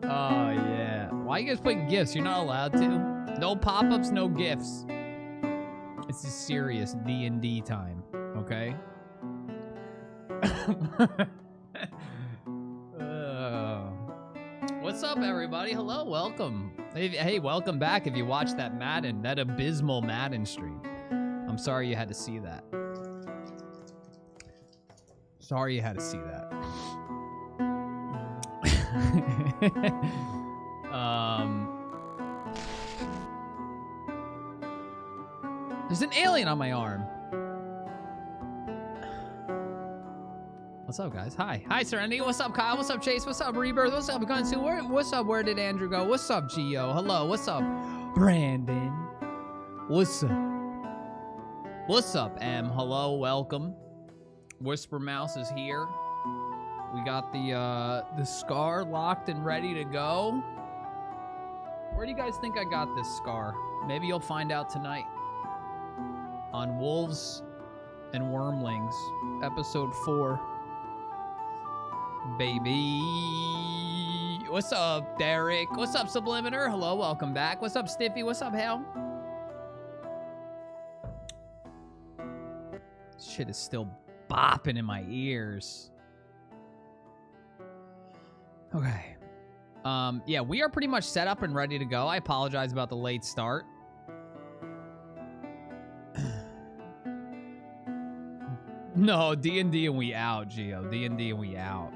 Oh yeah. Why are you guys putting gifts? You're not allowed to. No pop-ups, no gifts. It's a serious D&D time, okay? What's up, everybody? Hello, welcome. Hey, welcome back. If you watched that abysmal Madden stream, I'm sorry you had to see that. Sorry you had to see that. There's an alien on my arm. What's up, guys? Hi, Serenity. What's up, Kyle? What's up, Chase? What's up, Rebirth? What's up, Gunsu? What's up? Where did Andrew go? What's up, Geo? Hello. What's up, Brandon? What's up? What's up, M? Hello, welcome. Whisper Mouse is here. We got the scar locked and ready to go. Where do you guys think I got this scar? Maybe you'll find out tonight on Wolves and Wyrmlings, episode 4. Baby. What's up, Derek? What's up, Subliminator? Hello, welcome back. What's up, Stiffy? What's up, Hael? Shit is still bopping in my ears. Okay. Yeah, we are pretty much set up and ready to go. I apologize about the late start. No, D&D and we out, Geo. D&D and we out.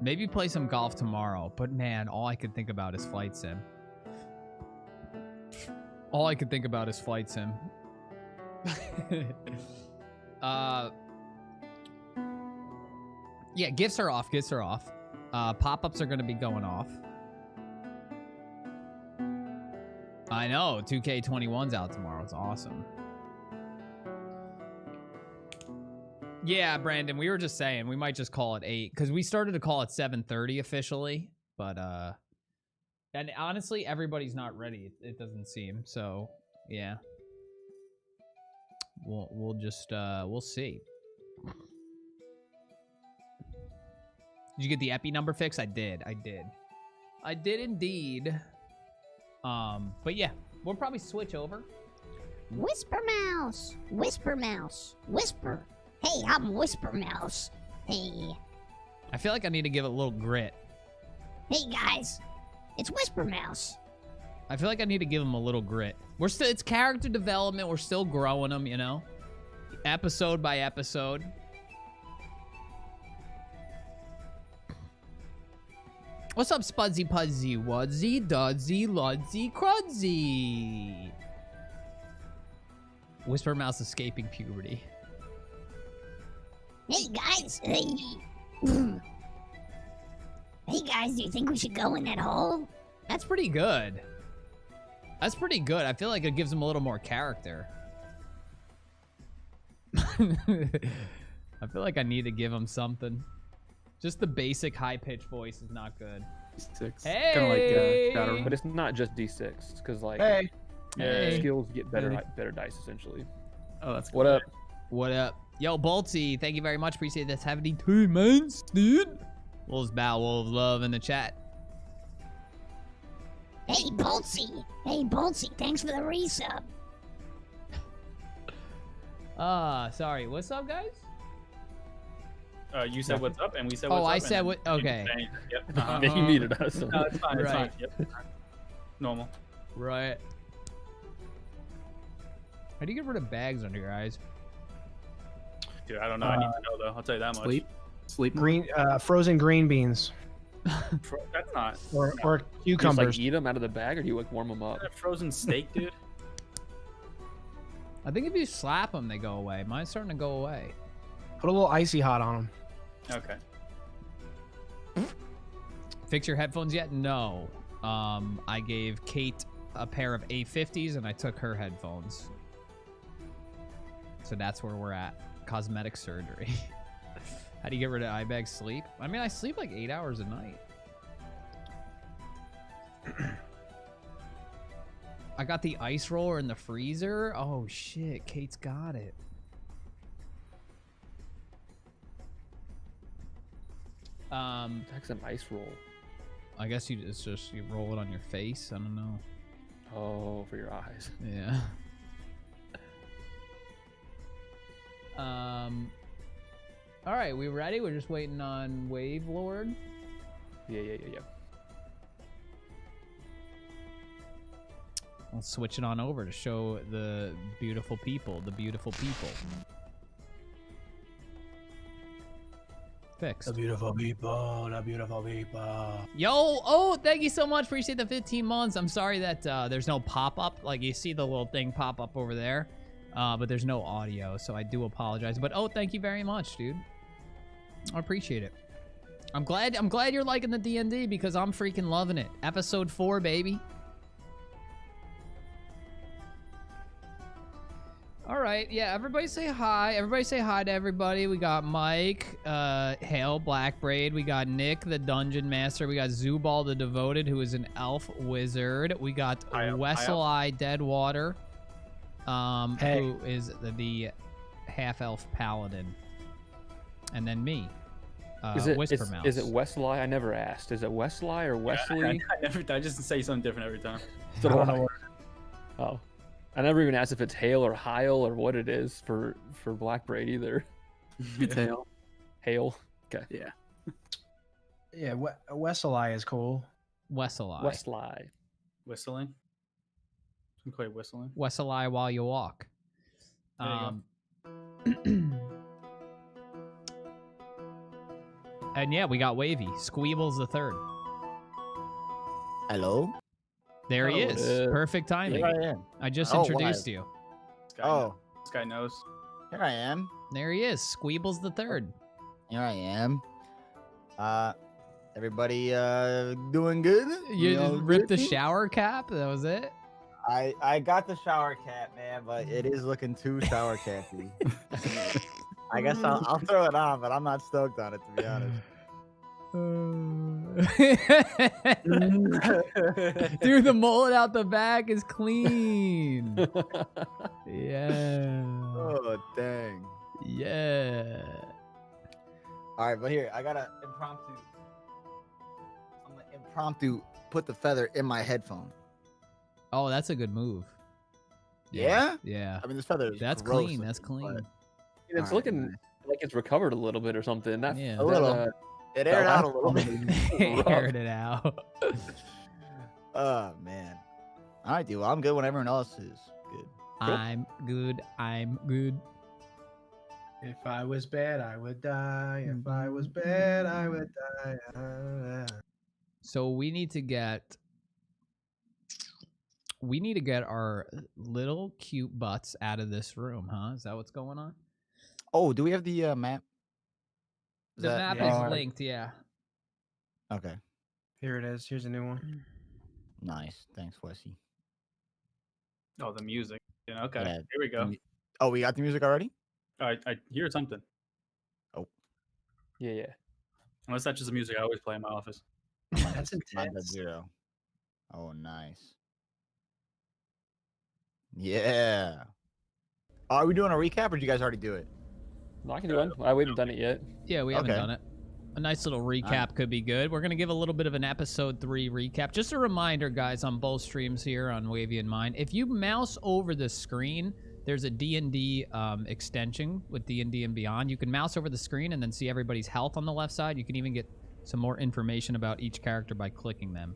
Maybe play some golf tomorrow, but man, all I could think about is Flight Sim. All I could think about is Flight Sim. Yeah, gifts are off. Gifts are off. Pop-ups are going to be going off. I know. 2K21's out tomorrow. It's awesome. Yeah, Brandon, we were just saying we might just call it 8 because we started to call it 7:30 officially, but and honestly, everybody's not ready. It doesn't seem so. Yeah, we'll just we'll see. Did you get the epi number fix? I did indeed. But yeah, we'll probably switch over. Whisper Mouse, Whisper Mouse, Whisper. Hey, I'm Whisper Mouse. Hey. I feel like I need to give it a little grit. Hey guys, it's Whisper Mouse. I feel like I need to give him a little grit. It's character development. We're still growing them, you know, episode by episode. What's up, Spudzy Pudzy? Wudzy, Dudsy, Ludsy, Crudzy. Whisper Mouse escaping puberty. Hey guys, hey. Hey guys, do you think we should go in that hole? That's pretty good. That's pretty good. I feel like it gives him a little more character. I feel like I need to give him something. Just the basic high-pitched voice is not good. D6. Hey! Kind of like battle, but it's not just D6, because like skills get better dice essentially. Oh, that's what up? What up? Yo, Boltsy, thank you very much. Appreciate that 72 months, dude. Wolves bow, wolves love in the chat. Hey, Boltsy. Hey, Boltsy, thanks for the resub. Sorry. What's up, guys? You said what's up, and we said what's up. Oh, I said what? Okay. Yep. You needed us. No, it's fine. It's Right. fine. Yep. Normal. Right. How do you get rid of bags under your eyes? Dude, I don't know. I need to know though. I'll tell you that much. Sleep. Green, frozen green beans. That's not. Or You just, cucumbers. like, eat them out of the bag, or do you like warm them up? Frozen steak, dude. I think if you slap them, they go away. Mine's starting to go away. Put a little icy hot on them. Okay. Fix your headphones yet? No. I gave Kate a pair of A50s and I took her headphones. So that's where we're at. Cosmetic surgery. How do you get rid of eye bag sleep? I mean, I sleep like 8 hours a night. I got the ice roller in the freezer. Oh shit, Kate's got it. That's an ice roll. I guess you roll it on your face. I don't know. Oh, for your eyes. Yeah. All right, we ready? We're just waiting on Wave Lord. Yeah. I'll switch it on over to show the beautiful people. Fixed. The beautiful people. Yo, oh, thank you so much. Appreciate the 15 months. I'm sorry that there's no pop-up. Like, you see the little thing pop up over there, but there's no audio, so I do apologize. But, oh, thank you very much, dude. I appreciate it. I'm glad you're liking the D&D because I'm freaking loving it. Episode 4, baby. All right, yeah, everybody say hi. Everybody say hi to everybody. We got Mike, Hael, Blackbraid. We got Nick, the Dungeon Master. We got Zubal, the Devoted, who is an elf wizard. We got Westlye, Deadwater, who is the half-elf Paladin. And then me, Whispermouse. Is it Westlye? I never asked. Is it Westlye or Wesley? I just say something different every time. I don't know. Oh. I never even asked if it's Hael or Hael or what it is for Blackbraid either. It's Hael. Hael. Okay. Yeah. Yeah, Westlye is cool. Westlye. Whistling. I'm quite whistling. Westlye while you walk. There you go. And yeah, we got Wavy. Squeebles the third. Hello? There he is. Perfect timing. Here I am. I just introduced you. This guy knows. Here I am. There he is. Squeebles the third. Here I am. Everybody doing good? You just ripped the shower cap? That was it? I got the shower cap, man, but it is looking too shower cappy. I guess I'll throw it on, but I'm not stoked on it, to be honest. Dude, the mullet out the back is clean. Yeah. Oh, dang. Yeah. All right, but here, I got to impromptu put the feather in my headphone. Oh, that's a good move. Yeah? Yeah. I mean, this feather is That's gross clean. That's clean. It's looking like it's recovered a little bit or something. Yeah. A little. It aired out a little bit. Aired it out. Oh, man. All right, dude. Well, I'm good when everyone else is good. I'm good. If I was bad, I would die. If I was bad, I would die. So we need to get our little cute butts out of this room, huh? Is that what's going on? Oh, do we have the map? The map is linked, yeah. Okay. Here it is. Here's a new one. Nice. Thanks, Wessie. Oh, the music. Yeah, okay. Yeah. Here we go. Oh, we got the music already? I hear something. Oh. Yeah. Unless that's just the music I always play in my office. That's intense. 0. Oh, nice. Yeah. Are we doing a recap, or did you guys already do it? No, I can do one. We haven't done it yet. Yeah, we haven't done it. A nice little recap could be good. We're going to give a little bit of an episode 3 recap. Just a reminder, guys, on both streams here on Wavy and mine. If you mouse over the screen, there's a D&D extension with D&D and Beyond. You can mouse over the screen and then see everybody's health on the left side. You can even get some more information about each character by clicking them.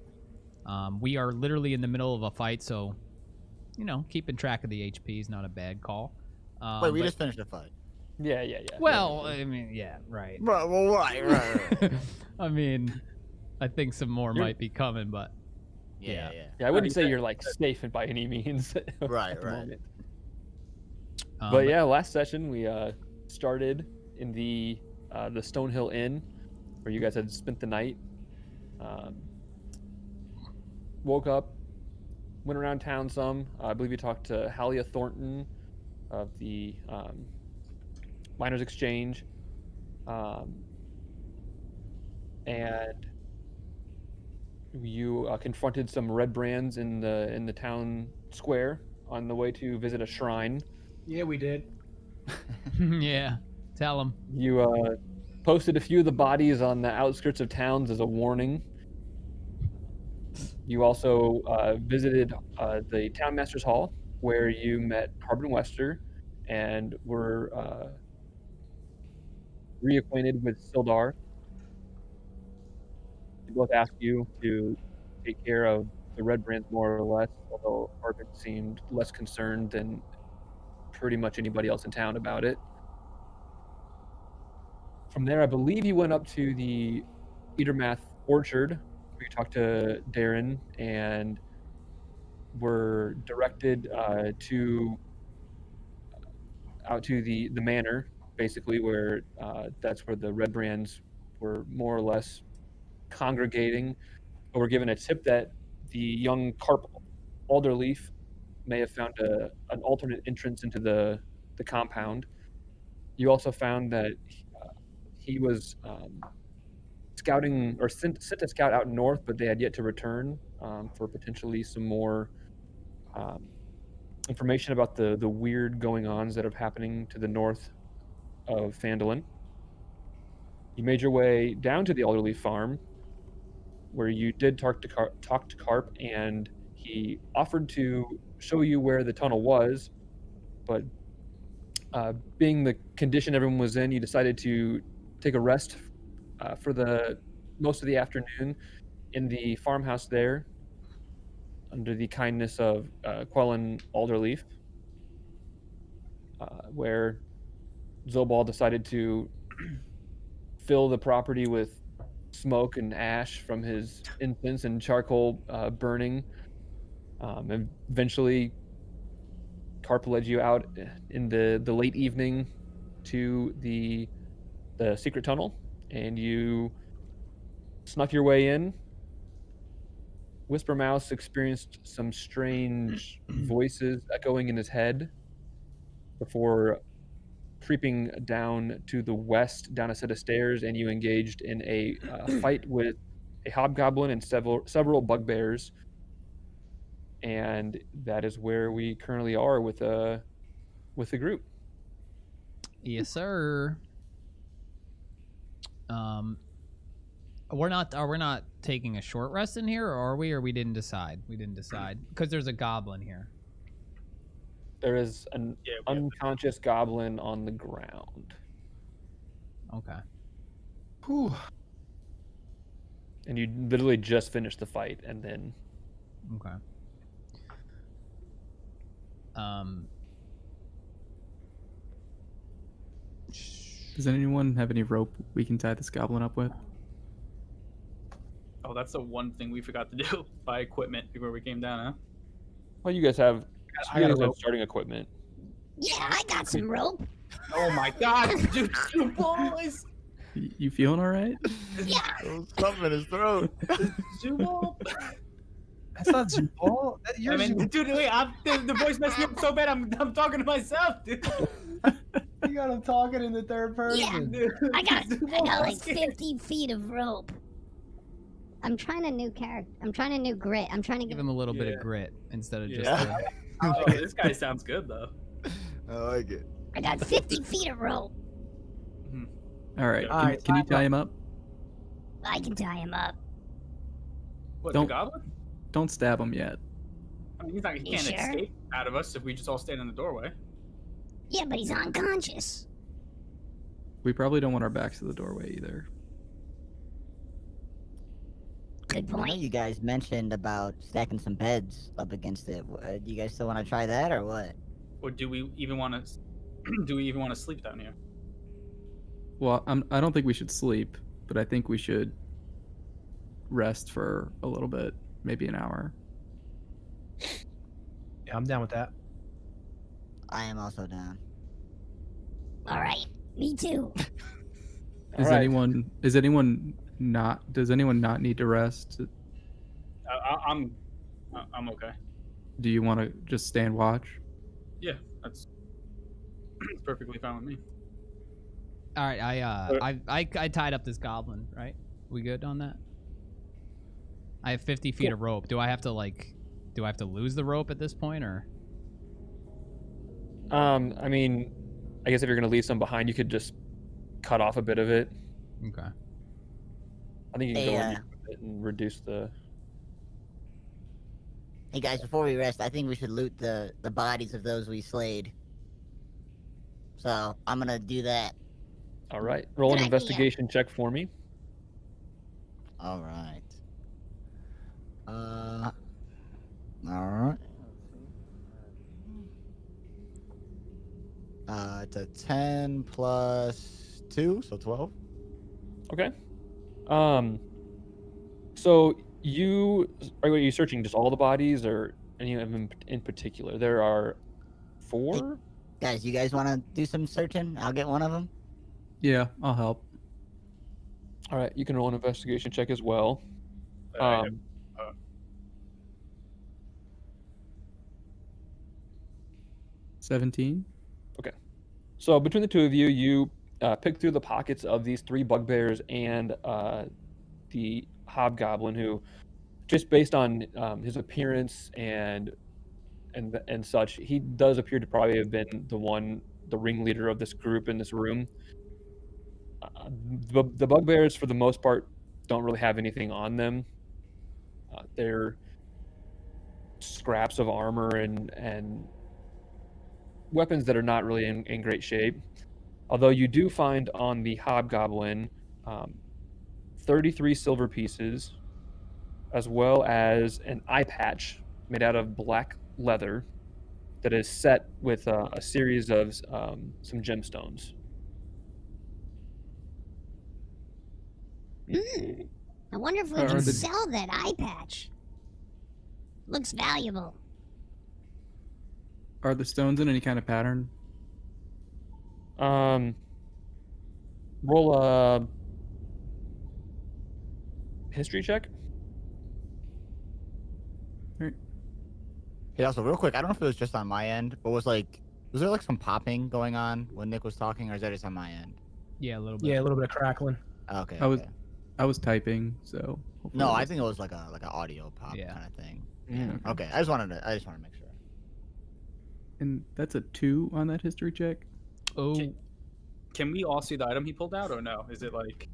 We are literally in the middle of a fight, so, you know, keeping track of the HP is not a bad call. Wait, we just finished the fight. Yeah. Well, I mean, yeah, right. Well, right. I mean, I think some more might be coming, but Yeah. I wouldn't say you're like safe by any means. Right. But yeah, last session we started in the Stonehill Inn, where you guys had spent the night. Woke up, went around town some. I believe you talked to Halia Thornton of the Miners Exchange, and you confronted some red brands in the town square on the way to visit a shrine. Yeah, we did. Yeah, tell them. You posted a few of the bodies on the outskirts of towns as a warning. You also visited the Townmaster's Hall, where you met Harbin Wester and were reacquainted with Sildar. They both asked you to take care of the Red Brands more or less, although Harbin seemed less concerned than pretty much anybody else in town about it. From there, I believe you went up to the Eatermath Orchard, where you talked to Darren and were directed out to the manor, basically, where that's where the Red Brands were more or less congregating. But we're given a tip that the young Carp Alderleaf may have found an alternate entrance into the compound. You also found that he was scouting or sent a scout out north, but they had yet to return for potentially some more information about the weird going-ons that are happening to the north of Phandalin. You made your way down to the Alderleaf farm, where you did talk to Carp, and he offered to show you where the tunnel was, but being the condition everyone was in, you decided to take a rest for the most of the afternoon in the farmhouse there, under the kindness of Quellen Alderleaf, where Zobal decided to fill the property with smoke and ash from his incense and charcoal burning. And eventually, Carp led you out in the late evening to the secret tunnel, and you snuck your way in. Whisper Mouse experienced some strange voices echoing in his head before creeping down to the west, down a set of stairs, and you engaged in a fight with a hobgoblin and several bugbears. And that is where we currently are with the group. Yes, sir. We're not taking a short rest in here, or are we? Or we didn't decide. We didn't decide because there's a goblin here. There is an unconscious goblin on the ground. Okay. Whew. And you literally just finished the fight, and then. Okay. Does anyone have any rope we can tie this goblin up with? Oh, that's the one thing we forgot to do. Buy equipment before we came down, huh? Well, you guys have I got a rope. starting equipment. Yeah, I got some rope. Oh my god, dude, you boys! You feeling all right? Yeah. Something in his throat. Zubal? That's not Zubal. I mean, dude, wait, the voice messed me up so bad. I'm talking to myself, dude. You got him talking in the third person. Yeah. Dude, I got Zubal, like 50 feet of rope. I'm trying a new character. I'm trying a new grit. I'm trying to Give get him a little bit of grit instead of just. Yeah. Oh, this guy sounds good though. I like it. I got 50 feet of rope. All right. All right, Can you tie him up? I can tie him up. What, Don't- the goblin? Don't stab him yet. I mean, he You can't sure? escape out of us if we just all stand in the doorway. Yeah, but he's unconscious. We probably don't want our backs to the doorway either. Good I know point. you guys mentioned about stacking some beds up against it. Do you guys still want to try that or what? Or do we even want to? Do we even want to sleep down here? Well, I don't think we should sleep, but I think we should rest for a little bit, maybe an hour. Yeah, I'm down with that. I am also down. All right, me too. Does Alright. anyone not need to rest? I'm okay. Do you want to just stand watch? Yeah, that's perfectly fine with me. All right, I tied up this goblin, right? We good on that? I have 50 feet of rope. Do I have to lose the rope at this point, or? I mean, I guess if you're gonna leave some behind, you could just cut off a bit of it. Okay. I think you can Hey, go in a bit and reduce the. Hey guys, before we rest, I think we should loot the bodies of those we slayed. So I'm gonna do that. All right, roll an Good idea. investigation check for me. All right. All right. It's a 10 plus 2, so 12. Okay. So are you searching just all the bodies or any of them in particular? There are 4. Guys, you guys want to do some searching? I'll get one of them. Yeah, I'll help. All right, you can roll an investigation check as well. Uh, 17. So between the two of you, you pick through the pockets of these 3 bugbears and the hobgoblin, who, just based on his appearance and such, he does appear to probably have been the ringleader of this group in this room. The bugbears, for the most part, don't really have anything on them. They're scraps of armor and weapons that are not really in great shape. Although you do find on the hobgoblin 33 silver pieces, as well as an eye patch made out of black leather that is set with a series of some gemstones. I wonder if we Are can the- sell that eye patch. Looks valuable. Are the stones in any kind of pattern? Roll a history check. Hey, also, real quick, I don't know if it was just on my end, but was there like some popping going on when Nick was talking, or is that just on my end? Yeah, a little bit. Yeah, a little bit of crackling. Okay. I was- okay. I was typing, so. hopefully No, it I was- think it was like an audio pop Yeah. kind of thing. Mm. Okay, I just wanted to make sure. And that's a 2 on that history check. Oh, Can we all see the item he pulled out, or no? Is it like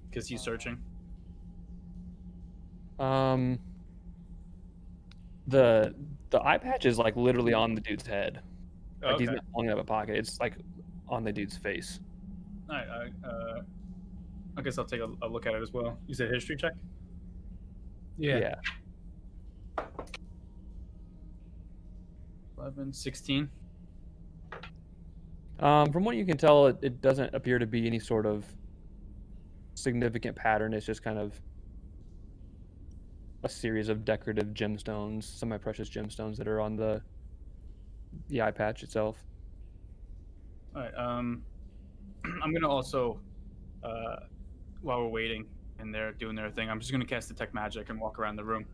because he's searching? The eye patch is like literally on the dude's head. Like he's Okay. not pulling out of a pocket. It's like on the dude's face. All right. I guess I'll take a look at it as well. You said history check? Yeah. 11, 16. From what you can tell, it doesn't appear to be any sort of significant pattern. It's just kind of a series of decorative gemstones, semi-precious gemstones that are on the eye patch itself. All right. I'm gonna also, while we're waiting and they're doing their thing, I'm just gonna cast detect magic and walk around the room.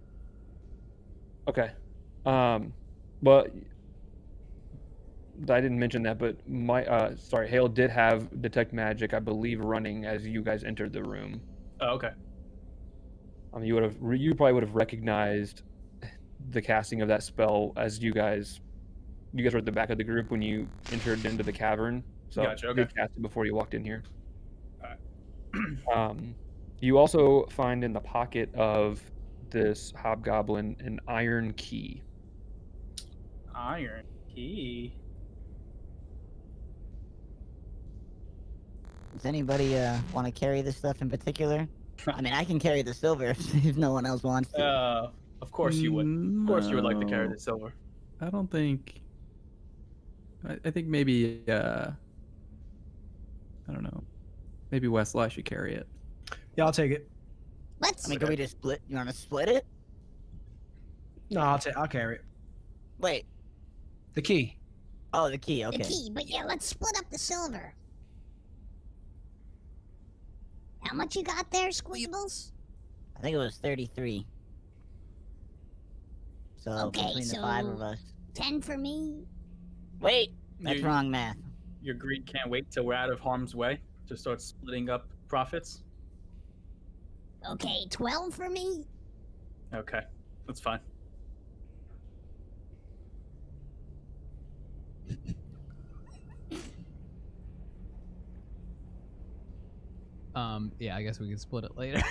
Okay. But I didn't mention that, but Hael did have detect magic, I believe, running as you guys entered the room. Oh, okay. You probably would have recognized the casting of that spell as you guys were at the back of the group when you entered into the cavern. So Gotcha, you okay. cast it before you walked in here. Alright. You also find in the pocket of this hobgoblin an iron key. Iron key. Does anybody want to carry this stuff in particular? I mean, I can carry the silver if no one else wants to. Of course you would. Of course you would like to carry No. the silver. I don't think. I think maybe. I don't know. Maybe Westlye should carry it. Yeah, I'll take it. Let's. I mean, can we just split? You want to split it? No, I'll carry it. Wait, The key. Oh, the key. Okay. The key, but yeah, let's split up the silver. How much you got there, Squeebles? I think it was 33. So Okay, between the so 5 of us. 10 for me. Wait, that's You- wrong math. Your greed can't wait till we're out of harm's way to start splitting up profits. Okay, 12 for me. Okay, that's fine. Yeah, I guess we can split it later.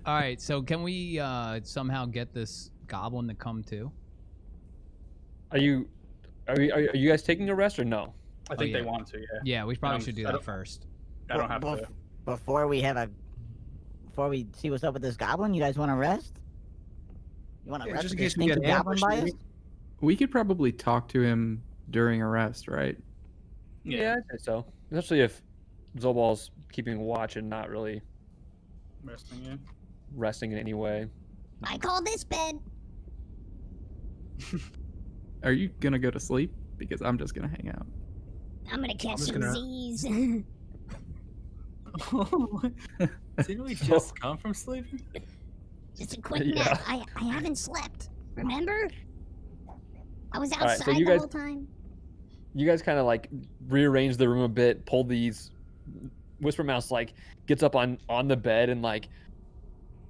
All right, so can we somehow get this goblin to come too? Are you guys taking a rest or no? I think yeah. they want to, yeah. Yeah, we probably Um, should do I that don't- first. I don't have Bef- to. Before we see what's up with this goblin, you guys want to rest? You want to Yeah, rest just with in this case we get stinking goblin ambushed, by us? maybe. We could probably talk to him during a rest, right? Yeah, I'd say so. Especially if Zobal's keeping watch and not really Resting in. resting in any way. I call this bed. Are you gonna go to sleep? Because I'm just gonna hang out. I'm gonna catch just some gonna- Z's. Didn't we just come from sleeping? Just a quick Yeah. nap. I haven't slept. Remember? I was right, outside so you the guys- whole time. You guys kind of like rearrange the room a bit, pull these. Whisper Mouse like gets up on the bed and like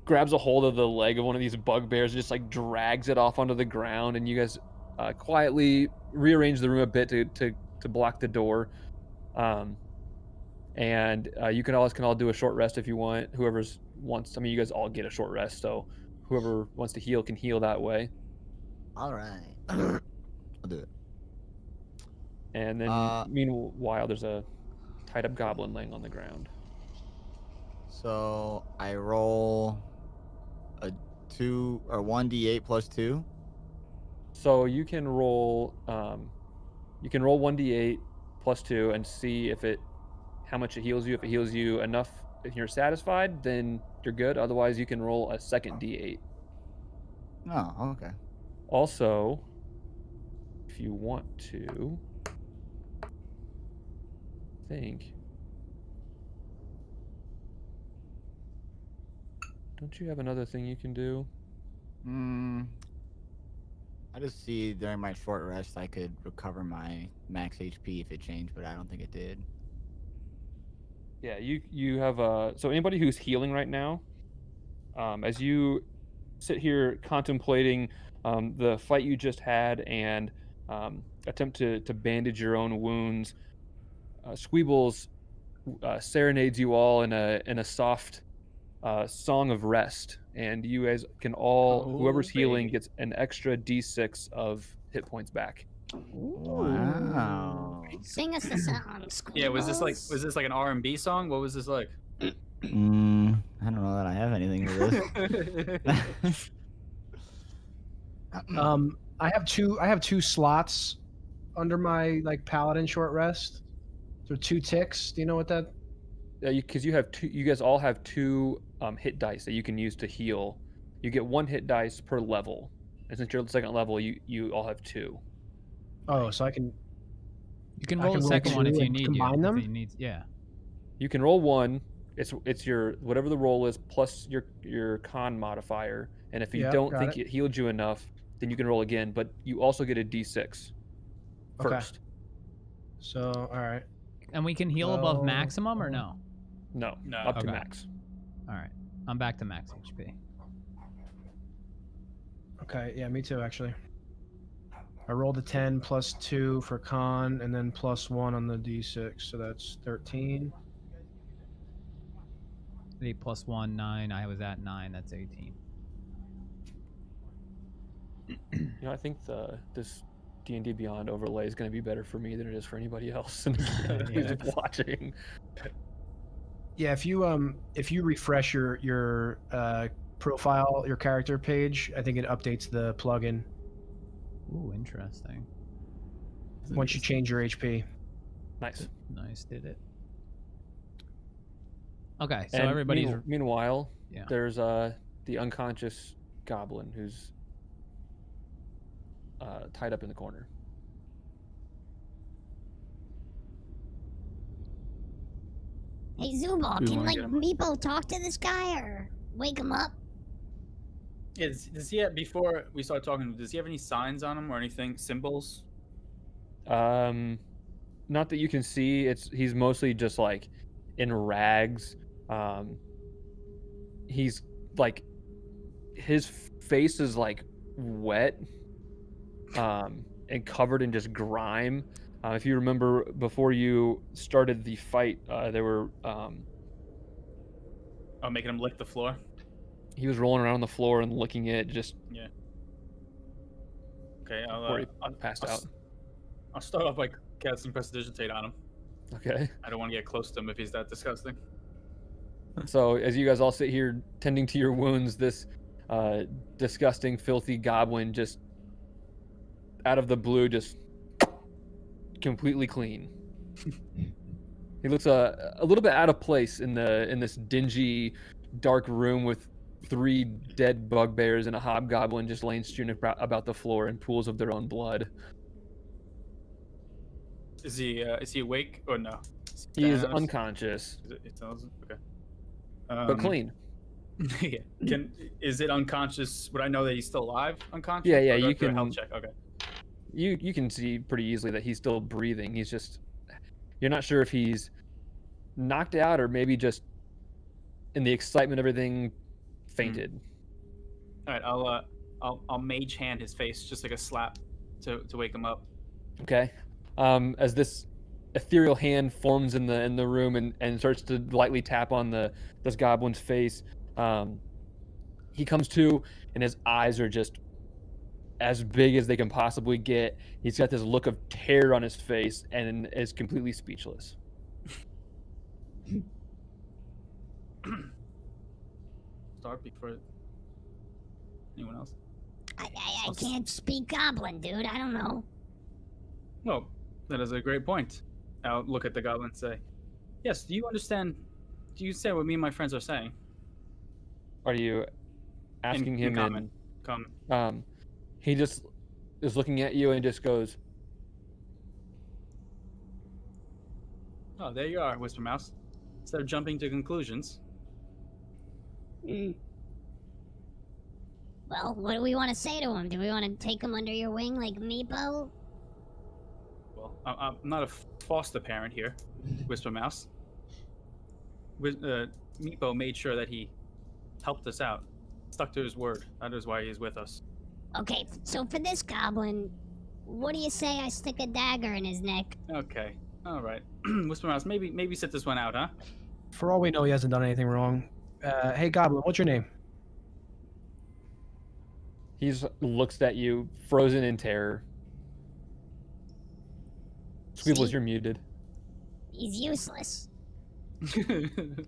grabs a hold of the leg of one of these bugbears and just like drags it off onto the ground. And you guys quietly rearrange the room a bit to block the door. And you can all do a short rest if you want. Whoever's wants. I mean, you guys all get a short rest, so whoever wants to heal can heal that way. All right. I'll do it. And then meanwhile, there's a tied up goblin laying on the ground. So I roll a 2 or 1d8 plus 2. So you can roll 1d8 plus 2 and see how much it heals you. If it heals you enough, if you're satisfied, then you're good. Otherwise, you can roll a second d8. Oh, okay. Also, if you want to, don't you have another thing you can do? I just see during my short rest I could recover my max HP if it changed, but I don't think it did. Yeah, you have so anybody who's healing right now, as you sit here contemplating the fight you just had and attempt to bandage your own wounds, Squeebles serenades you all in a soft song of rest, and you guys can all whoever's healing baby. gets an extra d6 of hit points back. Wow. Sing us the song, Squeebles. Yeah, was this like an R&B song? What was this like? I don't know that I have anything for this. I have two slots under my like paladin short rest. So 2 ticks. Do you know what that? Because you guys all have 2 hit dice that you can use to heal. You get 1 hit dice per level, and since you're at the second level, you all have 2. Oh, so I can. You can I roll can the roll second one if two you and need combine them? If you need, yeah. You can roll 1. It's your whatever the roll is plus your con modifier, and if you Yeah, don't got think it. it healed you enough, then you can roll again. But you also get a d6 Okay. first. So all right. And we can heal above Well, maximum or no? No, No. up to Okay. max. All right, I'm back to max HP. Okay. Yeah, me too. Actually. I rolled a 10 plus 2 for con, and then plus 1 on the d6, so that's 13. 8 plus 1, 9. I was at 9. That's 18. You know, I think this D&D Beyond overlay is going to be better for me than it is for anybody else who's watching. Yeah, if you refresh your profile, your character page, I think it updates the plugin Ooh, interesting. once you change your HP. Nice. Nice, did it. Okay, so And everybody's meanwhile, yeah. there's the unconscious goblin who's tied up in the corner. Hey, Zubal, We can wanna like get him. Meepo talk to this guy or wake him up? Yeah, does he have, before we start talking, does he have any signs on him or anything, symbols? Not that you can see. He's mostly just like in rags. He's like his face is like wet, and covered in just grime. If you remember, before you started the fight, there were Oh, making him lick the floor. he was rolling around on the floor and licking it just Okay, before he passed I'll, out. I'll start off by casting prestidigitate on him. Okay. I don't want to get close to him if he's that disgusting. So as you guys all sit here tending to your wounds, this disgusting, filthy goblin just out of the blue, just completely clean. He looks a little bit out of place in this dingy, dark room with 3 dead bugbears and a hobgoblin just laying strewn about the floor in pools of their own blood. Is he awake or no? He is standing on his- unconscious, It tells him? Okay. but clean. Yeah. Is it unconscious? Would I know that he's still alive? Unconscious? Yeah, Or do I you have to do a can- health check. Okay. You can see pretty easily that he's still breathing. He's just, you're not sure if he's knocked out or maybe just in the excitement of everything fainted. All right. I'll mage hand his face, just like a slap, to wake him up. Okay. As this ethereal hand forms in the room and starts to lightly tap on this goblin's face, he comes to and his eyes are just as big as they can possibly get. He's got this look of terror on his face and is completely speechless. Start before anyone else. I can't speak Goblin, dude. I don't know. Well, that is a great point. I'll look at the goblin and say, "Yes, do you understand? Do you say what me and my friends are saying?" Are you asking him common. Come. He just is looking at you and just goes, Oh, there you are, Whisper Mouse. Instead of jumping to conclusions. Well, what do we want to say to him? Do we want to take him under your wing like Meepo? Well, I'm not a foster parent here, Whisper Mouse. Meepo made sure that he helped us out. Stuck to his word. That is why he's with us. Okay, so for this goblin, what do you say I stick a dagger in his neck? Okay. All right. Whisper Mouse, maybe sit this one out, huh? For all we know, he hasn't done anything wrong. Hey, Goblin, what's your name? he just looks at you, frozen in terror. Squeebles, See? you're muted. He's useless.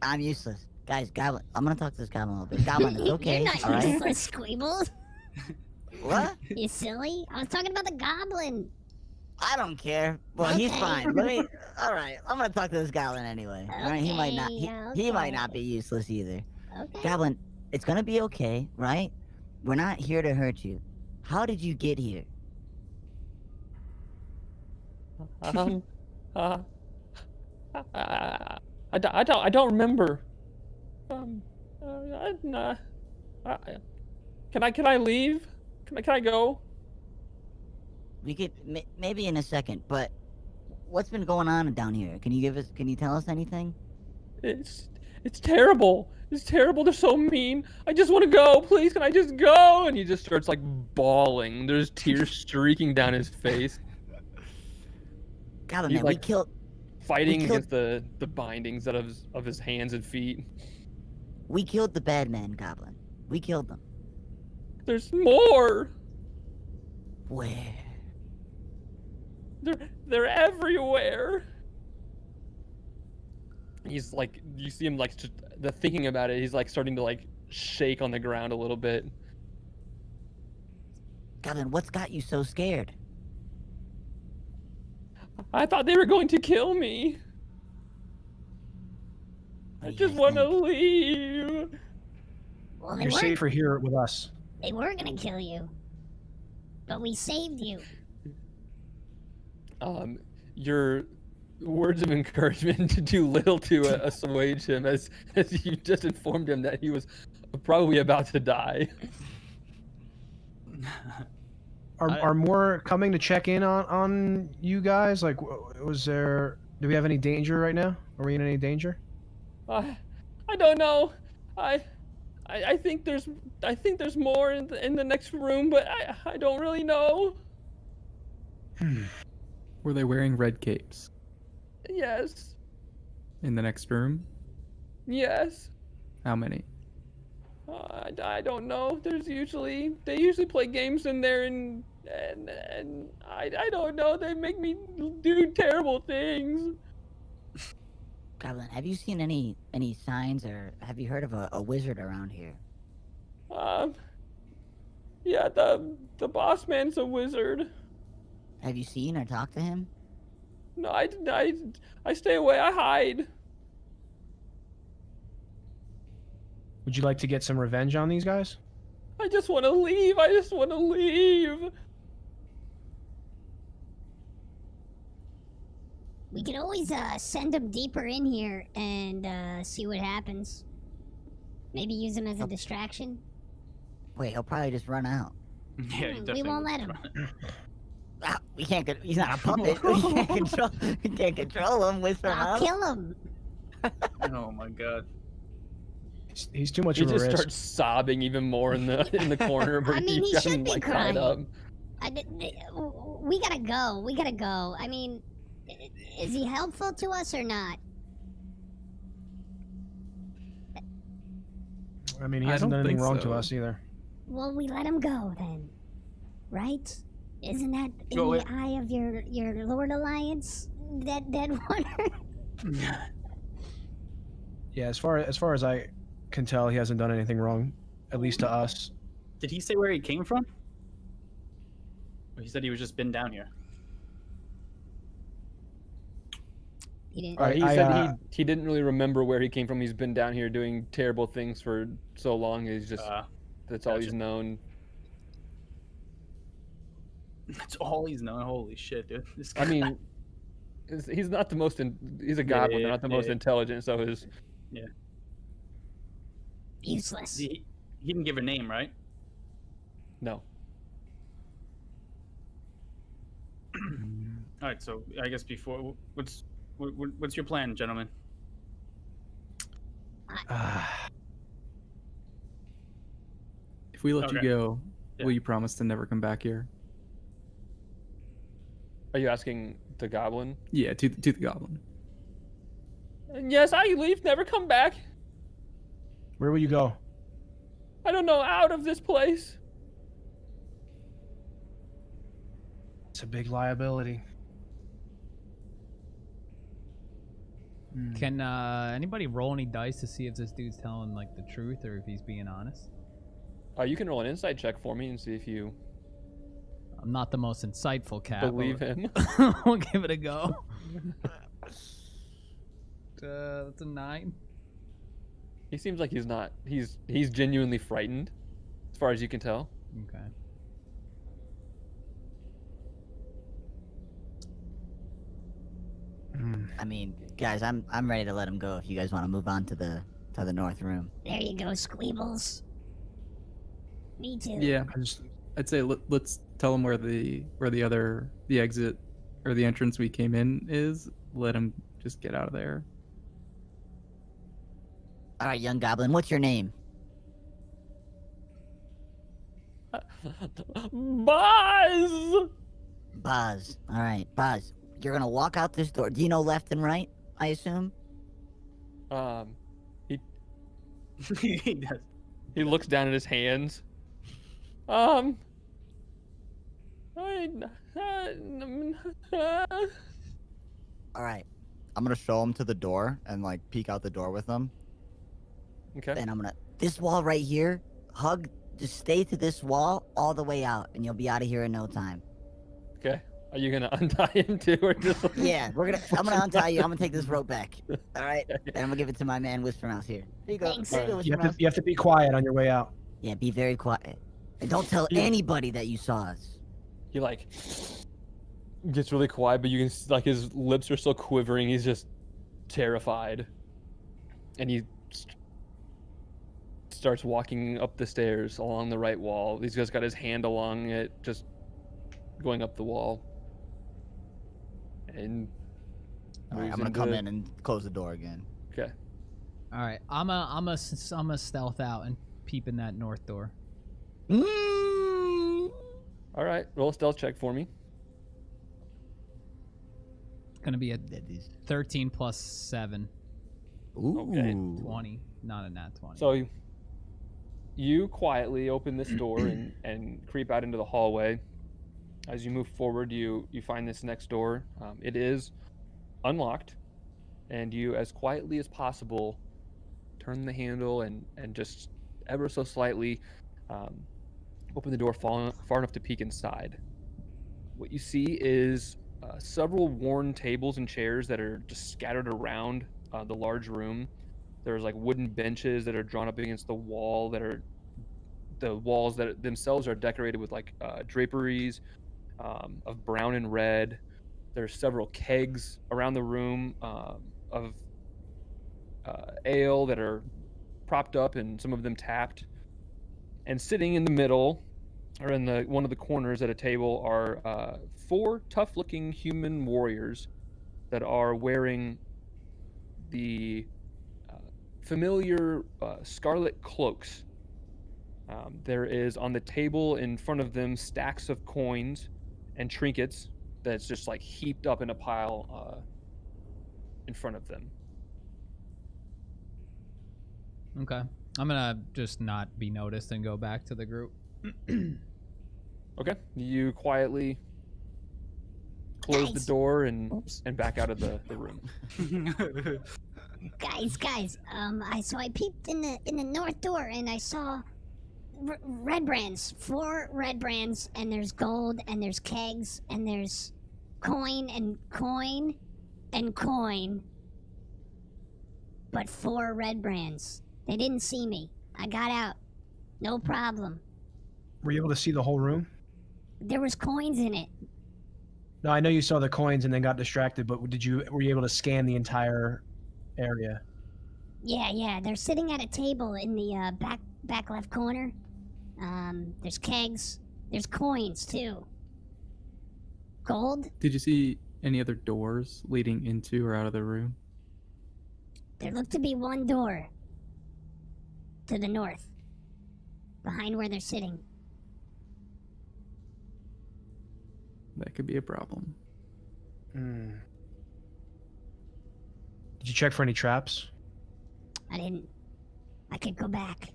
I'm useless. Guys, Goblin, I'm gonna talk to this Goblin a little bit. Goblin, it's okay, You're not alright? useless, Squeebles. What? You silly? I was talking about the goblin. I don't care. Well, he's Okay. fine. Alright, I'm gonna talk to this Goblin anyway. Alright, he might not. He might not be useless either. Okay. Goblin, it's gonna be okay, right? We're not here to hurt you. How did you get here? I don't remember. Can I leave? Can I go? We could maybe in a second, but what's been going on down here? Can you tell us anything? It's terrible. It's terrible. They're so mean. I just want to go. Please, can I just go? And he just starts like bawling. There's tears streaking down his face. Goblin, He's man, like fighting killed- against the bindings out of his hands and feet. we killed the bad man, Goblin. We killed them. There's more. Where? They're everywhere. He's like, you see him like just the thinking about it. He's like starting to like shake on the ground a little bit. Goblin, what's got you so scared? I thought they were going to kill me. What I do you just want to think? leave. Well, they You're weren't. safer here with us. They were gonna kill you. But we saved you. Your words of encouragement to do little to assuage him, as you just informed him that he was probably about to die. Are more coming to check in on you guys? Like, do we have any danger right now? Are we in any danger? I don't know. I think there's more in the next room, but I don't really know. Were they wearing red capes? Yes. In the next room? Yes. How many? I don't know. They usually play games in there, and I don't know. They make me do terrible things. Goblin, have you seen any signs, or have you heard of a wizard around here? Yeah, the boss man's a wizard. Have you seen or talked to him? No, I stay away. I hide. Would you like to get some revenge on these guys? I just want to leave. We could always send them deeper in here and see what happens. Maybe use them as a distraction. Wait, he'll probably just run out. Yeah, you We won't let him. We can't. He's not a puppet. We can't control him. Whisper him I'll out. kill him. Oh my god. He's too much He of a just risk. starts sobbing even more in the corner. Where I mean, he you've got should him, be like, tied crying. up. We gotta go. We gotta go. I mean, is he helpful to us or not? I mean, he I hasn't don't done anything think wrong to so. us either. Well, we let him go then, right? Isn't that in Go the it. eye of your Lord Alliance, Deadwater? Yeah, as far as I can tell, he hasn't done anything wrong, at least to us. Did he say where he came from? Or he said he was just been down here. He didn't. Alright, He I, said he didn't really remember where he came from. He's been down here doing terrible things for so long. He's just that's all he's gotcha. known. That's all he's known. Holy shit, dude. This I guy. mean, he's not the most. He's a goblin. They're not the most yeah. intelligent. So his. Useless. he didn't give a name, right? No. All right, so I guess before what's your plan, gentlemen? If we let you Okay. go, Yeah. will you promise to never come back here? Are you asking the goblin? Yeah, to the goblin. Yes, I leave. Never come back. Where will you go? I don't know. Out of this place. It's a big liability. Can anybody roll any dice to see if this dude's telling like the truth or if he's being honest? You can roll an insight check for me and see if you I'm not the most insightful cat. believe but him. we'll give it a go. That's a 9. He seems like he's not. He's genuinely frightened, as far as you can tell. Okay. I mean, guys, I'm ready to let him go. If you guys want to move on to the north room. There you go, Squeebles. Me too. Yeah, I just, I'd say let's tell him where the exit or the entrance we came in is. Let him just get out of there. All right, young goblin, what's your name? Buzz. Buzz. All right, Buzz. You're gonna walk out this door. Do you know left and right? I assume. He does. He looks down at his hands. All right. I'm gonna show him to the door and like peek out the door with him. Okay. Then I'm gonna this wall right here. Hug. Just stay to this wall all the way out, and you'll be out of here in no time. Okay. Are you gonna untie him too, or just? Yeah, I'm gonna untie you. I'm gonna take this rope back. All right, and I'm gonna give it to my man Whispermouse here. Here you go. Thanks. Here you go, you Whispermouse. have to be quiet on your way out. Yeah, be very quiet, and don't tell anybody that you saw us. he like gets really quiet, but you can like his lips are still quivering. He's just terrified, and he starts walking up the stairs along the right wall. He's just got his hand along it, just going up the wall. And All right, moves I'm gonna come into- in and close the door again. Okay. All right, I'm a stealth out and peep in that north door. All right, roll a stealth check for me. Gonna be a That is. 13 plus 7, Ooh. Okay. 20. Not a nat 20. So you quietly open this door and creep out into the hallway. As you move forward, you find this next door. It is unlocked, and you, as quietly as possible, turn the handle and just ever so slightly open the door far enough to peek inside. What you see is several worn tables and chairs that are just scattered around the large room. There's like wooden benches that are drawn up against the wall the walls that themselves are decorated with like draperies of brown and red. There's several kegs around the room of ale that are propped up and some of them tapped. And sitting in the middle, or in one of the corners at a table, are 4 tough-looking human warriors that are wearing the familiar scarlet cloaks. There is on the table in front of them stacks of coins and trinkets that's just like heaped up in a pile in front of them. Okay. I'm gonna just not be noticed and go back to the group. Okay, you quietly close the Guys. door and Oops. back out of the room. Guys, I peeped in the north door and I saw red brands, 4 red brands, and there's gold and there's kegs and there's coin and coin and coin, but 4 red brands. They didn't see me. I got out, no problem. Were you able to see the whole room? There was coins in it. No, I know you saw the coins and then got distracted, but were you able to scan the entire area? Yeah, they're sitting at a table in the back left corner. There's kegs. There's coins too. Gold. Did you see any other doors leading into or out of the room? There looked to be one door to the north, behind where they're sitting. That could be a problem. Hmm. Did you check for any traps? I didn't. I could go back.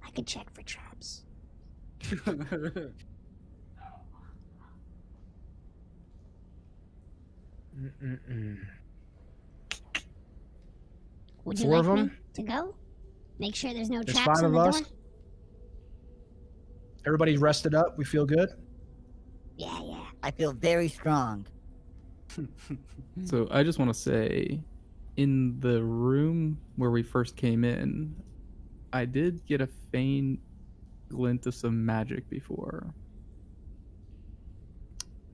I could check for traps. Would you 4 like of me them? to go? Make sure there's no There's traps 5 on of the us. door? Everybody's rested up. We feel good. Yeah. I feel very strong. So I just want to say, in the room where we first came in, I did get a faint glint of some magic before.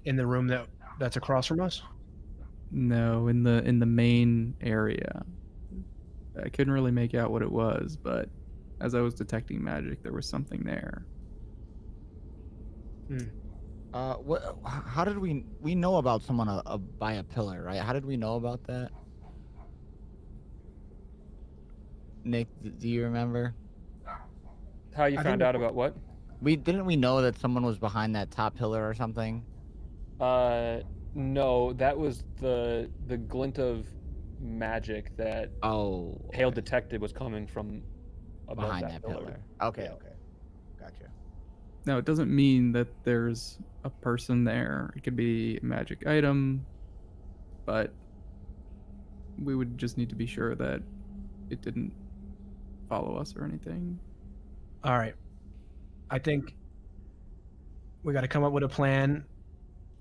In the room that's across from us. No, in the main area. I couldn't really make out what it was, but as I was detecting magic, there was something there. What? How did we know about someone by a pillar, right? How did we know about that? Nick, do you remember? How you I found think- out about what? Didn't we know that someone was behind that top pillar or something? No, that was the glint of magic that Oh, Hael detected was coming from above behind that that pillar. pillar. Okay, Yeah. okay, gotcha. Now, it doesn't mean that there's a person there. It could be a magic item, but we would just need to be sure that it didn't follow us or anything. All right. I think we got to come up with a plan.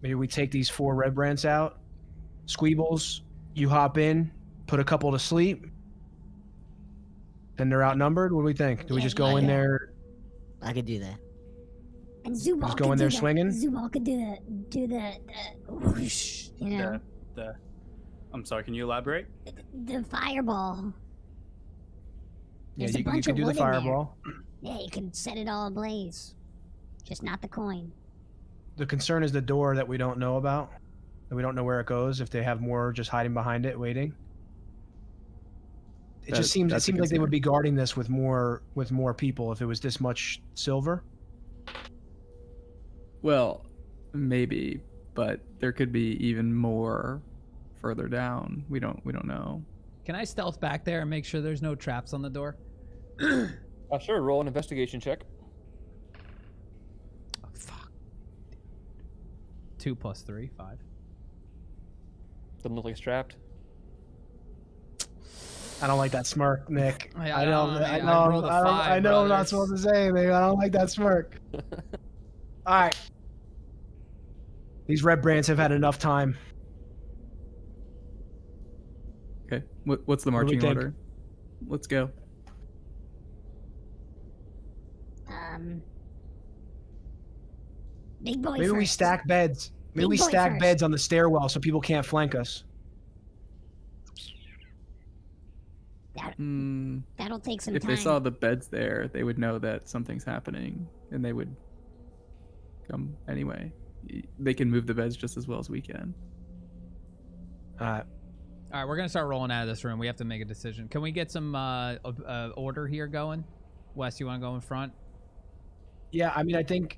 Maybe we take these 4 red brands out. Squeebles, you hop in, put a couple to sleep. Then they're outnumbered. What do we think? Do we Yeah, just go yeah, in yeah. there? I could do that. And Zubal Just could go in do there the- swinging? Zubal could do the whoosh, you know, I'm sorry, can you elaborate? the fireball. Yeah, There's a you bunch can of do the wood in there. fireball. Yeah, you can set it all ablaze. Just not the coin. The concern is the door that we don't know about. That we don't know where it goes. If they have more just hiding behind it, waiting. It just seems that's a like they would concern. be guarding this with more people if it was this much silver. Well, maybe, but there could be even more further down. We don't know. Can I stealth back there and make sure there's no traps on the door? Sure. Roll an investigation check. Oh, fuck. 2 + 3, 5. Doesn't look like it's trapped. I don't like that smirk, Nick. I I know, know. I I know. rolled a I 5, know. I'm not brothers. supposed to say anything. I don't like that smirk. All right. These red brands have had enough time. Okay. What's the What do we marching think? order? Let's go. Big boy Maybe we first. stack beds. Maybe Big we boy stack first. beds on the stairwell so people can't flank us. Hmm. That'll take some If time. they saw the beds there, they would know that something's happening, and they would come anyway. They can move the beds just as well as we can. All right. All right, we're gonna start rolling out of this room. We have to make a decision. Can we get some order here going? Wes, you want to go in front? Yeah, I mean, I think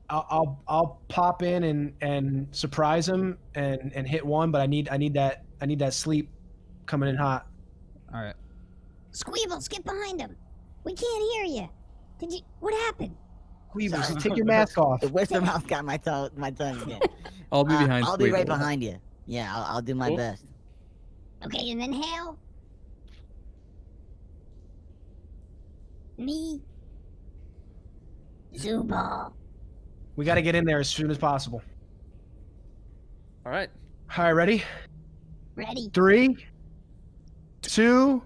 I'll pop in and surprise him and hit one, but I need that sleep coming in hot. All right. Squeebles, get behind him. We can't hear you. Did you? What happened? Weavers, take your mask off. The whisper mouth got my tongue again. I'll be behind. I'll be right Squeebles. behind you. Yeah, I'll do my Cool. best. Okay, and then Hael. Me. Zubal. We got to get in there as soon as possible. All right. All right, ready? Ready? 3, 2,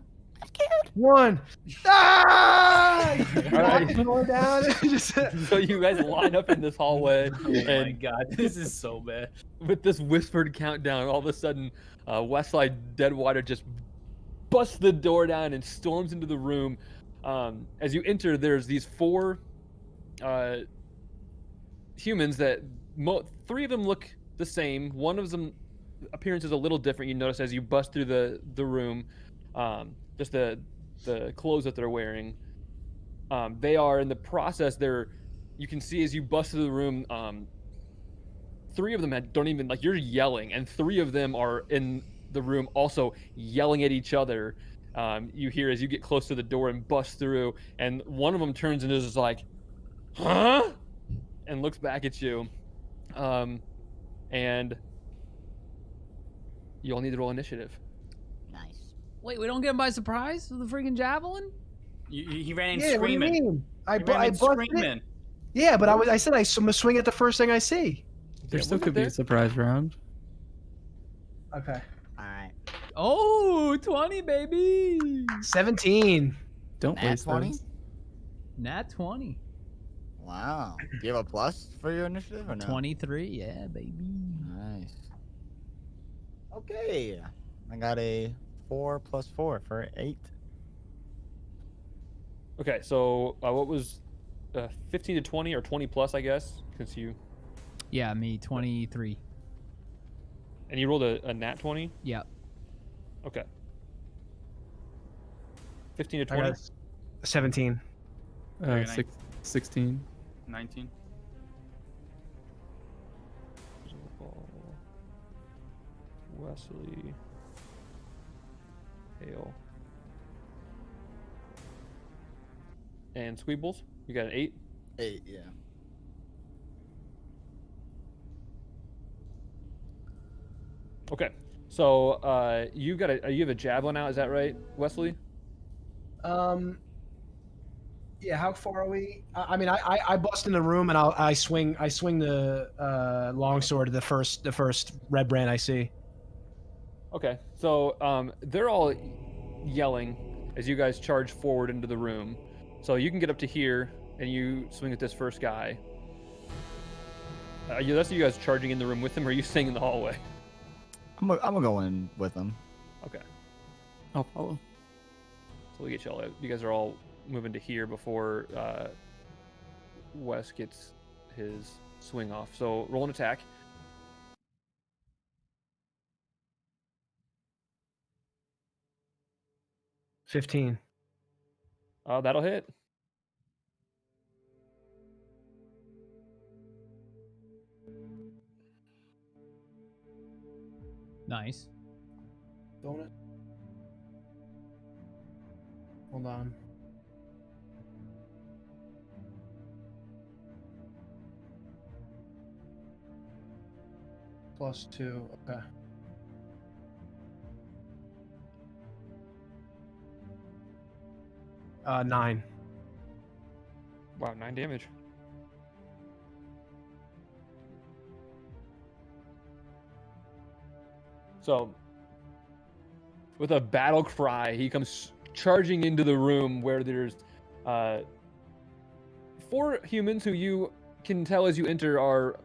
1. Ah! All right. Going down. Just- So you guys line up in this hallway, Oh my and god, this is so bad. with this whispered countdown, all of a sudden, Westlye Deadwater just busts the door down and storms into the room. As you enter, there's these 4 humans that 3 of them look the same. One of them appearance is a little different. You notice as you bust through the room, just the clothes that they're wearing. They are in the process. You can see as you bust through the room. 3 of them don't even like you're yelling, and 3 of them are in the room also yelling at each other. You hear as you get close to the door and bust through, and one of them turns and is just like, "Huh?" and looks back at you. And you all need to roll initiative. Nice. Wait, we don't get him by surprise with the freaking javelin? He ran in yeah, what do you screaming. mean? I He ran in busted it. screaming. Yeah, but I said I'm gonna swing at the first thing I see. There Yeah, still wasn't could be there- a surprise round. Okay. All right. Oh, 20, baby. 17. Don't Nat waste 20? those. Nat 20. Wow. Do you have a plus for your initiative or no? 23, yeah, baby. Nice. Okay. I got a 4 + 4 for 8. Okay, so what was 15 to 20 or 20 plus, I guess, since you Yeah, me, 23. and you rolled a nat 20. Yeah. Okay. 15 to I 20. got 17. Very nice. 16. 19. Westlye. Hael. And Squeebles, you got an 8. 8, yeah. Okay. So you have a javelin out, is that right, Westlye? Yeah. How far are we? I mean, I bust in the room and I swing the longsword to the first red brand I see. Okay. So they're all yelling as you guys charge forward into the room. So you can get up to here and you swing at this first guy. The rest of you guys charging in the room with him, or are you staying in the hallway? I'm gonna go in with them. Okay. I'll follow. So we get y'all. You guys are all moving to here before Wes gets his swing off. So roll an attack. 15. That'll hit. Nice. Don't it? Hold on. +2. Okay. Uh, 9. Wow, 9 damage. So, with a battle cry, he comes charging into the room where there's 4 humans who you can tell as you enter are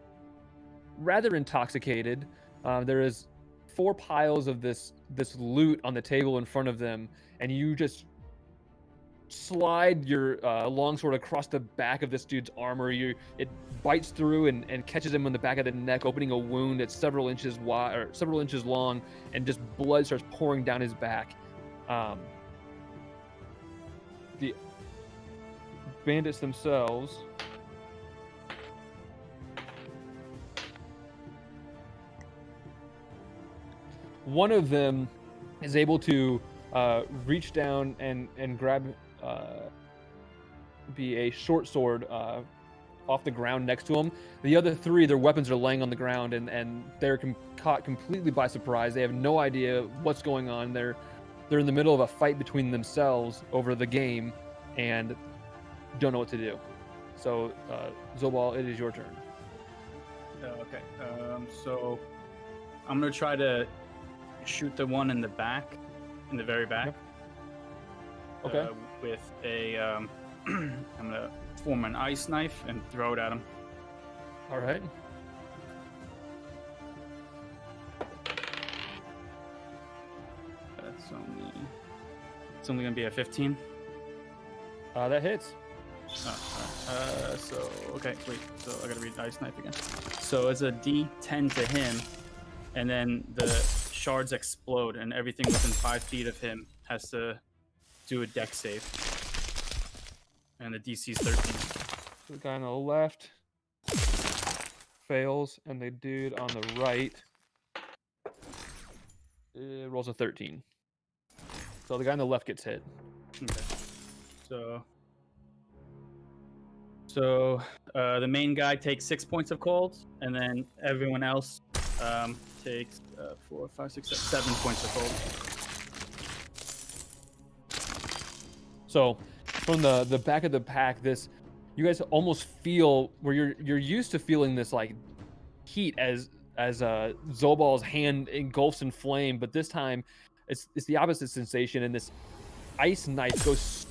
rather intoxicated. There is 4 piles of this loot on the table in front of them, and you just slide your longsword across the back of this dude's armor. It bites through and catches him on the back of the neck, opening a wound that's several inches wide or several inches long, and just blood starts pouring down his back. The bandits themselves. One of them is able to reach down and grab be a short sword off the ground next to him. The other 3, their weapons are laying on the ground, and they're caught completely by surprise. They have no idea what's going on. They're in the middle of a fight between themselves over the game and don't know what to do. So, Zobal, it is your turn. Okay. So I'm gonna try to shoot the one in the back, in the very back. Yep. Okay. With a, I'm gonna form an ice knife and throw it at him. All right. It's only gonna be a 15. That hits. So okay, wait. So I gotta read ice knife again. So it's a D10 to him, and then the shards explode, and everything within 5 feet of him has to do a dex save. And the DC is 13. So the guy on the left fails, and the dude on the right rolls a 13. So the guy on the left gets hit. Okay. So the main guy takes 6 points of cold, and then everyone else takes 4, 5, 6, 7 points of cold. So from the back of the pack, you guys almost feel where you're used to feeling this like heat as Zobal's hand engulfs in flame, but this time it's the opposite sensation, and this ice knife goes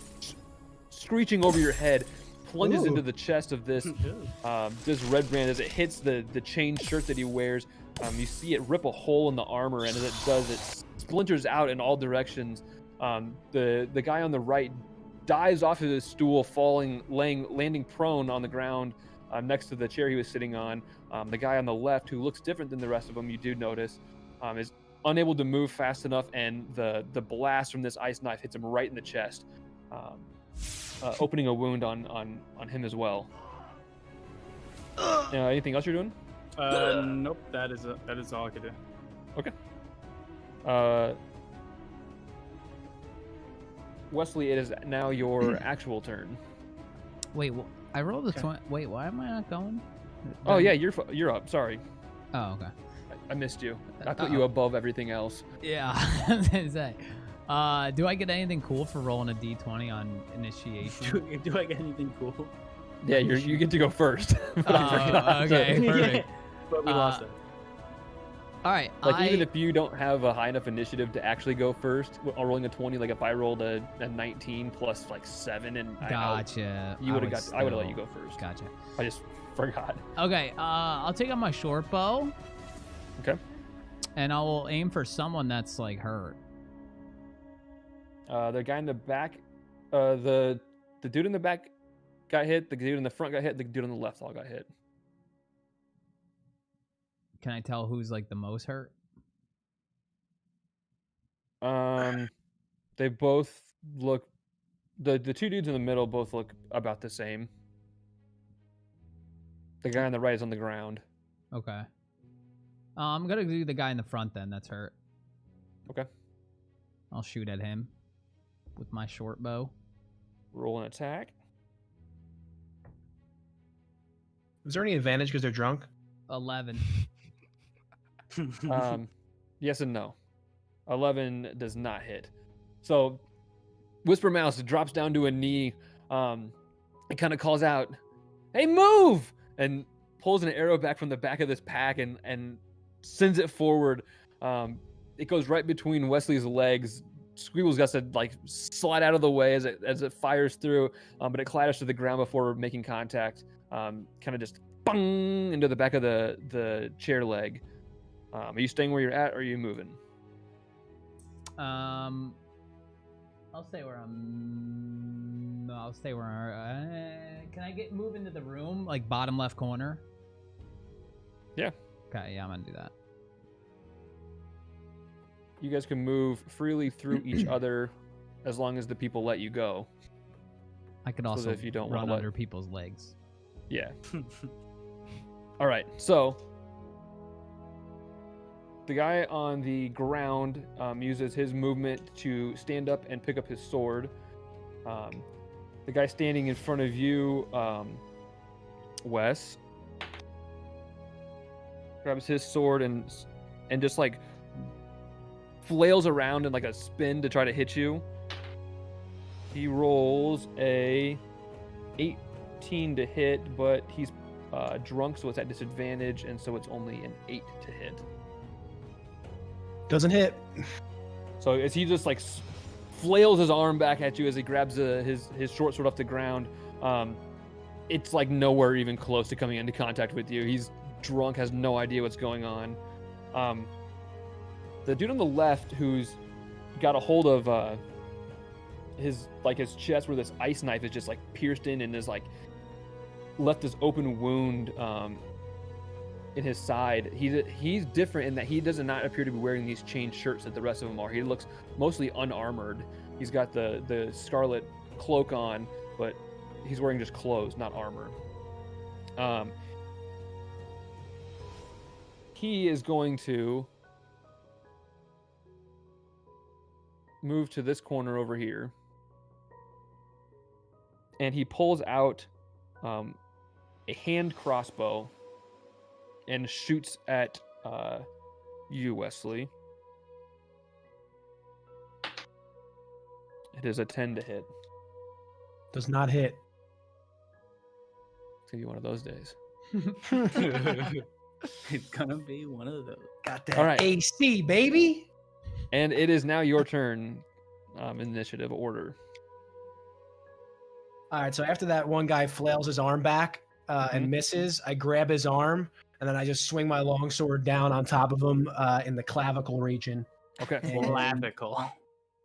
screeching over your head, plunges into the chest of this red brand as it hits the chain shirt that he wears. You see it rip a hole in the armor, and as it does, it splinters out in all directions. The guy on the right dives off of his stool, landing prone on the ground next to the chair he was sitting on. The guy on the left, who looks different than the rest of them, you do notice, is unable to move fast enough, and the blast from this ice knife hits him right in the chest, opening a wound on him as well. Anything else you're doing? Nope. That is all I could do. Okay. Westlye, it is now your actual turn. Wait, I rolled a 20. Wait, why am I not going? Oh yeah, you're up. Sorry, Oh, okay. I missed you. I put you above everything else. Yeah. I was gonna say. Do I get anything cool for rolling a d20 on initiation? Do I get anything cool? Yeah, you get to go first. Okay, perfect. But we lost it. All right. Like even if you don't have a high enough initiative to actually go first, rolling a 20, like if I rolled a 19 plus like 7 and gotcha. I would have let you go first. Gotcha. I just forgot. Okay. I'll take out my short bow. Okay. And I will aim for someone that's like hurt. The guy in the back, the dude in the back got hit. The dude in the front got hit. The dude on the left all got hit. Can I tell who's like the most hurt? They both look. The two dudes in the middle both look about the same. The guy on the right is on the ground. Okay. I'm gonna do the guy in the front then. That's hurt. Okay. I'll shoot at him with my short bow. Roll an attack. Is there any advantage because they're drunk? 11. Yes and no. 11 does not hit. So Whisper Mouse drops down to a knee. And kind of calls out, "Hey, move!" and pulls an arrow back from the back of this pack and sends it forward. It goes right between Wesley's legs. Squeebles got to like slide out of the way as it fires through, but it clatters to the ground before making contact. Kind of just bang into the back of the chair leg. Are you staying where you're at, or are you moving? I'll stay where I'm. No, I'll stay where. Can I move into the room, like bottom left corner? Yeah. Okay, yeah, I'm gonna do that. You guys can move freely through each other as long as the people let you go. I could also if you don't run wanna under people's legs. Yeah. All right. So the guy on the ground uses his movement to stand up and pick up his sword. The guy standing in front of you, Wes, grabs his sword and just like flails around in like a spin to try to hit you. He rolls a 18 to hit, but he's drunk, so it's at disadvantage, and so it's only an 8 to hit. Doesn't hit. So as he just like flails his arm back at you as he grabs his short sword off the ground, it's like nowhere even close to coming into contact with you. He's drunk, has no idea what's going on. The dude on the left who's got a hold of his chest where this ice knife is just like pierced in and is like left this open wound in his side. He's different in that he does not appear to be wearing these chain shirts that the rest of them are. He looks mostly unarmored. He's got the scarlet cloak on, but he's wearing just clothes, not armor. He is going to move to this corner over here, and he pulls out a hand crossbow and shoots at you, Westlye. It is a 10 to hit. Does not hit. It's gonna be one of those days. It's gonna be one of those. Got that All right. AC, baby. And it is now your turn, initiative order. All right, so after that one guy flails his arm back and misses, I grab his arm, and then I just swing my longsword down on top of him in the clavicle region. Okay. And Clavicle.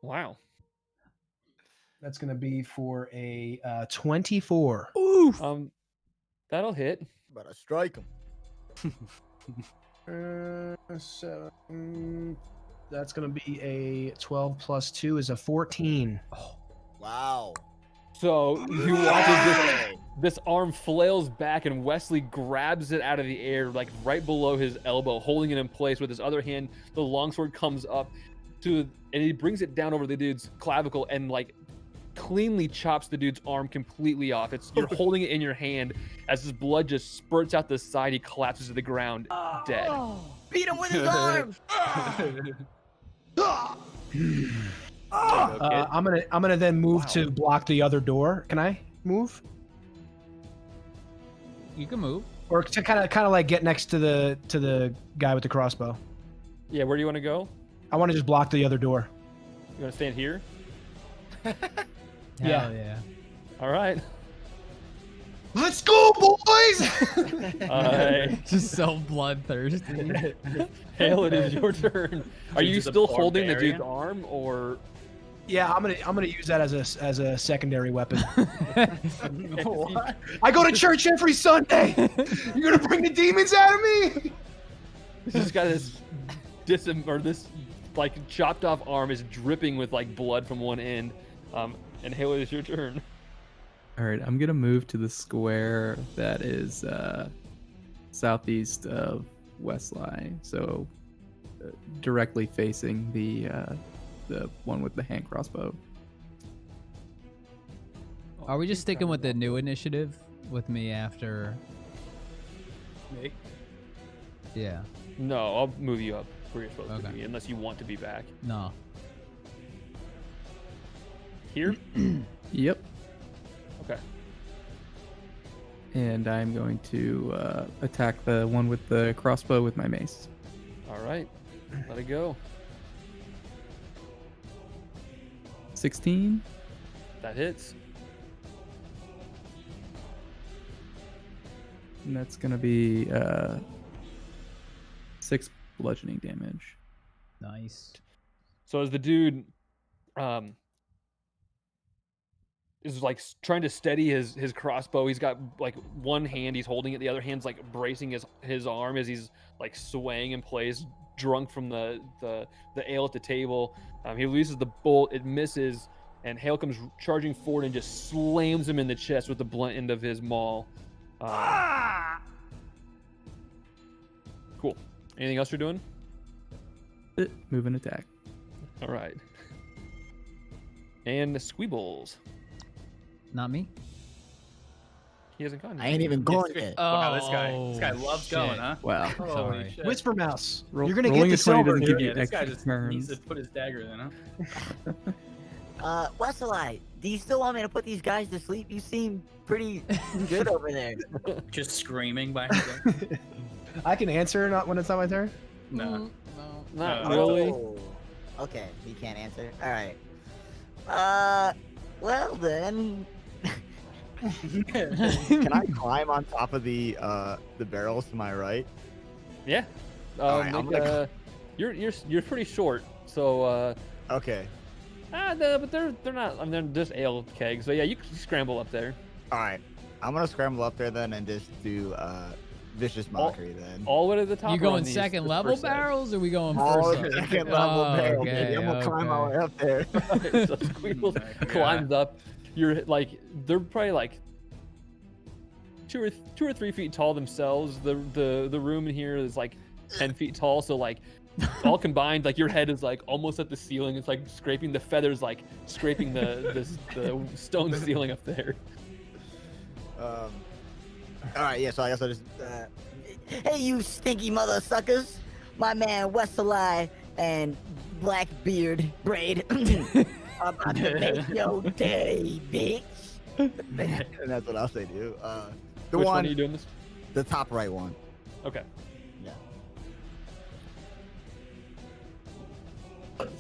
Wow. that's going to be for a 24. Oof. That'll hit. Better strike him. So that's going to be a 12 plus 2 is a 14. Wow. So you watch as this arm flails back, and Westlye grabs it out of the air, like right below his elbow, holding it in place with his other hand. The longsword comes up and he brings it down over the dude's clavicle and like cleanly chops the dude's arm completely off. You're holding it in your hand as his blood just spurts out the side. He collapses to the ground, dead. Beat him with his arm. I'm gonna then move to block the other door. Can I move? You can move. Or to kind of like get next to the guy with the crossbow. Yeah, where do you want to go? I want to just block the other door. You want to stand here? Yeah. Hell yeah. All right. Let's go, boys! Just so bloodthirsty. Hael, it is your turn. Are you Dude's a still holding the barbarian? dude's arm, or Yeah, I'm gonna use that as a secondary weapon. What? I go to church every Sunday. You're gonna bring the demons out of me? he's just got this this like chopped off arm is dripping with like blood from one end. And Hael, it is your turn. All right, I'm gonna move to the square that is southeast of Westlye, so directly facing the one with the hand crossbow. Are we just sticking with the new initiative with me after? Me? Yeah. No, I'll move you up where you're supposed to Okay. be, unless you want to be back No. here. Yep. Okay. And I'm going to attack the one with the crossbow with my mace. All right. Let it go. 16. That hits. And that's gonna be 6 bludgeoning damage. Nice. So as the dude is like trying to steady his crossbow, he's got like one hand he's holding it, the other hand's like bracing his arm as he's like swaying in place, drunk from the ale at the table. He releases the bolt, it misses, and Hael comes charging forward and just slams him in the chest with the blunt end of his maul. Cool. Anything else you're doing? Move and attack. All right. And the Squeebles. Not me. He hasn't gone. I ain't even going yet. Wow, this guy loves shit. going, huh? Wow. Holy Sorry. shit. Whisper Mouse. Roll- You're gonna rolling get the a 20 silver. doesn't give dude. you Yeah, this guy extra just turns. needs to put his dagger in, huh? Westlye, do you still want me to put these guys to sleep? You seem pretty good over there. Just screaming by himself. I can answer not when it's not my turn. No. Not Uh, really. Oh, okay, he can't answer. All right. Well then. Can I climb on top of the barrels to my right? Yeah. Alright, I'm gonna You're pretty short, so Okay. but they're not. I mean, they're just ale kegs. So yeah, you can scramble up there. All right. I'm gonna scramble up there then and just do vicious mockery then. All the way to the top. You or going on these- second this level first set? barrels, or we going All first? the up? second level Oh, barrel, okay, baby. I'm gonna climb my okay. way up there. So Squeebles Oh my climbs up. You're like they're probably like 2 or 3 feet tall themselves. The room in here is like 10 feet tall. So like all combined, like your head is like almost at the ceiling. It's like scraping the feathers, like scraping the stone ceiling up there. All right. Yeah. So I guess I just. Hey, you stinky mother suckers! My man Westlye and Blackbeard Braid are about to make your day, bitch. and that's what I'll say to you. The Which one one, are you doing this? the top right one. Okay. Yeah.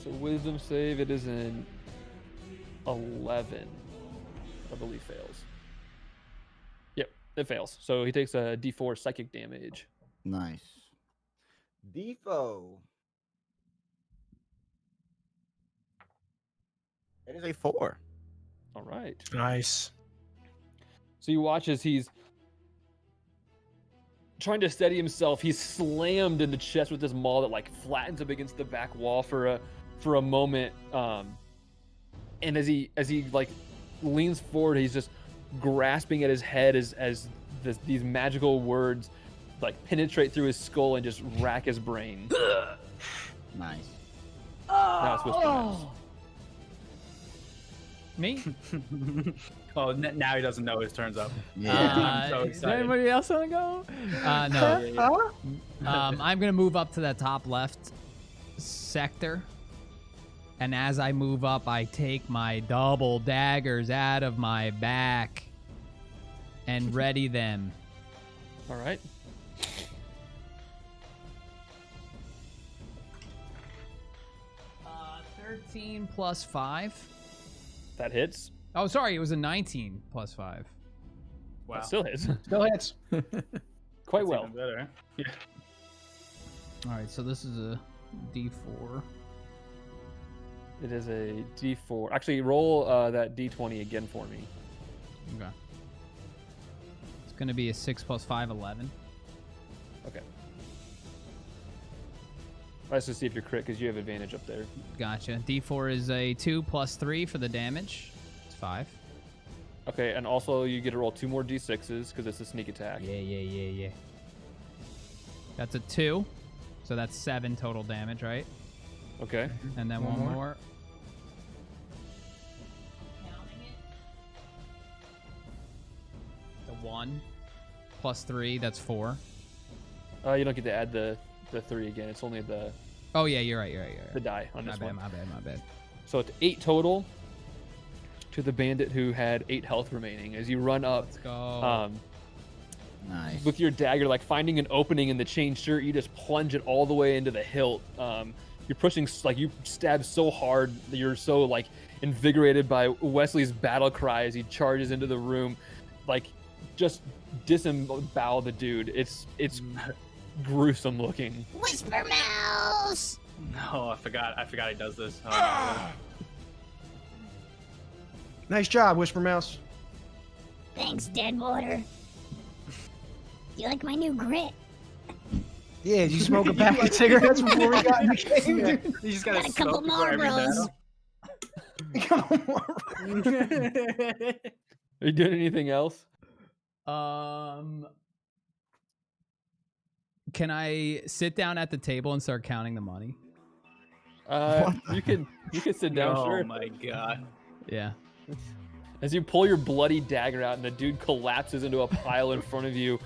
So wisdom save, it is an 11. I believe fails. Yep, it fails. So he takes a D4 psychic damage. Nice. Defo. It is a 4. All right. Nice. So you watch as he's trying to steady himself. He's slammed in the chest with this maul that like flattens up against the back wall for a moment. And as he like leans forward, he's just grasping at his head as these magical words like penetrate through his skull and just rack his brain. Nice. Now it's Whisper Mouse. Me? Oh, now he doesn't know his turn's up. Yeah. I'm so Is there excited. anybody else want to go? No. Yeah. I'm gonna move up to the top left sector, and as I move up, I take my double daggers out of my back and ready them. All right. 13 plus 5. That hits. Oh, sorry, it was a 19 plus 5. Wow. That still hits. Still hits. Quite That's well. even better. Yeah. All right, so this is a D4. It is a D4. Actually, roll that D20 again for me. Okay. It's going to be a 6 plus 5, 11. Okay. Let's just see if you're crit because you have advantage up there. Gotcha. D4 is a 2 plus 3 for the damage. It's 5. Okay, and also you get to roll 2 more D6s because it's a sneak attack. Yeah. That's a 2. So that's 7 total damage, right? Okay. And then One one more. more. The 1 plus 3, that's 4. You don't get to add the 3 again. It's only the Oh, yeah, you're right. die on this one. My bad. So it's 8 total to the bandit who had 8 health remaining. As you run up, Let's go. Nice. with your dagger, like finding an opening in the chain shirt, you just plunge it all the way into the hilt. You're pushing, like you stab so hard that you're so like invigorated by Wesley's battle cry as he charges into the room, like just disembowel the dude. It's gruesome looking. Whisper Mouse! No, I forgot he does this. Oh, Nice job, Whisper Mouse. Thanks, Deadwater. You like my new grit? Yeah, did you smoke a pack of cigarettes before we got in the game? no. dude? You just Got gotta a couple smoke before every Marlboros. battle. Are you doing anything else? Can I sit down at the table and start counting the money? You can sit down, Oh sure. my god. Yeah. As you pull your bloody dagger out and the dude collapses into a pile in front of you,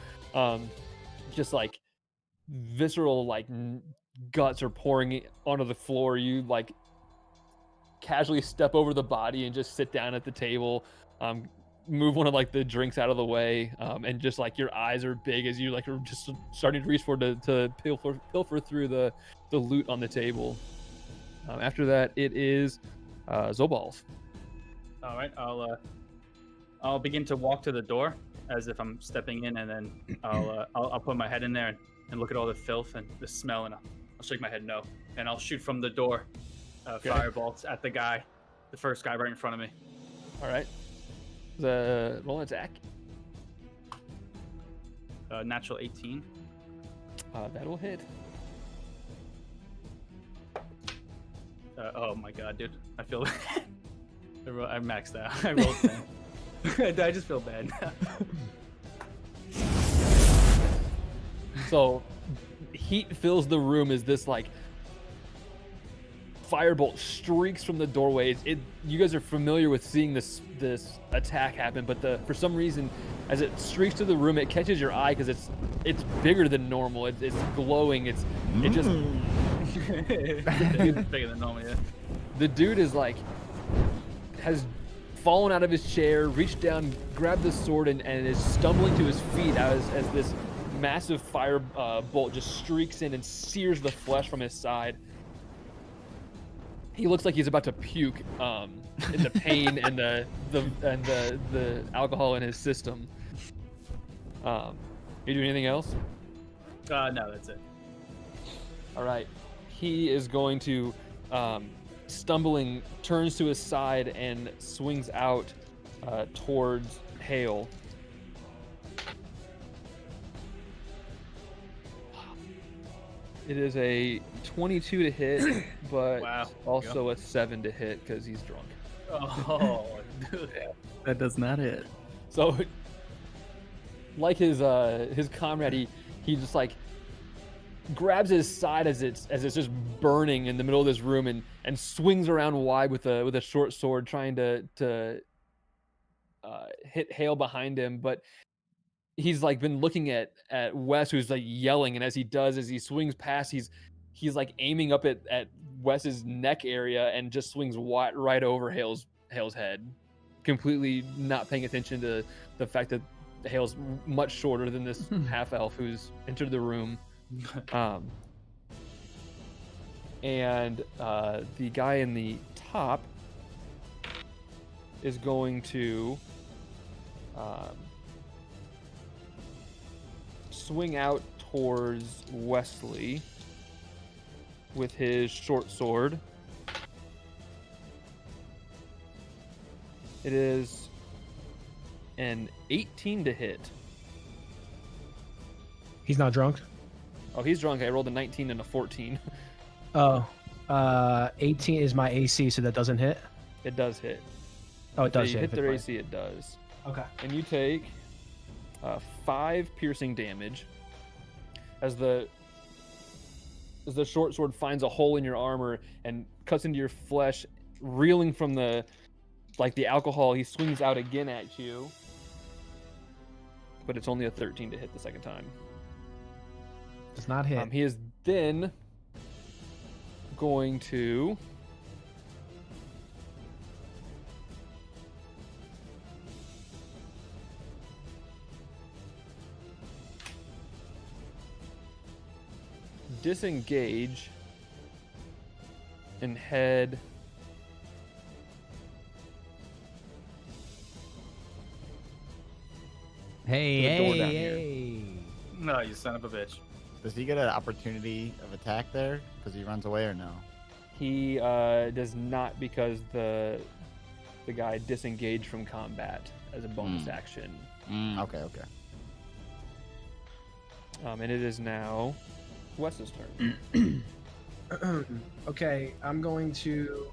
just like visceral like guts are pouring onto the floor. You like casually step over the body and just sit down at the table, move one of like the drinks out of the way, and just like your eyes are big as you like are just starting to reach for to pilfer through the loot on the table. After that, it is Zobal's. All right, I'll begin to walk to the door as if I'm stepping in, and then I'll put my head in there and look at all the filth and the smell, and I'll shake my head no, and I'll shoot from the door, firebolts at the first guy right in front of me. All right. The roll an attack. Natural 18. That'll hit. Oh my god, dude! I feel I maxed out. I rolled 10. I just feel bad now. So heat fills the room as this like firebolt streaks from the doorway. You guys are familiar with seeing this attack happen, but for some reason, as it streaks to the room, it catches your eye because it's bigger than normal. It's glowing. It just It's bigger than normal, yeah. the dude is like has fallen out of his chair, reached down, grabbed the sword, and is stumbling to his feet as this massive fire bolt just streaks in and sears the flesh from his side. He looks like he's about to puke in the pain and the alcohol in his system. You do anything else? No, that's it. All right. He is going to, stumbling, turns to his side and swings out towards Hael. It is a 22 to hit, but Wow. also a 7 to hit because he's drunk. Oh, dude. That does not hit. So, like his comrade, he just like grabs his side as it's just burning in the middle of this room and swings around wide with a short sword, trying to hit Hael behind him, but he's like been looking at Wes, who's like yelling, and as he swings past, he's like aiming up at Wes's neck area and just swings right over Hael's head, completely not paying attention to the fact that Hael's much shorter than this half elf who's entered the room. And the guy in the top is going to swing out towards Westlye with his short sword. It is an 18 to hit. He's not drunk. Oh, he's drunk. I rolled a 19 and a 14. Oh, 18 is my AC, so that doesn't hit. It does hit. Oh, it does If you hit. hit their AC, it does. Okay. And you take 5 piercing damage as the short sword finds a hole in your armor and cuts into your flesh, reeling from the alcohol. He swings out again at you, but it's only a 13 to hit the second time. Does not hit. He is then going to disengage and head Hey, To the door hey, down here. hey. No, you son of a bitch. Does he get an opportunity of attack there because he runs away or no? He does not, because the guy disengaged from combat as a bonus action. Okay, okay. And it is now Wes's turn. Okay, I'm going to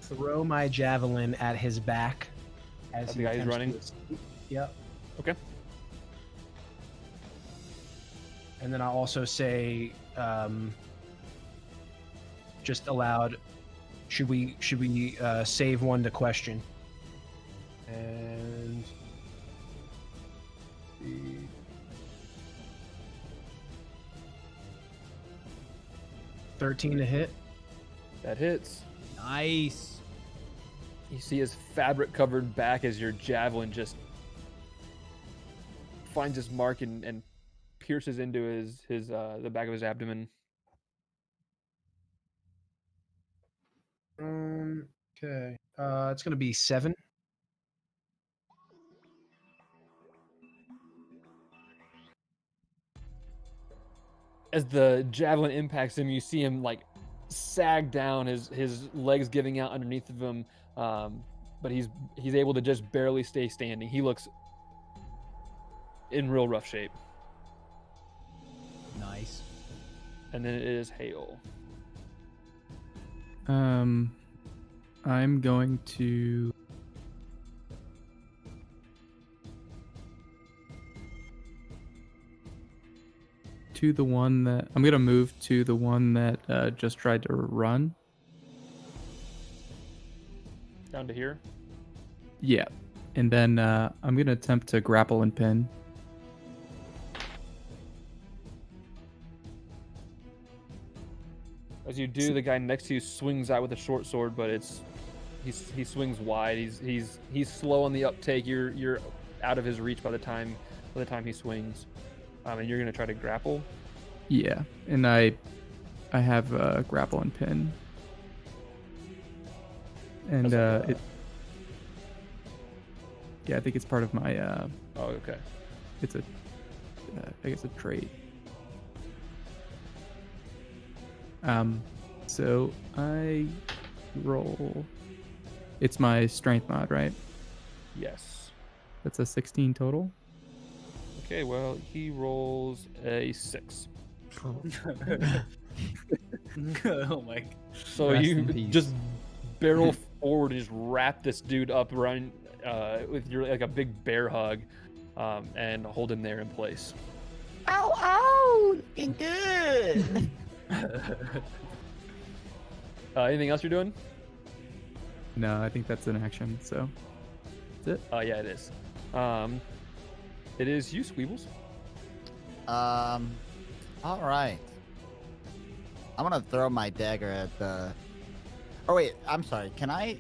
throw my javelin at his back as At he the guy who's attempts running? to escape. Yep. Okay. And then I'll also say, just aloud, should we save one to question? And the 13 to hit. That hits. Nice. You see his fabric-covered back as your javelin just finds its mark and pierces into his the back of his abdomen. Okay. It's gonna be 7. As the javelin impacts him, you see him like sag down, his legs giving out underneath of him, but he's able to just barely stay standing. He looks in real rough shape. Nice. And then it is Hael. I'm going to the one that I'm gonna move to the one that just tried to run. Down to here. Yeah, and then I'm gonna attempt to grapple and pin. As you do, the guy next to you swings out with a short sword, but he swings wide. He's slow on the uptake. You're out of his reach by the time he swings, and you're gonna try to grapple. Yeah, and I have grapple and pin, and it. Yeah, I think it's part of my. Oh, okay. It's a, I guess a trait. So I roll. It's my strength mod, right? Yes. That's a 16 total. Okay, well, he rolls a 6. Oh my. So Rest you in peace. just barrel forward and just wrap this dude up around with your like a big bear hug, and hold him there in place. Ow, ow, looking good. Anything else you're doing? No, I think that's an action. So that's it. Yeah, it is. It is you, Squeebles. All right. I'm gonna throw my dagger at the. Oh wait, I'm sorry. Can I?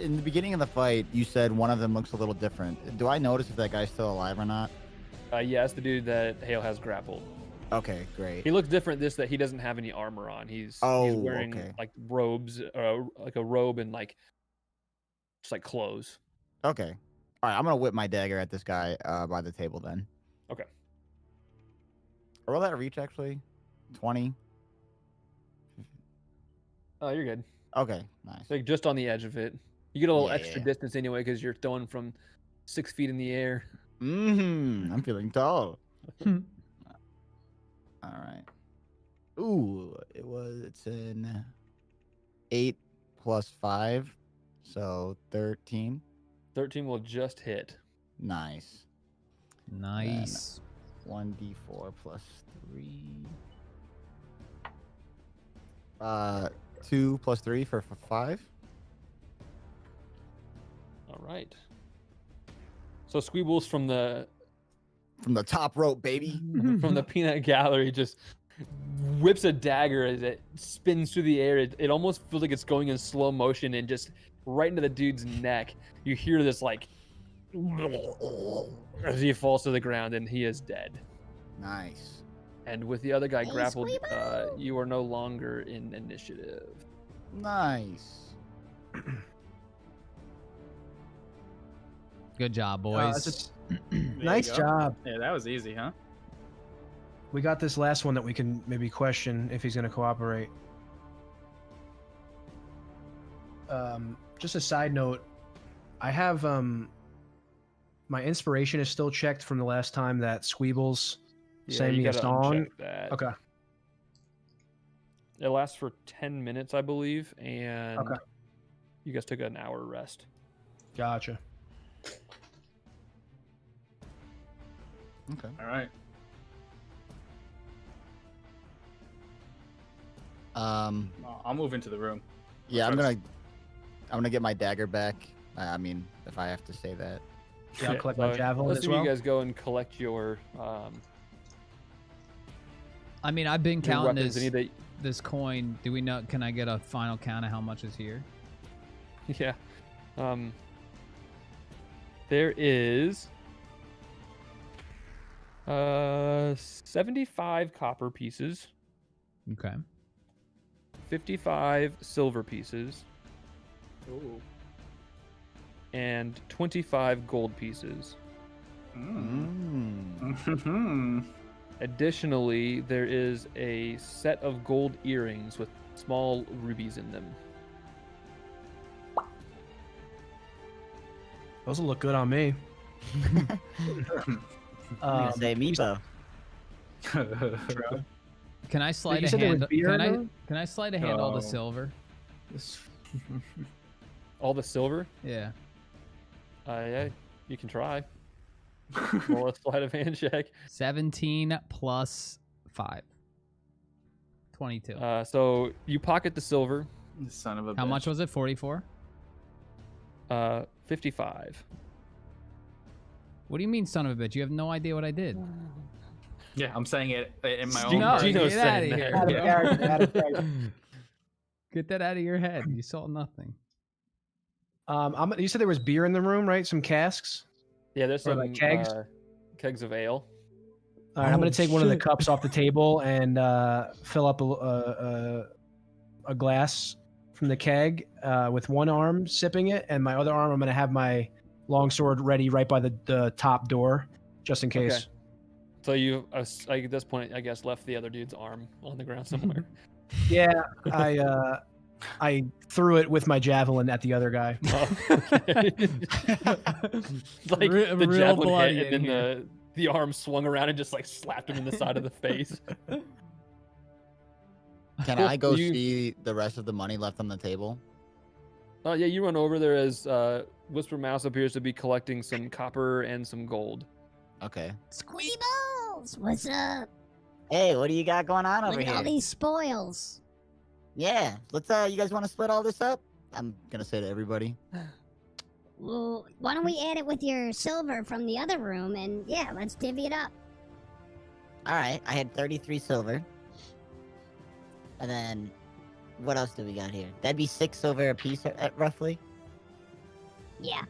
In the beginning of the fight, you said one of them looks a little different. Do I notice if that guy's still alive or not? Yeah, it's the dude that Hael has grappled. Okay, great. He looks different. That he doesn't have any armor on. He's Oh, wearing okay. like robes, like a robe and like just like clothes. Okay. All right, I'm gonna whip my dagger at this guy by the table then. Okay. Roll that reach actually. 20. Oh, you're good. Okay, nice. Like just on the edge of it. You get a little Yeah, extra yeah. distance anyway because you're throwing from 6 feet in the air. I'm feeling tall. All right. Ooh, it's an 8 plus 5, so 13. 13 will just hit. Nice. Nice. 1d4 plus 3. 2 plus 3 for 5. All right. So Squeebles from the top rope, baby. from the peanut gallery just whips a dagger as it spins through the air. It almost feels like it's going in slow motion and just right into the dude's neck. You hear this like as he falls to the ground and he is dead. Nice. And with the other guy Hey, grappled, Squeeble! you are no longer in initiative. Nice. Good job, boys. There you Nice go. job. Yeah, that was easy, huh? We got this last one that we can maybe question if he's going to cooperate. Just a side note, I have my inspiration is still checked from the last time that Squeebles sang you me a gotta song. uncheck that. Okay. It lasts for 10 minutes, I believe, and Okay. you guys took an hour rest. Gotcha. Okay. All right. Well, I'll move into the room. Yeah, I'm Try to gonna get my dagger back. I mean, if I have to say that. Yeah, I'll collect my javelin Let's as see well. you guys go and collect your I mean, I've been your counting weapons. this coin. Do we know? Can I get a final count of how much is here? Yeah. There is 75 copper pieces, Okay. 55 silver pieces, Ooh. and 25 gold pieces. Mm. Additionally, there is a set of gold earrings with small rubies in them. Those will look good on me. I'm gonna say Meepo. Can I slide you a said there was hand? beer in Can I? there? Can I slide a hand all the Oh. silver? All the silver? Yeah. Yeah, you can try. Roll a sleight of hand check. 17 plus 5. 22. So you pocket the silver. Son of a How bitch. much was it? 44? 55. What do you mean, son of a bitch? You have no idea what I did. Yeah, I'm saying it in my Geno- own. No, words. Geno's get out of saying here. that. bro. Get that out of your head. You saw nothing. You said there was beer in the room, right? Some casks. Yeah, there's Or some like kegs? kegs of ale. All right, I'm gonna Oh, take one of the shit. cups off the table and fill up a glass from the keg with one arm, sipping it, and my other arm, I'm gonna have my longsword ready right by the top door, just in case. Okay. So you, like, at this point, I guess, left the other dude's arm on the ground somewhere. Yeah, I threw it with my javelin at the other guy. Oh, okay. Like Real the javelin bloody hit, and in then the arm swung around and just like slapped him in the side of the face. Can I go You- see the rest of the money left on the table? Oh yeah, you run over there as Whisper Mouse appears to be collecting some copper and some gold. Okay. Squeebles! What's up? Hey, what do you got going on over Look at all here? these spoils. Yeah, let's. You guys want to split all this up? I'm gonna say to everybody. Well, why don't we add it with your silver from the other room and yeah, let's divvy it up. All right, I had 33 silver. And then, what else do we got here? That'd be 6 silver a piece, roughly. Yeah.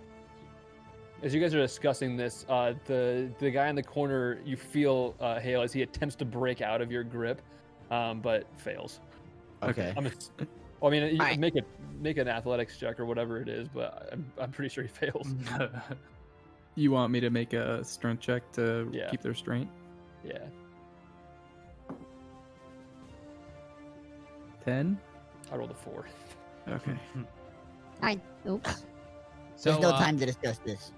as you guys are discussing this, the guy in the corner, you feel Hael as he attempts to break out of your grip, but fails. Okay. Well, I mean, you Alright. make an athletics check or whatever it is, but I'm pretty sure he fails. You want me to make a strength check to Yeah. keep their strength? Yeah. 10? I rolled a 4. Okay. I oops. So, There's no time to discuss this.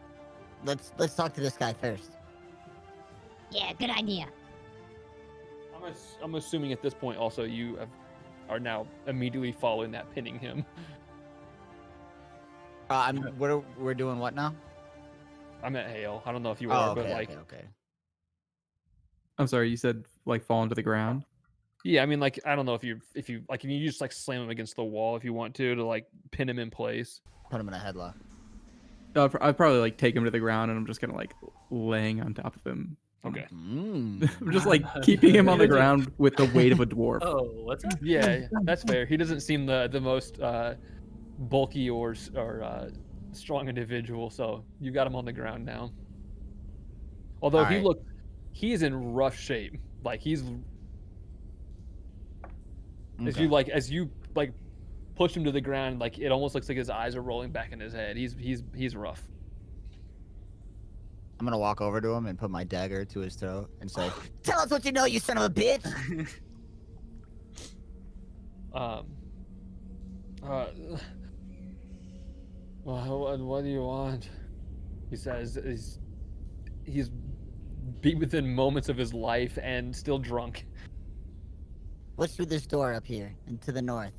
Let's talk to this guy first. Yeah, good idea. I'm assuming at this point also are now immediately following that, pinning him. We're doing what now? I'm at Hael. I don't know if you Oh, are, okay, but like, okay. I'm sorry, you said like fall into the ground? yeah, I mean, like, I don't know if you like, can you just like slam him against the wall if you want to like pin him in place? Put him in a headlock. I'd probably like take him to the ground and I'm just kind of like laying on top of him. Okay. Mm. I'm just like keeping him on the ground with the weight of a dwarf. Oh, what's that? Yeah, that's fair. He doesn't seem the most bulky or strong individual, so you got him on the ground now. Although Alright. he's in rough shape. Like he's as Okay. you push him to the ground, like it almost looks like his eyes are rolling back in his head. He's rough. I'm gonna walk over to him and put my dagger to his throat and say, Tell us what you know, you son of a bitch. Well, what do you want? He says he's beat within moments of his life and still drunk. What's through this door up here and to the north?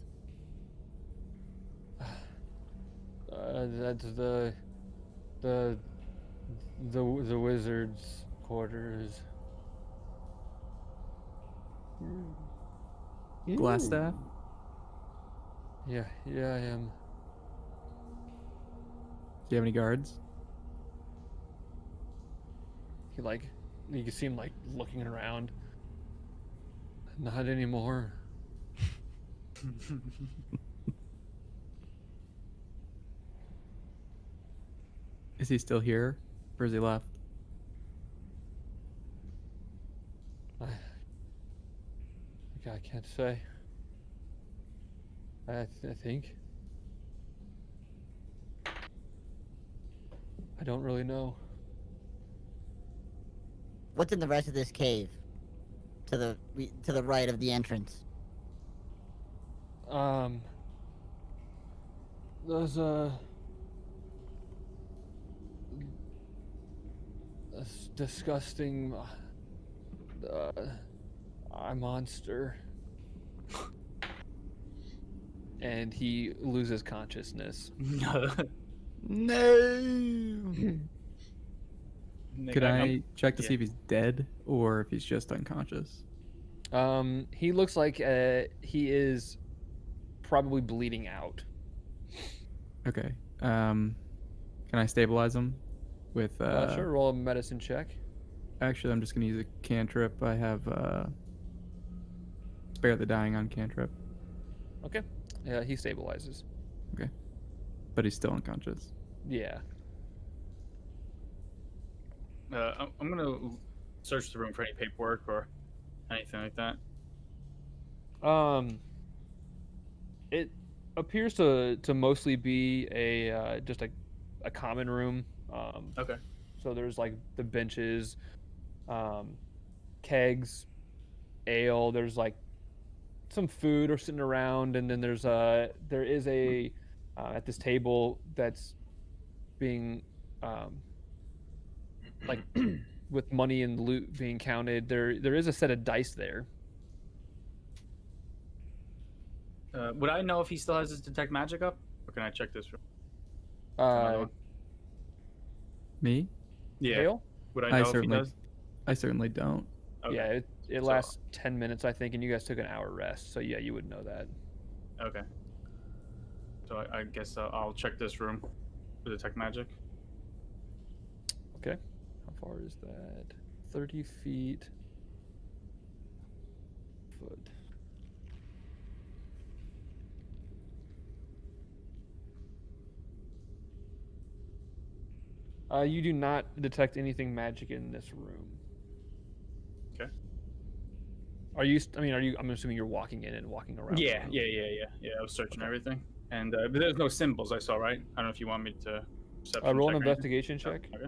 That's the wizard's quarters. Glass staff? Yeah, I am. Do you have any guards? You can see him like looking around. Not anymore. Is he still here? Or is he left? I can't say. I think. I don't really know. What's in the rest of this cave? To the right of the entrance. There's a disgusting eye monster. And he loses consciousness. no. Could I check to see if he's dead or if he's just unconscious? He looks like he is probably bleeding out. Okay. Can I stabilize him with Sure, roll a medicine check. Actually, I'm just gonna use a cantrip. I have spare the dying on cantrip. Okay. Yeah, he stabilizes. But he's still unconscious. Yeah. I'm gonna search the room for any paperwork or anything like that. It appears to mostly be just a common room. Okay. So there's like the benches, kegs, ale. There's like some food or sitting around, and then there is a at this table that's being like with money and loot being counted. There is a set of dice there. Would I know if he still has his detect magic up, or can I check this room? Me? Yeah. Hael? Would I I know if he certainly- does? I certainly don't. Okay. Yeah, it So- lasts 10 minutes, I think, and you guys took an hour rest. So yeah, you would know that. Okay. So I guess I'll check this room for detect magic. Okay. How far is that? 30 feet. Foot. You do not detect anything magic in this room. Okay. Are you? I'm assuming you're walking in and walking around. Yeah. I was searching everything, and but there's no symbols I saw. Right? I don't know if you want me to. Roll an check or anything. investigation check. Okay.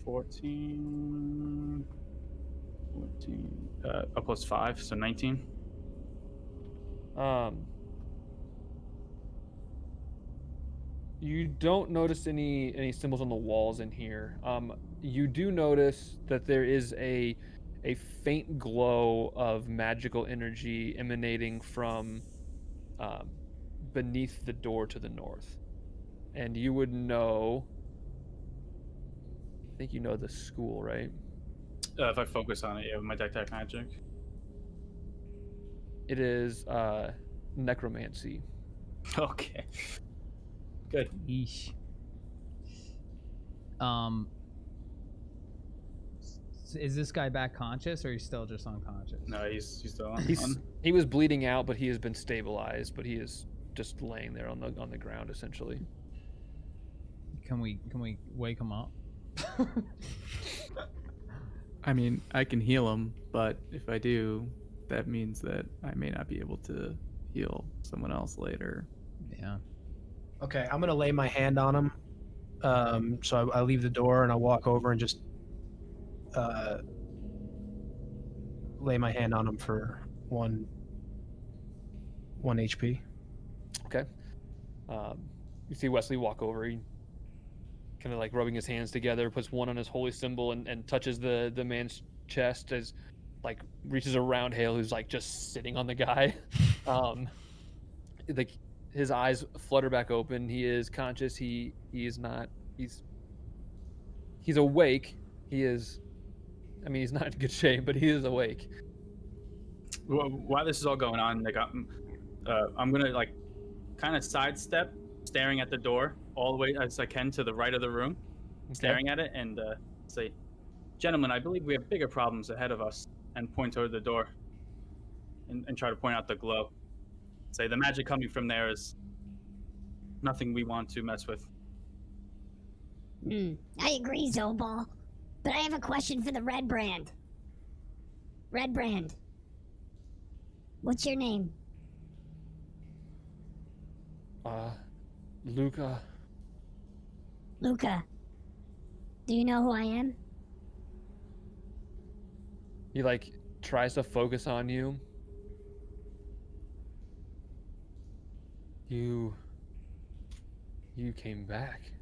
14. 14. A plus 5, so 19. You don't notice any symbols on the walls in here. You do notice that there is a faint glow of magical energy emanating from beneath the door to the north, and you would know. I think you know the school, right? If I focus on it, yeah, with my detect magic. It is necromancy. Okay. Good. Yeesh. Is this guy back conscious, or he's still just unconscious? No, he's still on. He was bleeding out, but he has been stabilized. But he is just laying there on the ground, essentially. Can we wake him up? I mean, I can heal him, but if I do, that means that I may not be able to heal someone else later. Yeah. Okay, I'm gonna lay my hand on him. So I leave the door and I walk over and just lay my hand on him for one HP. Okay. You see Westlye walk over. He kind of like rubbing his hands together, puts one on his holy symbol and touches the man's chest as like reaches around Hael, who's like just sitting on the guy. Like his eyes flutter back open. He is conscious. He is not. He's awake. He is. I mean, he's not in good shape, but he is awake. While this is all going on, like I'm gonna like kind of sidestep, staring at the door all the way as I can to the right of the room, staring at it, and say, "Gentlemen, I believe we have bigger problems ahead of us," and point toward the door, and try to point out the glow. Say the magic coming from there is nothing we want to mess with. I agree, Zobal. But I have a question for the Red Brand. Red Brand. What's your name? Luca. Luca. Do you know who I am? He like tries to focus on you. You came back.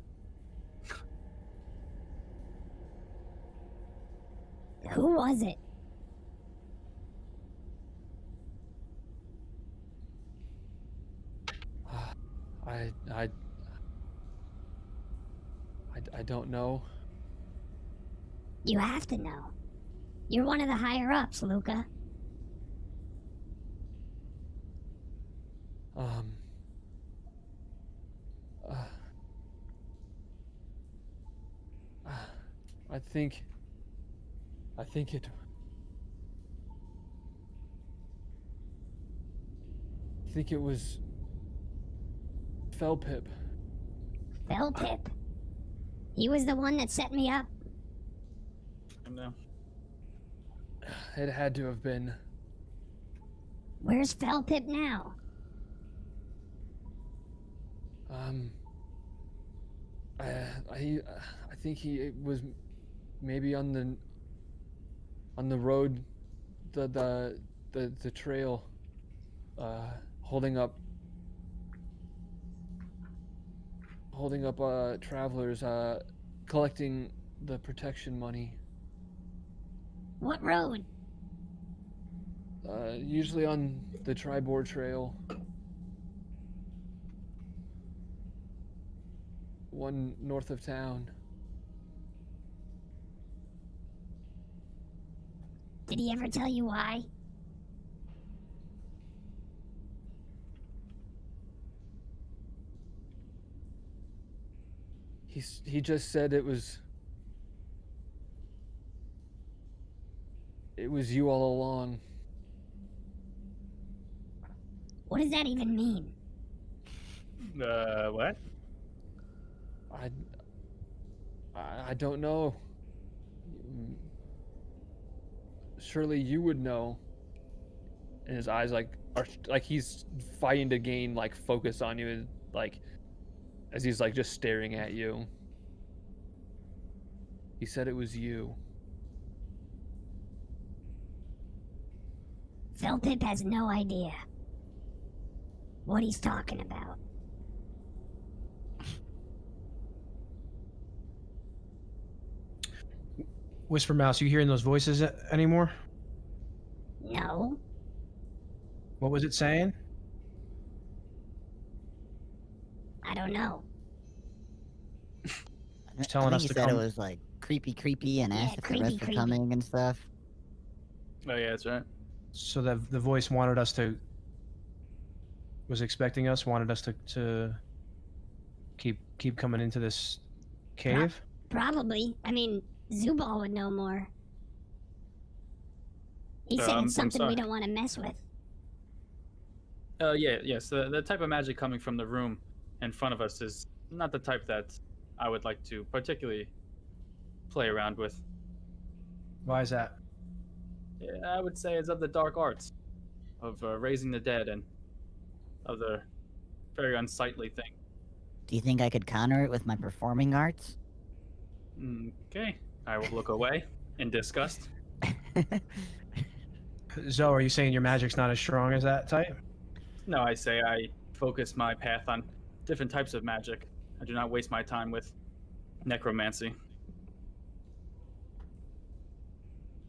Who was it? I don't know. You have to know. You're one of the higher ups, Luca. I think it was Felpip. Felpip? He was the one that set me up? No. It had to have been. Where's Felpip now? I think he was maybe on the road, the trail, holding up travelers, collecting the protection money. What road? Usually on the Tribord Trail. One north of town. Did he ever tell you why? He just said it was you all along. What does that even mean? What? I don't know. Surely you would know. And his eyes are like he's fighting to gain like focus on you, like as he's like just staring at you. He said it was you. Felpip has no idea what he's talking about. Whisper Mouse, you hearing those voices anymore? No. What was it saying? I don't know. It's telling I us think to he said come. it was like creepy and Yeah, asked if the creepy, rest were coming and stuff. Oh yeah, that's right. So the voice wanted us to. Was expecting us. Wanted us to keep coming into this cave. Probably. I mean, Zubal would know more. He said I'm it's something we sorry. don't want to mess with. Yes. The type of magic coming from the room in front of us is not the type that I would like to particularly play around with. Why is that? Yeah, I would say it's of the dark arts, of raising the dead and other very unsightly thing. Do you think I could counter it with my performing arts? Okay, I will look away in disgust. Zoe, are you saying your magic's not as strong as that type? No, I say I focus my path on different types of magic. I do not waste my time with necromancy.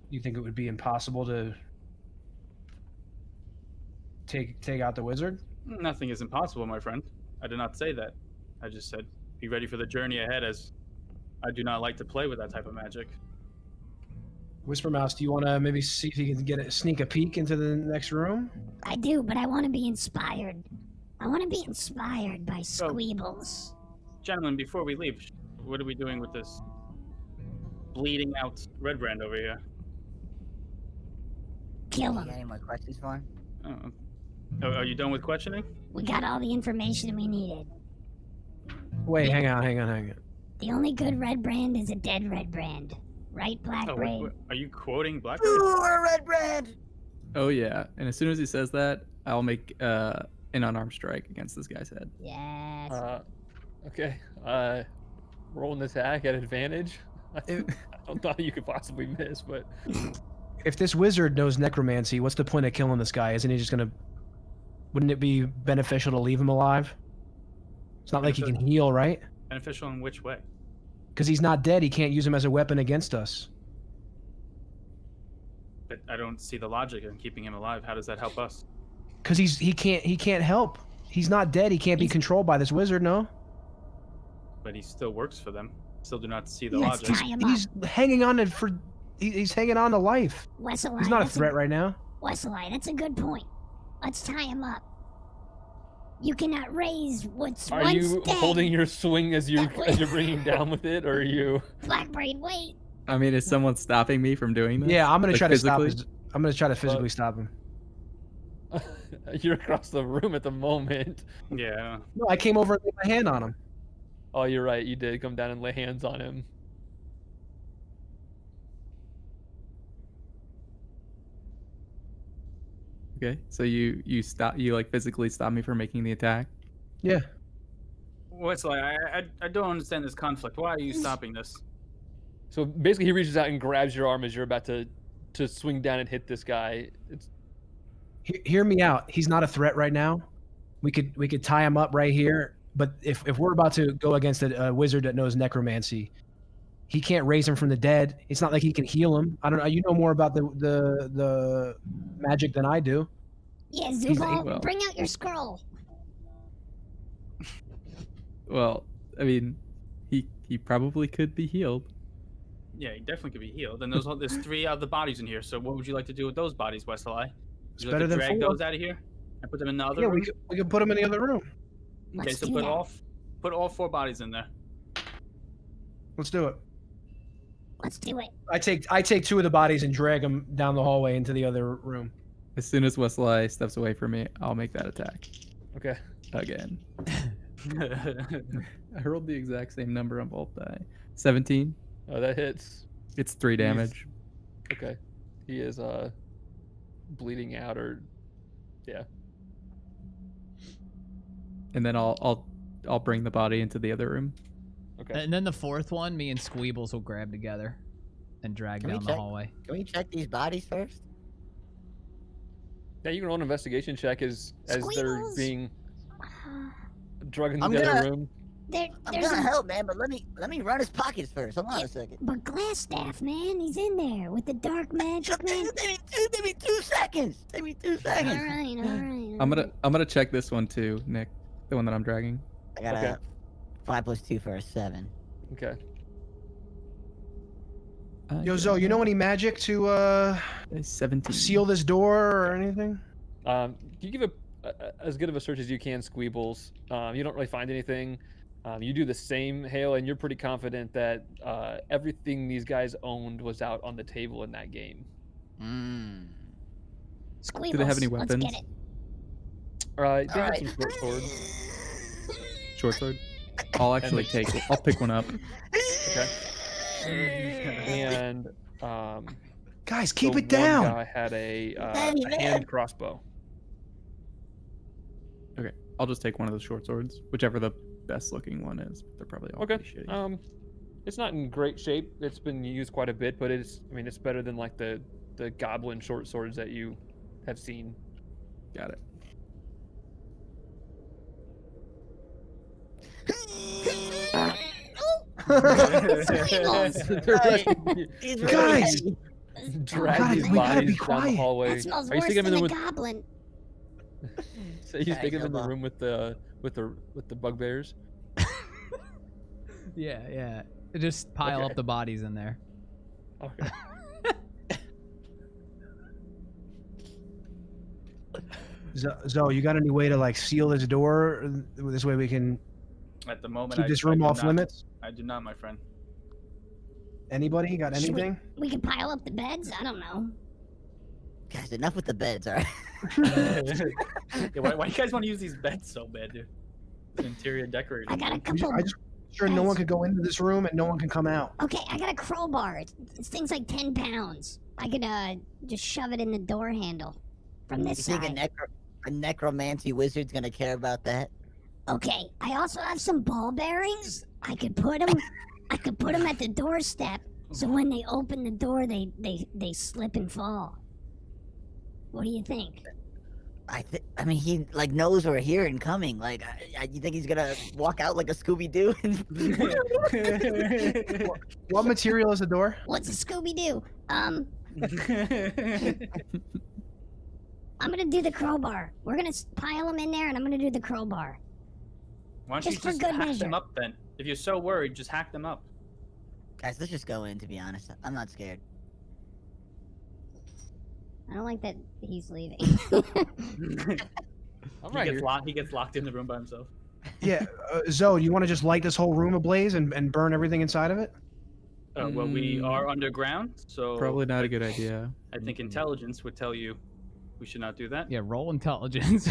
You think it would be impossible to take out the wizard? Nothing is impossible, my friend. I did not say that. I just said be ready for the journey ahead, as I do not like to play with that type of magic. Whisper Mouse, do you want to maybe see if you can sneak a peek into the next room? I do, but I want to be inspired. I want to be inspired by So- Squeebles. Gentlemen, before we leave, what are we doing with this bleeding out red brand over here? Kill You him. got any more questions for him? Oh, are you done with questioning? We got all the information we needed. Wait, hang on. The only good red brand is a dead red brand. Right, Blackbraid? Are you quoting Blackbraid? Ooh, a red brand! Oh yeah, and as soon as he says that, I'll make an unarmed strike against this guy's head. Yes. Okay. Roll an attack at advantage. I don't thought you could possibly miss, but If this wizard knows necromancy, what's the point of killing this guy? Isn't he just gonna... Wouldn't it be beneficial to leave him alive? It's not like he can heal, right? Beneficial in which way? Because he's not dead, he can't use him as a weapon against us. But I don't see the logic in keeping him alive. How does that help us? Because he can't help. He's not dead, he can't be controlled by this wizard, no? But he still works for them. Still do not see the Let's logic. tie him up. He's hanging on he's hanging on to life. Westlye, He's not a that's threat right now. Westlye, that's a good point. Let's tie him up. You cannot raise what's are once you dead. holding your swing as you're bringing down with it, or are you? Blackbraid, wait. I mean, is someone stopping me from doing this? Yeah, I'm gonna Like, try to stop physically? I'm gonna try to physically stop him. You're across the room at the moment. Yeah. No, I came over and laid my hand on him. Oh, you're right. You did come down and lay hands on him. Okay, so you like physically stop me from making the attack. Yeah. What's like? I don't understand this conflict. Why are you stopping this? So basically, he reaches out and grabs your arm as you're about to swing down and hit this guy. It's Hear me out. He's not a threat right now. We could tie him up right here. But if we're about to go against a wizard that knows necromancy, he can't raise him from the dead. It's not like he can heal him. I don't know. You know more about the magic than I do. Yeah, Zubal, well- bring out your scroll. Well, I mean, he probably could be healed. Yeah, he definitely could be healed. And there's 3 other bodies in here. So what would you like to do with those bodies, Westlye? It's Would you better like to than drag 4. those out of here and put them in the other Yeah, room? we could put him in the other room. Okay, Let's so do that. put all 4 bodies in there. Let's do it. Let's do it. I take 2 of the bodies and drag them down the hallway into the other room. As soon as Westlye steps away from me, I'll make that attack okay. again. I rolled the exact same number on both die. 17. Oh, that hits. It's 3 damage. Okay. He is bleeding out, or yeah. And then I'll bring the body into the other room. Okay. And then the fourth one, me and Squeebles will grab together and drag Can we down the check- hallway. Can we check these bodies first? Yeah, you can roll an investigation check as they're Squeebles? being drugged into I'm the other gonna- room. I'm There's gonna a help, man, but let me run his pockets first. Hold on a second. but Glassstaff, man, he's in there with the dark magic, man. Give me 2 seconds. Give me 2 All seconds. right, all right. I'm gonna check this one too, Nick. The one that I'm dragging. I got Okay. a 5 plus 2 for a 7. Okay. Yo, Zoe, you know any magic to 17. seal this door or anything? You give as good of a search as you can, Squeebles. You don't really find anything. You do the same, Hael, and you're pretty confident that everything these guys owned was out on the table in that game. Squeebles, Do they have any let's weapons? get it. They have Alright. some short swords. Short sword. I'll actually take it. I'll pick one up. Okay. And Guys, keep the it down. One guy had a Hey, man. hand crossbow. Okay. I'll just take one of those short swords, whichever the best looking one is. They're probably all Okay. pretty shitty. It's not in great shape. It's been used quite a bit, but it's better than like the goblin short swords that you have seen. Got it. Squeebles! He's Guys! heavy. Drag God, these we gotta bodies be down the quiet. hallway. That smells Are you worse sticking than them a in goblin. so you stick them in the Alright, room with the bugbears? Yeah. Just pile Okay. up the bodies in there. Okay. Zoe, you got any way to like seal this door? This way we can At the moment, keep I- this I room do off not- limits. I do not, my friend. Anybody got Should anything? We can pile up the beds. I don't know. Guys, enough with the beds, alright? Yeah, why do you guys want to use these beds so bad, dude? Interior decorating. I got a I couple. just sure no one could go into this room and no one can come out. Okay, I got a crowbar. This thing's like 10 pounds. I could just shove it in the door handle from You this think side. a necromancy wizard's gonna care about that? Okay, I also have some ball bearings. I could put them at the doorstep, so when they open the door, they slip and fall. What do you think? I mean, he like knows we're here and coming. Like, you think he's gonna walk out like a Scooby Doo? What material is the door? What's a Scooby Doo? I'm gonna do the crowbar. We're gonna pile them in there, and I'm gonna do the crowbar. Why don't you Just for just good hack measure. them up then? If you're so worried, just hack them up. Guys, let's just go in. To be honest, I'm not scared. I don't like that he's leaving. I'm right here. He gets locked in the room by himself. Yeah, Zoe, you want to just light this whole room ablaze and burn everything inside of it? Well, we are underground, so Probably not a good idea. I think intelligence would tell you we should not do that. Yeah, roll intelligence.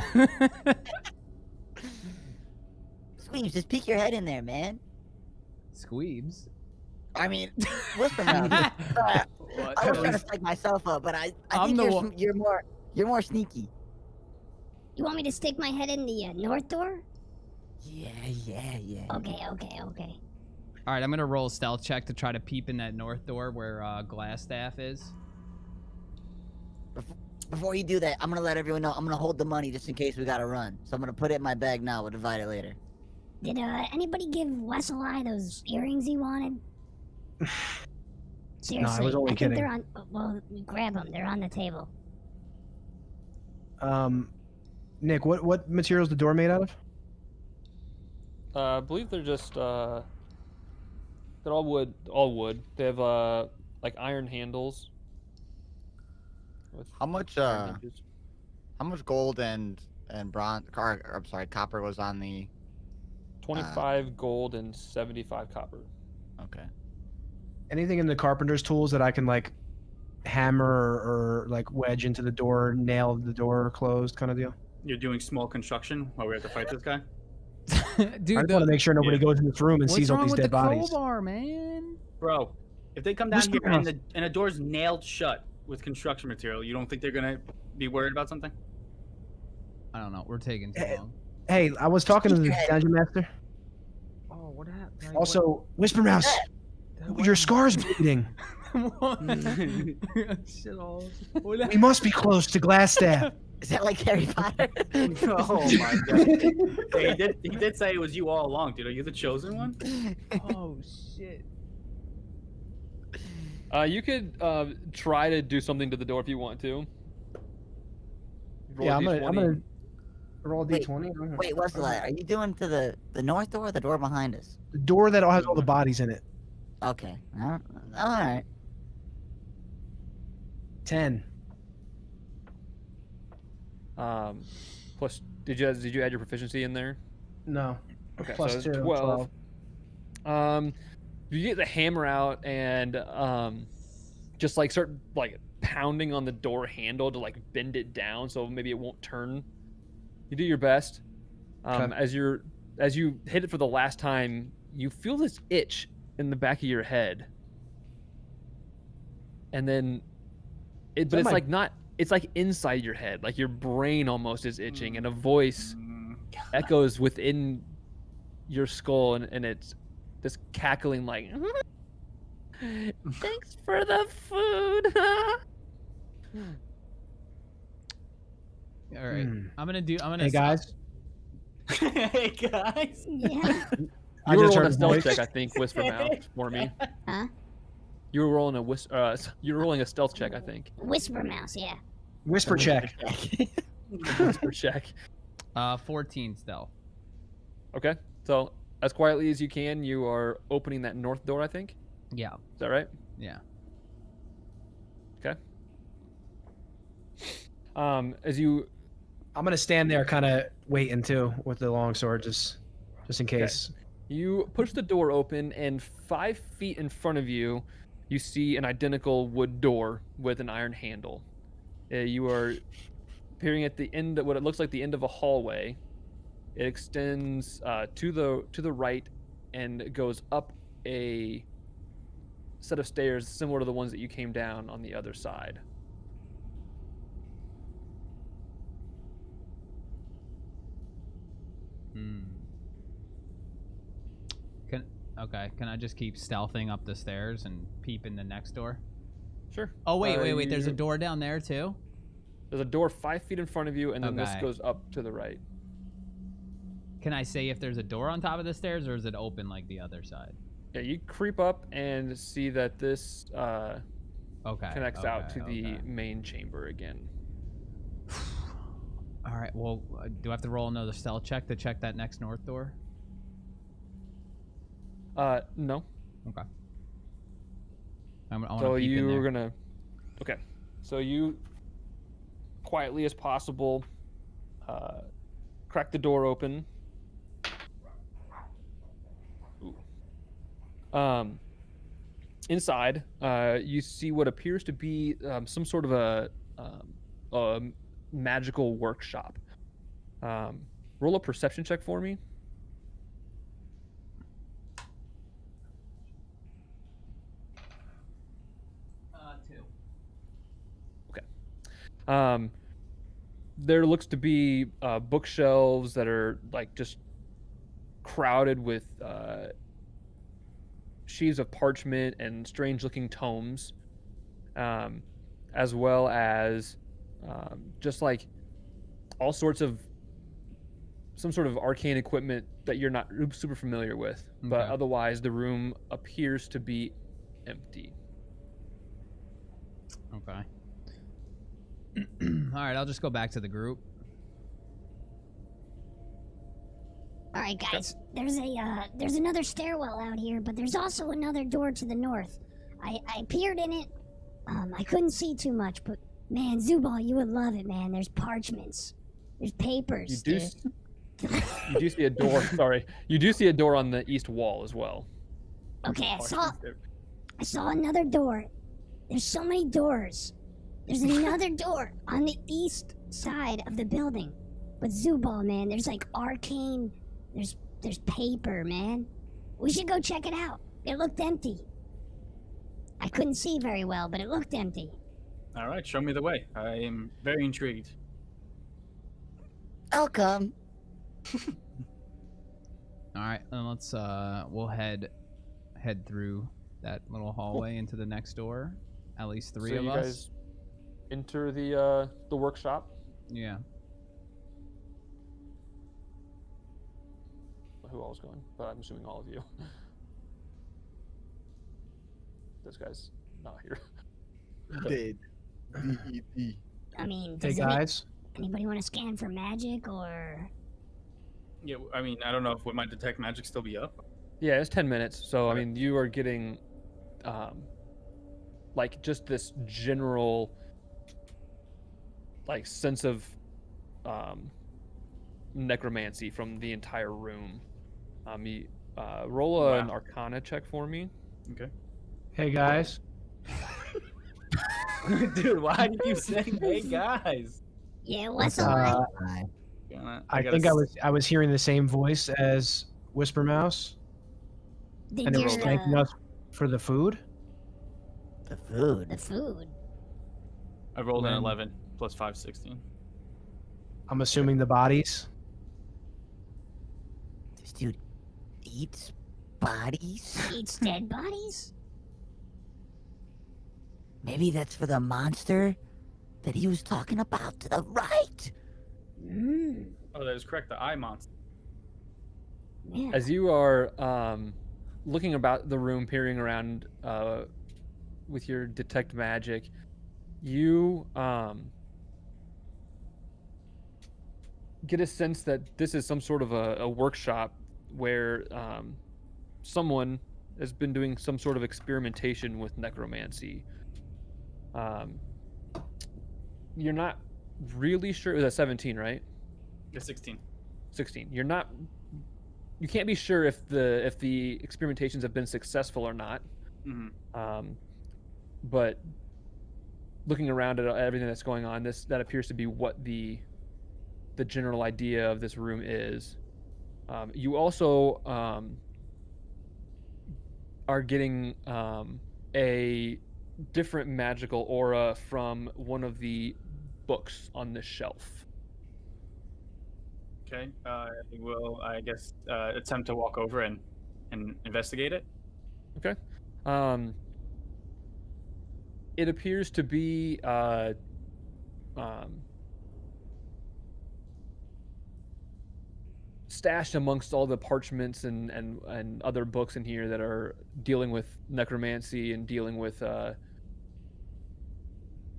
Squeams, just peek your head in there, man. Squeebs. I mean, whisper mouth. I was trying to psych myself up, but I I'm think the you're, one- you're more sneaky. You want me to stick my head in the north door? Yeah. Okay. All right, I'm gonna roll a stealth check to try to peep in that north door where Glassstaff is. Before you do that, I'm gonna let everyone know I'm gonna hold the money just in case we gotta run. So I'm gonna put it in my bag now. We'll divide it later. Did anybody give Westlye those earrings he wanted? Seriously, only think kidding. they're on. Well, grab them. They're on the table. Nick, what material's the door made out of? I believe they're just they're all wood. All wood. They have like iron handles. With How much iron hinges. how much gold and bronze I'm sorry, copper was on the 25 gold and 75 copper. okay. Anything in the carpenter's tools that I can like hammer or like wedge into the door, nail the door closed kind of deal? You're doing small construction while we have to fight this guy. Dude, I just want to make sure nobody goes in this room and what's sees all wrong these with dead the bodies. crowbar, man? Bro, if they come down Whisper here House. and the door's nailed shut with construction material, you don't think they're gonna be worried about something? I don't know. We're taking too long. Hey, I was talking to the dungeon master. Oh, what happened? Also, Whisper Mouse, your scar's bleeding. Shit all. We must be close to Glassstaff. Is that like Harry Potter? Oh my god. Hey, he did say it was you all along, dude. Are you the chosen one? Oh shit. You could try to do something to the door if you want to. Roll Yeah, a I'm D20. gonna roll a Wait, d20. Wait, Westlye, are you doing to the north door or the door behind us? The door that has all the bodies in it. Okay. All right. 10. Plus, did you add your proficiency in there? No. Okay, Plus so 2. 12. You get the hammer out and just like start like pounding on the door handle to like bend it down so maybe it won't turn. You do your best. Okay. As you hit it for the last time, you feel this itch in the back of your head, and then but it's like not. It's like inside your head, like your brain almost is itching, and a voice echoes within your skull, and it's this cackling like, "Thanks for the food." All right. I'm gonna. Hey guys, Hey guys. Yeah. You were just rolling heard a a stealth voice. check, I think, Whisper Mouth for me. Huh? You were rolling you were rolling a stealth check, I think. Whisper Mouse, yeah. whisper check. Whisper check. 14 stealth. Okay, so as quietly as you can, you are opening that north door, I think. Yeah. Is that right? Yeah. Okay. As you I'm gonna stand there, kind of waiting too, with the longsword, just in case. You push the door open, and 5 feet in front of you, you see an identical wood door with an iron handle. You are peering at the end of what it looks like the end of a hallway. It extends to the right and goes up a set of stairs similar to the ones that you came down on the other side. Can I just keep stealthing up the stairs and peep in the next door? Sure. Oh wait. There's a You- door down there too. There's a door 5 feet in front of you, and then this Okay. goes up to the right. Can I say if there's a door on top of the stairs, or is it open like the other side? Yeah, you creep up and see that this Okay. connects out to okay. the main chamber again. All right. Well, do I have to roll another stealth check to check that next north door? No. Okay. I want So to peep in you there. were gonna. Okay. So you, quietly as possible, crack the door open. Ooh. Inside, you see what appears to be some sort of a magical workshop. Roll a perception check for me. There looks to be bookshelves that are like just crowded with sheaves of parchment and strange-looking tomes, as well as just like all sorts of some sort of arcane equipment that you're not super familiar with. But Okay. otherwise, the room appears to be empty. Okay. All right, I'll just go back to the group. All right, guys. There's another stairwell out here, but there's also another door to the north. I peered in it. I couldn't see too much, but man, Zubal, you would love it, man. There's parchments. There's papers. You do, dude. you do see a door. Sorry, you do see a door on the east wall as well. Okay, I saw another door. There's so many doors. There's another door on the east side of the building. But Zubal, man, there's like arcane There's paper, man. We should go check it out. It looked empty. I couldn't see very well, but it looked empty. All right, show me the way. I am very intrigued. I'll come. All right, then let's we'll head through that little hallway into the next door. At least three So of you us. guys enter the workshop. Yeah. Who all is going? But I'm assuming all of you. This guy's not here. Dead. D-E-D. I mean, Hey does guys, anybody want to scan for magic or? Yeah, I mean, I don't know if would my detect magic still be up. Yeah, it's 10 minutes. So I Okay. mean, you are getting, like just this general, like sense of, necromancy from the entire room. Roll an Wow. Arcana check for me. Okay. hey guys. Dude, why did you say, "Hey guys"? Yeah, what's the line? I think I was hearing the same voice as Whisper Mouse, Did and it your, was thanking us for the food. The food. the food. I rolled an Man. 11 plus 5, 16. I'm assuming the bodies. This dude eats bodies. Eats dead bodies? Maybe that's for the monster that he was talking about to the right. Mmm. Oh, that is correct. The eye monster. Yeah. As you are looking about the room, peering around with your detect magic, you get a sense that this is some sort of a workshop where someone has been doing some sort of experimentation with necromancy. You're not really sure. It was at 17, right? It's 16. 16. You can't be sure if the experimentations have been successful or not. Mm-hmm. But looking around at everything that's going on, that appears to be what the general idea of this room is. You also are getting a different magical aura from one of the books on this shelf. Okay. I will, I guess, attempt to walk over and investigate it. Okay. It appears to be stashed amongst all the parchments and other books in here that are dealing with necromancy and dealing with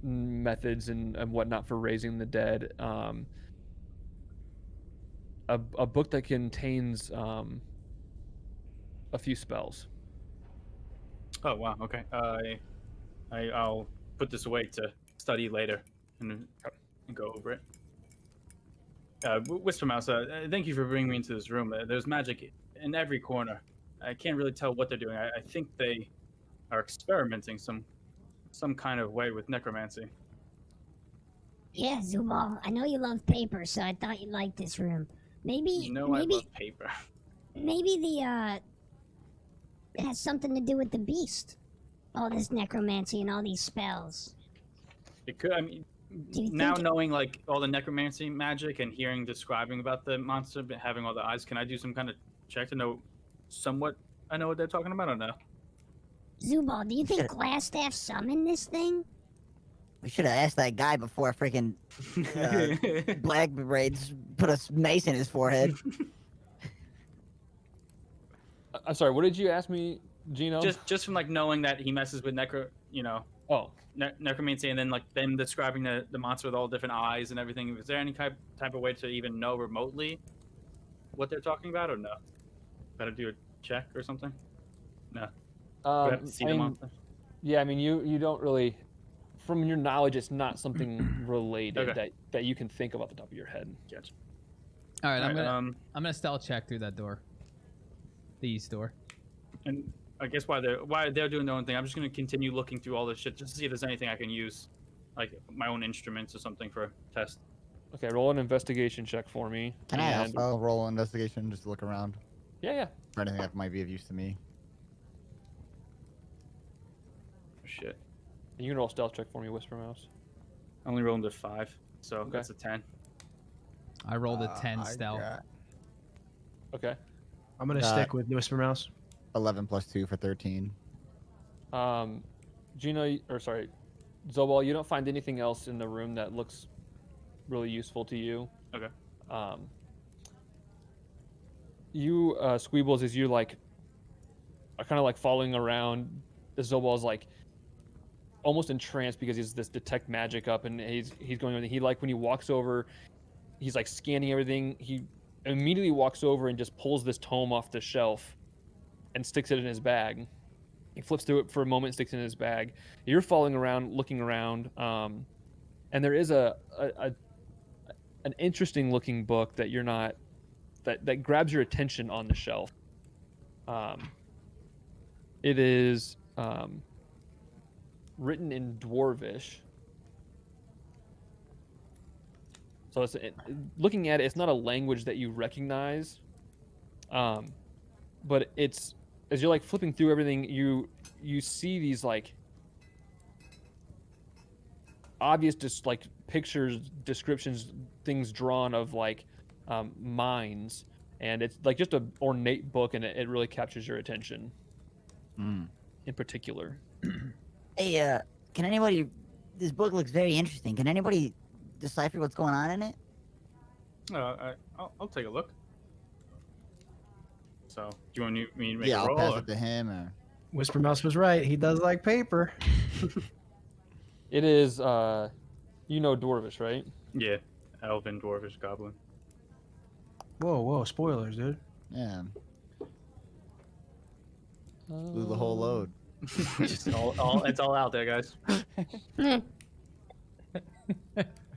methods and whatnot for raising the dead. A book that contains a few spells. Oh wow. Okay. I'll put this away to study later and go over it. Whisper Mouse, thank you for bringing me into this room. There's magic in every corner. I can't really tell what they're doing. I think they are experimenting some kind of way with necromancy. Yeah, Zubal, I know you love paper, so I thought you'd like this room. Maybe, I love paper. maybe it has something to do with the beast. All this necromancy and all these spells. It could. I mean, Do you now think- knowing like all the necromancy magic and hearing describing about the monster having all the eyes, can I do some kind of check to know somewhat? I know what they're talking about or no? Zubal, do you think Shit. Glassstaff summoned this thing? We should have asked that guy before freaking Blackbraid put a mace in his forehead. I'm sorry, what did you ask me, Geno? just from like knowing that he messes with Oh, necromancy, and then like them describing the monster with all different eyes and everything. Is there any type of way to even know remotely what they're talking about, or no? Gotta do a check or something. No. You have to see I the mean, monster. yeah, I mean, you don't really, from your knowledge, it's not something related Okay. that you can think of off the top of your head. Gotcha. All right, Alright, I'm gonna stealth check through that door. The east door. and I guess while they're doing their own thing, I'm just gonna continue looking through all this shit just to see if there's anything I can use, like my own instruments or something for a test. Okay, roll an investigation check for me. Can I and- also roll an investigation just to look around Yeah. for anything that might be of use to me? Shit. You can roll a stealth check for me, Whisper Mouse. I only rolled a 5, so Okay. that's a 10. I rolled a 10 I stealth. got Okay. I'm gonna stick with Whisper Mouse. 11 plus 2 for 13. Geno, or sorry, Zobal, you don't find anything else in the room that looks really useful to you. Okay. You, Squeebles, as you like, are kind of like following around. The Zobal's like almost entranced because he's this detect magic up, and he's going. He like when he walks over, he's like scanning everything. He immediately walks over and just pulls this tome off the shelf and sticks it in his bag. He flips through it for a moment, sticks it in his bag. You're following around, looking around, and there is an interesting looking book that you're not that grabs your attention on the shelf. It is written in Dwarvish. So looking at it, it's not a language that you recognize, but it's, as you're like flipping through everything, you see these like obvious just like pictures, descriptions, things drawn of like mines, and it's like just an ornate book, and it really captures your attention in particular. Hey, can anybody? This book looks very interesting. Can anybody decipher what's going on in it? I'll take a look. So, do you want me to make Yeah, a I'll roll? pass or- it to him. Or... Whisper Mouse was right. He does like paper. It is, you know Dwarvish, right? Yeah, elven, dwarvish, goblin. Whoa, spoilers, dude. Yeah. Blew the whole load. Just it's all out there, guys.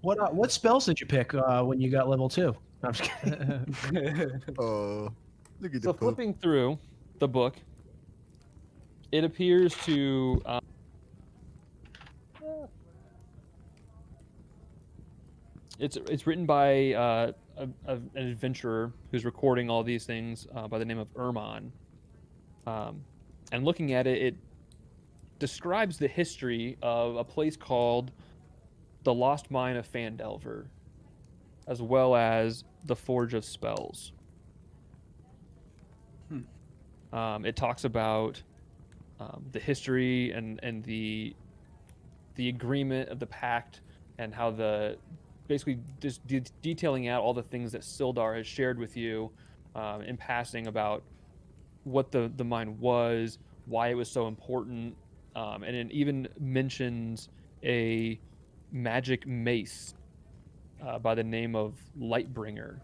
What spells did you pick when you got level 2? No, I'm just kidding. Oh, look at So the poop. flipping through the book, it appears to it's written by an adventurer who's recording all these things by the name of Ermon. And looking at it, it describes the history of a place called the Lost Mine of Phandelver, as well as the Forge of Spells. It talks about the history and the agreement of the pact, and how basically just detailing out all the things that Sildar has shared with you in passing about what the mine was, why it was so important, and it even mentions a magic mace by the name of Lightbringer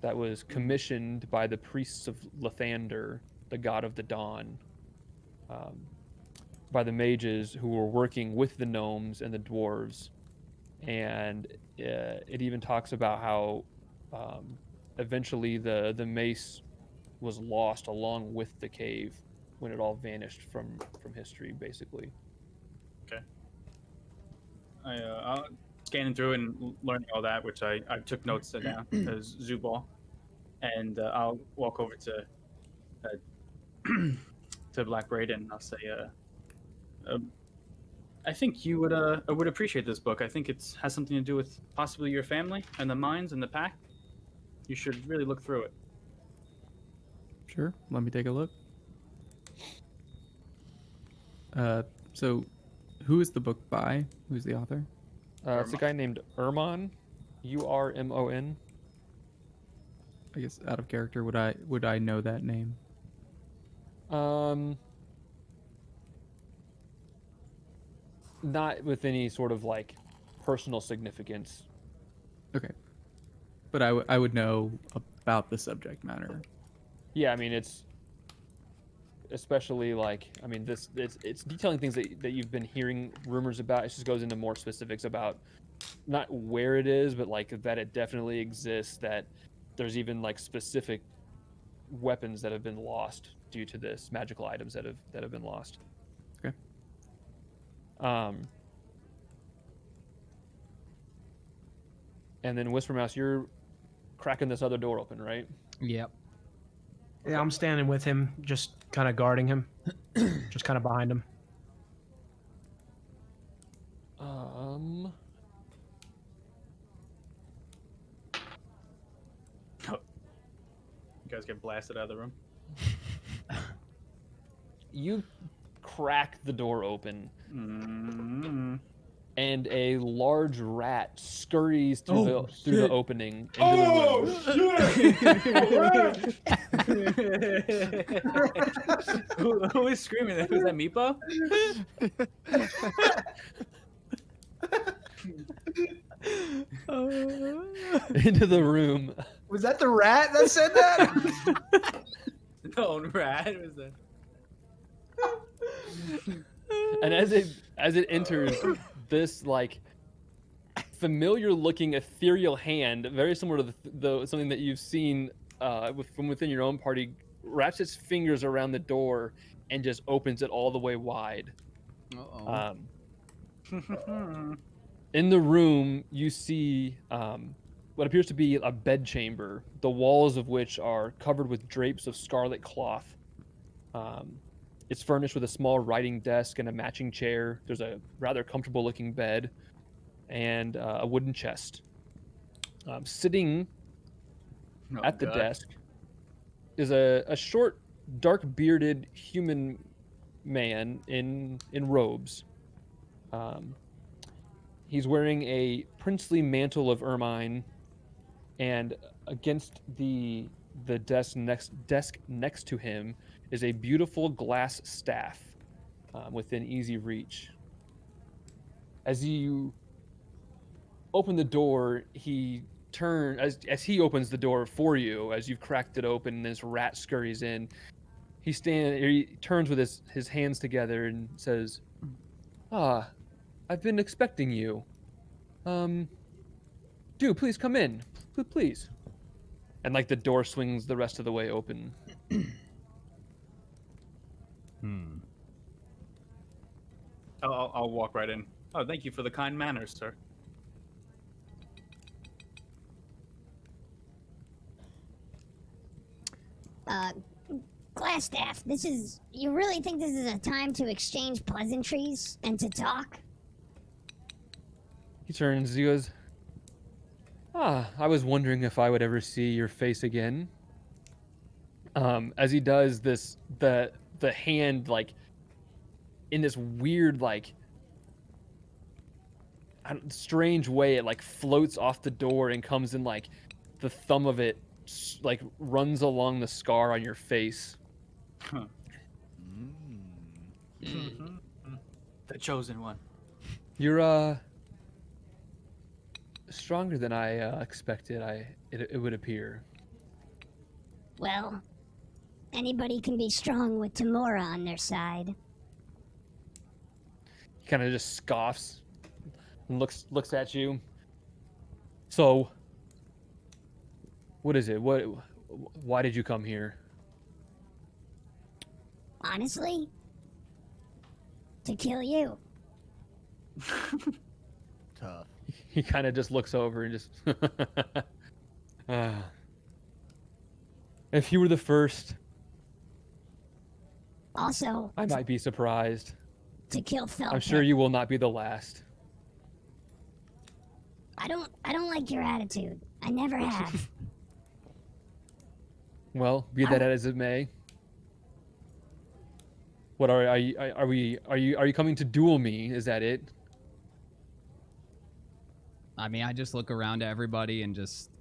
that was commissioned by the priests of Lathander, the god of the dawn, by the mages who were working with the gnomes and the dwarves. And it even talks about how eventually the mace was lost along with the cave when it all vanished from history, basically. Okay. I'll scanning through and learning all that, which I took notes down as Zubal, and I'll walk over to Blackbraid and I'll say, I think you would appreciate this book. I think it has something to do with possibly your family and the mines and the pack. You should really look through it. Sure, let me take a look. So, who is the book by? Who's the author? It's a guy named Ermon, Urmon. I guess out of character, would I know that name? Not with any sort of like personal significance. Okay, but I would know about the subject matter. Yeah, I mean, it's especially like, I mean, it's detailing things that you've been hearing rumors about. It just goes into more specifics about not where it is, but like that it definitely exists, that there's even like specific weapons that have been lost due to this, magical items that have been lost. Okay. And then Whisper Mouse, you're cracking this other door open, right? Yep. Yeah, I'm standing with him, just kind of guarding him, just kind of behind him. You guys get blasted out of the room. You crack the door open, and a large rat scurries through the opening into the room. Who is screaming? Was that Meepo? into the room. Was that the rat that said that? No, rat was that. And as it enters, this like familiar looking ethereal hand, very similar to the something that you've seen from within your own party, wraps its fingers around the door and just opens it all the way wide. In the room, you see what appears to be a bedchamber, the walls of which are covered with drapes of scarlet cloth. It's furnished with a small writing desk and a matching chair. There's a rather comfortable-looking bed and a wooden chest. Sitting at the desk is a short, dark-bearded human man in robes. He's wearing a princely mantle of ermine, and against the desk next to him is a beautiful glass staff within easy reach. As you open the door, he as he opens the door for you, as you've cracked it open and this rat scurries in, he turns with his hands together and says, I've been expecting you. Do please come in, please. And like the door swings the rest of the way open. I'll walk right in. Oh, thank you for the kind manners, sir. Glassstaff, you really think this is a time to exchange pleasantries and to talk? He turns, he goes, I was wondering if I would ever see your face again. As he does this, the hand, like, in this weird, like, strange way, it, like, floats off the door and comes in, like, the thumb of it, like, runs along the scar on your face. Huh. The chosen one. You're, stronger than I expected, it would appear. Well, anybody can be strong with Tamora on their side. He kind of just scoffs and looks at you. So, what is it? Why did you come here? Honestly, to kill you. Tough. He kind of just looks over and just... If you were the first... Also... I might be surprised. To kill Felpet. I'm sure you will not be the last. I don't like your attitude. I never have. Well, be that as it may. What are you coming to duel me? Is that it? I mean, I just look around to everybody and just,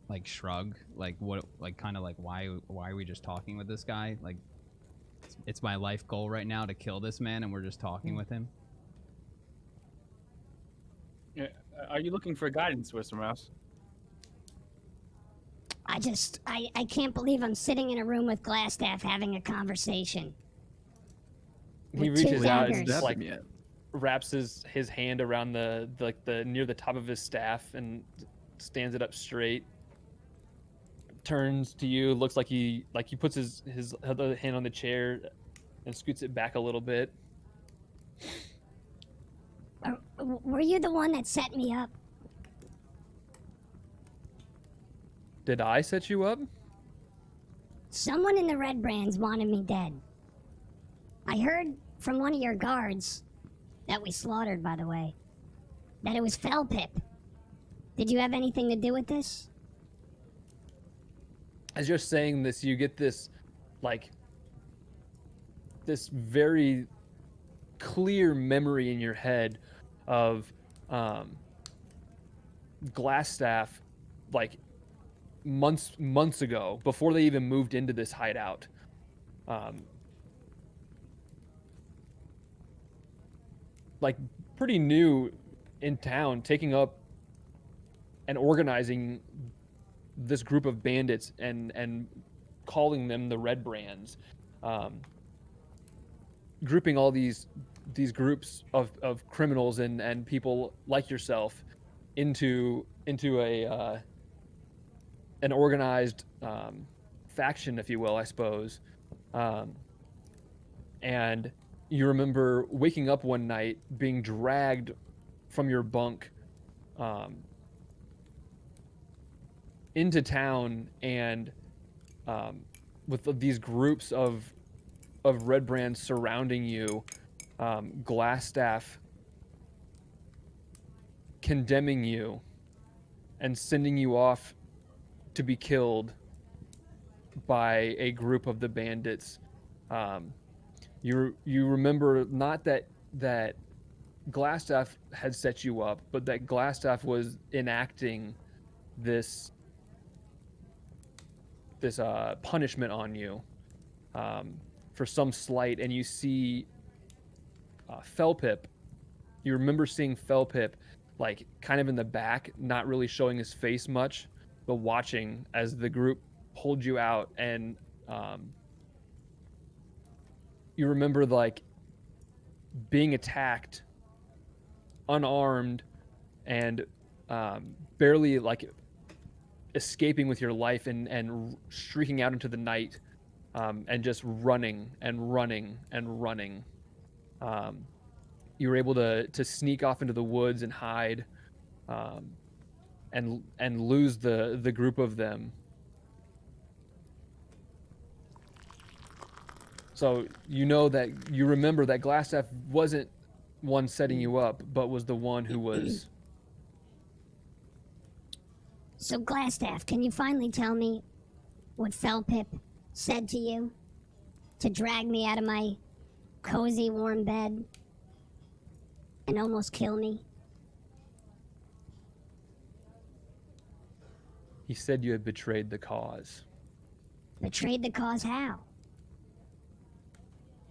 like shrug, like what, like kind of like why are we just talking with this guy? Like, it's my life goal right now to kill this man, and we're just talking with him. Yeah, are you looking for guidance, Whisper Mouse? I can't believe I'm sitting in a room with Glassstaff having a conversation. He With two reaches out and daggers. just like wraps his hand around the near the top of his staff and stands it up straight. Turns to you, looks like he puts his other hand on the chair and scoots it back a little bit. were you the one that set me up? Did I set you up? Someone in the Red Brands wanted me dead. I heard from one of your guards, that we slaughtered, by the way, that it was Felpip. Did you have anything to do with this? As you're saying this, you get this, like, this very clear memory in your head of Glassstaff, like, months ago, before they even moved into this hideout. Like, pretty new in town, taking up and organizing this group of bandits and calling them the Red Brands, grouping all these groups of criminals and people like yourself into a an organized faction, if you will, I suppose. And you remember waking up one night, being dragged from your bunk into town, and with these groups of Red Brands surrounding you, Glassstaff condemning you and sending you off to be killed by a group of the bandits. You remember not that Glassstaff had set you up, but that Glassstaff was enacting this punishment on you for some slight. And you see Felpip. You remember seeing Felpip, like, kind of in the back, not really showing his face much, but watching as the group pulled you out. And you remember, like, being attacked unarmed and barely, like, escaping with your life and shrieking out into the night, and just running and running and running. You were able to sneak off into the woods and hide, and lose the group of them. So you remember that Glassstaff wasn't one setting you up, but was the one who was. So, Glassstaff, can you finally tell me what Felpip said to you to drag me out of my cozy, warm bed and almost kill me? He said you had betrayed the cause. Betrayed the cause how?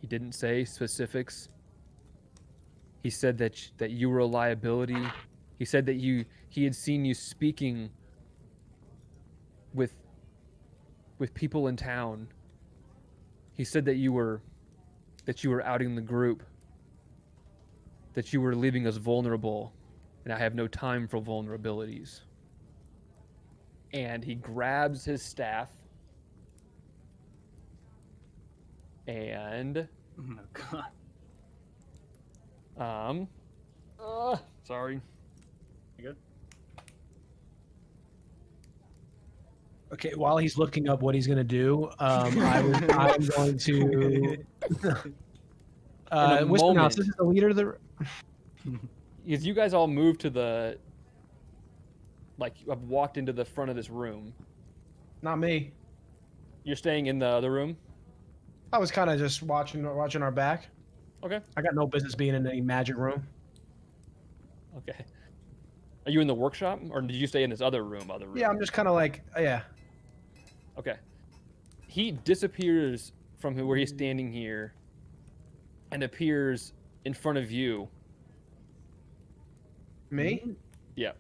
He didn't say specifics. He said that you were a liability. He said that he had seen you speaking with people in town. He said that you were outing the group, that you were leaving us vulnerable, and I have no time for vulnerabilities. And he grabs his staff and Oh god. Sorry. You good? Okay, while he's looking up what he's gonna do, I'm going to. Whisper Mouse, this is the leader of the. As you guys all move to the, like, I've walked into the front of this room. Not me. You're staying in the other room? I was kind of just watching our back. Okay. I got no business being in any magic room. Okay. Are you in the workshop, or did you stay in this other room? Yeah, I'm just kind of like, yeah. Okay. He disappears from where he's standing here and appears in front of you. Me? Yeah.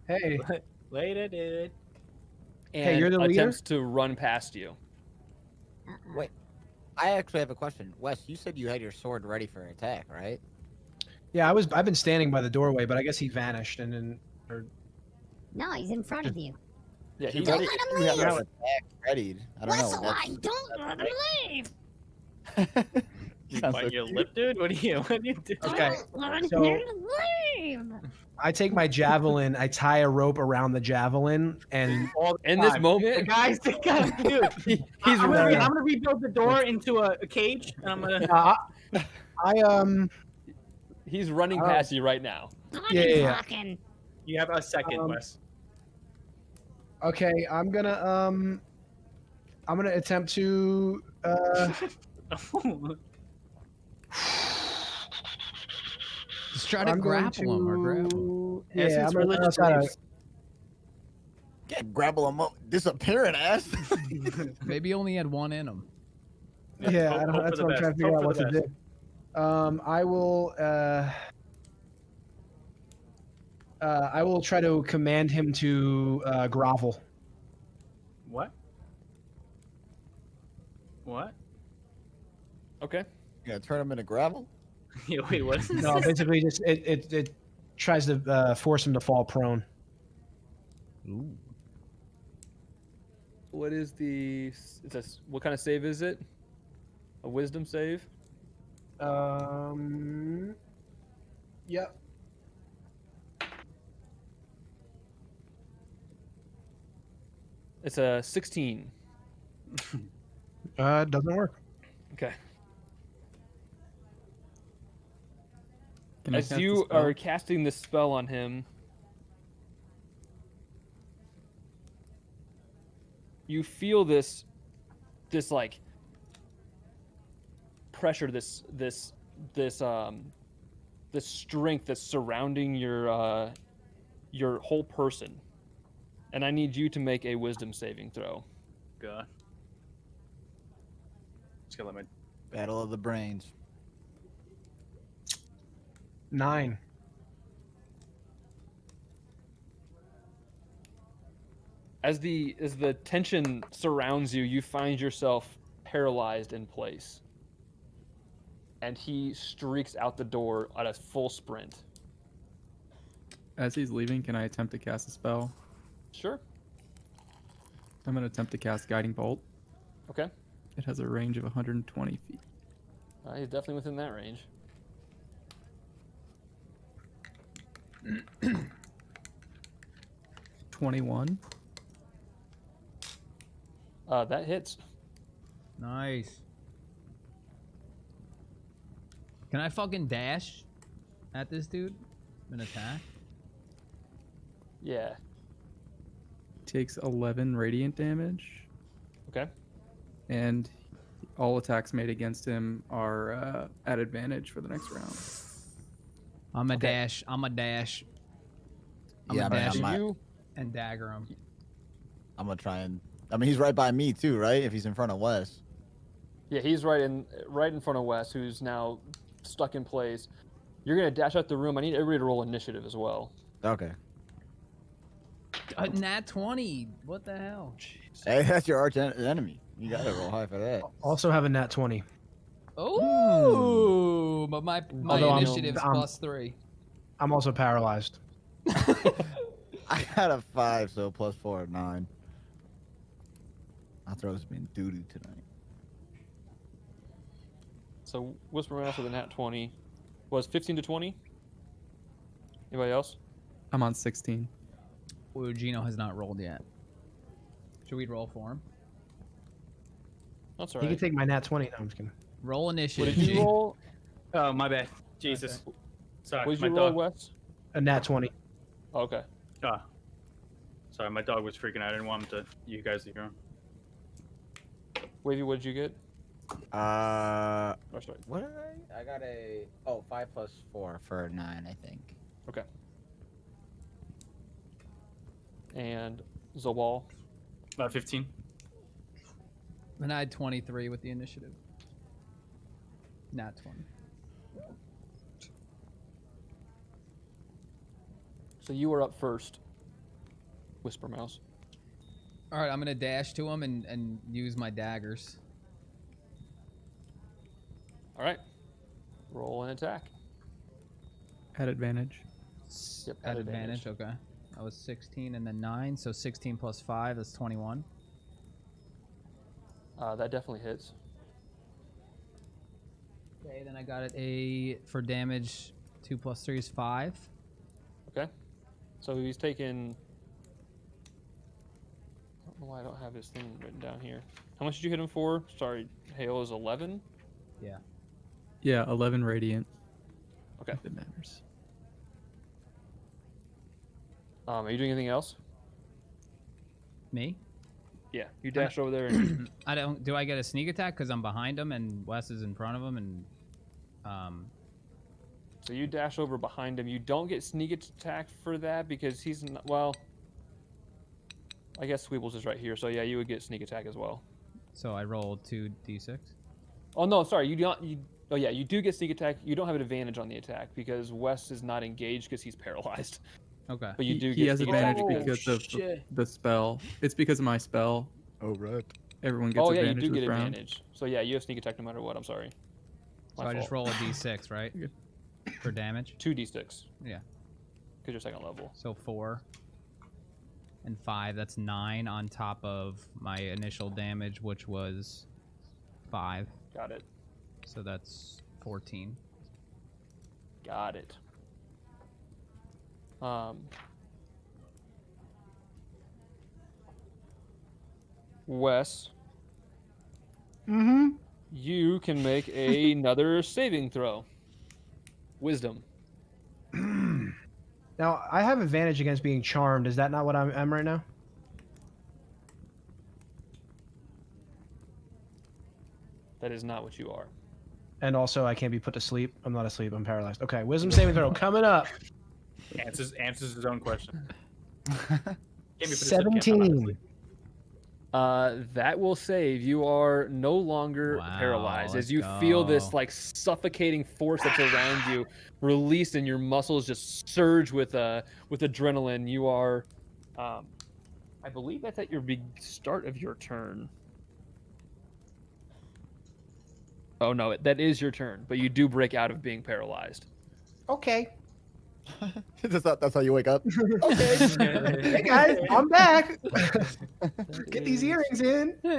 Hey. Later, dude. And Hey, you're the leader? attempts to run past you. Wait, I actually have a question. Wes, you said you had your sword ready for attack, right? Yeah, I've been standing by the doorway, but I guess he vanished and then. No, he's in front of you. Yeah, You he's Don't ready. let him you have leave! your attack readied. I don't know. Westlye, don't let him leave! You Sounds bite so your cute. lip, dude? What do you do? Okay, Let so- her leave. I take my javelin, I tie a rope around the javelin, and All the In this time. moment, The guys, dude. he's I'm gonna running. rebuild the door into a cage, and I'm gonna. He's running Oh. past you right now. Yeah. Fucking. You have a second, Um, Wes. Okay, I'm gonna attempt to Just try to I'm going grapple him or grapple. Yeah, Essence I'm gonna religious try to- beliefs. Can't grapple him up, disappearing ass. Maybe he only had one in him. Yeah, Hope- I don't, hope that's for what the I'm trying to best. figure Hope out for what the to do. I will try to command him to grovel. What? What? Okay. You gonna turn him into gravel? Yeah, wait, what is this? No, basically just it tries to force him to fall prone. Ooh. What is the? What kind of save is it? A wisdom save? Yep. It's a 16. It doesn't work. Okay. Can I As cast a you spell? are casting this spell on him, you feel this like pressure, this strength that's surrounding your whole person, and I need you to make a wisdom saving throw. God. Just gotta let my. Battle of the brains. 9. As the tension surrounds you, you find yourself paralyzed in place. And he streaks out the door at a full sprint. As he's leaving, can I attempt to cast a spell? Sure. I'm going to attempt to cast Guiding Bolt. Okay. It has a range of 120 feet. He's definitely within that range. 21. That hits. Nice. Can I fucking dash at this dude? An attack? Yeah. Takes 11 radiant damage, Okay. and all attacks made against him are at advantage for the next round. I'm a dash. I'm a dash. I'm Yeah, a man, dash I might- you and dagger him. I'm gonna try and. I mean, he's right by me too, right? If he's in front of Wes. Yeah, he's right in front of Wes, who's now stuck in place. You're gonna dash out the room. I need everybody to roll initiative as well. Okay. Nat 20. What the hell? Hey, that's your arch enemy. You gotta roll high for that. Also have a nat 20. Oh, but my Although I'm- initiative's I'm- +3. I'm also paralyzed. I got a 5, so +4, 9. I'll throw some doo-doo tonight. So Whisper Mouse with a nat 20 was 15 to 20. Anybody else? I'm on 16. Ooh, Geno has not rolled yet. Should we roll for him? That's You all can right. take my nat 20. No, I'm just kidding. Roll What initiative. did you G. roll? Oh, my bad. Jesus. Sorry, What did my you roll, dog. Wes? A nat 20. Oh, okay. Ah. Sorry, my dog was freaking out. I didn't want him to. You guys to hear him. Wavy, what did you get? Uh, Oh, sorry. what did I got a 5 + 4 for 9, I think. Okay. And Zobal. 15. And I had 23 with the initiative. Nat 20. So you are up first, Whisper Mouse. All right, I'm gonna dash to him and use my daggers. All right. Roll an attack. At advantage. Yep, At advantage. Okay. That was 16 and then 9, so 16 plus 5 is 21. That definitely hits. Okay, then I got it for damage. 2 + 3 is 5. Okay. So he's taken. I don't know why I don't have his thing written down here. How much did you hit him for? Sorry, Hael is 11. Yeah. Yeah, 11 radiant. Okay. If it matters. Are you doing anything else? Me? Yeah, you dash over there and I don't. Do I get a sneak attack because I'm behind him and Wes is in front of him and so you dash over behind him. You don't get sneak attack for that because he's not, well. I guess Squeebles is right here, so yeah, you would get sneak attack as well. So I rolled 2d6. Oh no, sorry, you don't. Oh yeah, you do get sneak attack. You don't have an advantage on the attack because Wes is not engaged because he's paralyzed. Okay. But you do. He get has sneak advantage attack. because of the spell. It's because of my spell. Oh, right. Everyone gets Oh yeah, you advantage do this get round. advantage. So yeah, you have sneak attack no matter what. I'm sorry. So I just roll a d6, right? For damage? 2d6. Yeah. Because you're second level. So 4 and 5. That's 9 on top of my initial damage, which was 5. Got it. So that's 14. Got it. Wes, Mm-hmm. you can make another saving throw. Wisdom. Now, I have advantage against being charmed. Is that not what I'm right now? That is not what you are. And also, I can't be put to sleep. I'm not asleep. I'm paralyzed. Okay, wisdom saving throw coming up. Answers his own question. Can't be put to sleep, can't come out of 17. sleep. That will save. You are no longer Wow, paralyzed let's as you feel this go. like suffocating force that's around you released, and your muscles just surge with adrenaline. You are, I believe that's at your start of your turn. Oh no, that is your turn, but you do break out of being paralyzed. Okay. That's how you wake up. Okay. Hey guys, I'm back. Get these earrings in. I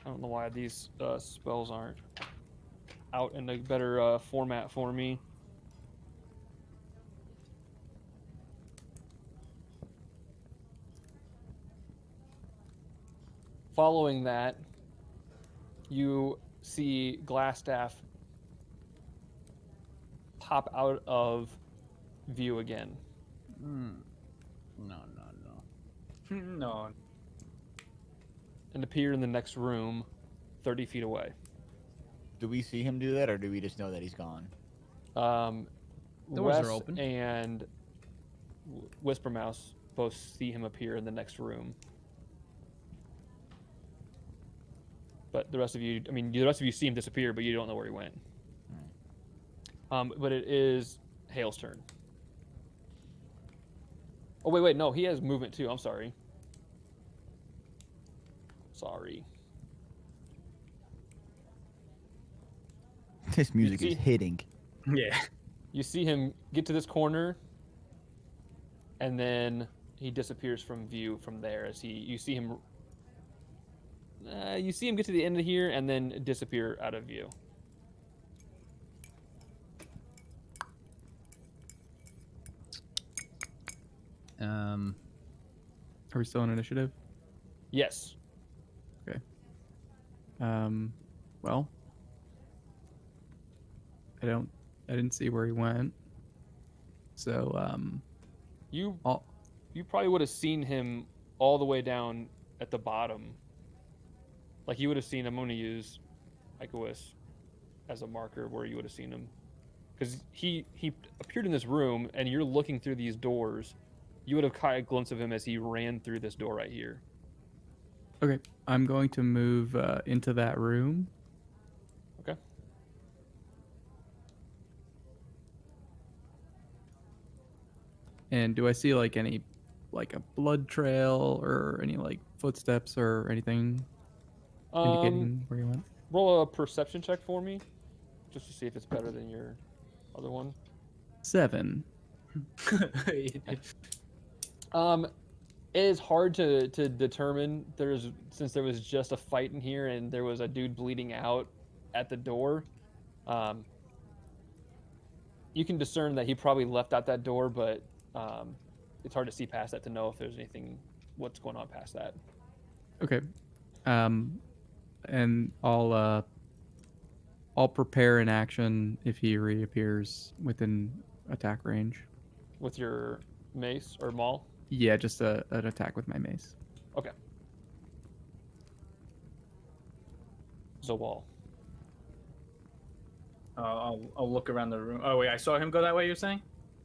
don't know why these spells aren't out in a better format for me. Following that, you see Glassstaff pop out of view again. No. No. And appear in the next room 30 feet away. Do we see him do that, or do we just know that he's gone? Doors Wes are open. and Whispermouse both see him appear in the next room. But the rest of you, the rest of you see him disappear, but you don't know where he went. But it is Hael's turn. Oh, wait, no, he has movement too. I'm sorry. This music is hitting. Yeah. You see him get to this corner, and then he disappears from view from there as you see him get to the end of here and then disappear out of view. Are we still on initiative? Yes. Okay. Well, I didn't see where he went. So, You probably would have seen him all the way down at the bottom. Like you would have seen him. I'm going to use Icois as a marker where you would have seen him. Because he appeared in this room, and you're looking through these doors. You would have caught a glimpse of him as he ran through this door right here. okay, I'm going to move into that room. Okay. And do I see like any, like a blood trail or any like footsteps or anything indicating where you went? Roll a perception check for me, just to see if it's better than your other one. 7. It is hard to determine. Since there was just a fight in here and there was a dude bleeding out at the door. You can discern that he probably left out that door, but it's hard to see past that to know if there's what's going on past that. Okay. And I'll prepare an action if he reappears within attack range. With your mace or maul? Yeah, just an attack with my mace. Okay. Zobal. I'll look around the room. Oh wait, I saw him go that way. You're saying,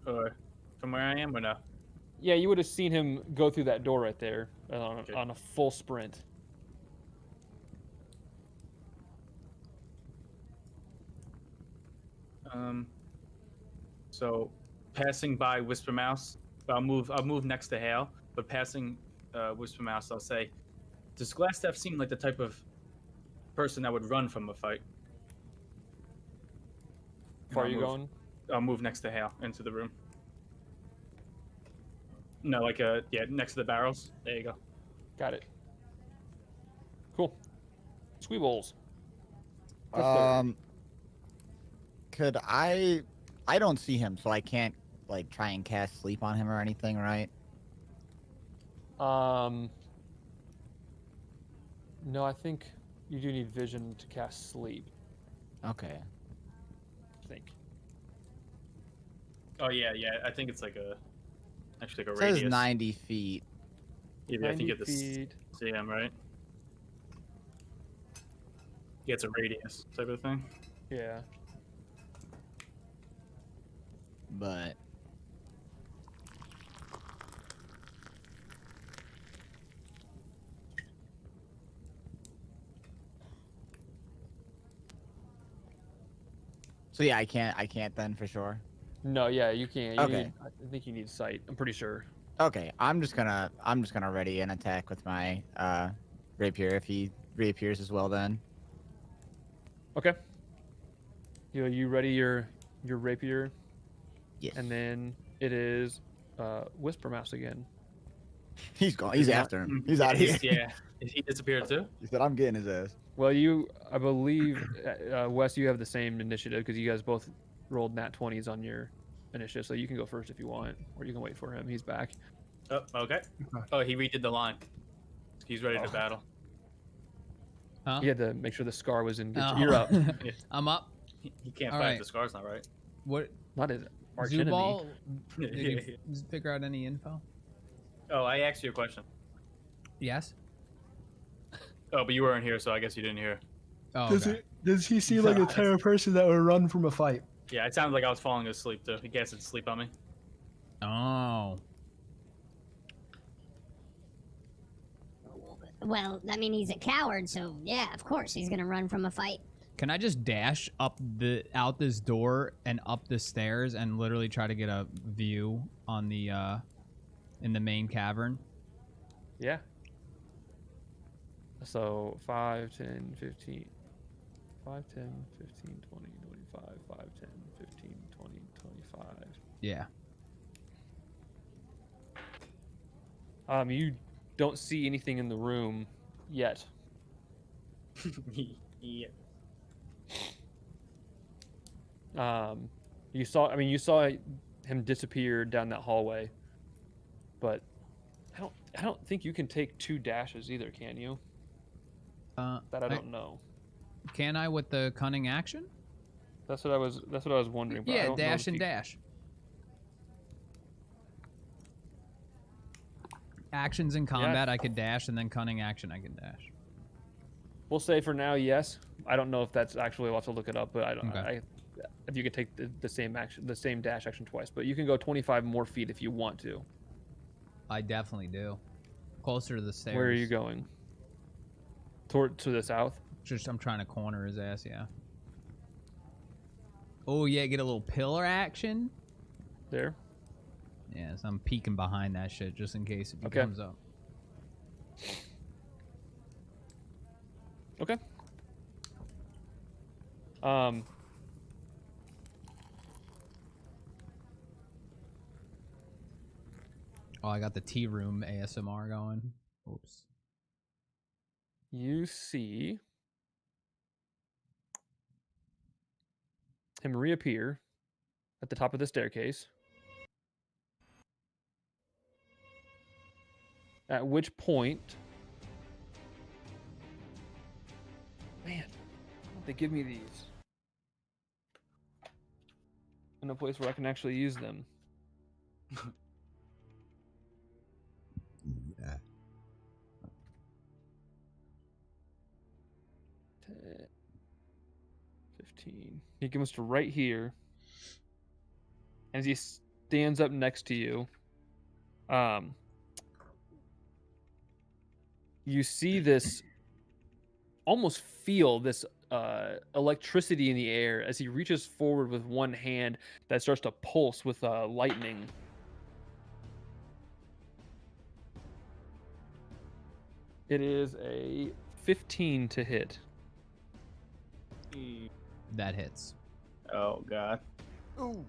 or from where I am, or no? Yeah, you would have seen him go through that door right there on a full sprint. So passing by Whisper Mouse, I'll move next to Hael, but passing Whisper Mouse, I'll say, does Glassstaff seem like the type of person that would run from a fight? How far are you going? I'll move next to Hael into the room. No, next to the barrels. There you go. Got it. Cool. Squeebles. Could I don't see him, so I can't like try and cast sleep on him or anything, right? No, I think you do need vision to cast sleep. Okay. I think. Oh yeah. I think it's actually It radius. says 90 feet. Yeah, I think 90 it's feet. CM, right? Yeah, it's a radius type of thing. Yeah. But so yeah, I can't then for sure. No, yeah, you can't. Okay. I think you need sight. I'm pretty sure. Okay, I'm just gonna ready an attack with my rapier if he reappears as well then. Okay. You ready your rapier? Yes. And then it is Whisper Mouse again. He's gone. He's after him. He's out of here. Yeah. He disappeared too? He said, "I'm getting his ass." Well, I believe, Wes, you have the same initiative because you guys both rolled nat 20s on your initiative, so you can go first if you want, or you can wait for him. He's back. Oh, okay. Oh, he redid the line. He's ready to battle. Huh? You had to make sure the scar was in good. Oh. You're up. I'm up. He can't All fight right. if the scar's not right. What? Not his arch enemy. Zubal, did you figure out any info? Oh, I asked you a question. Yes. Oh, but you weren't here, so I guess you didn't hear. Oh, okay. Does he seem like the type of person that would run from a fight? Yeah, it sounded like I was falling asleep too. He casted sleep on me. Oh. Well, I mean, he's a coward, so yeah, of course he's gonna run from a fight. Can I just dash out this door and up the stairs and literally try to get a view on the in the main cavern? Yeah. So 5, 10, 15. 5, 10, 15, 20, 25, 5, 10, 15, 20, 25. Yeah. You don't see anything in the room yet. Yeah. You saw him disappear down that hallway, but I don't think you can take 2 dashes either, can you? That I don't know. Can I with the cunning action? That's what I was wondering. But I Yeah, don't know dash if and you- dash. Actions in combat, I could dash, and then cunning action, I can dash. We'll say for now, yes. I don't know if that's actually. We'll have to look it up, but I don't. Okay. If you could take the same action, the same dash action twice, but you can go 25 more feet if you want to. I definitely do. Closer to the stairs. Where are you going? To the south. Just I'm trying to corner his ass. Yeah. Oh yeah, get a little pillar action. There. Yeah, so I'm peeking behind that shit just in case if he Okay. comes up. Okay. Oh, I got the tea room ASMR going. Oops. You see him reappear at the top of the staircase. At which point, man, why don't they give me these in a place where I can actually use them? Yeah. 10, 15. He comes to right here. As he stands up next to you, you see this, almost feel this electricity in the air as he reaches forward with one hand that starts to pulse with lightning. It is a 15 to hit. That hits. Oh god. Ooh.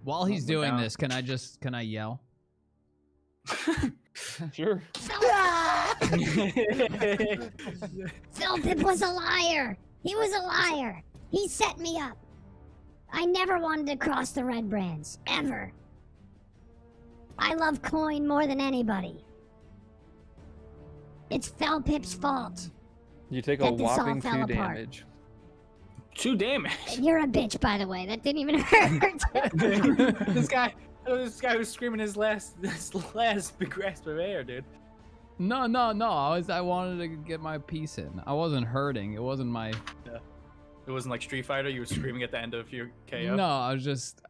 While he's we're doing down. this, can I yell? Sure. Philpip was a liar. He was a liar. He set me up. I never wanted to cross the Red Brands. Ever. I love coin more than anybody. It's Philpip's fault. You take a That this all whopping fell 2 apart. damage. 2 damage. And you're a bitch, by the way. That didn't even hurt. this guy was screaming his last big grasp of air, dude. No. I wanted to get my piece in. I wasn't hurting. It wasn't my. It wasn't like Street Fighter. You were screaming at the end of your KO. No, I was just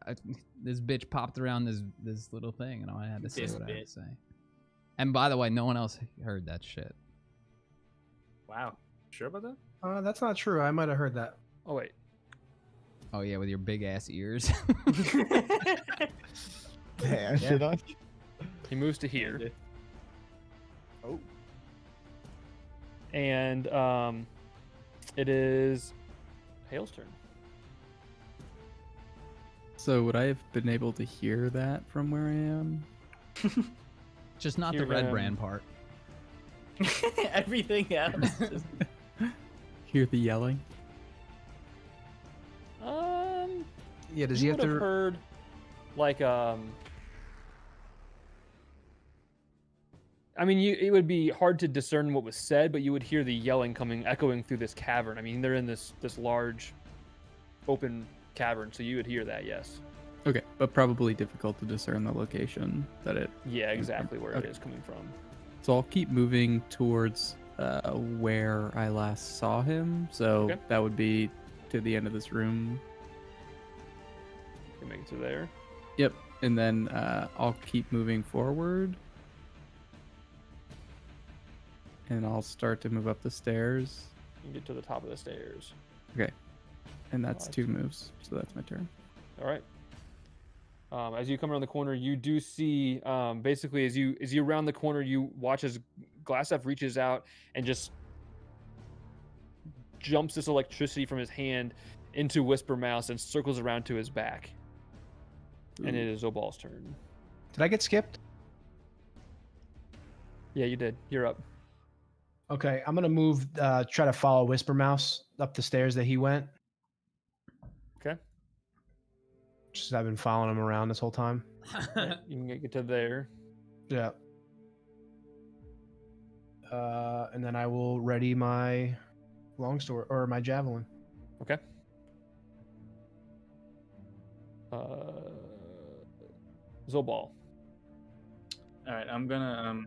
this bitch popped around this little thing, and I had to say This what I had to bitch. say. And by the way, no one else heard that shit. Wow. Sure about that? That's not true. I might have heard that. Oh wait. Oh yeah, with your big ass ears. Damn, shit on you. He moves to here. Oh. And it is Hael's turn. So would I have been able to hear that from where I am? Just not Hear the red him. brand part. Everything else. Just... Hear the yelling? Yeah, does You he would have have to? heard like I mean, it would be hard to discern what was said, but you would hear the yelling echoing through this cavern. I mean, they're in this large, open cavern, so you would hear that. Yes. Okay, but probably difficult to discern the location that it. Yeah, exactly where it Okay. is coming from. So I'll keep moving towards where I last saw him. So Okay. that would be to the end of this room. You can make it to there. Yep, and then I'll keep moving forward. And I'll start to move up the stairs. You can get to the top of the stairs. Okay. And that's 2 2. moves. So that's my turn. All right. As you come around the corner, you do see basically as you round the corner, you watch as Glassef reaches out and just jumps this electricity from his hand into Whisper Mouse and circles around to his back. And it is Obal's turn. Did I get skipped? Yeah, you did. You're up. Okay, I'm gonna move. Try to follow Whisper Mouse up the stairs that he went. Okay. Just I've been following him around this whole time. You can get to there. Yeah. And then I will ready my longsword or my javelin. Okay. Zobal. All right, I'm gonna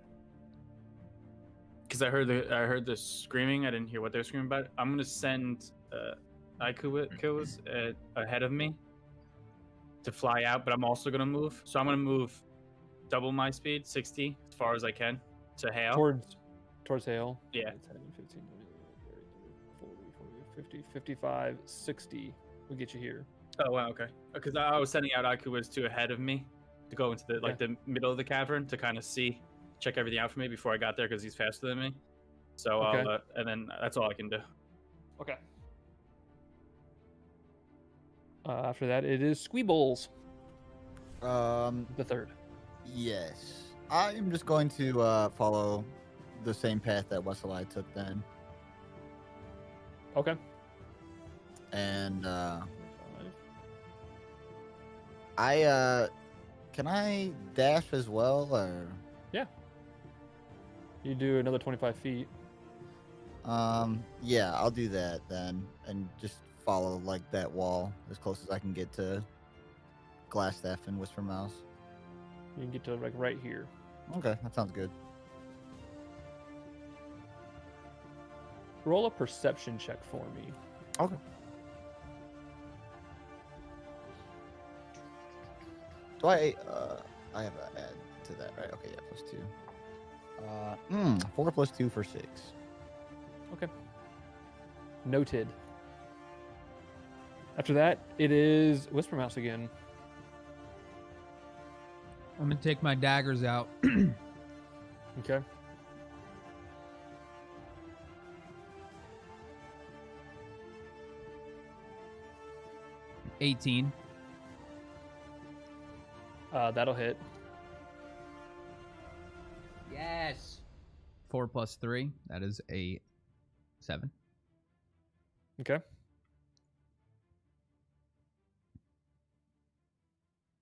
because I heard the screaming. I didn't hear what they were screaming about. I'm gonna send Ikuwas ahead of me to fly out, but I'm also gonna move. So I'm gonna move double my speed, 60, as far as I can, to Hael. Towards Hael. Yeah. 10, 15, 20, 30, 40, 50, 55, 60. We'll get you here. Oh wow, okay. Because I was sending out Ikuwas to ahead of me to go into the the middle of the cavern to kind of check everything out for me before I got there because he's faster than me. So Okay. I'll and then that's all I can do. Okay. After that, it is Squeebles, Um, the third. yes. I'm just going to follow the same path that Westlye took then. Okay. And can I dash as well, or? You do another 25 feet. Yeah, I'll do that then, and just follow like that wall as close as I can get to Glassstaff and Whisper Mouse. You can get to like right here. Okay, that sounds good. Roll a perception check for me. Okay. Do I have to add to that, right? Okay, yeah, +2. 4 + 2 for 6. Okay. Noted. After that, it is Whisper Mouse again. I'm gonna take my daggers out. Okay. $18. That'll hit. Yes. 4 + 3. That is a 7. Okay.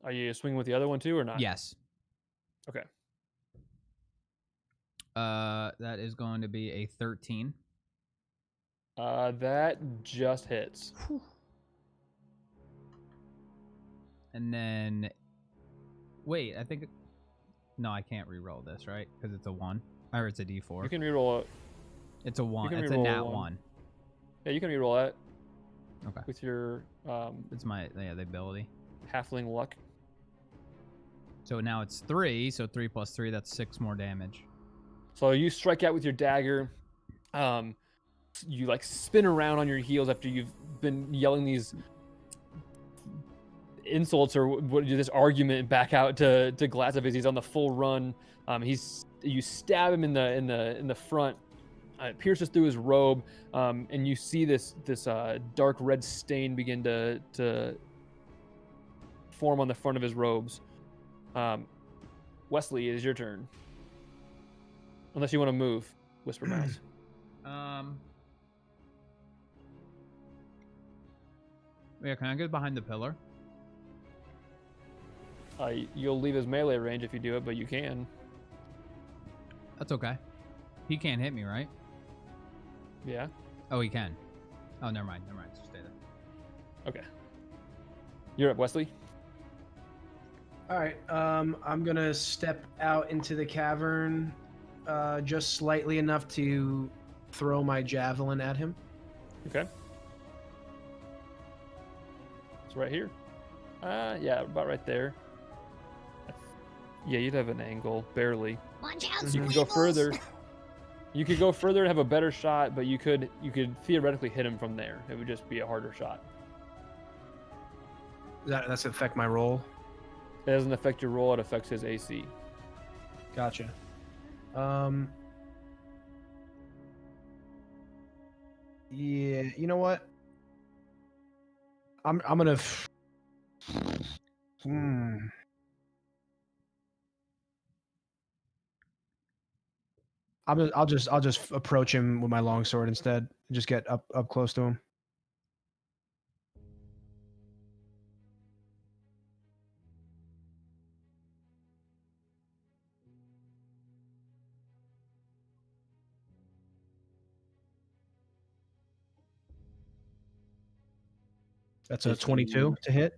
Are you swinging with the other one too, or not? Yes. Okay. That is going to be a 13. That just hits. And then, wait, I think, no, I can't re-roll this, right? Because it's a 1, or it's a D4. You can reroll it. It's a 1. can It's a re-roll nat one. 1. Yeah, you can reroll that. Okay. With your It's my, the ability. halfling luck. So now it's 3, so 3 + 3, that's 6 more damage. So you strike out with your dagger. You like spin around on your heels after you've been yelling these insults or this argument back out to Glassive as he's on the full run. You stab him in the front. It pierces through his robe, and you see this dark red stain begin to form on the front of his robes. Westlye, it is your turn. Unless you want to move, Whisper Mouse. Yeah, can I get behind the pillar? You'll leave his melee range if you do it, but you can. That's okay. He can't hit me, right? Yeah. Oh, he can. Oh, never mind. Just stay there. Okay. You're up, Westlye. All right. I'm gonna step out into the cavern, just slightly enough to throw my javelin at him. Okay. It's right here. Yeah, about right there. Yeah, you'd have an angle, barely. Watch out, You could go Squeebles. further. You could go further and have a better shot, but you could theoretically hit him from there. It would just be a harder shot. That's affect my roll. It doesn't affect your roll; it affects his AC. Gotcha. Yeah, you know what? I'm gonna. I'll just approach him with my longsword instead. Just get up close to him. That's a 22 to hit.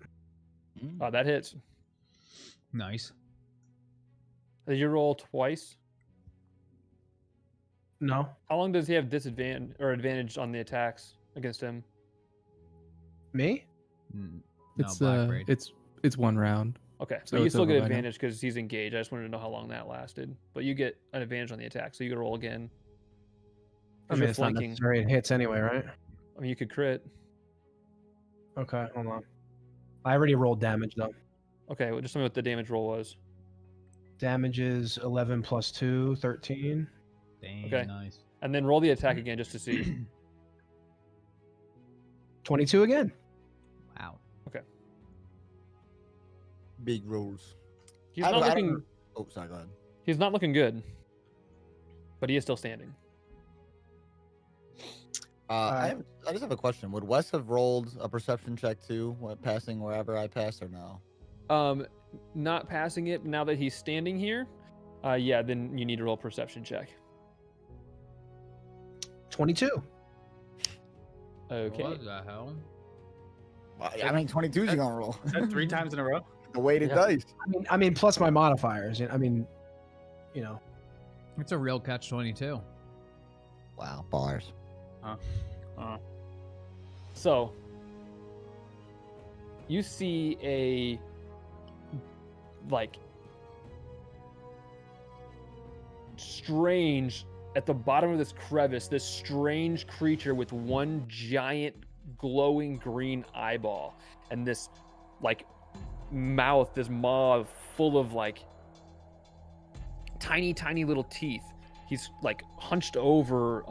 That hits. Nice. Did you roll twice? No, How long does he have disadvantage or advantage on the attacks against him? me? No, It's Blackbraid. it's 1 round. Okay, So but you it's still over get by now. advantage because he's engaged. I just wanted to know how long that lasted. But you get an advantage on the attack, so you can roll again. I 'Cause mean, you're it's not flanking. necessary. It hits anyway, right? I mean, you could crit. Okay, hold on. I already rolled damage though. Okay, well, just tell me what the damage roll was. Damage is 11 plus 2, 13. Dang, Okay. nice. And then roll the attack again just to see. 22 again. Wow. Big rolls. He's I not don't- I looking. don't- Oh, sorry, go ahead. He's not looking good, but he is still standing. I just have a question. Would Wes have rolled a perception check too, passing wherever I pass, or no? Not passing it now that he's standing here. Yeah, then you need to roll a perception check. 22. Okay. What the hell? Well, I mean, 22 is gonna roll. Is that 3 times in a row? The weighted Yeah. dice. I mean, plus my modifiers. I mean, you know. It's a real catch-22. Wow, bars. So you see a strange at the bottom of this crevice, this strange creature with one giant glowing green eyeball and this mouth, this maw full of tiny little teeth. He's hunched over,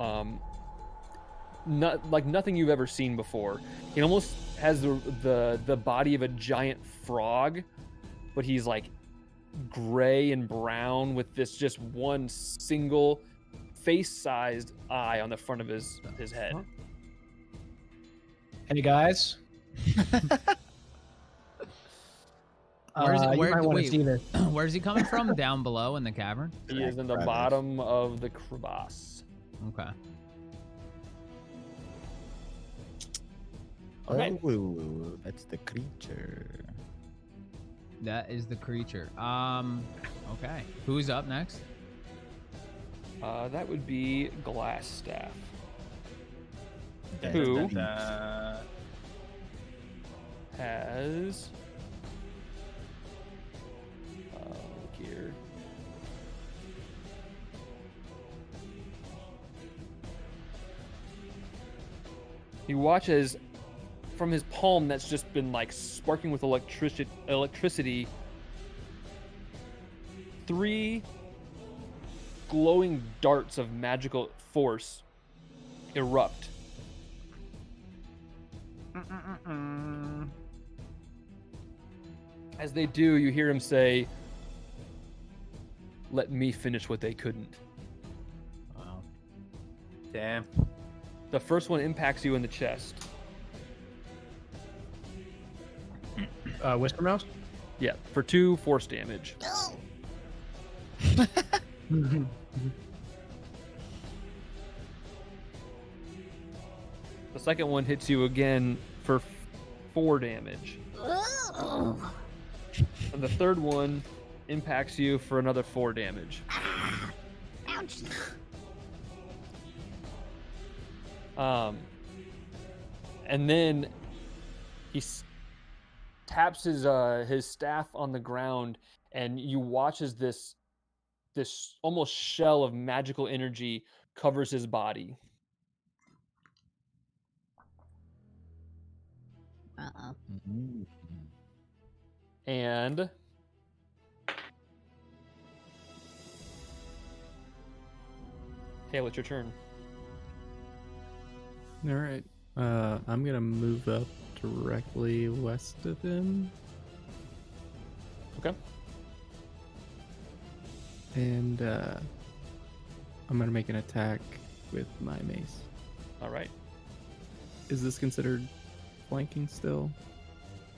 nothing you've ever seen before. He almost has the body of a giant frog, but he's gray and brown with this just one single face-sized eye on the front of his head. Hey guys. Where's it? You might want to Wait, see this. where's he coming from? Down below in the cavern? He is in the bottom of the crevasse. Okay. Okay. Oh, that's the creature. That is the creature. Okay. Who's up next? That would be Glassstaff. Okay. Who Uh, has look here. He watches from his palm that's just been sparking with electricity. 3 glowing darts of magical force erupt. As they do, you hear him say, "Let me finish what they couldn't." Wow. damn. The first one impacts you in the chest. Whisper Mouse? Yeah, for 2 force damage. The second one hits you again for 4 damage. Oh. And the third one impacts you for another 4 damage. Ouch. And then he taps his staff on the ground, and you watch as this almost shell of magical energy covers his body. Uh-oh. And Hael, it's your turn. All right. I'm gonna move up directly west of him, Okay. and I'm gonna make an attack with my mace. All right. Is this considered flanking still?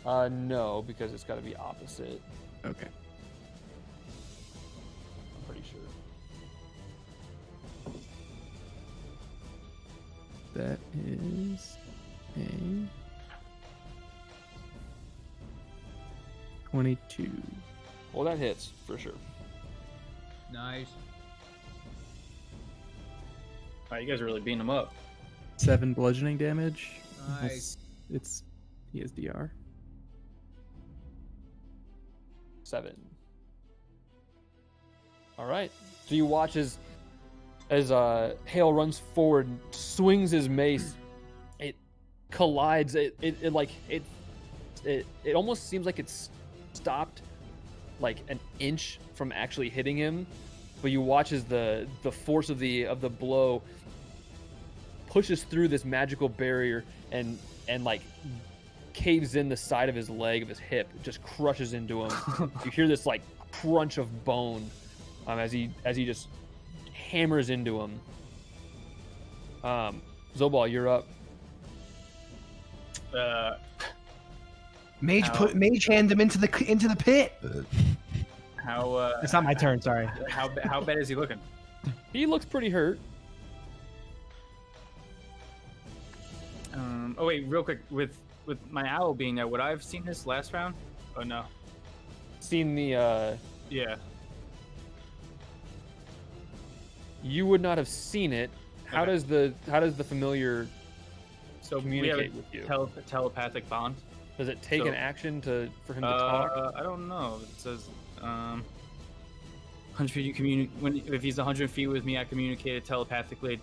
No, because it's got to be opposite. Okay. I'm pretty sure. That is a 22. Well, that hits for sure. Nice. Wow, you guys are really beating him up. 7 bludgeoning damage. Nice. It's he has DR. 7. All right. So you watch as Hael runs forward, swings his mace. It collides. It almost seems like it's stopped an inch from actually hitting him, but you watch as the force of the blow pushes through this magical barrier and caves in the side of his leg, of his hip, just crushes into him. You hear this crunch of bone as he just hammers into him. Zobal, you're up. Mage hand him into the pit. How? It's not my turn. Sorry. How bad is he looking? He looks pretty hurt. Oh wait, real quick, with my owl being there, would I have seen this last round? Oh no. Seen the Yeah. You would not have seen it. How Okay. does the familiar So communicate we with you? have a telepathic bond. Does it take so- an action for him to talk? I don't know. It says 100 feet. You communicate if he's 100 feet with me. I communicated telepathically.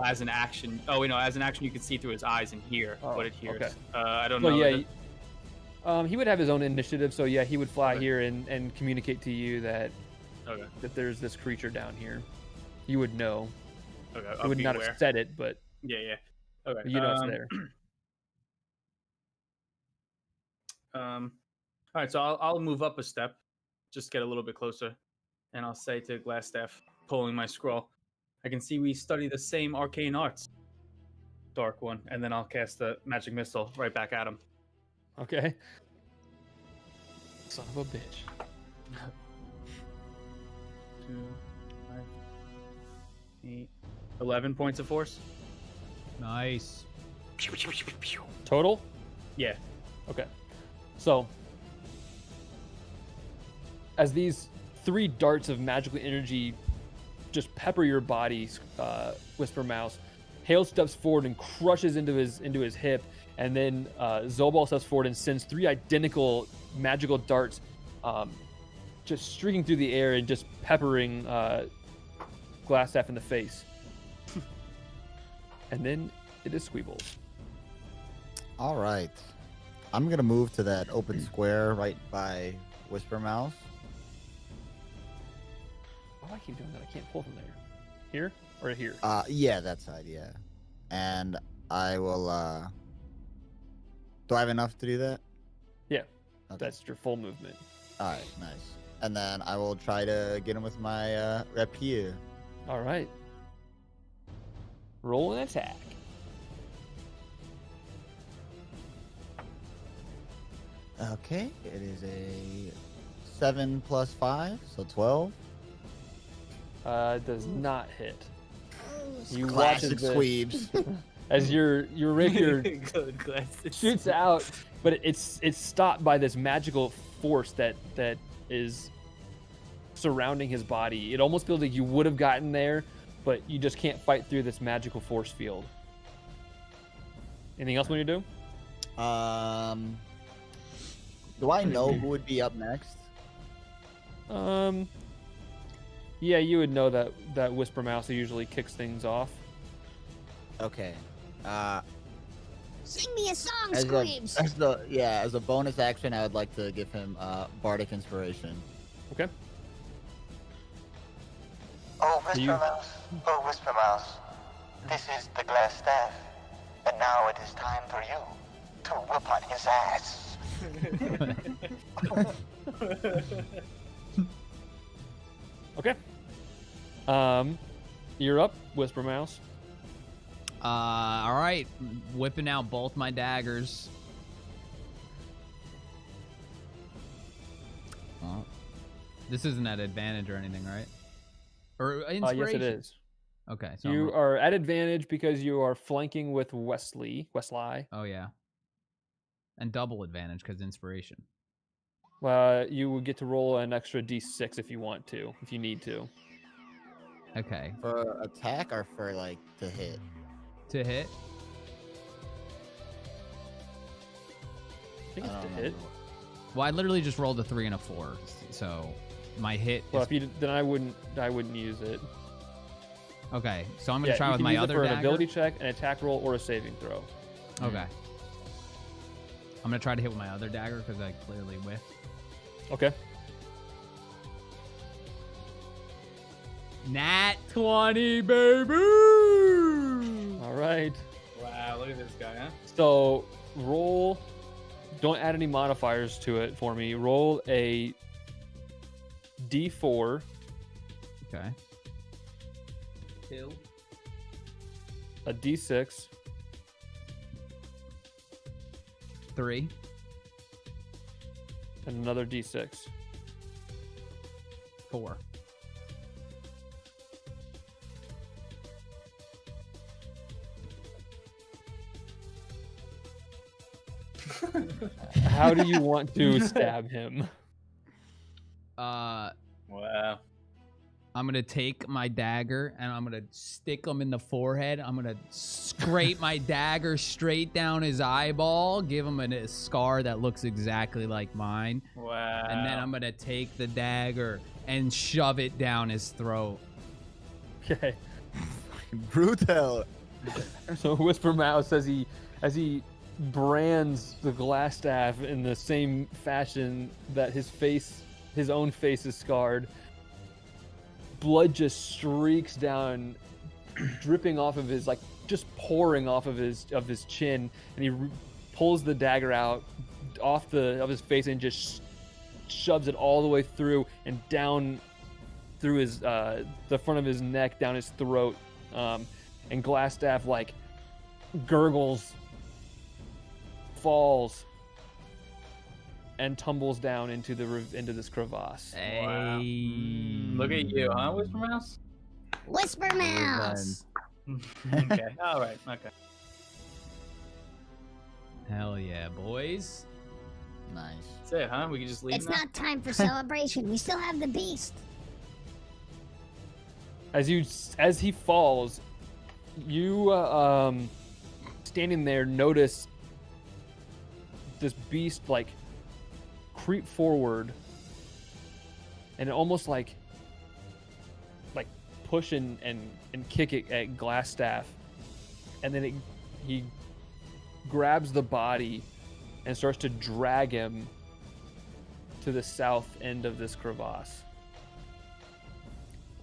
As an action. Oh, wait, no. As an action, you can see through his eyes and hear what it hears. Okay. I don't So know. yeah, he would have his own initiative. So yeah, he would fly here and communicate to you that Okay. there's this creature down here. You would know. Okay. He I'll would be not aware. have said it, but Yeah. Okay. you know it's there. All right, so I'll move up a step, just get a little bit closer, and I'll say to Glassstaff, pulling my scroll, I can see we study the same arcane arts. Dark one, and then I'll cast the magic missile right back at him. Okay. Son of a bitch. 2, 5, 8, 11 points of force. Nice. Total? Yeah. Okay. So, as these 3 darts of magical energy just pepper your body, Whisper Mouse, Hael steps forward and crushes into his hip, and then Zobal steps forward and sends 3 identical magical darts, just streaking through the air and just peppering Glassstaff in the face. And then it is Squeebles. All right. I'm going to move to that open square right by Whisper Mouse. Why do I keep doing that? I can't pull from there. Here or here? Yeah, that side, yeah. And I will, do I have enough to do that? Yeah. Okay. That's your full movement. All right, nice. And then I will try to get him with my rapier. All right. Roll an attack. Okay, it is a 7 plus 5, so 12. Does not hit. You watch Classic as, Squeebs. as your rapier Good glasses. shoots out, but it's stopped by this magical force that is surrounding his body. It almost feels like you would have gotten there, but you just can't fight through this magical force field. Anything else when you do? Do I know who would be up next? Yeah, you would know that Whisper Mouse usually kicks things off. Okay. Sing me a song, As Squeebs. as a bonus action, I would like to give him Bardic Inspiration. Okay. Oh, Whisper You- Mouse. Oh, Whisper Mouse. This is the glass staff. And now it is time for you to whoop on his ass. Okay. You're up, Whisper Mouse. All right. Whipping out both my daggers. Oh. This isn't at advantage or anything, right? Or inspiration? Yes, it is. Okay. So You are at advantage because you are flanking with Westlye. Oh, yeah. And double advantage because inspiration. You will get to roll an extra d6 if you want to, if you need to. Okay. For attack or for, like, to hit? To hit? I think it's I to don't hit. know. Well, I literally just rolled a 3 and a 4. So my hit Well, is... if you then I wouldn't use it. Okay. So I'm going to try you with can my use it other for an dagger. ability check, an attack roll, or a saving throw. Okay. I'm going to try to hit with my other dagger because I clearly whiffed. Okay. Nat 20, baby! All right. Wow, look at this guy, huh? So roll. Don't add any modifiers to it for me. Roll a d4 Okay. 2. A D6. 3. And another D6. 4. How do you want to stab him? Wow. I'm gonna take my dagger and I'm gonna stick him in the forehead. I'm gonna scrape my dagger straight down his eyeball, give him a scar that looks exactly like mine. Wow. And then I'm gonna take the dagger and shove it down his throat. Okay. Brutal. So Whisper Mouse, as he brands the glass staff in the same fashion that his own face is scarred, blood just streaks down, dripping off of his, like, just pouring off of his chin, and he pulls the dagger out of his face and just shoves it all the way through and down through his the front of his neck, down his throat, and Glassstaff, like, gurgles, falls, and tumbles down into this crevasse. Wow. Look at you, huh, Whisper Mouse? Whisper Mouse. Okay. All right. Okay. Hell yeah, boys. Nice. That's it, huh? We can just leave It's now? not time for celebration. We still have the beast. As he falls, you standing there notice this beast, like, creep forward and almost like push and kick it at Glassstaff, and then he grabs the body and starts to drag him to the south end of this crevasse.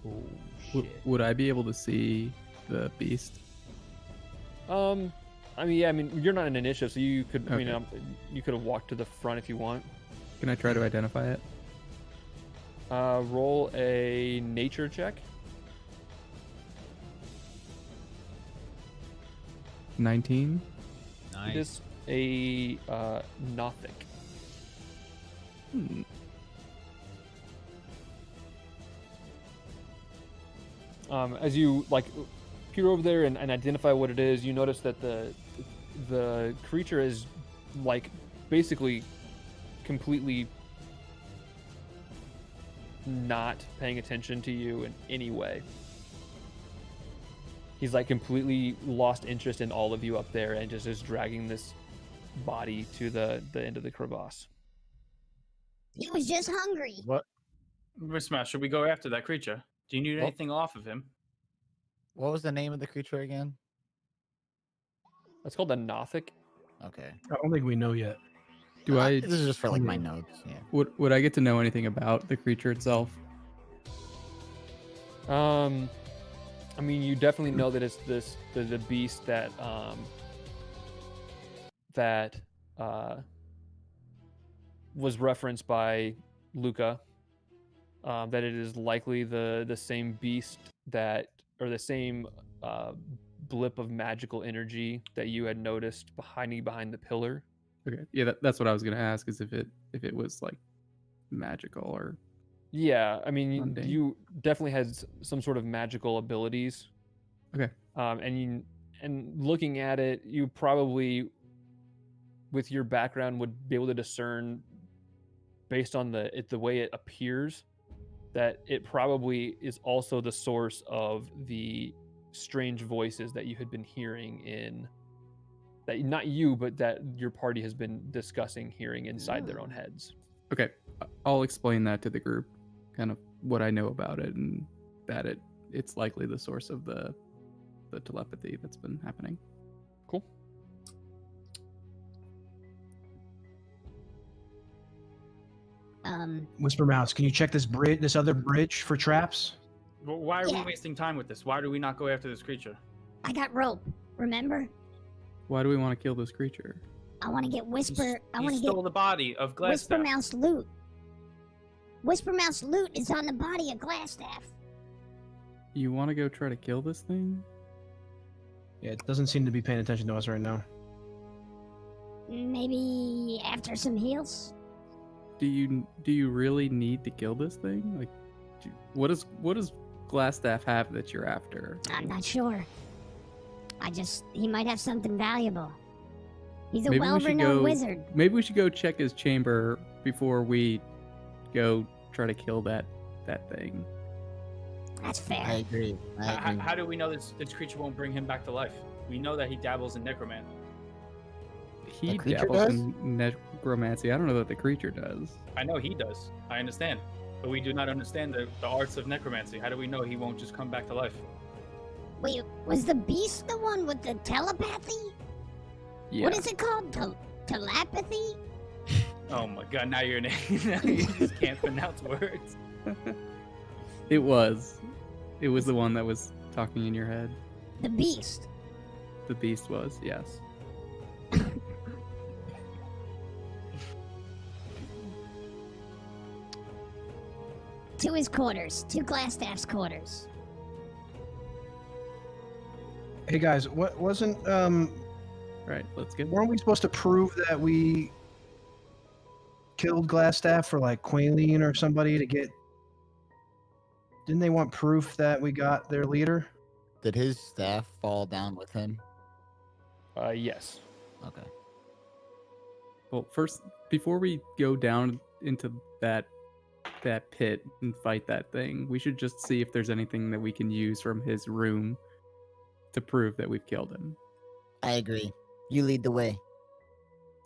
Oh Would I be able to see the beast? I mean, you're not an initiative, so you could, Okay. you could have walked to the front if you want. Can I try to identify it? Roll a nature check. 19. Nice. It is a Nothic. As you, like, peer over there and identify what it is, you notice that the creature is, like, basically completely not paying attention to you in any way. He's, like, completely lost interest in all of you up there and just is dragging this body to the end of the crevasse. He was just hungry. Whisper Mouse, should we go after that creature? Do you need anything off of him? What was the name of the creature again? That's called a Nothic. Okay. I don't think we know yet. Do I? This is just for, like, my notes. Yeah. Would I get to know anything about the creature itself? I mean, you definitely know that it's the beast that was referenced by Luca. That it is likely the same beast or the same blip of magical energy that you had noticed behind the pillar. Okay, yeah, that's what I was gonna ask. Is if it was, like, magical or. Yeah, I mean, Mundane. you definitely had some sort of magical abilities. Okay. And looking at it, you probably, with your background, would be able to discern, based on the way it appears, that it probably is also the source of the strange voices that you had been hearing that not you, but that your party has been discussing hearing inside their own heads. Okay, I'll explain that to the group, kind of what I know about it, and that it's likely the source of the telepathy that's been happening. Cool. Whisper Mouse, can you check this other bridge for traps? Well, why are Yeah. we wasting time with this? Why do we not go after this creature? I got rope. Remember? Why do we want to kill this creature? I want to get Whisper. I He want to get stole the body of Whisper Glassstaff. Mouse loot. Whisper Mouse loot is on the body of Glassstaff. You want to go try to kill this thing? Yeah, it doesn't seem to be paying attention to us right now. Maybe after some heals? Do you really need to kill this thing? Like, what does Glassstaff have that you're after? I'm not sure. He might have something valuable. He's a Maybe we should well-renowned go- wizard. Maybe we should go check his chamber before we go try to kill that thing. That's fair. I agree. I agree. How do we know this creature won't bring him back to life? We know that he dabbles in necromancy. He The creature dabbles does? in necromancy. I don't know that the creature does. I know he does. I understand. But we do not understand the arts of necromancy. How do we know he won't just come back to life? Wait, was the beast the one with the telepathy? Yeah. What is it called? Telepathy? Oh my god, now you're now you just can't pronounce words. It was the one that was talking in your head. The beast. The beast was, yes. To his quarters. To Glassstaff's quarters. Hey guys, what wasn't Right, let's get. weren't we supposed to prove that we killed Glassstaff for like Qualeen or somebody to get? Didn't they want proof that we got their leader? Did his staff fall down with him? Yes. Okay. Well, first, before we go down into that pit and fight that thing, we should just see if there's anything that we can use from his room to prove that we've killed him. I agree. You lead the way.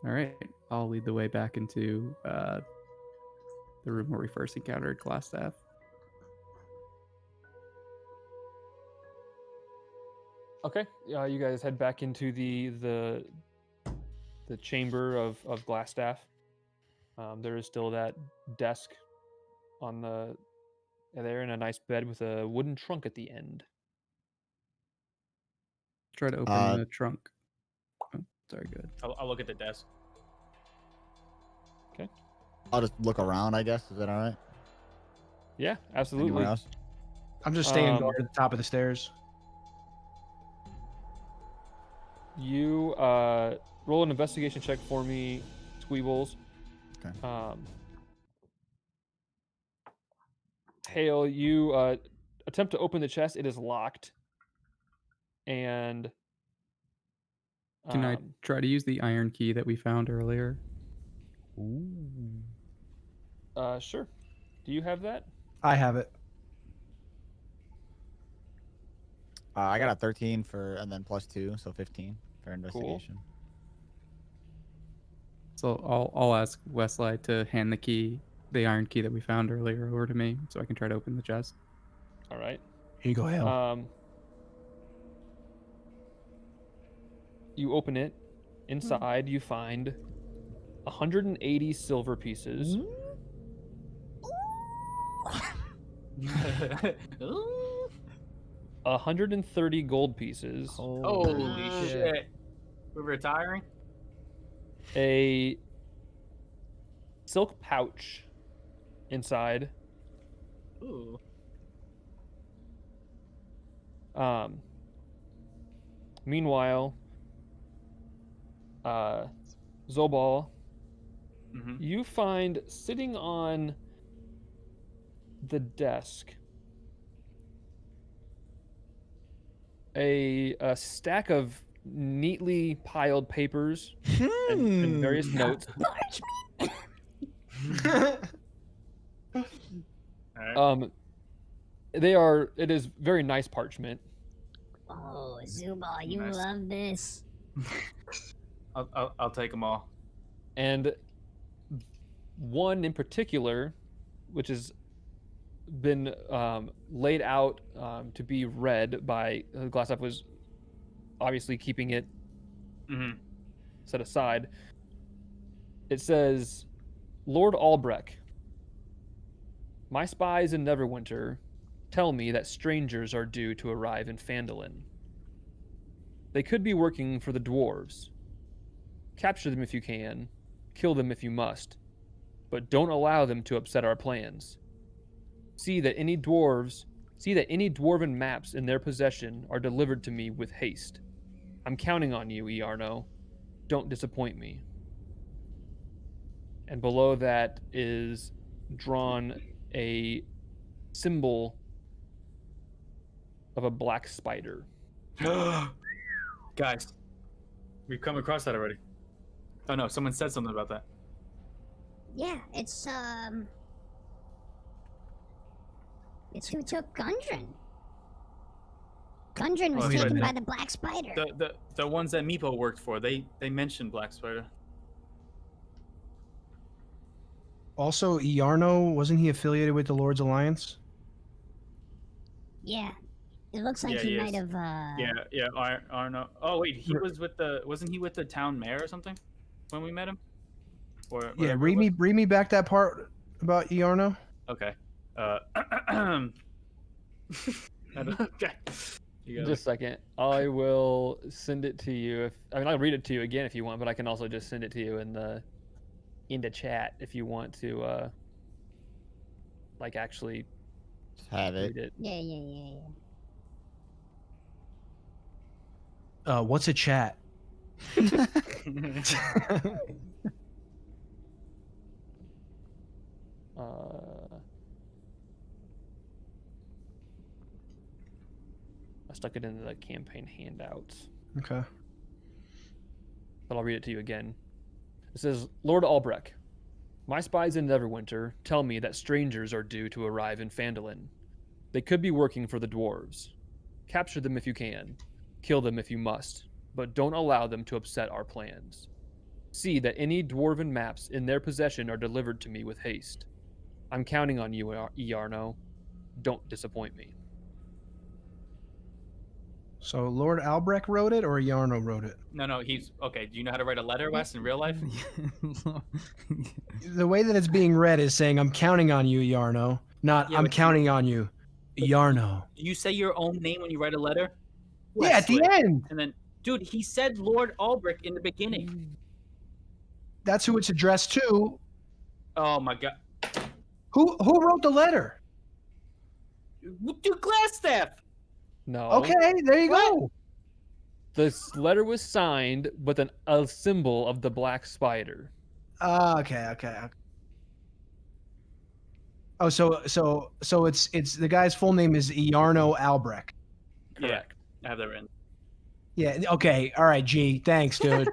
All right, I'll lead the way back into the room where we first encountered Glassstaff. Okay. You guys head back into the chamber of Glassstaff. There is still that desk on there, and a nice bed with a wooden trunk at the end. Try to open the trunk. Oh, sorry, good. I'll look at the desk. I'll just look around, I guess. Is that all right? Yeah, absolutely. Anyone else? I'm just staying Um, guard at the top of the stairs. You roll an investigation check for me, Squeebles. Okay. Hael, you attempt to open the chest. It is locked. And Can I try to use the iron key that we found earlier? Sure. Do you have that? I have it. I got a 13 and then +2, so 15 for investigation. So I'll ask Westlye to hand the iron key that we found earlier, over to me, so I can try to open the chest. All right. Here you go, Hael. You open it. Inside, you find 180 silver pieces. 130 gold pieces. Holy shit. We're retiring? A silk pouch inside. Ooh. Meanwhile, Zobal, Mm-hmm. you find sitting on the desk a stack of neatly piled papers and various notes. Alright. It is very nice parchment. Oh, Zuba, you Nice. love this. I'll take them all. And one in particular, which has been laid out to be read by Glassstaff, was obviously keeping it Mm-hmm. set aside. It says, Lord Albrecht, my spies in Neverwinter tell me that strangers are due to arrive in Phandalin. They could be working for the dwarves. Capture them if you can, kill them if you must, but don't allow them to upset our plans. See that any dwarves See that any dwarven maps in their possession are delivered to me with haste. I'm counting on you, Iarno. Don't disappoint me. And below that is drawn a symbol of a black spider. Guys, we've come across that already. Oh no, someone said something about that. Yeah, it's who took Gundren. Gundren was Oh, that's taken right. by the black spider. The ones that Meepo worked for, they mentioned Black Spider. Also, Iarno, wasn't he affiliated with the Lord's Alliance? Yeah, it looks like Yeah, he he might is. have. Yeah, Arno. Oh wait, he was with the. Wasn't he with the town mayor or something when we met him? Or Yeah, whatever it read me back that part about Iarno. was? Okay. Okay. You got Just a second. I will send it to you. I'll read it to you again if you want, but I can also just send it to you in the chat if you want to actually Have it. read it. Yeah. What's a chat? I stuck it into the campaign handouts, Okay. but I'll read it to you again. It says, Lord Albrecht, my spies in Neverwinter tell me that strangers are due to arrive in Phandalin. They could be working for the dwarves. Capture them if you can. Kill them if you must, but don't allow them to upset our plans. See that any dwarven maps in their possession are delivered to me with haste. I'm counting on you, Iarno. Don't disappoint me. So Lord Albrecht wrote it, or Iarno wrote it? No, he's okay. Do you know how to write a letter, Wes, in real life? The way that it's being read is saying, "I'm counting on you, Iarno," not Yeah, "I'm but- counting on you, Iarno." Do you say your own name when you write a letter? Yeah, at the Westlye. end. And then, dude, he said Lord Albrecht in the beginning. That's who it's addressed to. Oh my god. Who wrote the letter? Dude, Glassstaff. No. Okay, there you go. This letter was signed with a symbol of the black spider. Okay. Oh, so it's the guy's full name is Iarno Albrecht. Correct. I have that written. Yeah. Okay. All right. G. Thanks, dude.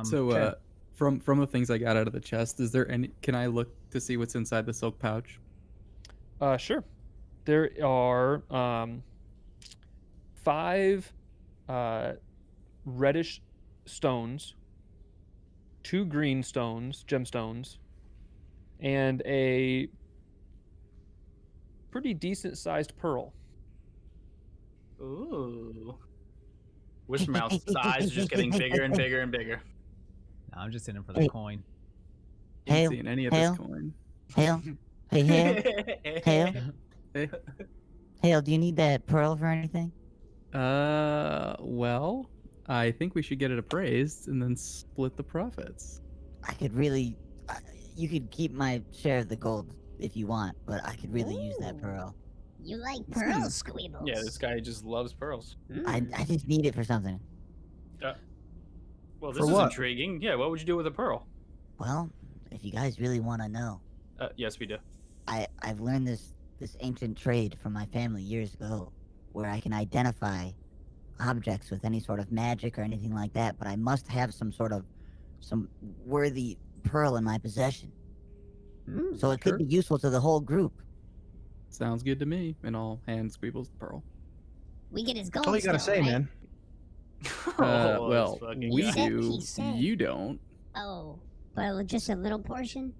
So, okay. from the things I got out of the chest, is there any? Can I look to see what's inside the silk pouch? Sure. There are 5 reddish stones, 2 green stones, gemstones, and a pretty decent sized pearl. Ooh. Wishmouth's eyes are just getting bigger and bigger and bigger. No, I'm just in it for the coin. Ain't Hael, seeing any of Hael? this coin. Hael? Hey, Hael? Hael? Hey. Hael, do you need that pearl for anything? Well, I think we should get it appraised and then split the profits. I could really... you could keep my share of the gold if you want, but I could really use that pearl. You like pearls, Squeebles? Yeah, this guy just loves pearls. I just need it for something. Well, this For is what? intriguing. Yeah, what would you do with a pearl? Well, if you guys really want to know, Yes, we do. I've learned this ancient trade from my family years ago, where I can identify objects with any sort of magic or anything like that, but I must have some worthy pearl in my possession. So it Sure. could be useful to the whole group. Sounds good to me. And I'll hand Squeebles the pearl. We get his gold. That's all you gotta still, say, right? man. Oh, Well, this fucking we guy. do. He said. You don't. Oh, well, just a little portion.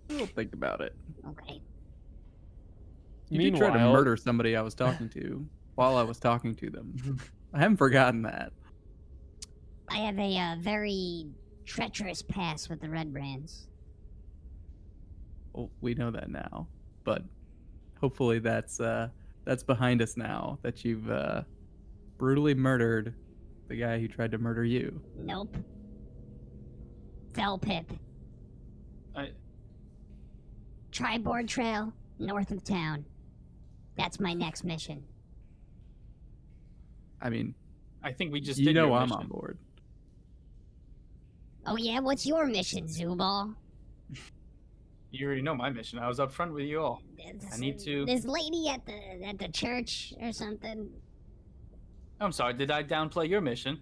We'll think about it. Okay. You did try to Meanwhile- murder somebody I was talking to while I was talking to them. I haven't forgotten that. I have a very treacherous past with the Red Brands. Well, we know that now, but hopefully that's behind us now. That you've brutally murdered the guy who tried to murder you. Nope. Fell Pip. I Triboard Trail, north of town. That's my next mission. I mean, think we just you did know your I'm mission. on board. Oh yeah, what's your mission, Zubal? You already know my mission. I was up front with you all. I need to. This lady at the church or something. I'm sorry. Did I downplay your mission?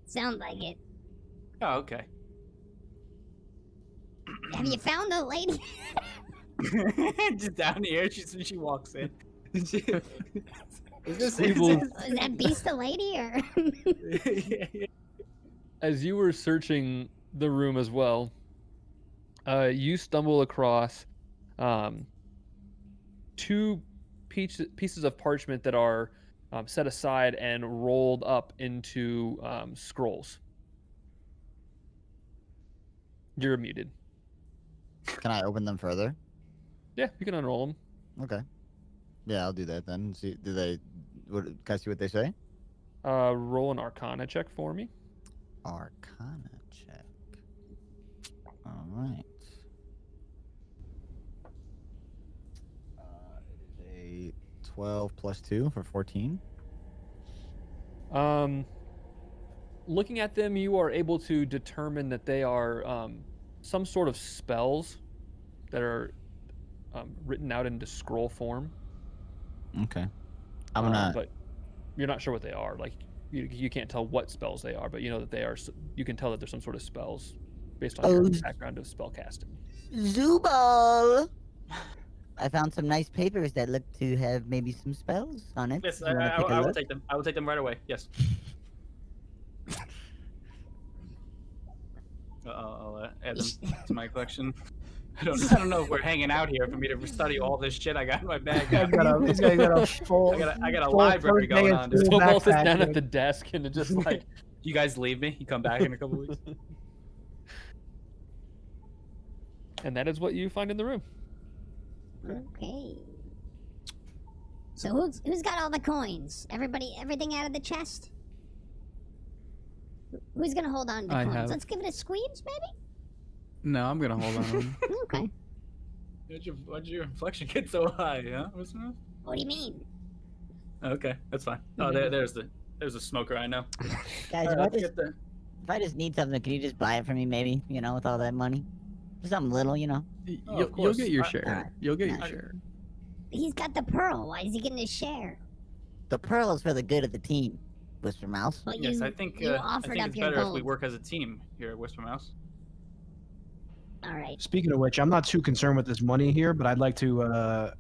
Sound like it. Oh, okay. Have you found the lady? Just down here. She walks in. Is this Is that beast a lady or? As you were searching the room as well, you stumble across two pieces of parchment that are set aside and rolled up into scrolls. You're muted. Can I open them further? Yeah, you can unroll them. Okay. Yeah, I'll do that then. See, can I see what they say? Roll an Arcana check for me. Arcana check. All right. It is a 12 plus 2 for 14. Looking at them, you are able to determine that they are some sort of spells that are written out into scroll form. Okay. I'm gonna. But you're not sure what they are. Like you can't tell what spells they are, but you know that they are. You can tell that there's some sort of spells based on your background of spell casting. Zubal! I found some nice papers that look to have maybe some spells on it. Yes, You wanna take a I will look? take them. I will take them right away. Yes. I'll add them to my collection. I don't know if we're hanging out here for me to study all this shit I got in my bag. He's got a full. I got a full library first day going of on. school Snowball sits backpack, down dude. at the desk and it just like You guys leave me. You come back in a couple weeks. and that is what you find in the room. Okay. So who's got all the coins? Everything out of the chest? Who's gonna hold on to the I coins? have. Let's give it a squeeze, maybe? No, I'm gonna hold on to them. Okay. Why'd your inflection get so high, huh? What's that? What do you mean? Okay, that's fine. Oh, there's a smoker I know. Guys, Alright, let's if I just need something, can you just buy it for me, maybe? You know, with all that money? Just something little, you know? Oh, You'll of course. get your I- share. Alright. You'll get your Alright. share. He's got the pearl. Why is he getting his share? The pearl is for the good of the team, Whisper Mouse. But Yes, you, I think you I offered think up it's your better if gold. we work as a team here at Whisper Mouse. All right. Speaking of which, I'm not too concerned with this money here, but I'd like to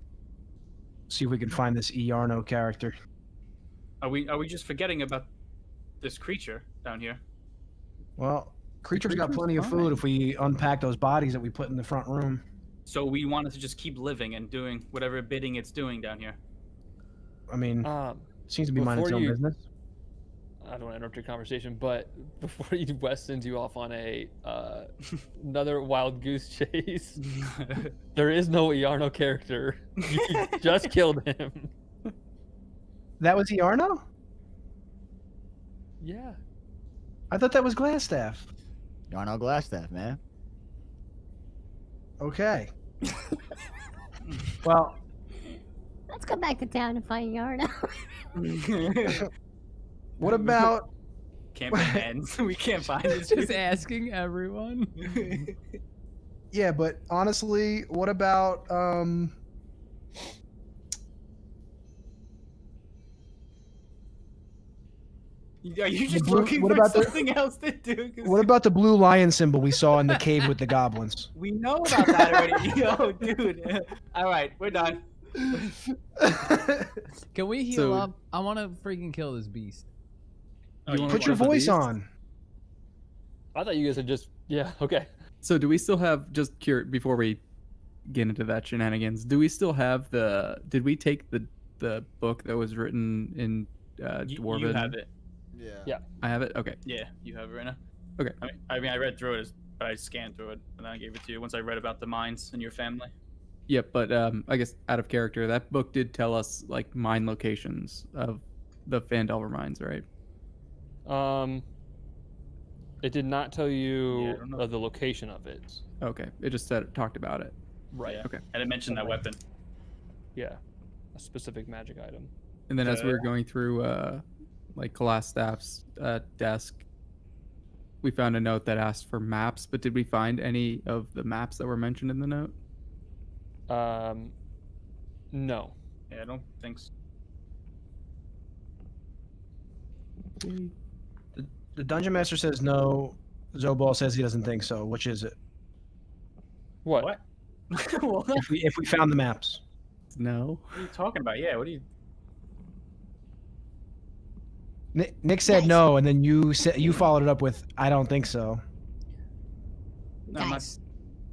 see if we can find this Iarno character. Are we just forgetting about this creature down here? Well, creature's got creature's plenty of fine. food if we unpack those bodies that we put in the front room. So we wanted to just keep living and doing whatever bidding it's doing down here. I mean, seems to be minding its before own you- business. I don't want to interrupt your conversation, but before Wes sends you off on a another wild goose chase, there is no Iarno character. You just killed him. That was Iarno? Yeah. I thought that was Glassstaff. Yarno Glassstaff, man. Okay. Well, Let's go back to town and find Yarno. what about Campaign ends. We can't find this. Just asking everyone. yeah, but honestly, what about Are you just blue- looking what for about the- something else to do? 'Cause what about the blue lion symbol we saw in the cave with the goblins? we know about that already. Yo, dude. All right, we're done. Can we heal So- up? I want to freaking kill this beast. Oh, You wanna Put your kill the voice beast? on. I thought you guys had just okay. So do we still have before we get into that shenanigans? Do we still have Did we take the book that was written in Dwarven? You have it. Yeah. I have it. Okay. Yeah, you have it right now. Okay. I mean, I read through it, but I scanned through it, and then I gave it to you once I read about the mines and your family. Yep. But I guess out of character, that book did tell us like mine locations of the Phandelver mines, right? It did not tell Yeah, you I don't know. the location of it. Okay, it just talked about it. Right. Yeah. Okay. And it mentioned that weapon. Yeah. A specific magic item. And then as we were going through like Staff's desk, we found a note that asked for maps, but did we find any of the maps that were mentioned in the note? No. Yeah, I don't think so. The dungeon master says no. Zobal says he doesn't think so. Which is it? What? What? What If we found the maps. No. are you talking about? Yeah, what are you... Nick said Guys. no, and then you followed it up with I don't think so. No, I'm not-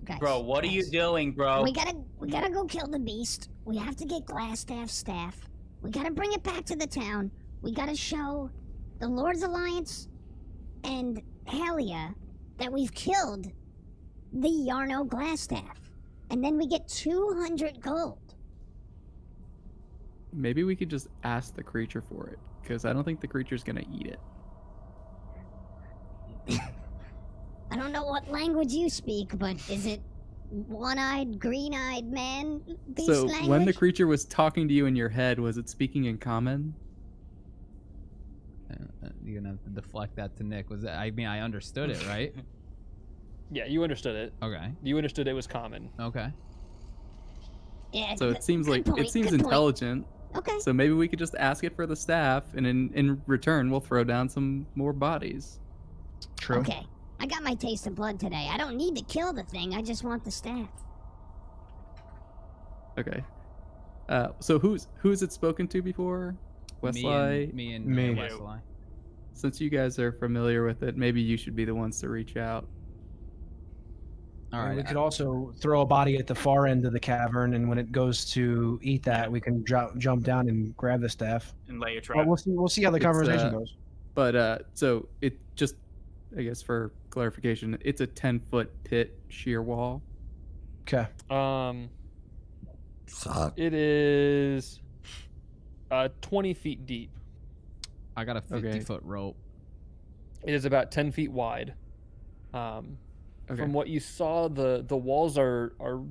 Guys, Bro, what are you guys. doing, bro? We gotta go kill the beast. We have to get Glassstaff's staff. We gotta bring it back to the town. We gotta show the Lord's Alliance and Halia that we've killed the Yarno Glassstaff. And then we get 200 gold. Maybe we could just ask the creature for it, because I don't think the creature's gonna eat it. I don't know what language you speak, but is it one-eyed, green-eyed man beast So language? when the creature was talking to you in your head, was it speaking in common? You're gonna have to deflect that to Nick. Was that? I mean, I understood it, right? Yeah, you understood it. Okay. You understood it was common. Okay. Yeah, So it seems good like point, it seems good point. intelligent. Okay. So maybe we could just ask it for the staff, and in return, we'll throw down some more bodies. True. Okay. I got my taste of blood today. I don't need to kill the thing. I just want the staff. Okay. So who's it spoken to before? Westlye. Me and Me. Westlye. Since you guys are familiar with it, maybe you should be the ones to reach out. All And right. we could also throw a body at the far end of the cavern, and when it goes to eat that, we can jump down and grab the staff. And lay your trap. But we'll see how the It's, conversation goes. But so it just, I guess for clarification, it's a 10-foot pit sheer wall. Okay. It is 20 feet deep. I got a Okay. 50-foot rope. It is about 10 feet wide. Okay. From what you saw, the walls are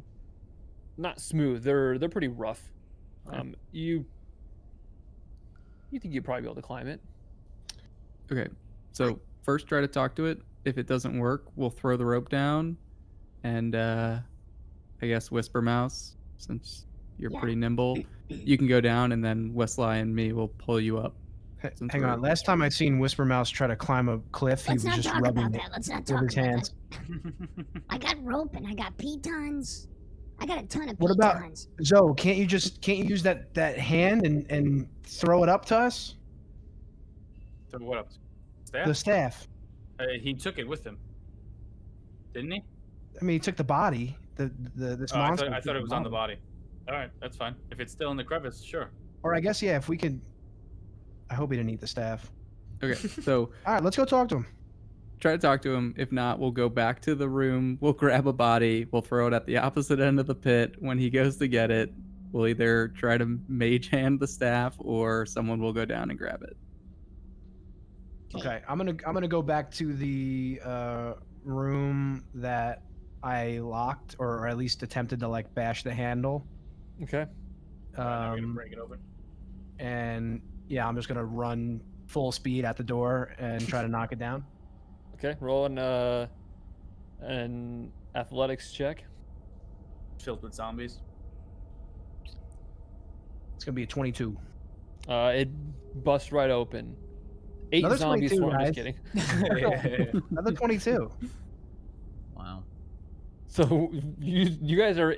not smooth. They're pretty rough. You think you'd probably be able to climb it. Okay. So first try to talk to it. If it doesn't work, we'll throw the rope down, and I guess Whisper Mouse, since you're Yeah. pretty nimble, you can go down, and then Westlye and me will pull you up. Since Hang we're- on. Last time I seen Whisper Mouse try to climb a cliff, he Let's was not just talk rubbing about it that. Let's not with talk his about hands. that. I got rope and I got pitons. I got a ton of What about pitons. Zoe? Can't you use that hand and throw it up to us? So what up? Staff? The staff. He took it with him. Didn't he? I mean, he took the body. This Oh, I monster. thought took it was on the body. All right, that's fine. If it's still in the crevice, sure. Or I guess if we could. I hope he didn't eat the staff. Okay. So All right, let's go talk to him. try to talk to him. If not, we'll go back to the room. We'll grab a body. We'll throw it at the opposite end of the pit. When he goes to get it, we'll either try to mage hand the staff, or someone will go down and grab it. Okay, I'm gonna go back to the room that I locked, or at least attempted to like bash the handle. Okay. Now we're gonna break it open. And yeah, I'm just gonna run full speed at the door and try to knock it down. Okay. Roll an athletics check. Filled with zombies. It's gonna be a 22. It busts right open. 8 Another zombies. 22, I'm just guys. kidding. Another 22. Wow. So you guys are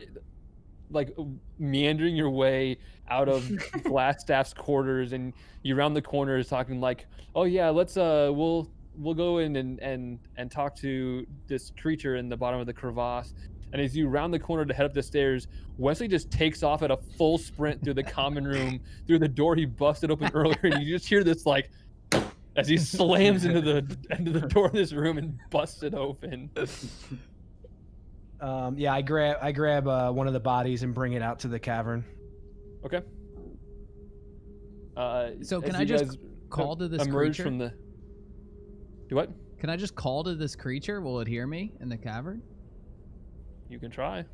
like meandering your way out of Glassstaff's quarters, and you round the corners talking like, "Oh yeah, let's we'll go in and talk to this creature in the bottom of the crevasse." And as you round the corner to head up the stairs, Wesley just takes off at a full sprint through the common room, through the door he busted open earlier, and you just hear this like as he slams into the door of this room and busts it open. Yeah, I grab one of the bodies and bring it out to the cavern. Okay. So as can I you just guys call to this emerge creature? from the? Do what? Can I just call to this creature? Will it hear me in the cavern? You can try.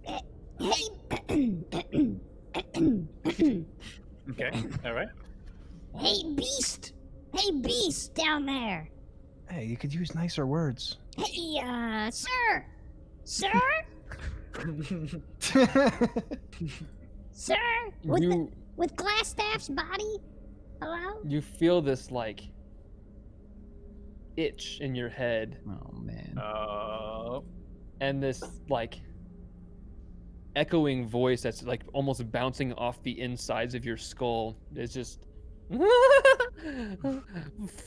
Hey. Okay. All right. Hey, beast. Hey, beast down there. Hey, you could use nicer words. Hey, sir. Sir? Sir? With Glassstaff's body? Hello? You feel this like itch in your head. Oh man. And this like echoing voice that's like almost bouncing off the insides of your skull is just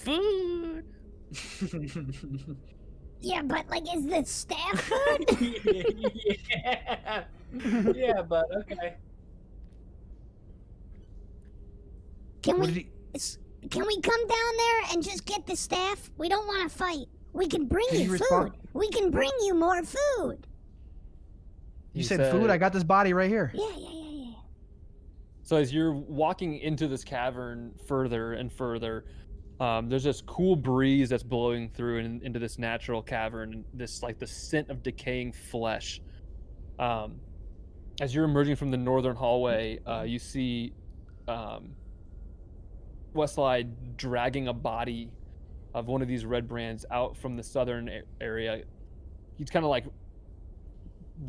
food. Yeah, but like, is the staff food? Yeah. Yeah, but okay. Can What we did can we come down there and just get the staff? We don't want to fight. We can bring Can you you food. respond? We can bring you more food. You said food? I got this body right here. Yeah. So as you're walking into this cavern further and further, there's this cool breeze that's blowing through into this natural cavern. This like the scent of decaying flesh. As you're emerging from the northern hallway, you see Westlye dragging a body of one of these red brands out from the southern area. He's kind of like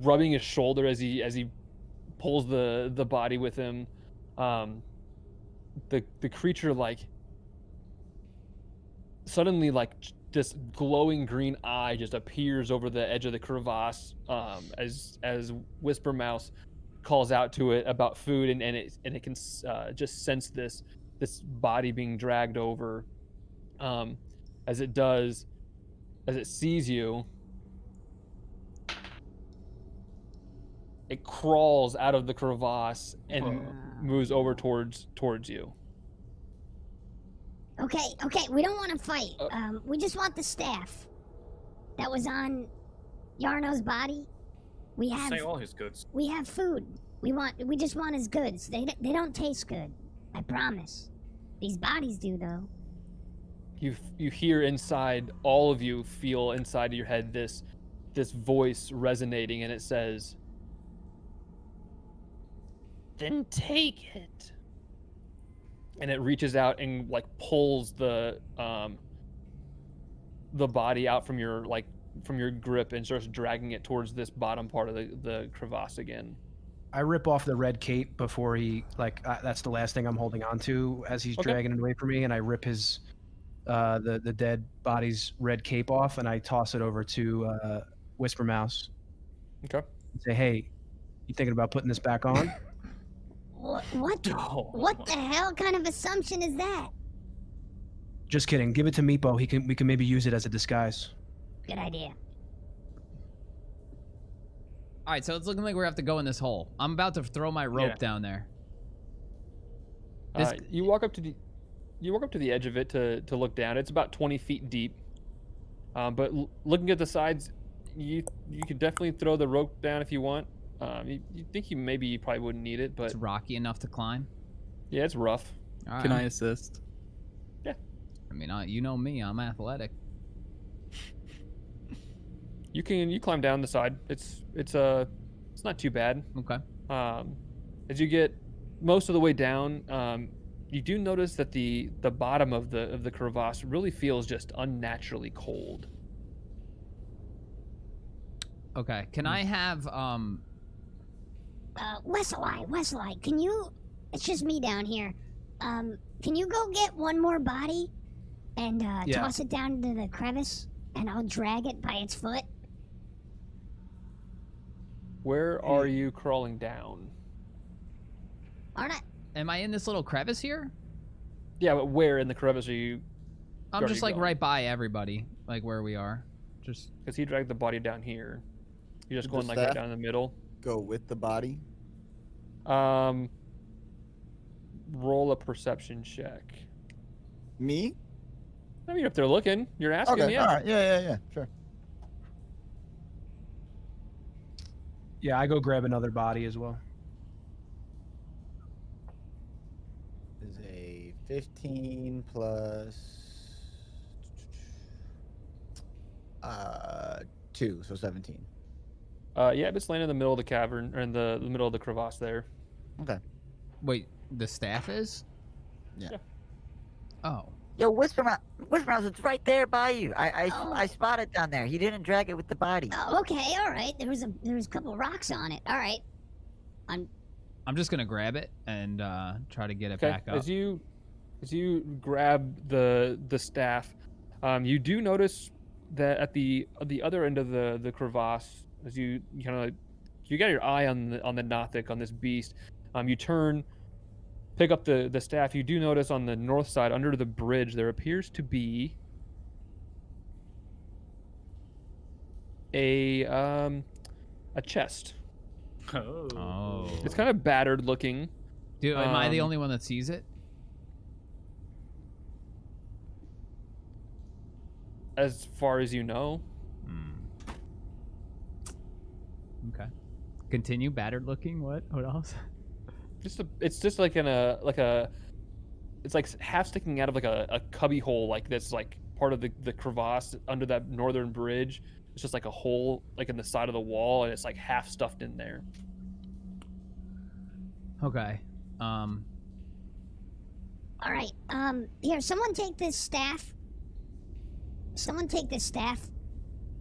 rubbing his shoulder as he pulls the body with him. The creature like suddenly like this glowing green eye just appears over the edge of the crevasse as Whisper Mouse calls out to it about food, and it can just sense this body being dragged over. As it sees you, it crawls out of the crevasse and moves over towards you. Okay. We don't want to fight. We just want the staff that was on Yarno's body. We have Say all his goods. We have food. We just want his goods. They don't taste good. I promise. These bodies do though. You hear inside, all of you feel inside of your head this voice resonating, and it says, "Then take it." And it reaches out and like pulls the body out from your grip and starts dragging it towards this bottom part of the crevasse again. I rip off the red cape before he that's the last thing I'm holding on to as he's dragging it away from me, and I rip his the dead body's red cape off, and I toss it over to Whisper Mouse. Okay. And say, hey, you thinking about putting this back on? What the hell kind of assumption is that? Just kidding. Give it to Meepo. We can maybe use it as a disguise. Good idea. All right, so it's looking like we have to go in this hole. I'm about to throw my rope down there. You walk up to the edge of it to look down. It's about 20 feet deep. But looking at the sides, you could definitely throw the rope down if you want. You think you probably wouldn't need it, but it's rocky enough to climb. Yeah, it's rough. All right. Can I assist? Yeah. I mean, you know me. I'm athletic. You climb down the side. It's not too bad. Okay. As you get most of the way down, you do notice that the bottom of the crevasse really feels just unnaturally cold. Okay. Can I have Westlye, can you? It's just me down here. Can you go get one more body and toss it down into the crevice, and I'll drag it by its foot? Where are you crawling down? Am I in this little crevice here? Yeah, but where in the crevice are you? I'm just like right by everybody, like where we are. Just because he dragged the body down here. You're just going like that right down the middle. Go with the body. Roll a perception check. Me? I mean, you're up there looking. You're asking. Okay. Yeah. All right. Yeah. Sure. Yeah, I go grab another body as well. Is a 15 plus 2, so 17. Yeah, it's laying in the middle of the cavern, or in the middle of the crevasse there. Okay. Wait, the staff is? Yeah. Oh. Yo, Whisper Mouse, it's right there by you. Oh. I spotted down there. He didn't drag it with the body. Oh, okay, all right. There was a couple rocks on it. All right. I'm just gonna grab it and try to get it Okay. back up. As you grab the staff, you do notice that at the other end of the crevasse, as you kind of you got your eye on the Nothic, on this beast, you turn, pick up the staff. You do notice on the north side, under the bridge, there appears to be a chest. Oh. It's kind of battered looking. Dude, am I the only one that sees it? As far as you know. Okay. Continue. Battered looking. What else? It's just like it's like half sticking out of like a cubby hole, like that's like part of the crevasse under that northern bridge. It's just like a hole like in the side of the wall, and it's like half stuffed in there. Okay. All right. Here, someone take this staff. Someone take this staff.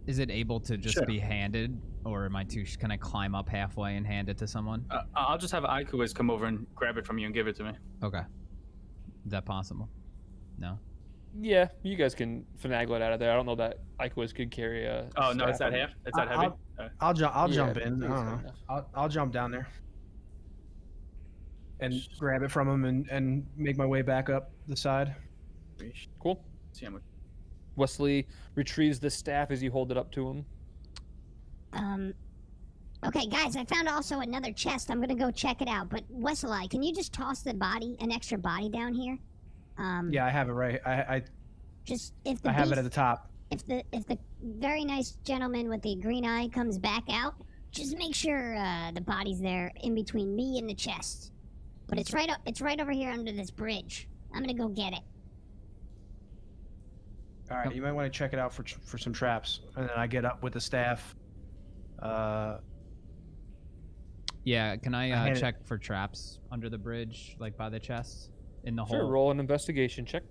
Is it able to just Sure. be handed, or am I too? Can I climb up halfway and hand it to someone? I'll just have Ikuiz come over and grab it from you and give it to me. Okay. Is that possible? No. Yeah, you guys can finagle it out of there. I don't know that Ikewiz could carry a. Oh no, it's staff that on- half. It's that heavy. I'll Yeah, jump in. I I think don't it's know. fair enough. I'll jump down there and grab it from him and make my way back up the side. Cool. See how much. Westlye retrieves the staff as you hold it up to him. Okay, guys, I found also another chest. I'm gonna go check it out. But Westlye, can you just toss an extra body down here? Yeah, I have it right. I Just if the have it beast- at the top. if the very nice gentleman with the green eye comes back out, just make sure the body's there in between me and the chest. But it's right over here under this bridge. I'm gonna go get it. All right, you might want to check it out for some traps, and then I get up with the staff. Yeah. Can I hand it- check for traps under the bridge, like by the chest, in the Sure, hole? roll an investigation check.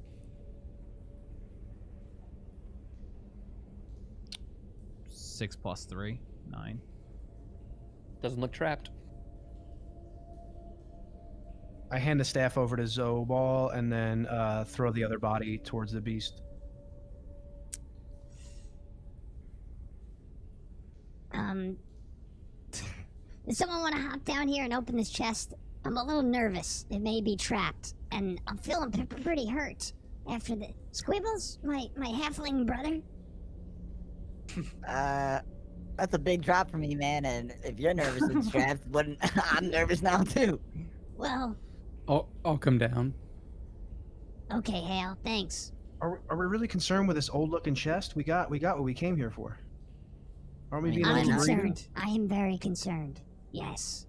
6 + 3, 9. Doesn't look trapped. I hand the staff over to Zobal and then throw the other body towards the beast. Does someone want to hop down here and open this chest? I'm a little nervous. It may be trapped, and I'm feeling pretty hurt after the Squeebles, my halfling brother. That's a big drop for me, man. And if you're nervous and strapped, I'm nervous now too. Well, I'll come down. okay, Hael, thanks. Are we really concerned with this old-looking chest? We got what we came here for. Aren't we being a I'm little greedy? concerned. I am very concerned. Yes.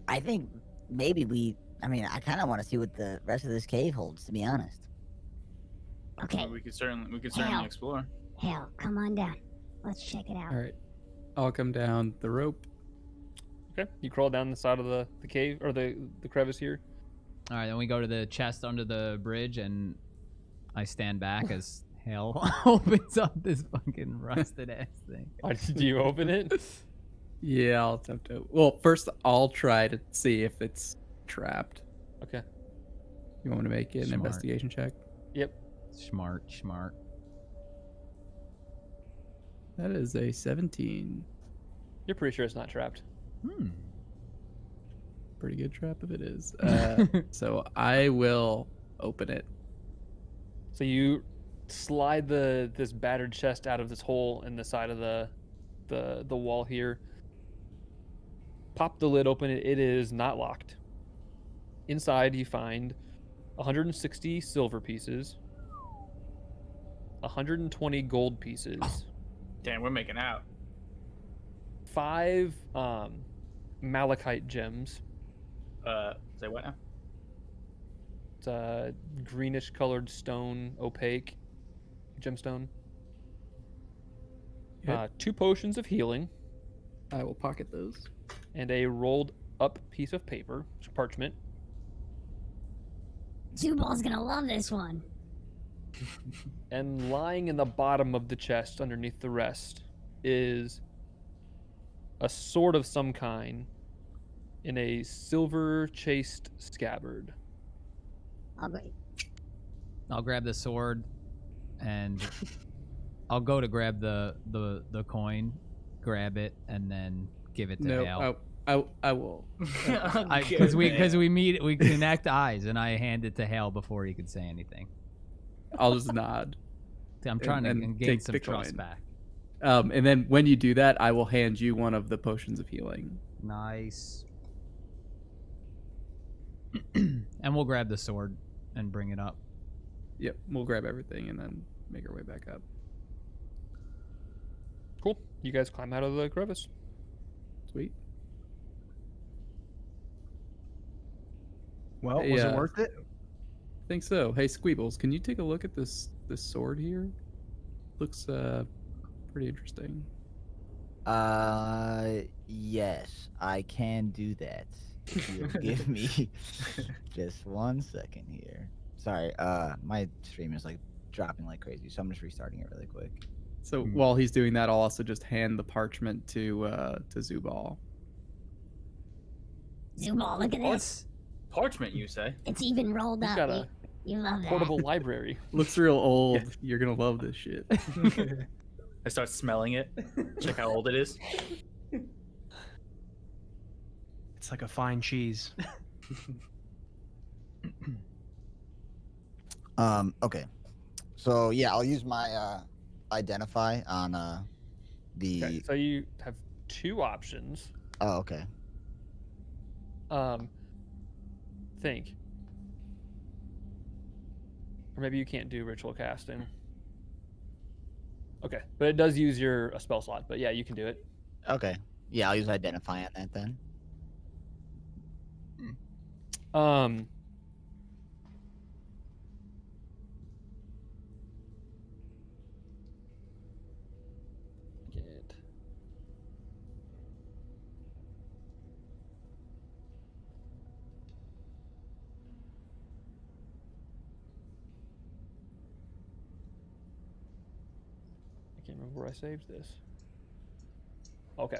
I think maybe I kind of want to see what the rest of this cave holds, to be honest. Okay, We could certainly Hael. explore. Hael, come on down. Let's check it out. All right. I'll come down the rope. Okay, you crawl down the side of the cave or the crevice here. All right, then we go to the chest under the bridge, and I stand back as Hael opens up this fucking rusted ass thing. Do you open it? Yeah, I'll attempt to. Well, first I'll try to see if it's trapped. Okay. You want me to make it an Smart. investigation check? Yep. Smart. That is a 17. You're pretty sure it's not trapped. Pretty good trap if it is. So I will open it. So you slide this battered chest out of this hole in the side of the wall here. Pop the lid open. It is not locked. Inside you find 160 silver pieces, 120 gold pieces, Damn, we're making out. 5 malachite gems. Say what now? It's a greenish colored stone, opaque gemstone. Okay. 2 potions of healing, I will pocket those. and a rolled up piece of paper, parchment. Zubul's gonna love this one. And lying in the bottom of the chest underneath the rest is a sword of some kind in a silver chased scabbard. I'll grab the sword, and I'll go to grab the coin, grab it, and then give it to Hael. I will. Because we connect eyes, and I hand it to Hael before he could say anything. I'll just nod. I'm trying to gain take some the trust coin. back. And then when you do that, I will hand you one of the potions of healing. Nice. And we'll grab the sword and bring it up. Yep, we'll grab everything and then make our way back up. Cool. You guys climb out of the crevice. Sweet. Well, Hey, was it worth it? I think so. Hey, Squeebles, can you take a look at this sword here? Looks pretty interesting. Yes, I can do that. You'll give me just 1 second here. Sorry, my stream is like dropping like crazy, so I'm just restarting it really quick. So while he's doing that, I'll also just hand the parchment to Zubal. Zubul, look at this. Parchment, you say? It's even rolled He's up. got a You love that. portable library. Looks real old. You're gonna love this shit. I start smelling it. Check how old it is. It's like a fine cheese. Okay. So yeah, I'll use my identify on the. Okay, so you have 2 options. Oh, okay. Think. Or maybe you can't do ritual casting. Okay, but it does use a spell slot. But yeah, you can do it. Okay. Yeah, I'll use identify on that then. Get. I can't remember where I saved this. Okay.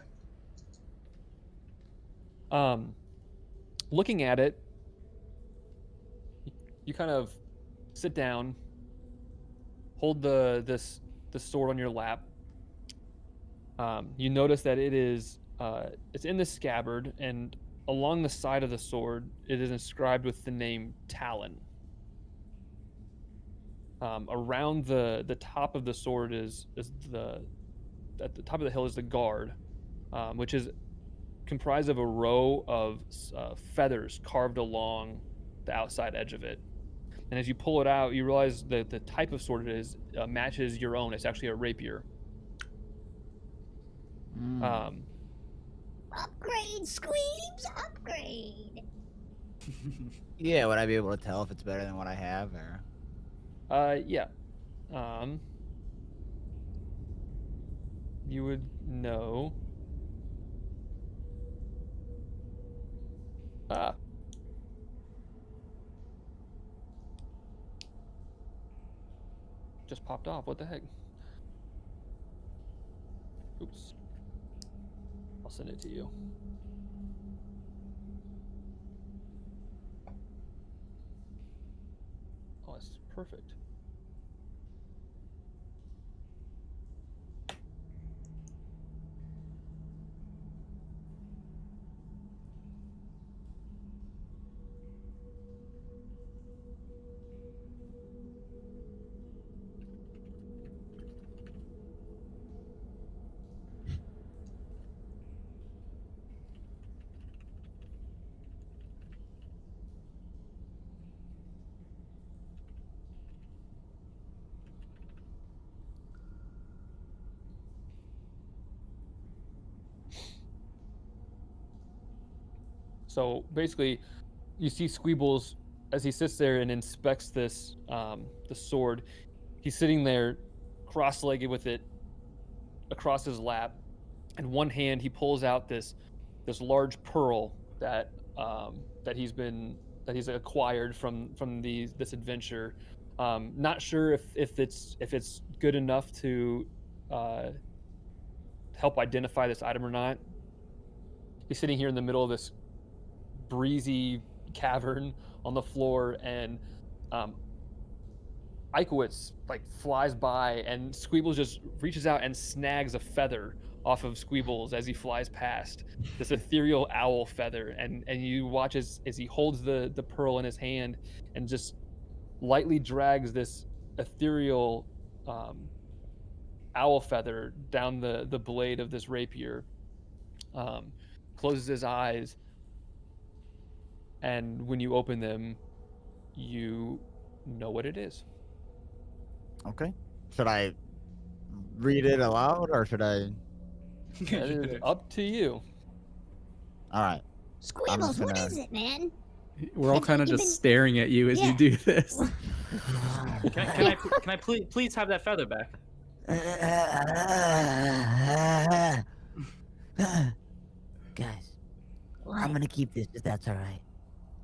Looking at it, you kind of sit down, hold the sword on your lap. You notice that it's in the scabbard, and along the side of the sword, it is inscribed with the name Talon. Around the top of the sword at the top of the hill is the guard, which is comprised of a row of feathers carved along the outside edge of it. And as you pull it out, you realize that the type of sword it is matches your own. It's actually a rapier. Upgrade, Squeebs, upgrade. Yeah, would I be able to tell if it's better than what I have, or? Yeah. You would know. Just popped off. What the heck? Oops. I'll send it to you. Oh, it's perfect. So basically, you see Squeebles as he sits there and inspects this the sword. He's sitting there, cross-legged with it across his lap. In one hand, he pulls out this large pearl that he's acquired from this adventure. Not sure if it's good enough to help identify this item or not. He's sitting here in the middle of this breezy cavern on the floor, and Ikowitz like flies by, and Squeebles just reaches out and snags a feather off of Squeebles as he flies past, this ethereal owl feather, and you watch as he holds the pearl in his hand and just lightly drags this ethereal owl feather down the blade of this rapier, closes his eyes, and when you open them, you know what it is. Okay. Should I read it aloud or should I? That is up to you. All right. Squeebles, what is it, man? We're all kind of You've just been- staring at you as Yeah. you do this. Can I please have that feather back? Guys, What? I'm gonna keep this if that's all right.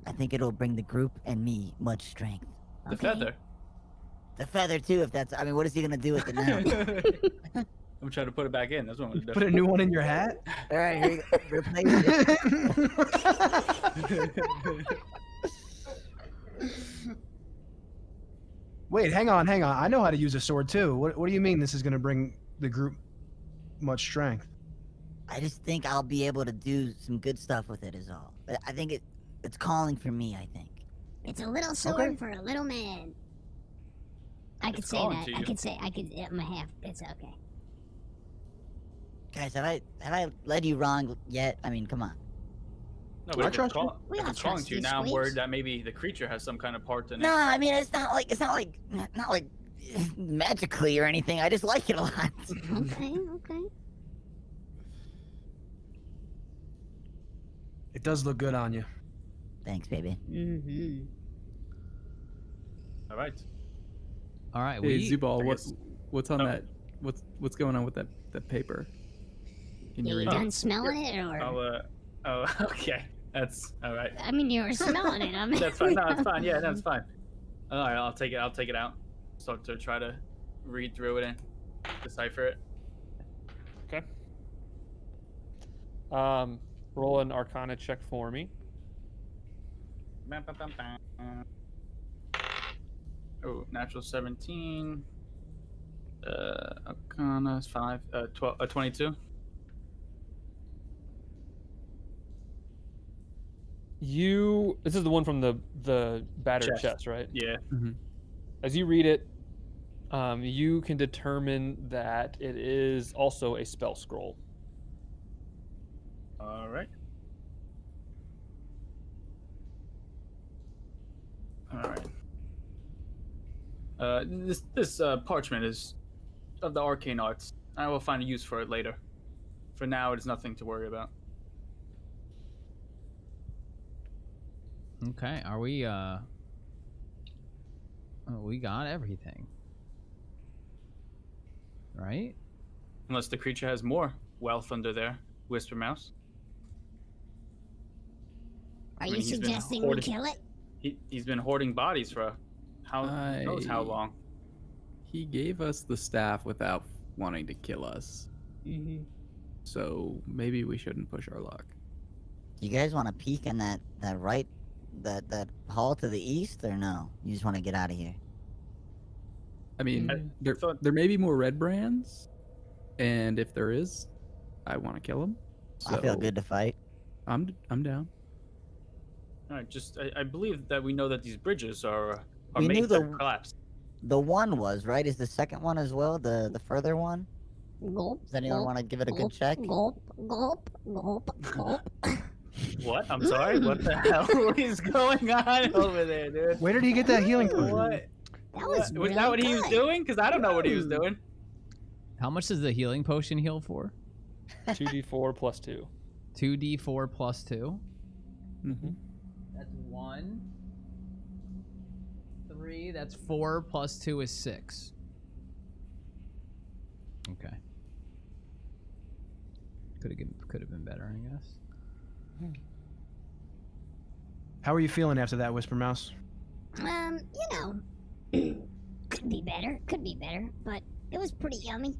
I think it'll bring the group and me much strength. The Okay. feather. The feather too, if that's. I mean, what is he gonna do with it now? I'm trying to put it back in. That's what I'm gonna do. Put a new one in your hat. All right, here you go. Replace it. Wait, hang on. I know how to use a sword too. What do you mean this is going to bring the group much strength? I just think I'll be able to do some good stuff with it. Is all. I think it's calling for me. I think. It's a little sword for a little man. I could It's say calling that. to I you. could say. I'm a half. It's okay. Guys, have I led you wrong yet? I mean, come on. No, but I if trust you. We if all it's calling trust to you, you, now I'm Squeaks. worried that maybe the creature has some kind of part in it. No, I mean it's not like magically or anything. I just like it a lot. Okay. Okay. It does look good on you. Thanks, baby. Mm-hmm. All right. All right, Hey, Zubal, I guess- what's on Oh. that? What's going on with that paper? Can you You read done it? smelling it, or? Oh, okay. That's all right. I mean, you were smelling it. I mean. That's fine. No, it's fine. Yeah, that's fine. All right, I'll take it out. Start to try to read through it and decipher it. Okay. Roll an Arcana check for me. Oh, natural 17. Arcana is 5. 22. This is the one from the battered Chest. chest, right? Yeah. As you read it, you can determine that it is also a spell scroll. All right. All right. This parchment is of the arcane arts. I will find a use for it later. For now, it is nothing to worry about. Okay, are we oh, we got everything. Right? Unless the creature has more wealth under there, Whisper Mouse. Are I you mean, he's been suggesting we hoarding- kill it? He's been hoarding bodies for how knows how long. He gave us the staff without wanting to kill us. So maybe we shouldn't push our luck. You guys want to peek in that hall to the east, or no? You just want to get out of here? I mean, I there thought- there may be more red brands, and if there is, I want to kill them. So I feel good to fight. I'm down. All right, I believe that we know that these bridges are We knew made to the- collapse. The one was right. Is the second one as well? The further one? Gulp. Does anyone gulp, want to give it a good gulp, check? Gulp. Gulp. Gulp. Gulp. What? I'm sorry. What the hell is going on over there, dude? Where did he get that healing potion? What? That was Was really that what he was good. doing? Because I don't know what he was doing. How much does the healing potion heal for? 2d4 plus 2. 2d4 plus 2. Mm-hmm. That's 1. 3. That's 4 plus 2 is 6. Okay. Could have been better, I guess. How are you feeling after that, Whisper Mouse? You know, could be better, but it was pretty yummy.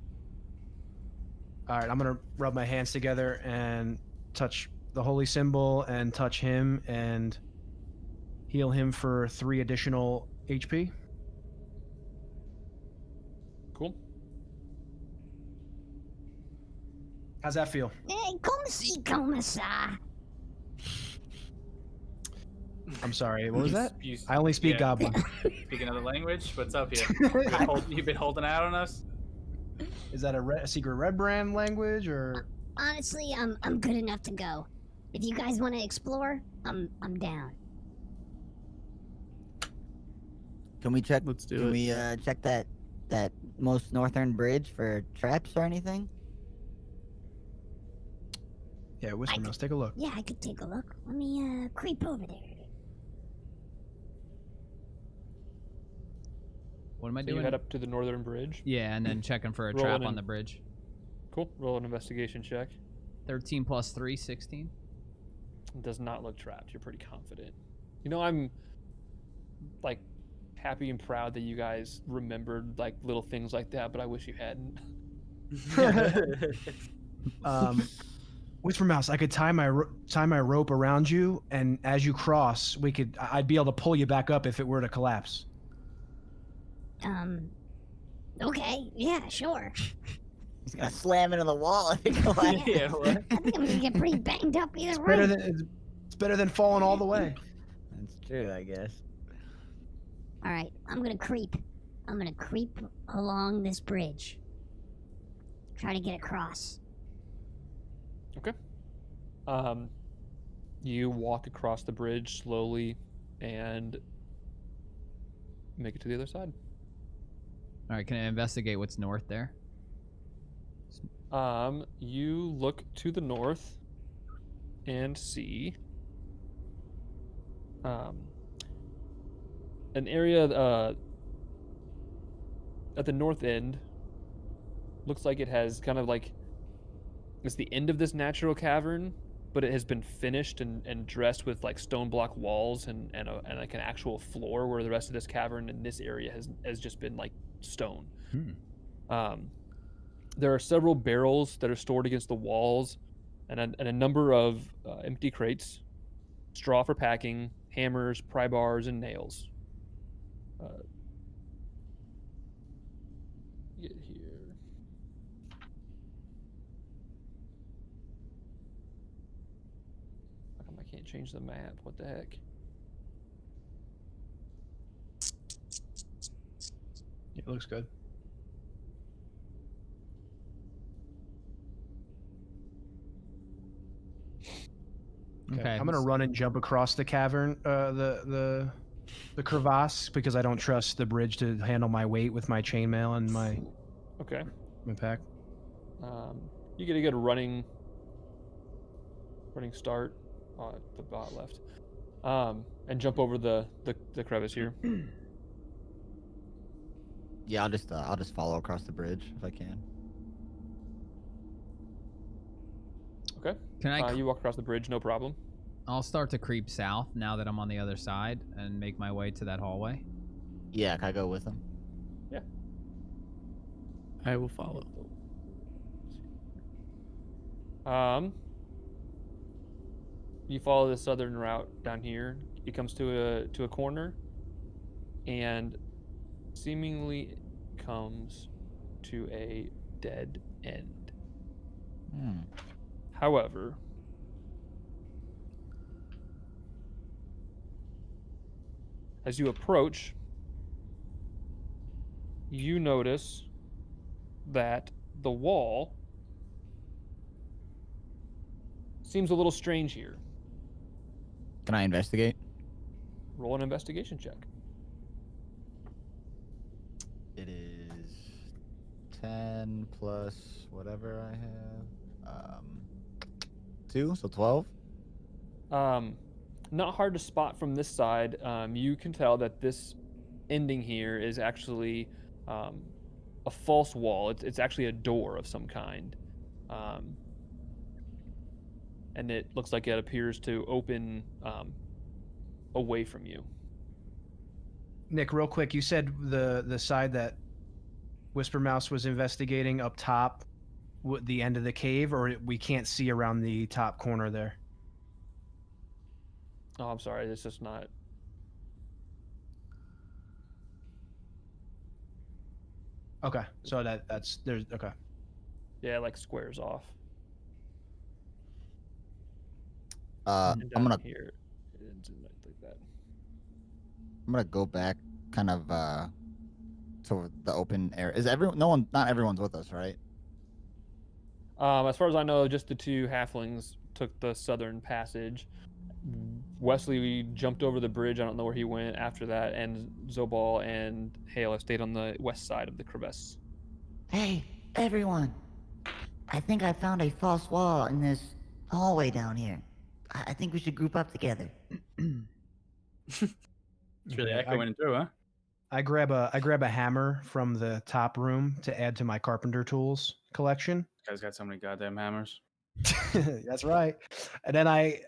All right, I'm gonna rub my hands together and touch the holy symbol and touch him and heal him for 3 additional HP. Cool. How's that feel? Hey, como sa? I'm sorry, what was that? You- I only speak yeah. Goblin. Speak another language? What's up here? You've been holding out on us? Is that a secret red brand language or? Honestly, I'm good enough to go. If you guys want to explore, I'm down. Can we check? Let's do Can it. we check that most northern bridge for traps or anything? Yeah, Whisper Mouse, take a look. Yeah, I could take a look. Let me creep over there. What am I So you doing? head up to the northern bridge. Yeah, and then checking for a Roll trap it on in. the bridge. Cool. Roll an investigation check. 13 plus 3, 16. It does not look trapped. You're pretty confident. You know, I'm like happy and proud that you guys remembered like little things like that, but I wish you hadn't. Whisper Mouse, I could tie my rope around you, and as you cross, I'd be able to pull you back up if it were to collapse. Okay, yeah, sure. He's gonna slam into the wall if it collapses. Yeah, what? I think I'm gonna get pretty banged up either way. It's better than falling all the way. That's true, I guess. All right, I'm gonna creep. I'm gonna creep along this bridge. Try to get across. Okay. You walk across the bridge slowly and make it to the other side. All right, can I investigate what's north there? You look to the north and see an area at the north end. Looks like it has kind of like it's the end of this natural cavern, but it has been finished and dressed with like stone block walls and like an actual floor, where the rest of this cavern in this area has just been like stone. There are several barrels that are stored against the walls, and a number of empty crates, straw for packing, hammers, pry bars, and nails. Get here. How come I can't change the map? What the heck? It looks good. Okay. I'm gonna run and jump across the cavern, the crevasse, because I don't trust the bridge to handle my weight with my chainmail and my Okay. pack. You get a good running start at the bot left, and jump over the crevice here. Yeah, I'll just follow across the bridge if I can. Okay. Can I? You walk across the bridge, no problem. I'll start to creep south now that I'm on the other side and make my way to that hallway. Yeah, can I go with him? I will follow. You follow the southern route down here. It comes to a corner, and seemingly comes to a dead end. However, as you approach, you notice that the wall seems a little strange here. Can I investigate? Roll an investigation check. It is 10 plus whatever I have. 2, so 12. Not hard to spot from this side. You can tell that this ending here is actually a false wall. It's actually a door of some kind. and it looks like it appears to open away from you. Nick, real quick, you said the side that Whisper Mouse was investigating up top, the end of the cave, or we can't see around the top corner there? Oh, I'm sorry. It's just not. Okay, so that's there's okay. Yeah, it like squares off. I'm And down gonna here. It's like that. I'm gonna go back, kind of to the open area. Is everyone? No one. Not everyone's with us, right? As far as I know, just the two halflings took the southern passage. Westlye jumped over the bridge. I don't know where he went after that, and Zobal and Hael have stayed on the west side of the crevasse. Hey, everyone. I think I found a false wall in this hallway down here. I think we should group up together. It's really Okay, echoing through, huh? I grab a hammer from the top room to add to my carpenter tools collection. This guy's got so many goddamn hammers. That's right. And then I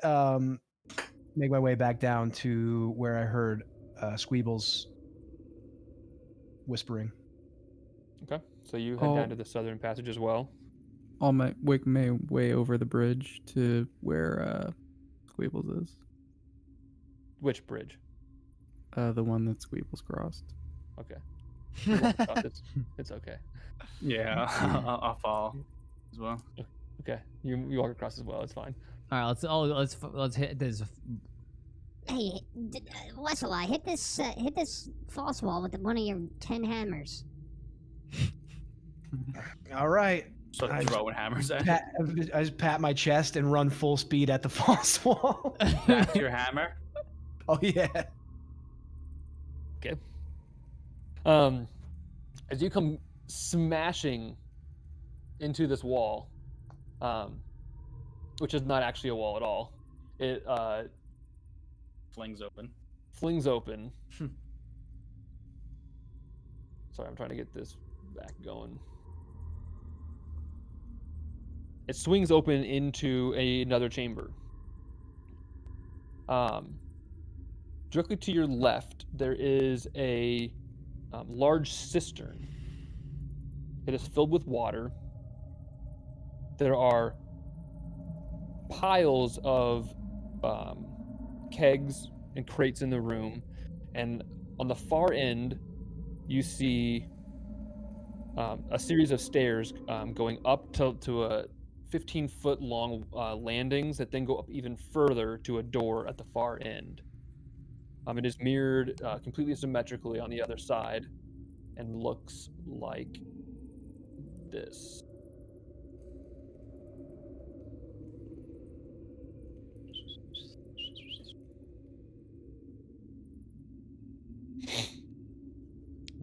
make my way back down to where I heard Squeebles whispering. Okay, so you head down to the southern passage as well. I'll make my way over the bridge to where Squeebles is. Which bridge? The one that Squeebles crossed. Okay. It's okay. Yeah, I'll follow as well. Okay, you walk across as well. It's fine. All right, let's hit this. Hey, Westlye, hit this false wall with one of your 10 hammers. All right. So I throwing hammers at I just pat my chest and run full speed at the false wall. That's your hammer? Oh yeah. Okay. As you come smashing into this wall, which is not actually a wall at all, it Flings open. flings open. Sorry, I'm trying to get this back going. It swings open into another chamber. Directly to your left, there is a large cistern. It is filled with water. There are piles of kegs and crates in the room, and on the far end, you see a series of stairs going up to a 15-foot long landings that then go up even further to a door at the far end. It is mirrored completely symmetrically on the other side and looks like this.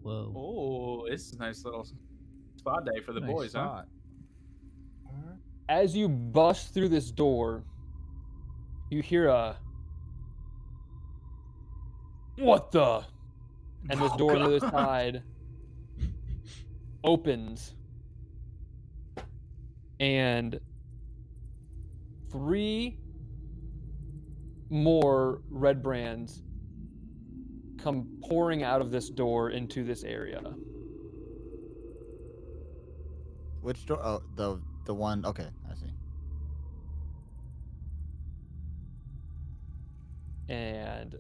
Whoa. Oh, it's a nice little spa day for the Nice boys, huh? spot. As you bust through this door, you hear a "What the?" And this door on the other side opens, and 3 more red brands come pouring out of this door into this area. Which door? Oh, the one. Okay, I see. And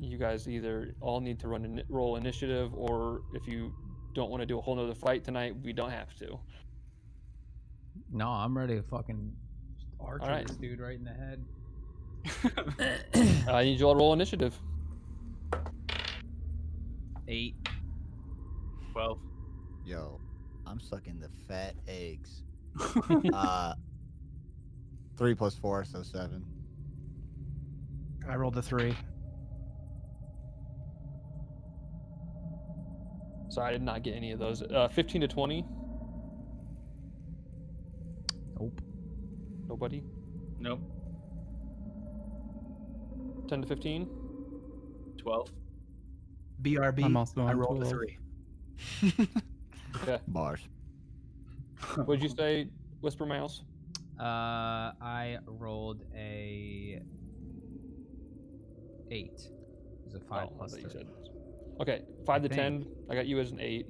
you guys either all need to roll initiative, or if you don't want to do a whole nother fight tonight, we don't have to. No, I'm ready to fucking archer Alright. this dude right in the head. I need you all to roll initiative. 8. 12. Yo, I'm sucking the fat eggs. 3 plus 4, so 7. I rolled a 3. Sorry, I did not get any of those. 15 to 20. Nope. Nobody. Nope. 10 to 15. 12. BRB. I'm also I on rolled a 12. 3. Okay. Bars. What'd you say, Whisper Mouse? I rolled a 8. It was a 5 Oh, I plus thought you 3. said. Okay, 5 to 10. think. I got you as an 8.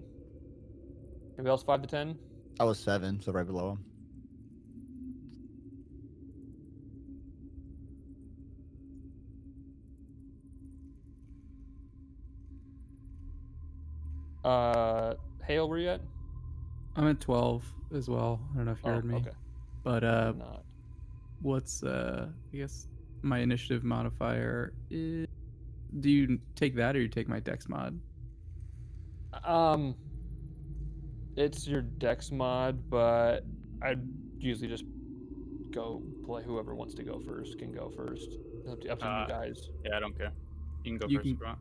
Anybody else 5 to 10? I was 7, so right below him. Hael, where you at? I'm at 12 as well. I don't know if you heard me. Okay. But Did not. what's I guess my initiative modifier is, do you take that or you take my dex mod? It's your dex mod, but I'd usually just go play. Whoever wants to go first can go first. Up to you guys. Yeah, I don't care. You can go You first, can- bro.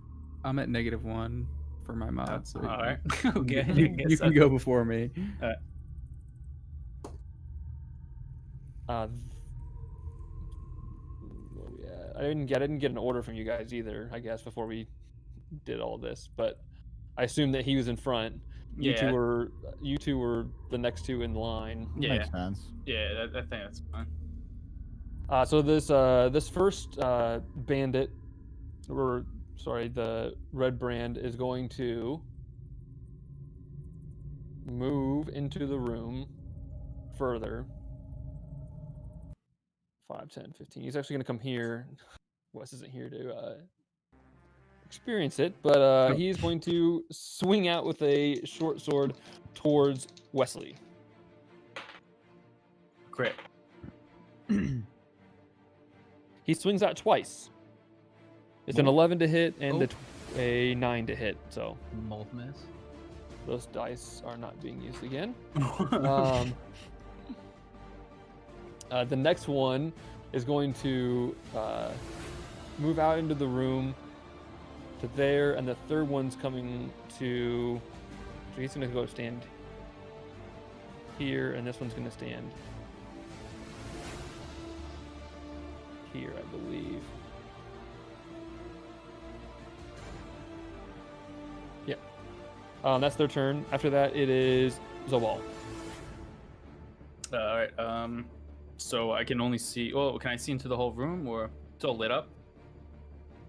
I'm at -1 for my mod, so all right. you, Okay. you can go before me. Where we at? I didn't get an order from you guys either, I guess, before we did all this, but I assume that he was in front. You two were the next two in line. Yeah. Makes sense. Yeah, I think that's fine. So this first bandit, or sorry, the red brand is going to move into the room further. 5, 10, 15. He's actually going to come here. Wes isn't here to experience it, but he's going to swing out with a short sword towards Westlye. Crit. He swings out twice. It's an 11 to hit and a 9 to hit, so Both miss. those dice are not being used again. The next one is going to move out into the room to there, and the third one's coming to. So he's going to go stand here, and this one's going to stand here, I believe. Yep. That's their turn. After that, it is Zobal. All right. So I can only see. Oh, can I see into the whole room, or it's all lit up?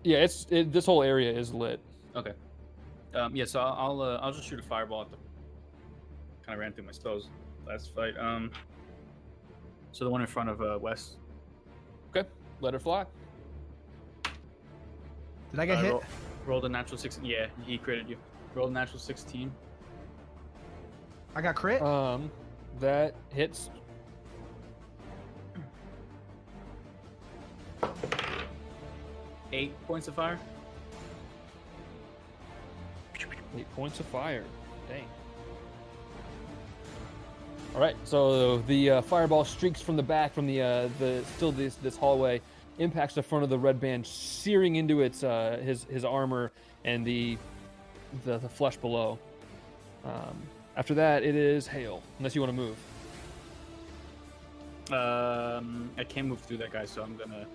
Yeah, this whole area is lit. Okay. Yeah. So I'll just shoot a fireball at the. Kind of ran through my spells last fight. So the one in front of Wes. Okay, let her fly. Did I get hit? Rolled a natural 16. Yeah, he critted you. Rolled a natural 16. I got crit. That hits. Eight points of fire. 8 points of fire. Dang. All right, so the fireball streaks from the back, from the this hallway, impacts the front of the red band, searing into its his armor and the flesh below. After that, it is Hael, unless you want to move. I can't move through that guy, so I'm gonna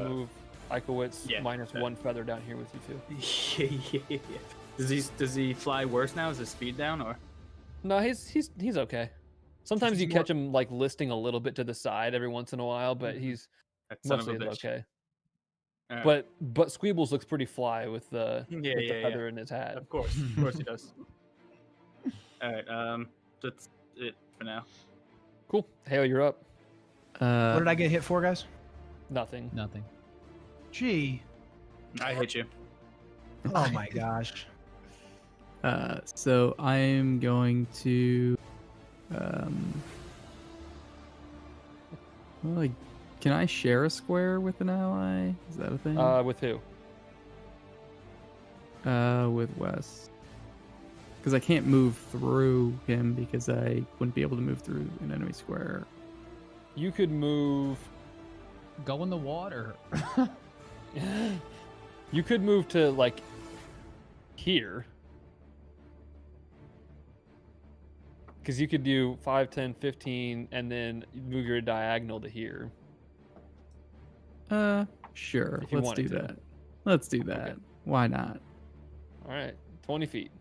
move Ikowitz yeah, minus 1 feather down here with you too. yeah. Does he fly worse now? Is his speed down or? No, he's okay. Sometimes you catch him like listing a little bit to the side every once in a while, but he's That son of a mostly bitch. okay. All right. But Squeebles looks pretty fly with the Yeah. feather in his hat. Of course he does. All right, that's it for now. Cool. Hael, you're up. What did I get hit for, guys? Nothing. Nothing. Gee. I hit you. Oh my gosh. So I am going to, well, can I share a square with an ally? Is that a thing? With who? With Wes. Because I can't move through him because I wouldn't be able to move through an enemy square. You could move. Go in the water. You could move to like here. Because you could do 5, 10, 15, and then move your diagonal to here. Sure. If you Let's wanted do to. that. Let's do that. Okay. Why not? All right, 20 feet.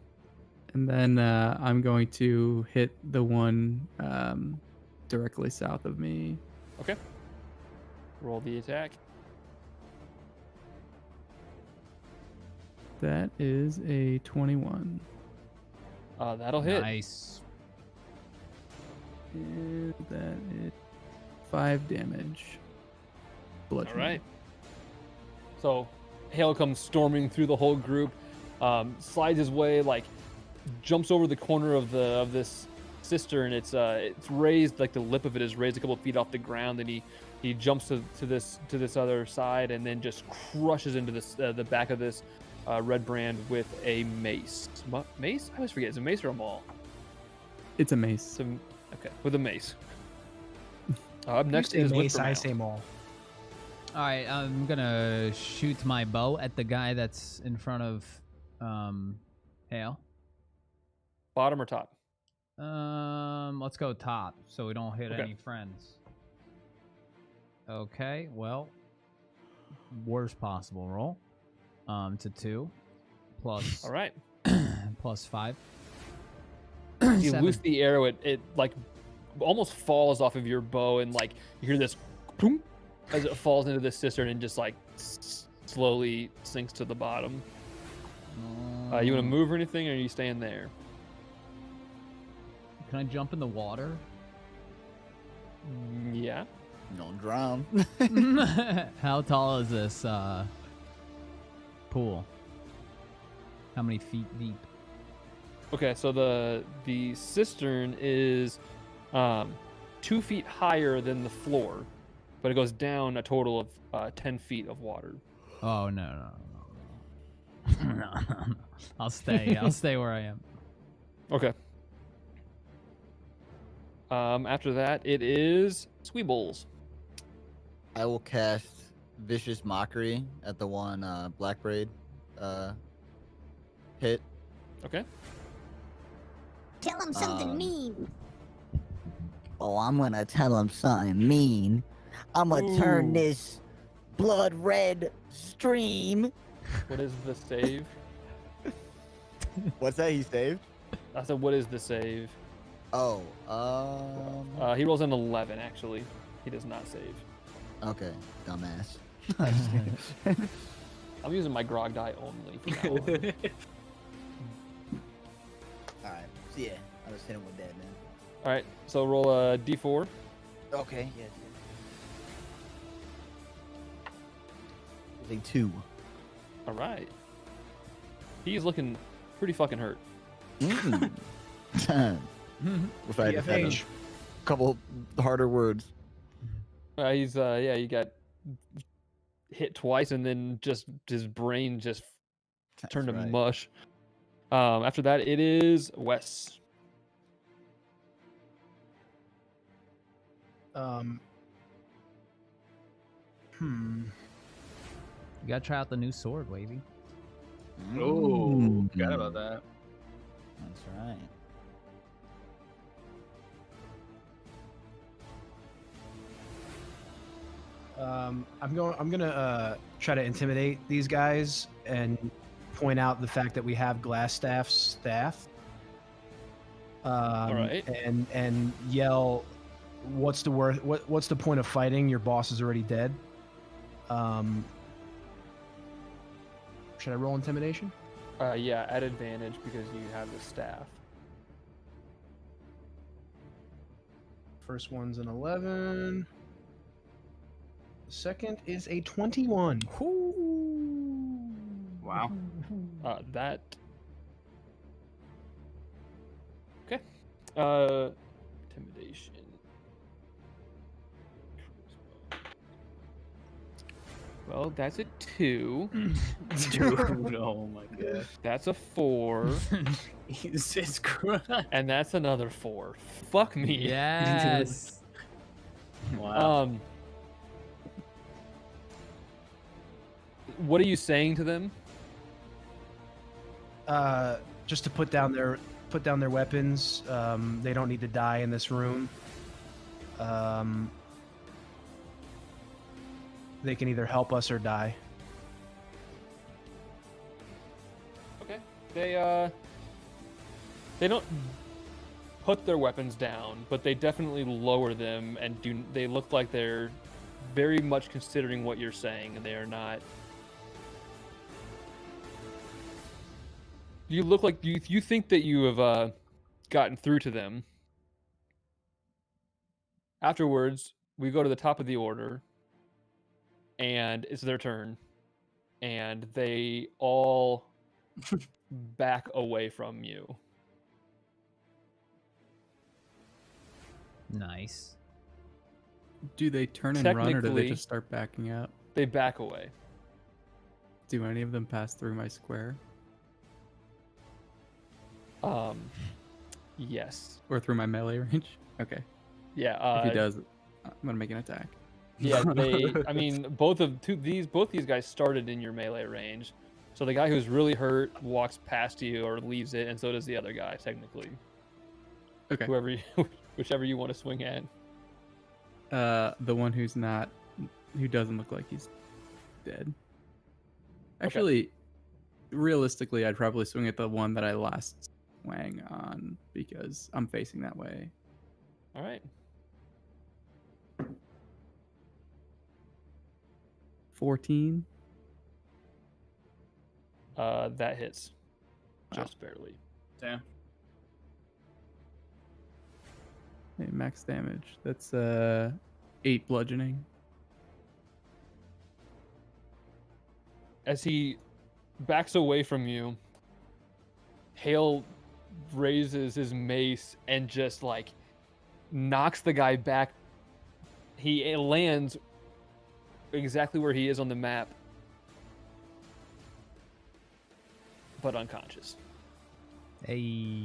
And then I'm going to hit the one directly south of me. Okay. Roll the attack. That is a 21. That'll hit. Nice. And that is 5 damage. All right. So Hael comes storming through the whole group, slides his way, like jumps over the corner of this cistern. It's raised, like the lip of it is raised a couple of feet off the ground, and he jumps to this other side, and then just crushes into this the back of this red brand with a mace. Mace? I always forget. Is it a mace or a maul? It's a mace. Okay, with a mace. Up next is mace. I Whippermouth. say maul. All right, I'm gonna shoot my bow at the guy that's in front of Hael. Bottom or top? Let's go top so we don't hit Okay. any friends. Okay, well, worst possible roll. To 2 plus. All right. Plus 5. You 7. loose the arrow. It like almost falls off of your bow, and like you hear this boom as it falls into the cistern and just like slowly sinks to the bottom. You want to move or anything, or are you staying there? Can I jump in the water? Yeah. Don't drown. How tall is this pool? How many feet deep? Okay, so the cistern is 2 feet higher than the floor, but it goes down a total of 10 feet of water. Oh no. No. I'll stay where I am. Okay. After that, it is Squeebles. I will cast Vicious Mockery at the one Blackbraid hit. Okay. Tell him something mean. Oh, I'm gonna tell him something mean. I'm gonna turn this blood red stream. What is the save? What's that he saved? I said, what is the save? Oh, He rolls an 11, actually. He does not save. okay, dumbass. I'm using my grog die only from now on. All right, so yeah, I was hitting with that, man. All right, so roll a d4. Okay, yes. It's a 2. All right. He's looking pretty fucking hurt. Mm. If I had to have a PFH. couple harder words. He's you got hit twice, and then just his brain just turned to right. mush. After that, it is Wes. You gotta try out the new sword, Wavy. Oh, forgot about that. That's right. I'm gonna try to intimidate these guys and point out the fact that we have glass staff. All right. And yell, what's the point of fighting? Your boss is already dead. Should I roll intimidation? Yeah, at advantage because you have the staff. First one's an 11. The second is a 21. Wow. That. Okay. Intimidation. Well, that's a 2. Dude, oh my god. That's a 4. Jesus Christ. And that's another 4. Fuck me. Yes. Wow. What are you saying to them? Just to put down their weapons. They don't need to die in this room. They can either help us or die. Okay. They don't put their weapons down, but they definitely lower them and they look like they're very much considering what you're saying, and they are not. You look like you think that you have gotten through to them. Afterwards, we go to the top of the order, and it's their turn, and they all back away from you. Nice. Do they turn and run, or do they Technically- just start backing up? They back away. Do any of them pass through my square? Yes. Or through my melee range? Okay. Yeah. If he does, I'm gonna make an attack. Yeah, they. I mean, both these guys started in your melee range. So the guy who's really hurt walks past you or leaves it, and so does the other guy. Technically, Okay. whichever you want to swing at. The one who doesn't look like he's dead. Actually, realistically, I'd probably swing at the one that I last swang on because I'm facing that way. All right. 14. That hits. Wow. Just barely. Damn. Hey, max damage. That's 8 bludgeoning. As he backs away from you, Hael raises his mace and just like knocks the guy back. He lands exactly where he is on the map, but unconscious. Hey.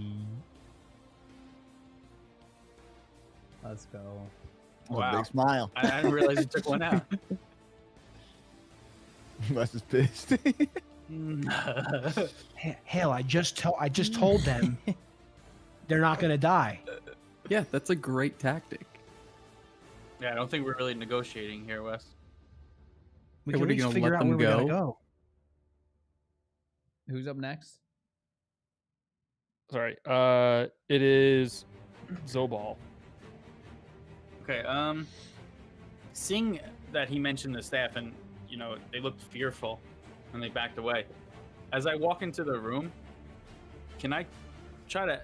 Let's go. Oh, Wow. big smile. I didn't realize you took one out. Wes is pissed. Hael, I just told them they're not gonna die. Yeah, that's a great tactic. Yeah, I don't think we're really negotiating here, Wes. We Hey, can what are at you least gonna figure let out them where we're gonna go? go. Who's up next? Sorry. It is Zobal. Okay, seeing that he mentioned the staff and, you know, they looked fearful and they backed away. As I walk into the room, can I try to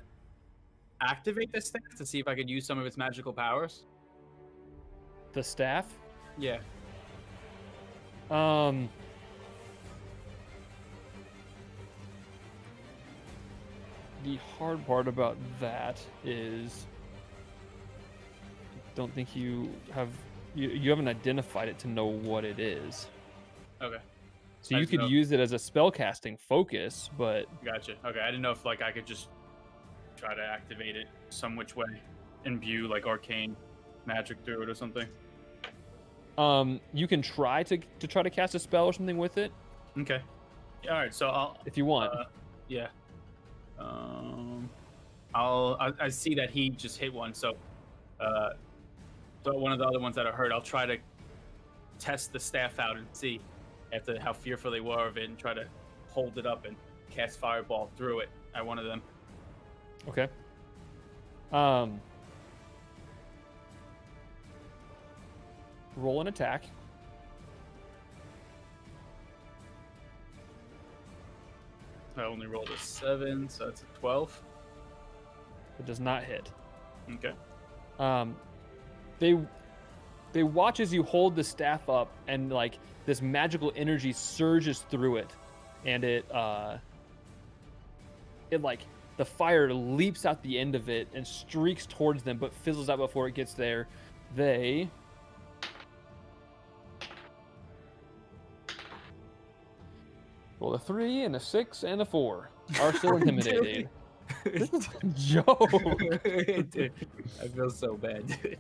activate the staff to see if I could use some of its magical powers? The staff. Yeah. The hard part about that is, I don't think you haven't identified it to know what it is. Okay. So I you just could know- use it as a spellcasting focus, but Gotcha. Okay, I didn't know if like I could just try to activate it some which way, imbue like arcane magic through it or something. you can try to try to cast a spell or something with it Okay. All right. So I'll. if you want. Yeah. I see that he just hit one, so one of the other ones that I heard, I'll try to test the staff out and see after how fearful they were of it, and try to hold it up and cast fireball through it at one of them. Okay. Roll an attack. I only rolled a 7, so that's a 12. It does not hit. Okay. They watch as you hold the staff up, and like this magical energy surges through it, and it like the fire leaps out the end of it and streaks towards them, but fizzles out before it gets there. They roll a 3 and a 6 and a 4. Are still intimidated. This is a joke. Dude, I feel so bad, dude.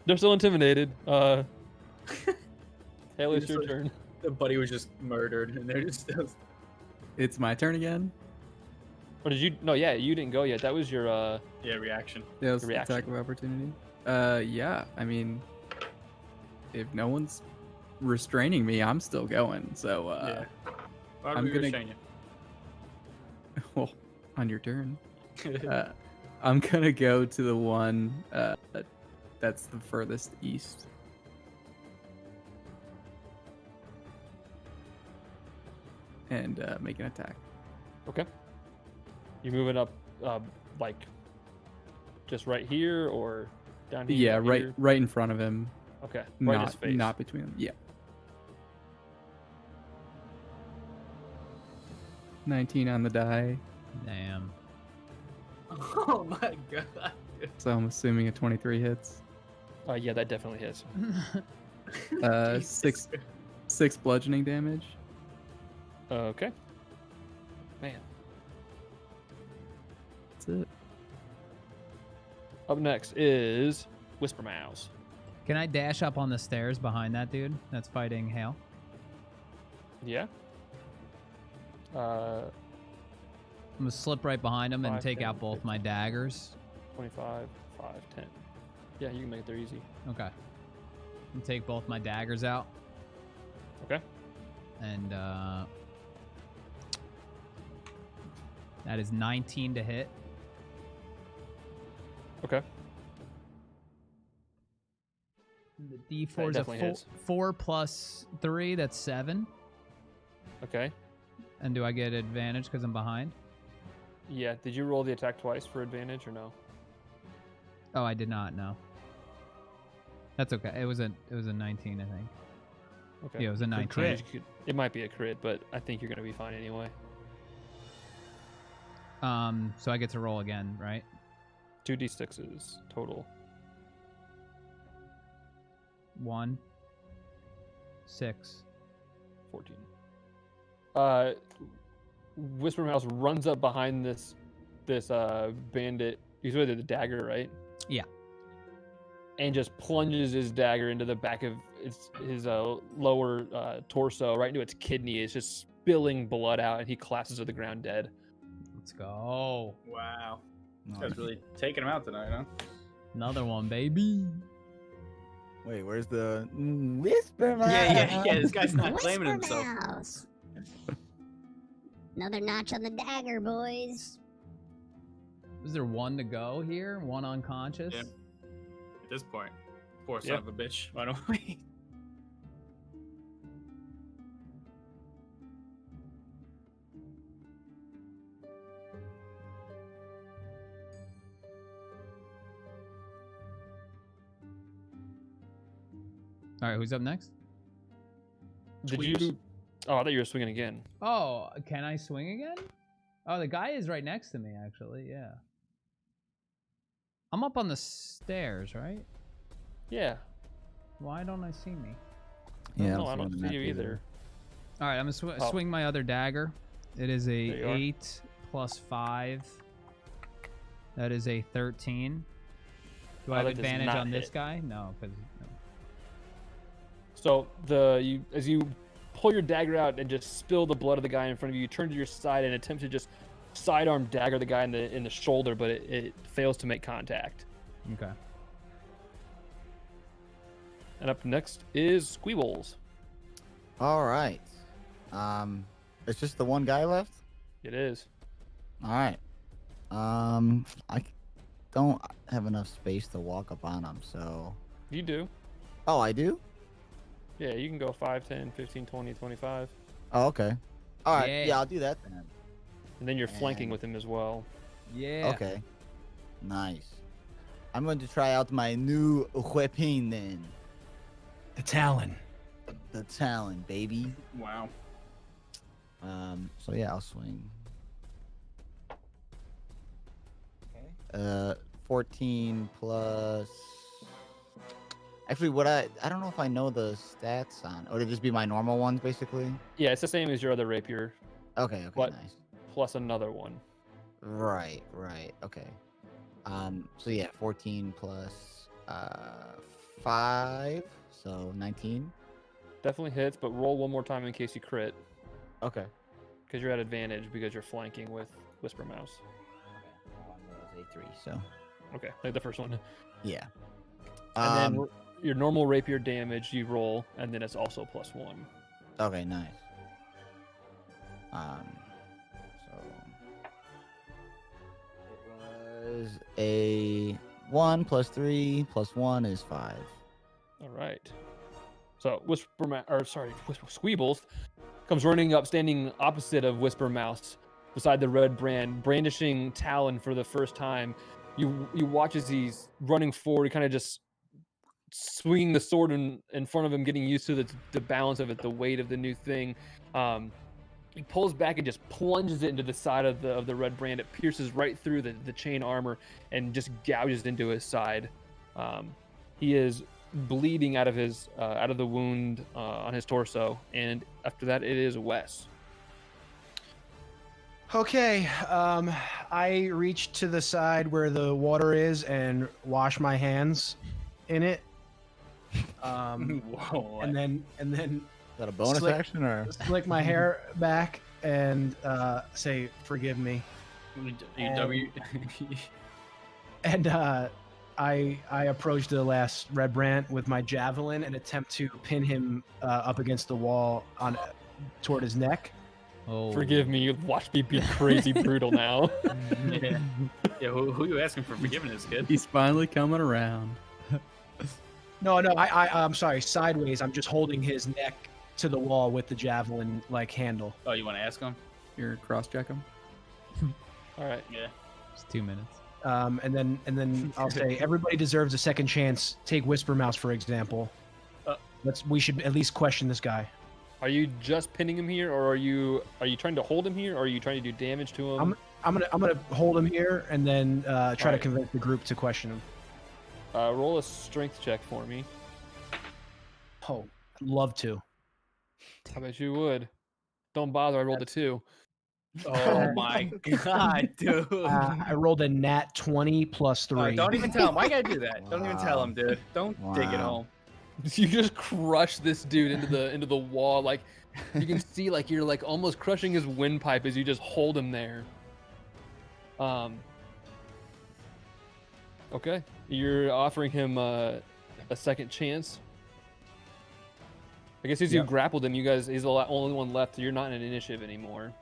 They're still intimidated. Hael, it's Just your like- turn. The buddy was just murdered, and they're just. It's my turn again. Or did you? No, yeah, you didn't go yet. That was your. Yeah, reaction. Yeah, it's the Reaction. attack of opportunity. Yeah, I mean, if no one's restraining me, I'm still going. So, Yeah. Why I'm would we gonna- restrain well, on your turn. you? I'm gonna go to the one that's the furthest east. And make an attack. Okay. You moving up, like, just right here or down here? Yeah, here? right in front of him. Okay. Right in his Not face. not between them. Yeah. 19 on the die, Damn. Oh my god. so I'm assuming a 23 hits. Yeah, that definitely hits. Jesus. Six bludgeoning damage. Okay. Man. That's it. Up next is Whisper Mouse. Can I dash up on the stairs behind that dude that's fighting Hael? Yeah. I'm gonna slip right behind him and 5, take 10, out both 15. my daggers. 25, 5, 10. Yeah, you can make it there easy. Okay. And take both my daggers out. Okay. And that is 19 to hit. Okay. And the D4 is a definitely hits. 4 plus 3, that's 7. Okay. And do I get advantage because I'm behind? Yeah. Did you roll the attack twice for advantage or no? Oh, I did not. No. That's okay. It was a 19, I think. Okay. Yeah, it was a 19. crit. It might be a crit, but I think you're gonna be fine anyway. So I get to roll again, right? 2d6s total. 1, 6. 14. Whisper Mouse runs up behind this bandit. He's with the dagger, right? Yeah. And just plunges his dagger into the back of his lower torso, right into its kidney. It's just spilling blood out, and he collapses to the ground dead. Let's go. Wow. This Nice. guy's really taking him out tonight, huh? Another one, baby. Wait, where's the Whisper Mouse? Yeah. This guy's not Whisper claiming himself. Mouse. Another notch on the dagger, boys. Is there one to go here? One unconscious? Yeah. At this point, poor son Yep. of a bitch. Why don't we? All right, who's up next? Did Tweaks. you? Oh, I thought you were swinging again. Oh, can I swing again? Oh, the guy is right next to me, actually. Yeah. I'm up on the stairs, right? Yeah. Why don't I see me? Yeah, No, I don't see you either. All right, I'm gonna Oh. swing my other dagger. It is There you a are. 8 plus 5. That is a 13. Do I Oh, have that does advantage not on this hit. guy? No, because So as you pull your dagger out and just spill the blood of the guy in front of you, you turn to your side and attempt to just sidearm dagger the guy in the shoulder, but it fails to make contact. okay. And up next is Squeebles. All right. It's just the one guy left. It is. All right. I don't have enough space to walk up on him, so. You do. Oh, I do. Yeah, you can go 5, 10, 15, 20, 25. Oh, okay. All right. Yeah. Yeah, I'll do that then. And then you're flanking And- with him as well. Yeah. Okay. Nice. I'm going to try out my new weapon then. The Talon. The Talon, baby. Wow. So yeah, I'll swing. 14 plus. Actually, I don't know if I know the stats on, or would it just be my normal ones basically? Yeah, it's the same as your other rapier, Okay, What? nice. plus another one. Right, okay. So yeah, 14 plus 5, so 19. Definitely hits, but roll one more time in case you crit, Okay. because you're at advantage because you're flanking with Whisper Mouse. One was a 3, so Okay, like the first one. yeah. And then your normal rapier damage you roll, and then it's also +1. Okay, nice. So it Is a 1 plus 3 plus 1 is 5. All right. So Squeebles comes running up, standing opposite of Whisper Mouse, beside the red brand, brandishing Talon for the first time. You watch as he's running forward, kind of just swinging the sword in front of him, getting used to the balance of it, the weight of the new thing. He pulls back and just plunges it into the side of the red brand. It pierces right through the chain armor and just gouges into his side. He is bleeding out of the wound on his torso, and after that, it is Wes. Okay, I reach to the side where the water is and wash my hands in it. Whoa. And then Is that a bonus action or? slick my hair back and say, "Forgive me." And I approach the last red brand with my javelin and attempt to pin him up against the wall toward his neck. Oh. Forgive me, you've watched me be crazy brutal now. Yeah. Who you asking for forgiveness, kid? He's finally coming around. No, I'm sorry. Sideways, I'm just holding his neck to the wall with the javelin like handle. Oh, you want to ask him? You're cross-check him. All right. Yeah. It's 2 minutes. And then I'll say everybody deserves a second chance. Take Whisper Mouse for example. We should at least question this guy. Are you just pinning him here, or are you trying to hold him here, or are you trying to do damage to him? I'm gonna hold him here and then try to Alright. convince the group to question him. Roll a strength check for me. Oh, I'd love to. I bet you would. Don't bother. I rolled a 2. Oh my god, dude. I rolled a nat 20 plus 3. Don't even tell him. Why gotta do that? Don't even tell him, dude. Don't dig it Wow. home. You just crush this dude into the wall. Like you can see, like you're like almost crushing his windpipe as you just hold him there. Okay, you're offering him a second chance. I guess as you grappled him, he's the only one left. You're not in an initiative anymore.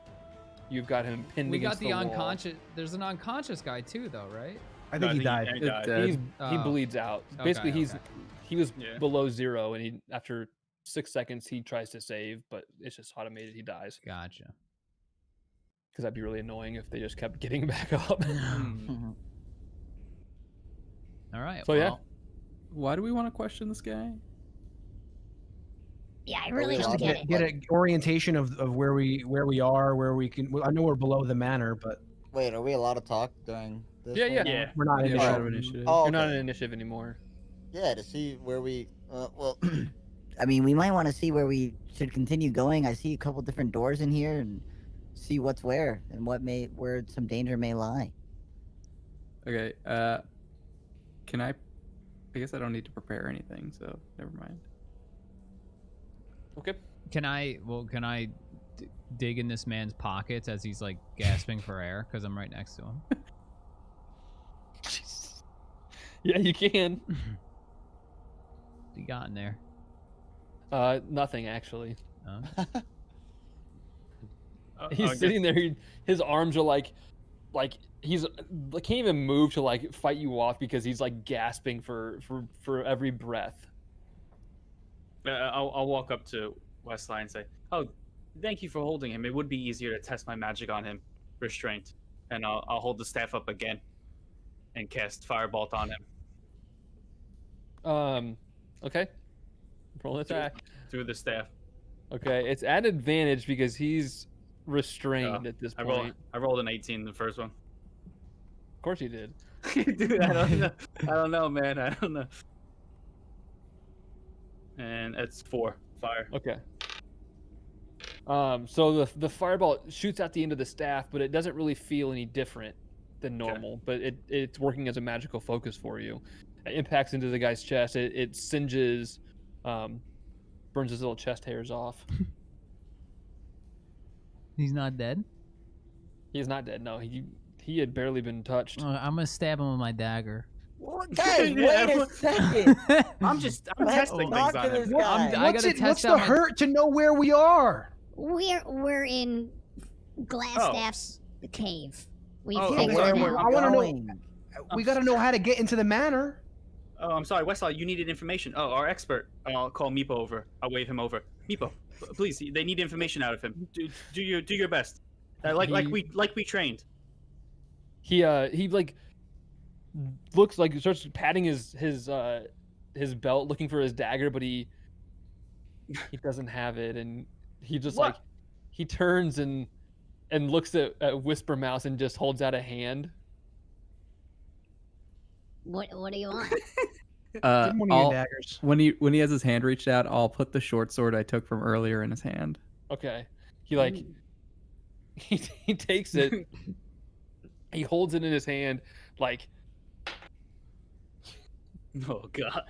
You've got him pinned We got against the wall. unconscious. There's an unconscious guy too, though, right? I think he died. He died. Dead. He bleeds out. Okay, Basically, he was Yeah. below 0, and he after 6 seconds he tries to save, but it's just automated. He dies Gotcha. because that'd be really annoying if they just kept getting back up. All right. So, yeah. well, Why do we want to question this guy? Yeah, I really Just don't to get it. Get an orientation of where we are, where we can. I know we're below the manor, but Wait, are we allowed to talk during this? Yeah, right yeah. now? Yeah. we're not in Yeah, the out show. of initiative. Oh, You're not in okay. an initiative anymore. Yeah, to see where we. Well, I mean, we might want to see where we should continue going. I see a couple different doors in here and see what's where and where some danger may lie. Okay. Can I guess I don't need to prepare anything, so never mind. Okay. Can I dig in this man's pockets as he's like gasping for air? Because I'm right next to him. Yeah, you can. What you got in there? Nothing actually. Oh. He's sitting there. His arms are like he's can't even move to like fight you off because he's like gasping for every breath. I'll walk up to Westlye and say, "Oh, thank you for holding him. It would be easier to test my magic on him, restraint, and I'll hold the staff up again, and cast firebolt on him Okay. Roll an attack. through the staff." Okay, it's at advantage because he's restrained at this point. I rolled an 18 the first one. Of course you did. Dude, I don't know. I don't know, man. I don't know. And it's 4 fire. Okay. So the fireball shoots out the end of the staff, but it doesn't really feel any different than normal. But it's working as a magical focus for you. It impacts into the guy's chest. It singes, burns his little chest hairs off. He's not dead. He's not dead. No, he had barely been touched. I'm gonna stab him with my dagger. What, guys, Yeah, wait a what- second. I'm Let's testing talk things to on this him. guy. I gotta test What's out the my- hurt to know where we are? We're in Oh. Glassstaff's cave. We've Oh, figured okay. it Where out. we're I wanna know- going. We gotta know how to get into the manor. Oh, I'm sorry, Westlye. You needed information. Oh, our expert. I'll call Meepo over. I'll wave him over. Meepo, please. They need information out of him. Do your best. Like we trained. He like looks like starts patting his belt, looking for his dagger, but he doesn't have it, and he just What? like he turns and looks at Whisper Mouse and just holds out a hand. What do you want? Give him one of your daggers. When he has his hand reached out, I'll put the short sword I took from earlier in his hand. Okay. He like he takes it. He holds it in his hand like Oh God.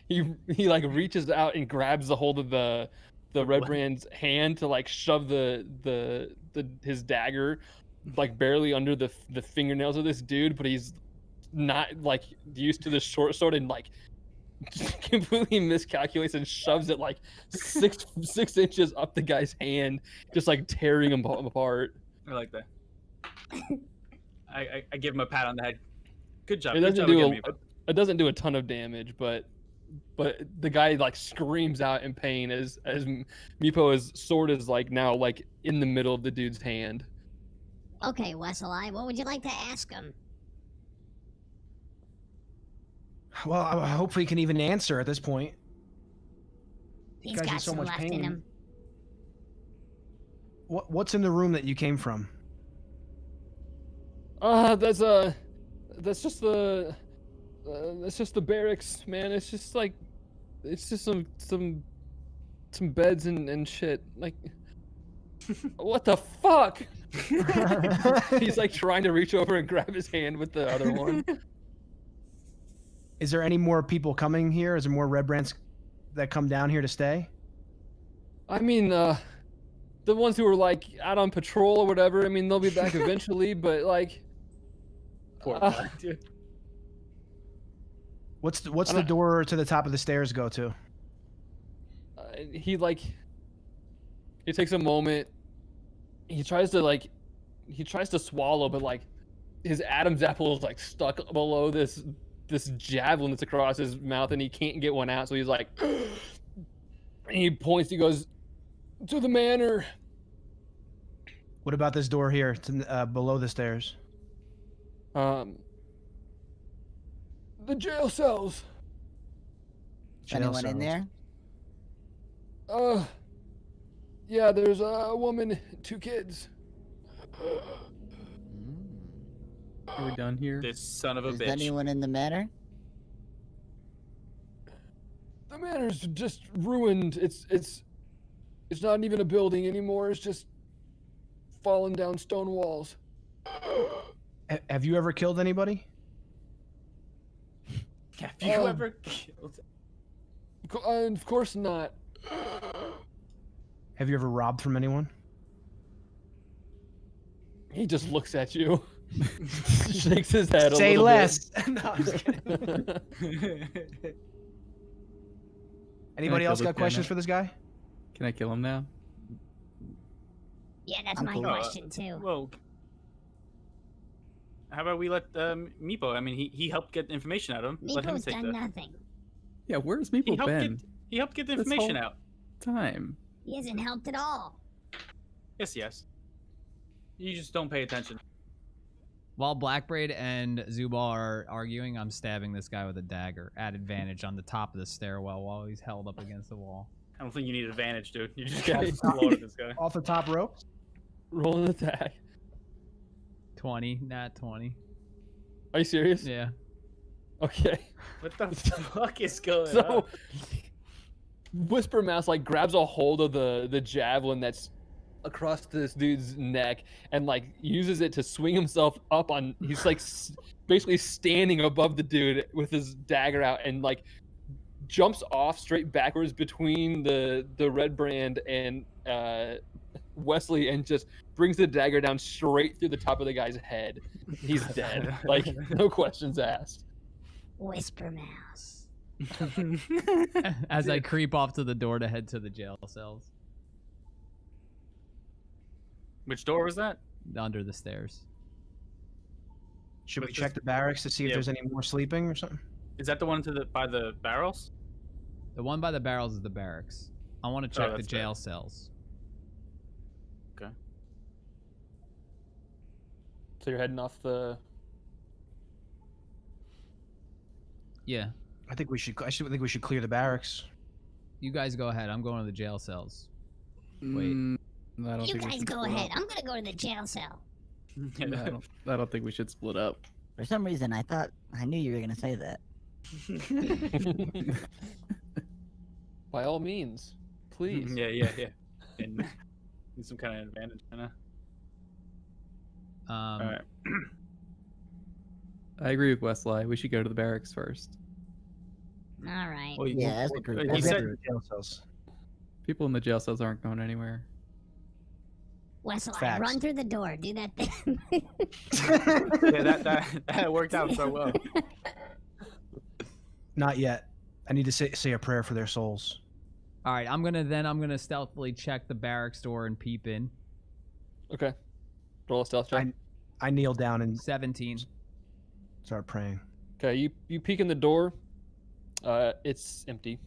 he like reaches out and grabs the hold of the Red Brand's hand to like shove his dagger like barely under the fingernails of this dude, but he's not like used to the short sword and like completely miscalculates and shoves it like 6 inches up the guy's hand, just like tearing him apart. I like that. I give him a pat on the head. Good job. It Good doesn't job do again, Meepo. it doesn't do a ton of damage, but the guy like screams out in pain as Meepo's sword is like now like in the middle of the dude's hand. Okay, Westlye, what would you like to ask him? Well, hopefully he can even answer at this point. He's Guy's in got so some much left pain. in him. What's in the room that you came from? That's just the barracks, man. It's just like it's just some beds and shit. Like what the fuck? He's like trying to reach over and grab his hand with the other one. Is there any more people coming here? Is there more Red Brands that come down here to stay? I mean, the ones who are like out on patrol or whatever. I mean, they'll be back eventually, but like, Poor guy, dude. What's the door to the top of the stairs go to? He takes a moment. He tries to swallow, but like his Adam's apple is like stuck below this javelin that's across his mouth, and he can't get one out. So he's like, and he points. He goes to the manor. What about this door here to, below the stairs? The jail cells. Is anyone in there? Yeah, there's a woman, 2 kids. Are we done here? This son of a Is bitch. anyone in the manor? The manor's just ruined. It's not even a building anymore. It's just fallen down stone walls. Have you ever killed anybody? Have you ever killed? Of course not. Have you ever robbed from anyone? He just looks at you, shakes his head a Say little less. No, I'm just kidding. Anybody kill else this got guy questions now? for this guy? Can I kill him now? Yeah, that's I'm my cool. question too. Well, how about we let Meepo? I mean, he helped get information out of him. Let him Meepo's take done the. nothing. Yeah, where's He Meepo helped been? he helped get the This information whole- out. Time. He hasn't helped at all. Yes. You just don't pay attention. While Blackbraid and Zubal are arguing, I'm stabbing this guy with a dagger at advantage on the top of the stairwell while he's held up against the wall. I don't think you need advantage, dude. You just Okay. gotta explode this guy. Off the top ropes? Roll an attack. 20, nat 20. Are you serious? Yeah. Okay. What the fuck is going So, on? Whisper Mouse like grabs a hold of the javelin that's across this dude's neck and like uses it to swing himself up on. He's like basically standing above the dude with his dagger out and like jumps off straight backwards between the Red Brand and Westlye and just brings the dagger down straight through the top of the guy's head. He's dead. Like no questions asked. Whisper Mouse. As I creep off to the door to head to the jail cells. Which door was that? Under the stairs. Should we What's check this- the barracks to see if Yeah. there's any more sleeping or something? Is that the one by the barrels? The one by the barrels is the barracks. I want to check the that's fair. jail cells. Okay. So you're heading off the. Yeah. I think we should clear the barracks. You guys go ahead. I'm going to the jail cells. Wait. I don't You think we guys should go split ahead. up. I'm gonna go to the jail cell. I don't think we should split up. For some reason, I knew you were gonna say that. By all means, please. yeah. And need some kind of advantage, kind of. All right. I agree with Westlye. We should go to the barracks first. All right. Well, Yeah, that's a group. you We'll get said to the jail cells. People in the jail cells aren't going anywhere. Westlye, Facts. run through the door. Do that thing. yeah, that worked out so well. Not yet. I need to say a prayer for their souls. All right. I'm gonna stealthily check the barracks door and peep in. Okay. Roll a stealth check. I kneel down and 17. start praying. Okay, you peek in the door. It's empty.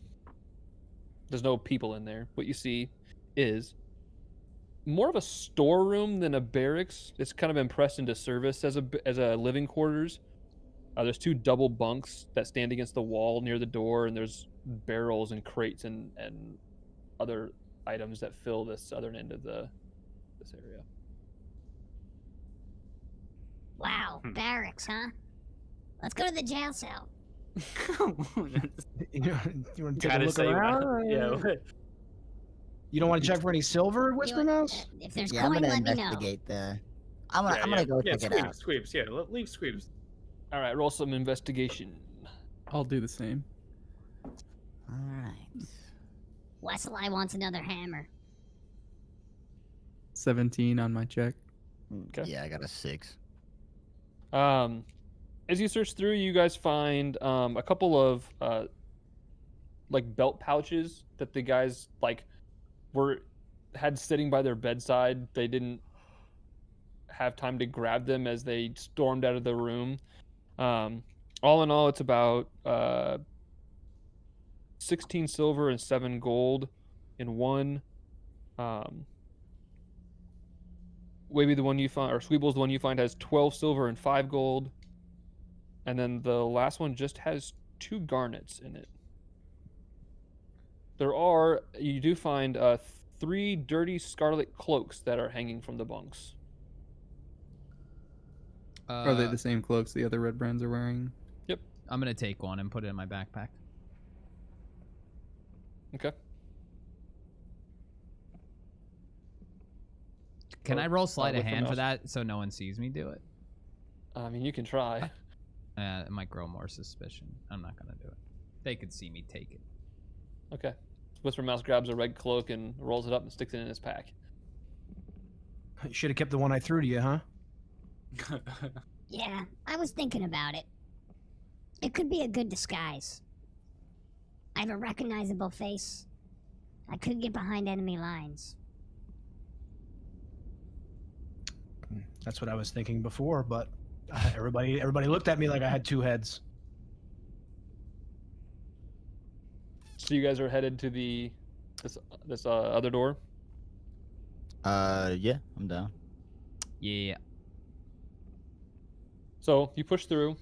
There's no people in there. What you see is more of a storeroom than a barracks. It's kind of been pressed into service as a living quarters. There's 2 double bunks that stand against the wall near the door, and there's barrels and crates and other items that fill this southern end of this area. Wow, barracks, huh? Let's go to the jail cell. You want to take a Gotta look say, around? yeah. You don't want to check for any silver, Whisper Mouse? If there's Yeah, I'm coin, gonna let me know. investigate the. I'm gonna go check it out. Squeebles, yeah. Leave Squeebles. All right, roll some investigation. I'll do the same. All right. Westlye wants another hammer. 17 on my check. Okay. Yeah, I got a 6. As you search through, you guys find a couple of like belt pouches that the guys had sitting by their bedside. They didn't have time to grab them as they stormed out of the room. All in all, it's about 16 silver and 7 gold in one. Wavy, the one you find, or Squeebles, the one you find, has 12 silver and 5 gold. And then the last one just has 2 garnets in it. You do find 3 dirty scarlet cloaks that are hanging from the bunks. Are they the same cloaks the other red brands are wearing? I'm gonna take one and put it in my backpack. Okay. Can I roll sleight of with the hand for mouse. that so no one sees me do it? I mean, you can try. It might grow more suspicion. I'm not gonna do it. They could see me take it. Okay. Whisper Mouse grabs a red cloak and rolls it up and sticks it in his pack. You should have kept the one I threw to you, huh? Yeah, I was thinking about it. It could be a good disguise. I have a recognizable face. I could get behind enemy lines. That's what I was thinking before, but everybody looked at me like I had 2 heads. So you guys are headed to this other door. Yeah, I'm down. Yeah. So you push through,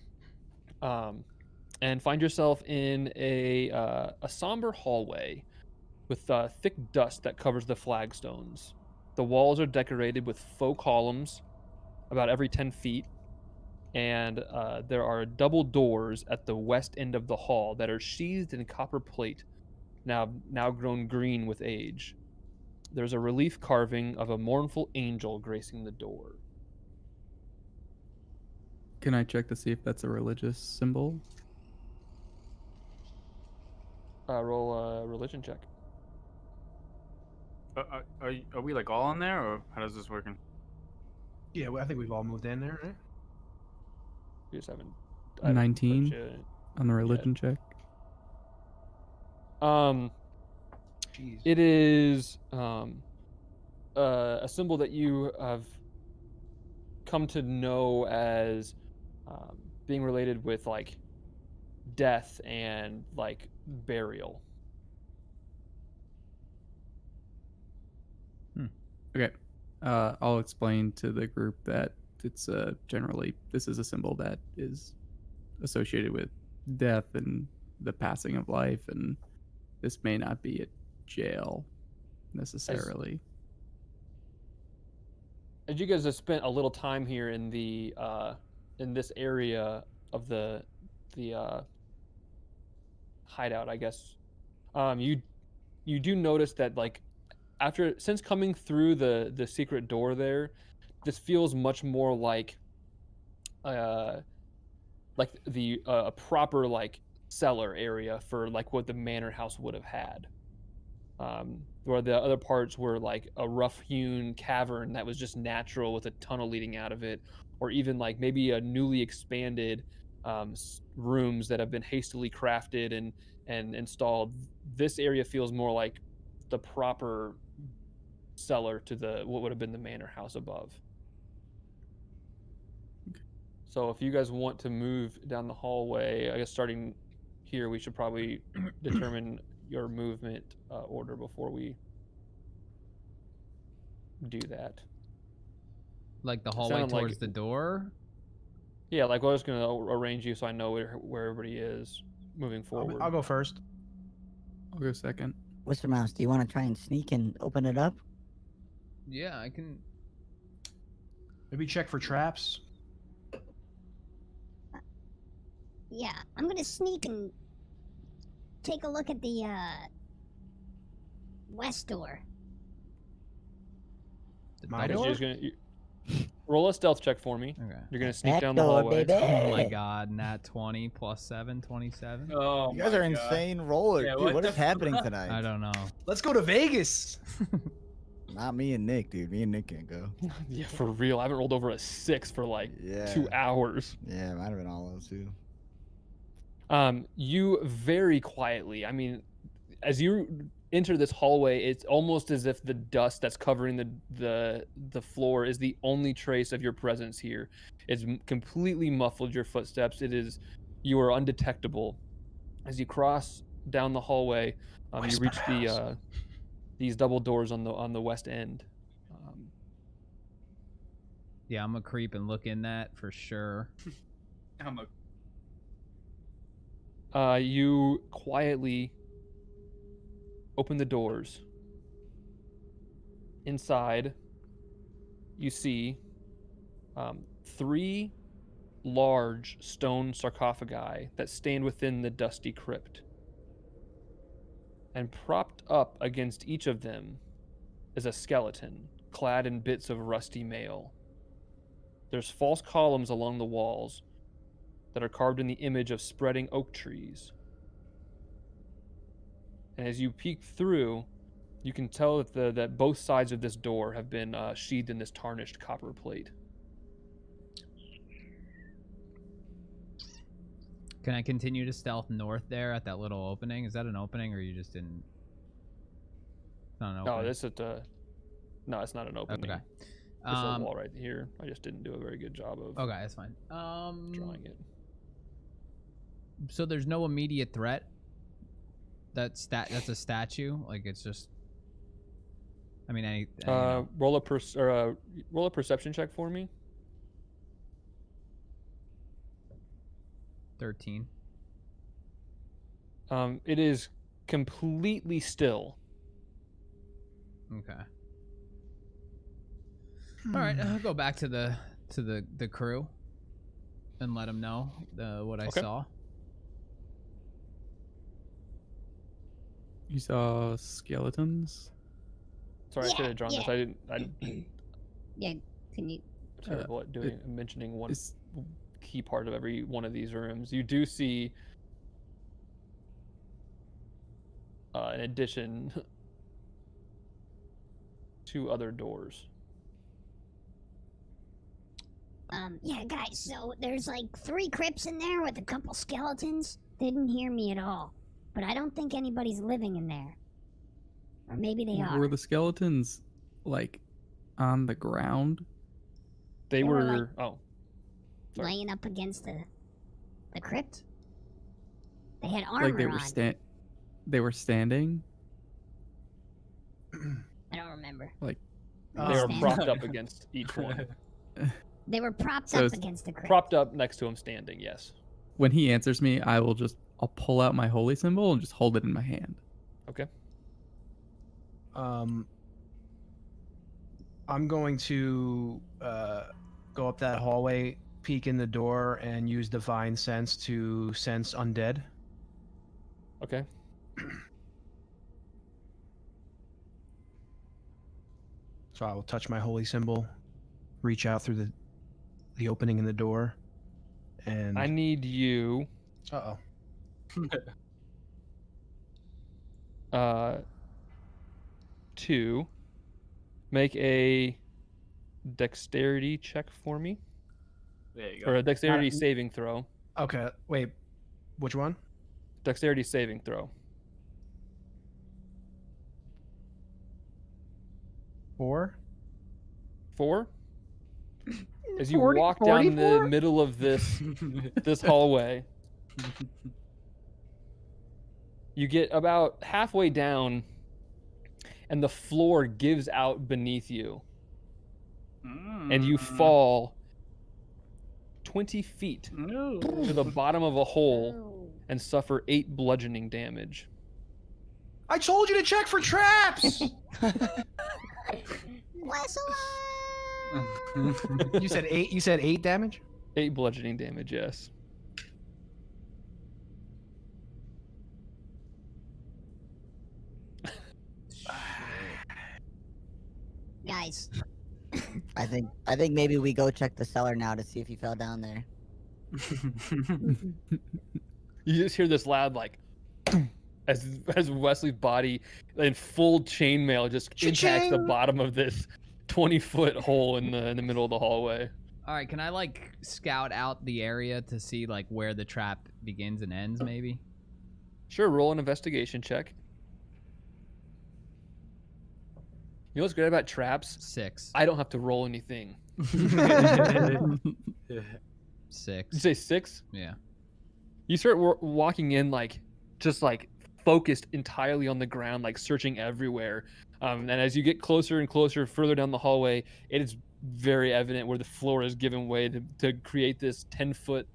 and find yourself in a somber hallway with thick dust that covers the flagstones. The walls are decorated with faux columns about every 10 feet, and there are double doors at the west end of the hall that are sheathed in copper plate, now grown green with age. There's a relief carving of a mournful angel gracing the door. Can I check to see if that's a religious symbol? Roll a religion check. Are we like all in there, or how does this working? Yeah, well, I think we've all moved in there, right? You just haven't. 19 on the religion check. Jeez. It is a symbol that you have come to know as being related with like death and like burial. Okay. I'll explain to the group that it's generally this is a symbol that is associated with death and the passing of life, and this may not be a jail necessarily. As you guys have spent a little time here in the in this area of the hideout, I guess, you do notice that like since coming through the secret door there, this feels much more like the a proper like cellar area for like what the manor house would have had. Where the other parts were like a rough-hewn cavern that was just natural with a tunnel leading out of it, or even like maybe a newly expanded rooms that have been hastily crafted and installed. This area feels more like the proper cellar to what would have been the manor house above. So if you guys want to move down the hallway, I guess starting here, we should probably determine your movement order before we do that. Like the hallway Sounded towards like- the door? Yeah, like I was going to arrange you so I know where everybody is moving forward. I'll go first. I'll go second. Mr. Mouse, do you want to try and sneak and open it up? Yeah, I can. Maybe check for traps. Yeah, I'm gonna sneak and take a look at the west door. My Okay, so door? you're just gonna roll a stealth check for me. Okay. You're gonna sneak Back down the door, hallway. baby. Oh my god, nat 20 plus 7, 27? Oh, You guys are insane rollers. Yeah, Dude, what what the is happening I tonight? don't know. Let's go to Vegas. Not me and Nick, dude. Me and Nick can't go. Yeah, for real. I haven't rolled over a 6 for like Yeah. 2 hours. Yeah, might have been all those too. You very quietly, I mean, as you enter this hallway, it's almost as if the dust that's covering the floor is the only trace of your presence here. It's completely muffled your footsteps. You are undetectable. As you cross down the hallway, you reach these double doors on the west end. Yeah, I'm a creep and look in that for sure. I'm a You quietly open the doors. Inside, you see 3 large stone sarcophagi that stand within the dusty crypt. And propped up against each of them is a skeleton, clad in bits of rusty mail. There's false columns along the walls that are carved in the image of spreading oak trees. And as you peek through, you can tell that both sides of this door have been sheathed in this tarnished copper plate. Can I continue to stealth north there at that little opening? Is that an opening, or you just didn't? It's not an opening. No, no, it's not an opening. Okay. There's a wall right here. I just didn't do a very good job of Okay, that's fine. drawing it. So there's no immediate threat. That's a statue. Like it's just. I mean, any roll a perception check for me. 13. It is completely still. Okay. All right, I'll go back to the crew and let them know what I Okay. saw. You saw skeletons? Sorry, I Yeah, should have drawn this. yeah. I didn't. Yeah, can you? Terrible at mentioning one Is key part of every one of these rooms. You do see, in addition, 2 other doors. Yeah, guys. So there's like 3 crypts in there with a couple skeletons. They didn't hear me at all, but I don't think anybody's living in there. Or maybe they are. were the skeletons like on the ground? They They were were. like- Oh, Sorry. laying up against the crypt? They had armor Like they were on. they were standing. I don't remember. Like They were Stand propped up. up against each one. They were propped So up it's against the crypt. Propped up next to him standing, yes. when he answers me, I'll pull out my holy symbol and just hold it in my hand. Okay. I'm going to go up that hallway, peek in the door, and use divine sense to sense undead. Okay. So I will touch my holy symbol, reach out through the opening in the door, and I need you to make a dexterity check for me. There you Or go. a dexterity saving throw. okay. Wait, which one? Dexterity saving throw. 4? 4? As you 40, walk down the 44? middle of this hallway, you get about halfway down, and the floor gives out beneath you, and you fall 20 feet No. to the bottom of a hole Oh. and suffer 8 bludgeoning damage. I told you to check for traps. Westlye! You said 8. You said 8 damage. 8 bludgeoning damage, yes. Guys, I think maybe we go check the cellar now to see if he fell down there. You just hear this loud like as Wesley's body in full chainmail just impacts the Cha-ching! bottom of this 20-foot hole in the middle of the hallway. All right, can I like scout out the area to see like where the trap begins and ends, maybe? Sure, roll an investigation check. You know what's great about traps? 6. I don't have to roll anything. 6. You say 6? Yeah. You start walking in like just like focused entirely on the ground, like searching everywhere. And as you get closer and closer, further down the hallway, it is very evident where the floor is given way to create this 10-foot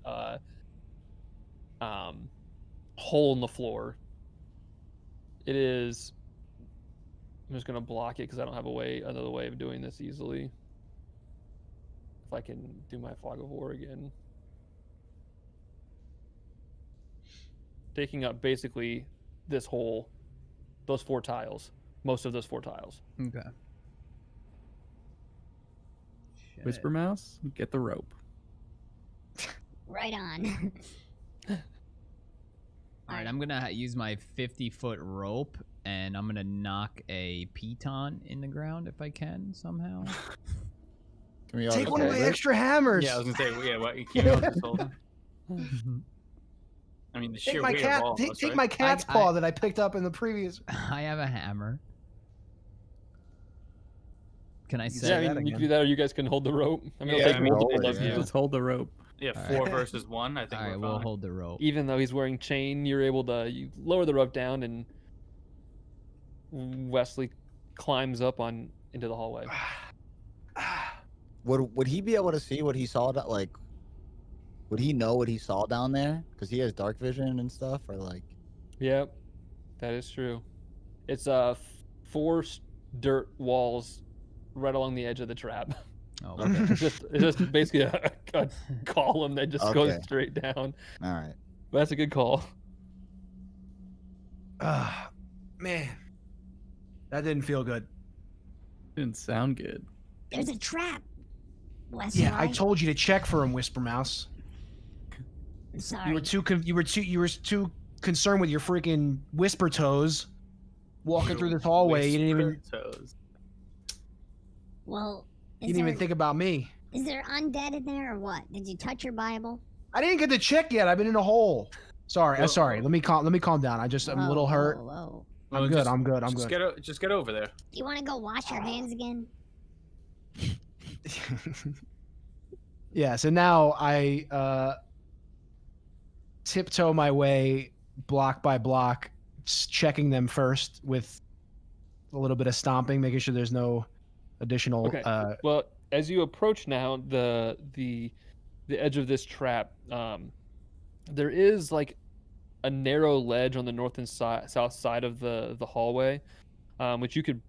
hole in the floor. It is. I'm just gonna block it because I don't have another way of doing this easily. If I can do my fog of war again. Taking up basically this hole, those 4 tiles, most of those 4 tiles. Okay. Whisper Mouse, get the rope. right on. All right, I'm gonna use my 50-foot rope, and I'm gonna knock a piton in the ground if I can somehow. Can we all Take one of my together? extra hammers. Yeah, I was gonna say, yeah, what, you can't just hold it. I mean, the sheer Take my weight cat. of all of Take, us, take right? my cat's I- paw that I picked up in the previous. I have a hammer. Can I can set? say Yeah, I that mean, you can again. do that, or you guys can hold the rope. I mean, Yeah, it'll take I mean, multiple yeah. of you. Just hold the rope. Yeah, All 4 right. versus 1. I think All we're right, fine. we'll hold the rope. Even though he's wearing chain, you're able to lower the rope down, and Wesley climbs up into the hallway. Would he be able to see what he saw? Like, would he know what he saw down there? Because he has dark vision and stuff, or like. Yep, that is true. It's 4 dirt walls right along the edge of the trap. Oh, Okay. It's just basically a column that just goes Okay. straight down. All right. But that's a good call. Man, that didn't feel good. Didn't sound good. There's a trap. Westlye. Yeah, I told you to check for him, Whisper Mouse. I'm sorry. You were too concerned with your freaking whisper toes, walking through this hallway. You didn't even Whisper toes. Well, you didn't even think about me. Is there undead in there or what? Did you touch your Bible? I didn't get to check yet. I've been in a hole. Sorry, Whoa. Sorry. Let me calm down. I'm a little hurt. Whoa. I'm Well, good. just- I'm good. I'm just good. Just get over there. You want to go wash your hands again? Yeah, so now I tiptoe my way block by block, checking them first with a little bit of stomping, making sure there's no additional. Okay. Well, as you approach now the edge of this trap, there is like a narrow ledge on the north and south side of the hallway, which you could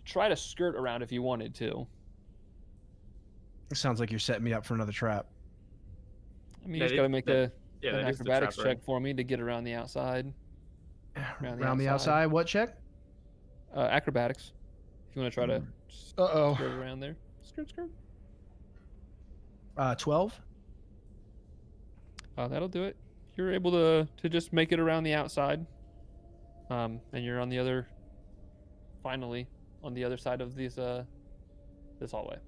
try to skirt around if you wanted to. It sounds like you're setting me up for another trap. I mean, you just got to make an that is the acrobatics trap, check right? for me to get around the outside. Around the outside, what check? Acrobatics. If you want to try to Uh-oh. skirt around there. Skirt. 12. That'll do it. You're able to just make it around the outside. And you're on the other, finally, on the other side of this hallway.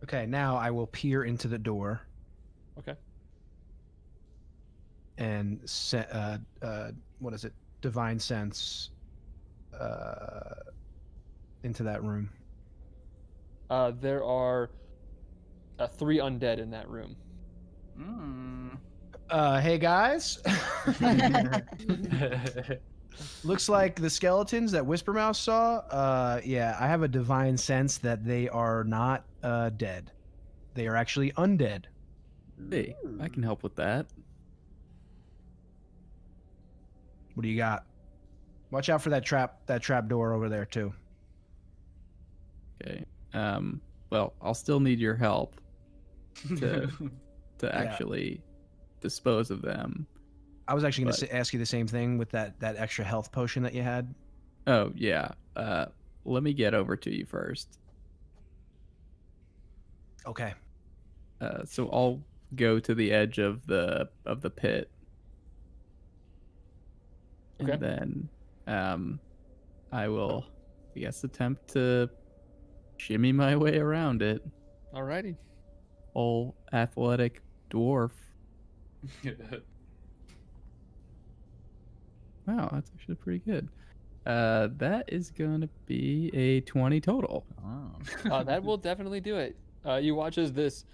Okay, now I will peer into the door Okay. and what is it? Divine sense into that room. There are 3 undead in that room. Hey guys. Looks like the skeletons that Whispermouse saw. Yeah, I have a divine sense that they are not dead. They are actually undead. Hey, I can help with that. What do you got? Watch out for that trap door over there too. Okay. Well, I'll still need your help to actually dispose of them. I was actually going to ask you the same thing with that extra health potion that you had. Oh yeah. Let me get over to you first. Okay. So I'll go to the edge of the pit. Okay. And then I will, I guess, attempt to shimmy my way around it. Alrighty. Old athletic dwarf. Wow, that's actually pretty good. That is going to be a 20 total. Oh. That will definitely do it. You watch as this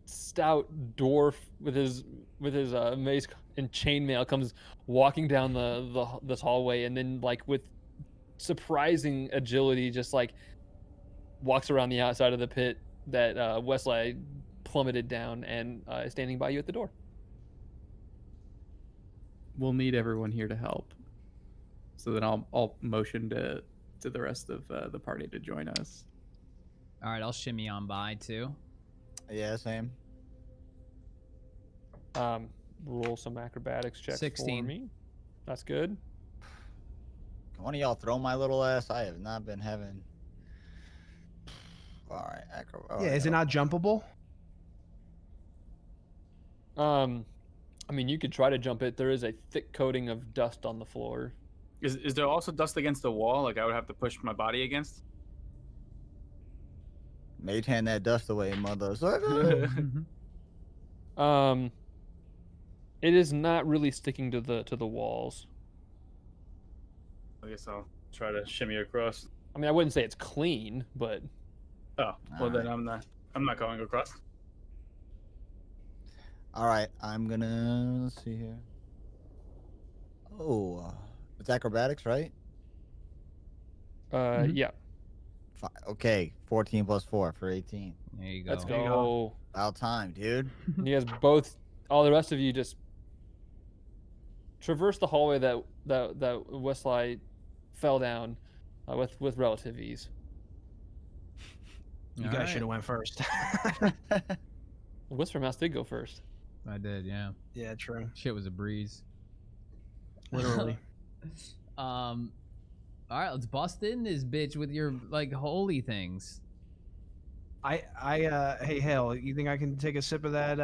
stout dwarf with his mace and chainmail comes walking down this hallway, and then like with surprising agility just like walks around the outside of the pit that Westlye plummeted down and is standing by you at the door. We'll need everyone here to help. So then I'll motion to the rest of the party to join us. All right, I'll shimmy on by too. Yeah, same. Roll some acrobatics checks 16. for me. That's good. Can one of y'all throw my little ass? I have not been having. All right, Yeah, is it not jumpable? I mean, you could try to jump it. There is a thick coating of dust on the floor. Is there also dust against the wall? Like I would have to push my body against? Mage hand that dust away, mother. It is not really sticking to the walls. I guess I'll try to shimmy across. I mean, I wouldn't say it's clean, but Oh, well then I'm not going across. All right, I'm gonna let's see here. Oh, it's acrobatics, right? yeah. Okay, 14 plus 4 for 18. There you go. Let's go. About time, dude. You guys both, all the rest of you, just traverse the hallway that Westlye fell down with relative ease. You All guys right. should have went first. Whispermouse did go first. I did, yeah. Yeah, true. Shit was a breeze. Literally. All right, let's bust in this bitch with your like holy things. Hey Hael, you think I can take a sip of that?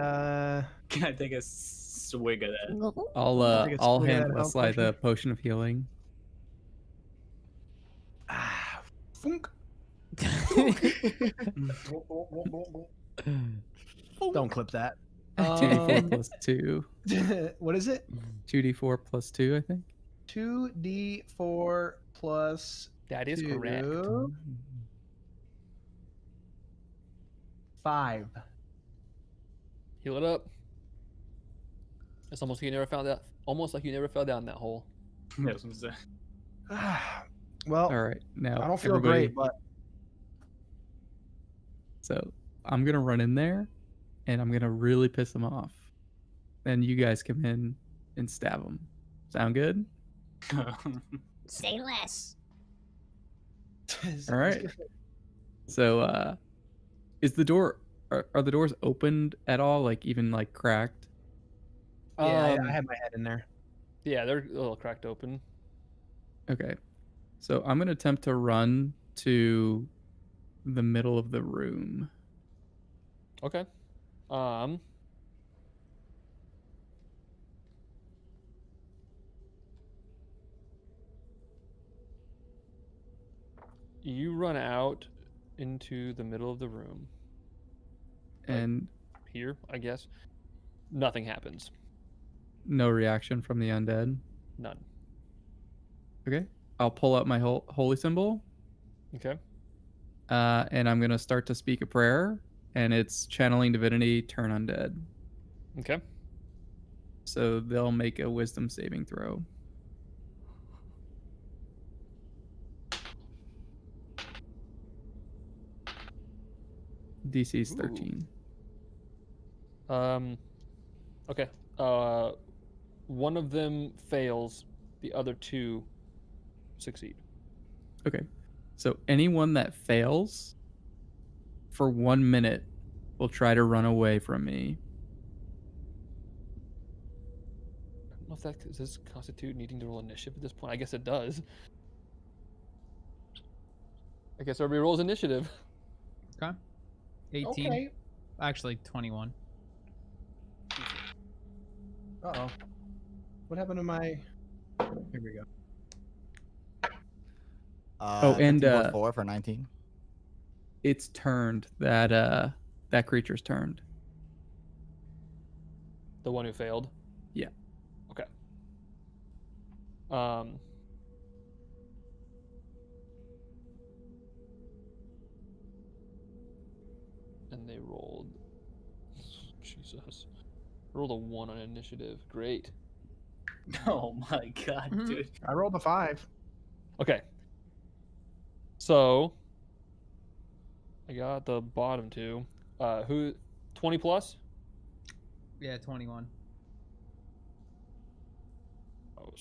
Can I take a swig of that? I'll swig of hand that health Westlye the potion. potion of healing. Funk. Don't clip that. 2d4 plus 2. What is it? 2d4 plus 2, I think. 2d4 plus That is 2. correct. 5. Heal it up. It's almost like you never found that. Almost like you never fell down that hole. Yeah, I was gonna say. Well, All right, now I don't feel everybody- great, but So I'm gonna run in there, and I'm gonna really piss them off. Then you guys come in and stab them. Sound good? Say less. All right. So, is the door? Are the doors opened at all? Like even like cracked? Yeah, I had my head in there. Yeah, they're a little cracked open. Okay. So I'm gonna attempt to run to the middle of the room. Okay. You run out into the middle of the room. And Here, I guess. Nothing happens. no reaction from the undead. None. Okay. I'll pull out my holy symbol, Okay. and I'm gonna start to speak a prayer, and it's channeling divinity, turn undead. Okay. So they'll make a wisdom saving throw. DC's 13. Okay. One of them fails, the other two succeed. Okay. So anyone that fails for 1 minute will try to run away from me. I don't know if that does this constitute needing to roll initiative at this point. I guess it does. I guess everybody rolls initiative. Okay. 18. Okay. Actually, 21. Uh-oh. What happened to my... Here we go. Oh, and, 15 plus 4 for 19. It's turned. That creature's turned. The one who failed. Yeah. Okay. And they rolled. Jesus. Rolled a 1 on initiative. Great. Oh my god, Mhm. dude. I rolled a 5. Okay. So I got the bottom two. Who 20 plus? Yeah, 21. Oh,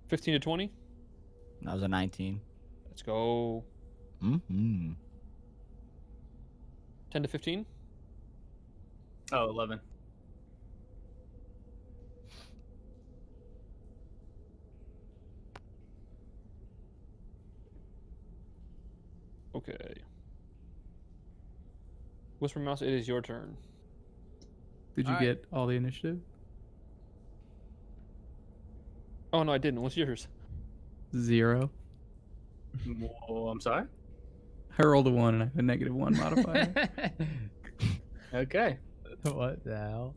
15 to 20? That was a 19. Let's go. Mm-hmm. 10 to 15? Oh, 11. Okay. Whisper Mouse, it is your turn. Did you All right. get all the initiative? Oh, no, I didn't. What's yours? 0. Oh, I'm sorry? I rolled a 1 and I have a -1 modifier. Okay. What the hell?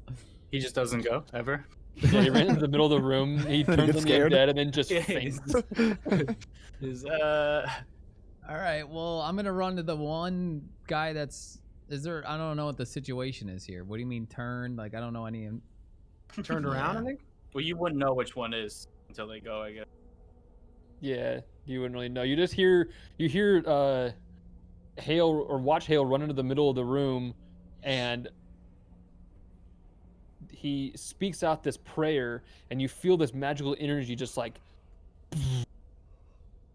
He just doesn't go, ever? Yeah, he ran into the middle of the room. He turns on the scared. undead and then just Yeah, faints. Is, All right. Well, I'm gonna run to the one guy that's. Is there? I don't know what the situation is here. What do you mean turned? Like I don't know any. Turned around, I think? well, you wouldn't know which one is until they go, I guess. Yeah, you wouldn't really know. You just hear Hael or watch Hael run into the middle of the room, and he speaks out this prayer, and you feel this magical energy just like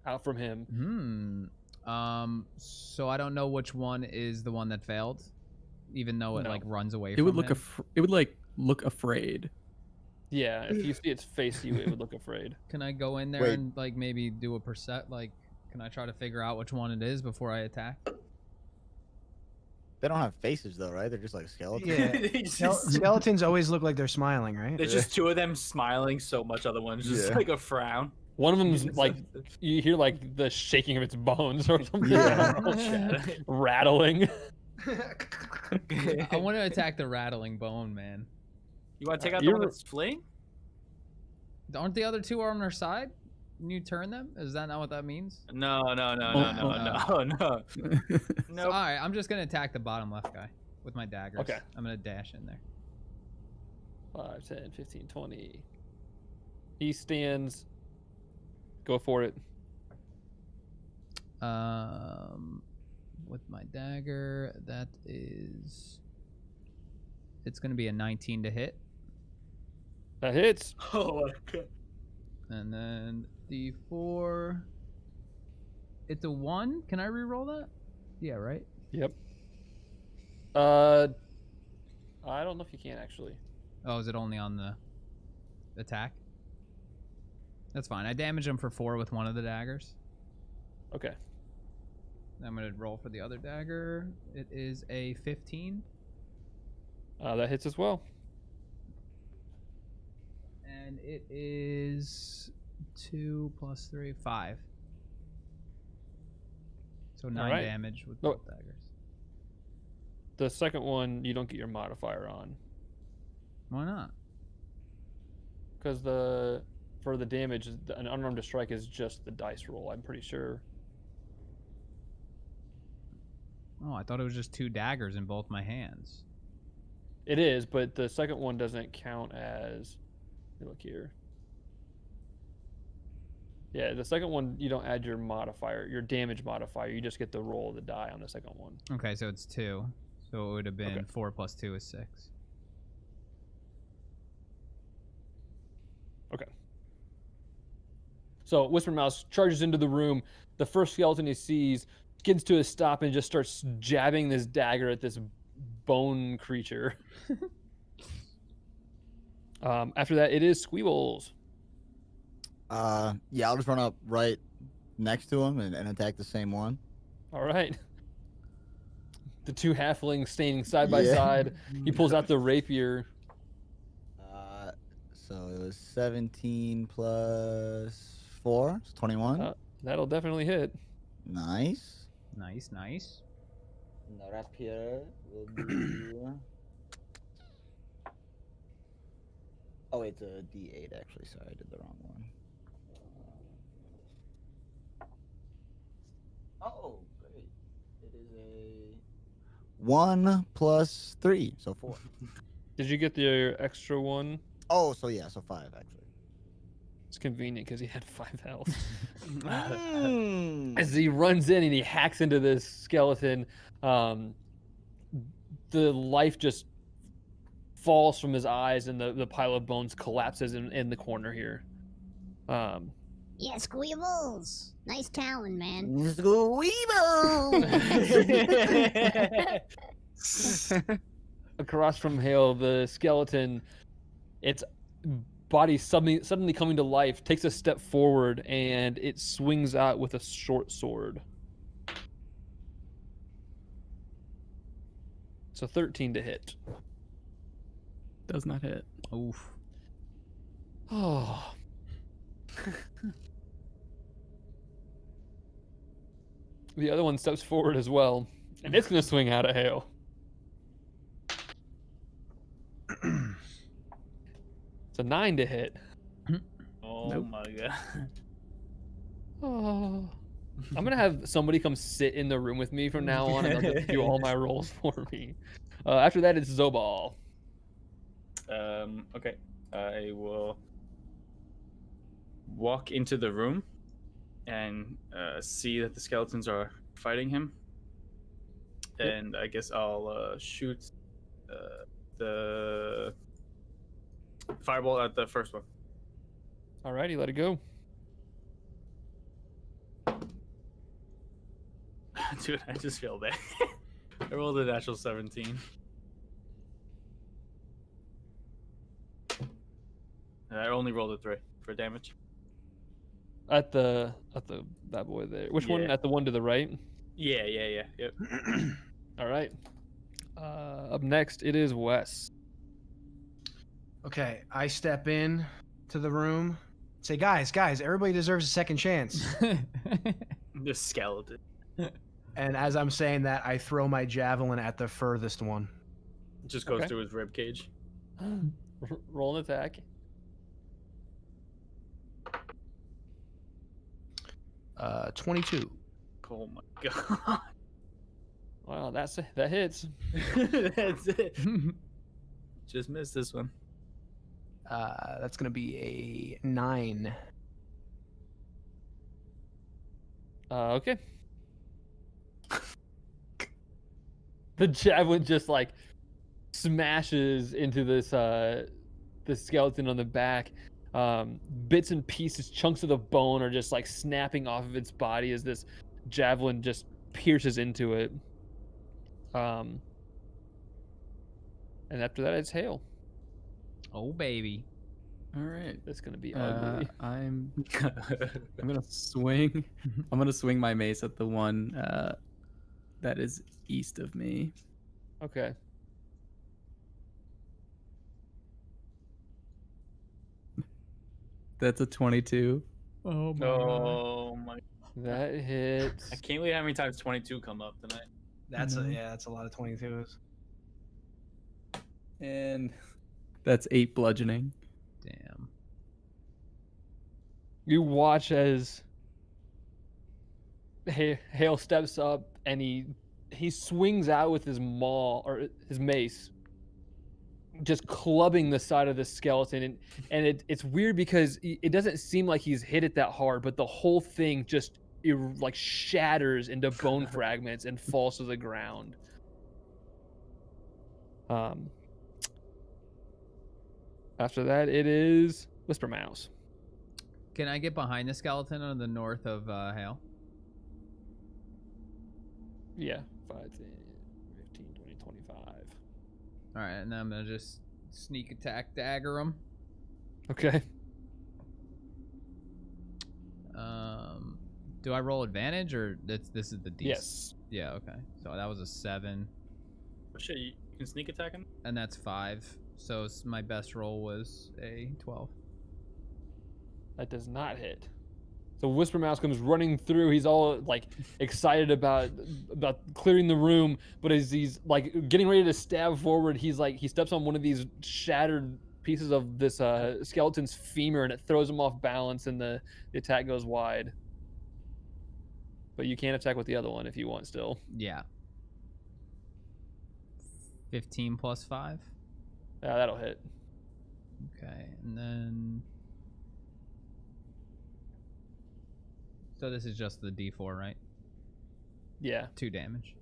out from him. So I don't know which one is the one that failed, even though it No. like runs away. It from would look him. it would like look afraid. Yeah, if you see its face, you it would look afraid. Can I go in there Wait. and like maybe do a percent? Like, can I try to figure out which one it is before I attack? They don't have faces though, right? They're just like skeletons. Yeah. It's just- Skeletons always look like they're smiling, right? There's just two of them smiling so much, other one's just Yeah. like a frown. One of them's like you hear like the shaking of its bones or something. Yeah. Rattling. I want to attack the rattling bone, man. You want to take out the You're- one that's fleeing? Aren't the other two on their side? you turn them? Is that not what that means? No. So, all right, I'm just gonna attack the bottom left guy with my daggers. Okay. I'm gonna dash in there. 5, 10, 15, 20. He stands. Go for it. With my dagger, that is. It's gonna be a 19 to hit, That hits. Oh my god. and then D4. It's a 1. Can I re-roll that? Yeah, right. Yep. I don't know if you can actually. Oh, is it only on the attack? That's fine. I damage him for 4 with one of the daggers. Okay. I'm gonna roll for the other dagger. It is a 15. That hits as well. And it is 2 plus 3, 5. So 9 right. damage with Oh. both daggers. The second one, you don't get your modifier on. Why not? Because for the damage, an unarmed strike is just the dice roll, I'm pretty sure. Oh, I thought it was just 2 daggers in both my hands. It is, but the second one doesn't count as... Let me look here. Yeah, the second one, you don't add your modifier, your damage modifier. You just get the roll of the die on the second one. Okay, so it's 2. So it would have been Okay. 4 plus 2 is 6. Okay. So Whisper Mouse charges into the room. The first skeleton he sees skids to a stop and just starts jabbing this dagger at this bone creature. After that, it is Squeebles. Yeah, I'll just run up right next to him and attack the same one. All right. The two halflings standing side by Yeah. side. He pulls out the rapier. So it was 17 plus 4, it's 21. That'll definitely hit. Nice. Nice, nice. No rapier will do. Oh, it's a D8 actually. Sorry, I did the wrong one. Oh, great. It is a 1 plus 3, so 4. Did you get the extra one? Oh, so yeah, so 5 actually. It's convenient because he had 5 health. Mm. As he runs in and he hacks into this skeleton, the life just falls from his eyes and the pile of bones collapses in the corner here. Yeah, Squeebles. Nice talon, man. Across from Hael, the skeleton, its body suddenly coming to life, takes a step forward and it swings out with a short sword. So 13 to hit. Does not hit. Oof. Oh. The other one steps forward as well, and it's going to swing out at Hael. It's a 9 to hit. Oh Nope. my god. Oh. I'm going to have somebody come sit in the room with me from now on, and they'll just do all my rolls for me. After that, it's Zobal. Okay. I will walk into the room and see that the skeletons are fighting him. Yep. And I guess I'll shoot the fireball at the first one. Alrighty, let it go. Dude, I just failed that. I rolled a natural 17. And I only rolled a 3 for damage. At that boy there. Which one? Yeah. At the one to the right? Yeah. Yep. All right. Up next, it is Wes. Okay, I step in to the room. Say, guys, everybody deserves a second chance. The skeleton. And as I'm saying that, I throw my javelin at the furthest one. It just goes Okay. through his rib cage. Roll an attack. 22. Oh my god. Wow, that hits. That's it. Just missed this one. That's gonna be a 9. Okay. The javelin just like smashes into this the skeleton on the back. Bits and pieces, chunks of the bone are just like snapping off of its body as this javelin just pierces into it. And after that, it's Hael. Oh baby. All right. That's gonna be ugly. I'm gonna swing. I'm gonna swing my mace at the one that is east of me. Okay. That's a 22. Oh my Oh my. That hits. I can't believe how many times 22 come up tonight. That's No. that's a lot of 22s. And that's 8 bludgeoning. Damn. You watch as Hael steps up and he swings out with his maul or his mace, just clubbing the side of the skeleton, and it's weird because it doesn't seem like he's hit it that hard, but the whole thing just like shatters into bone fragments and falls to the ground. After that, it is Whisper Mouse. Can I get behind the skeleton on the north of Hael? Yeah, 5, 10, 15, 20, 25. All right, and then I'm gonna just sneak attack dagger him. Okay. Do I roll advantage or this is the D? Yes. Yeah. Okay. So that was a 7, Oh shit, you can sneak attack him? and that's 5. So my best roll was a 12. That does not hit. So Whisper Mouse comes running through. He's all like excited about clearing the room, but as he's like getting ready to stab forward, he steps on one of these shattered pieces of this skeleton's femur, and it throws him off balance, and the attack goes wide. But you can attack with the other one if you want still. Yeah. 15 plus 5. Yeah, that'll hit. Okay, and then. So this is just the D4, right? Yeah. 2 damage.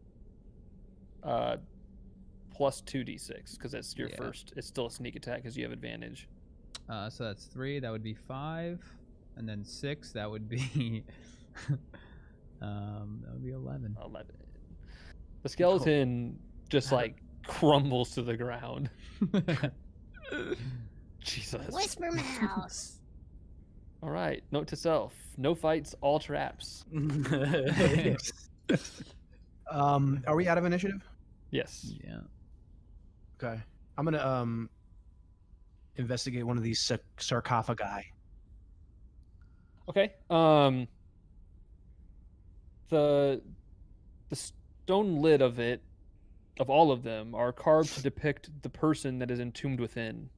Plus 2d6 because that's your Yeah. first. It's still a sneak attack because you have advantage. So that's 3. That would be 5, and then 6. That would be. That would be 11. 11. The skeleton just like crumbles to the ground. Jesus. Whisper Mouse. All right. Note to self: no fights, all traps. Are we out of initiative? Yes. Yeah. Okay. I'm gonna investigate one of these sarcophagi. Okay. The stone lid of all of them are carved to depict the person that is entombed within.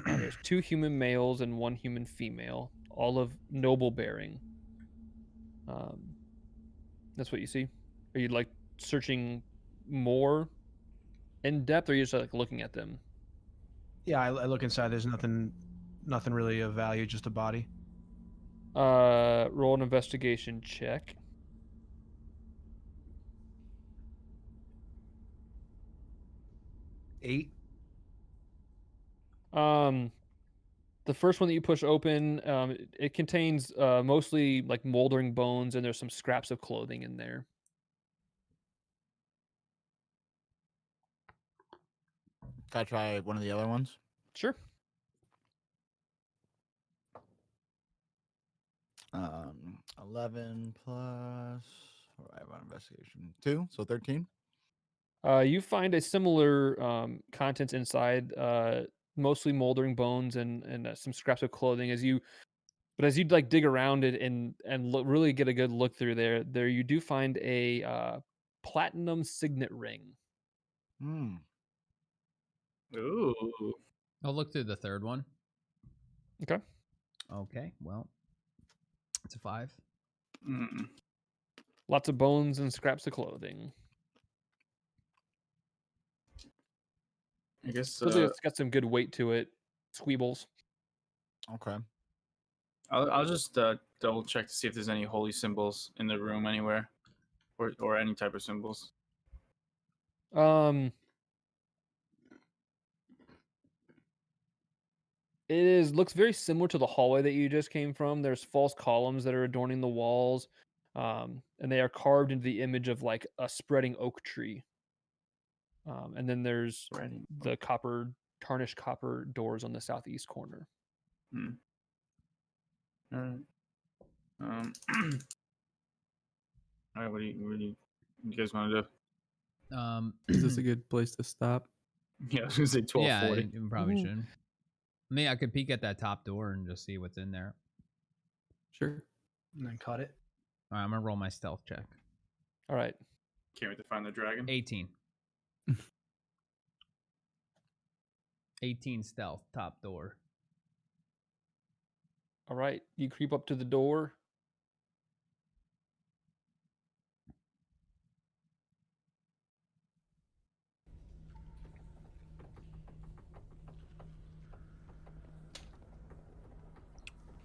There's 2 human males and 1 human female, all of noble bearing. That's what you see. Are you like searching more in depth, or are you just like looking at them? Yeah, I look inside. There's nothing really of value, just a body. Roll an investigation check. 8. The first one that you push open, it contains mostly like moldering bones, and there's some scraps of clothing in there. Can I try one of the other ones? Sure. 11 plus. I have on investigation 2, so 13. You find a similar contents inside, mostly moldering bones and some scraps of clothing. As you like dig around it and really get a good look through there you do find a platinum signet ring. Hmm. Ooh. I'll look through the third one. Okay. Okay, well, it's a 5. Mm. Lots of bones and scraps of clothing. I guess Looks like it's got some good weight to it. Squeebles. Okay. I'll just double check to see if there's any holy symbols in the room anywhere, or any type of symbols. Looks very similar to the hallway that you just came from. There's false columns that are adorning the walls, and they are carved into the image of like a spreading oak tree. And then there's the tarnished copper doors on the southeast corner. Hmm. All right. All right. What do you guys want to do? Is this a good place to stop? Yeah, I was gonna say 12:40. Yeah, you probably should. I mean, I could peek at that top door and just see what's in there. Sure. And then cut it. All right, I'm gonna roll my stealth check. All right. Can't wait to find the dragon. 18. 18 stealth, top door. All right. You creep up to the door.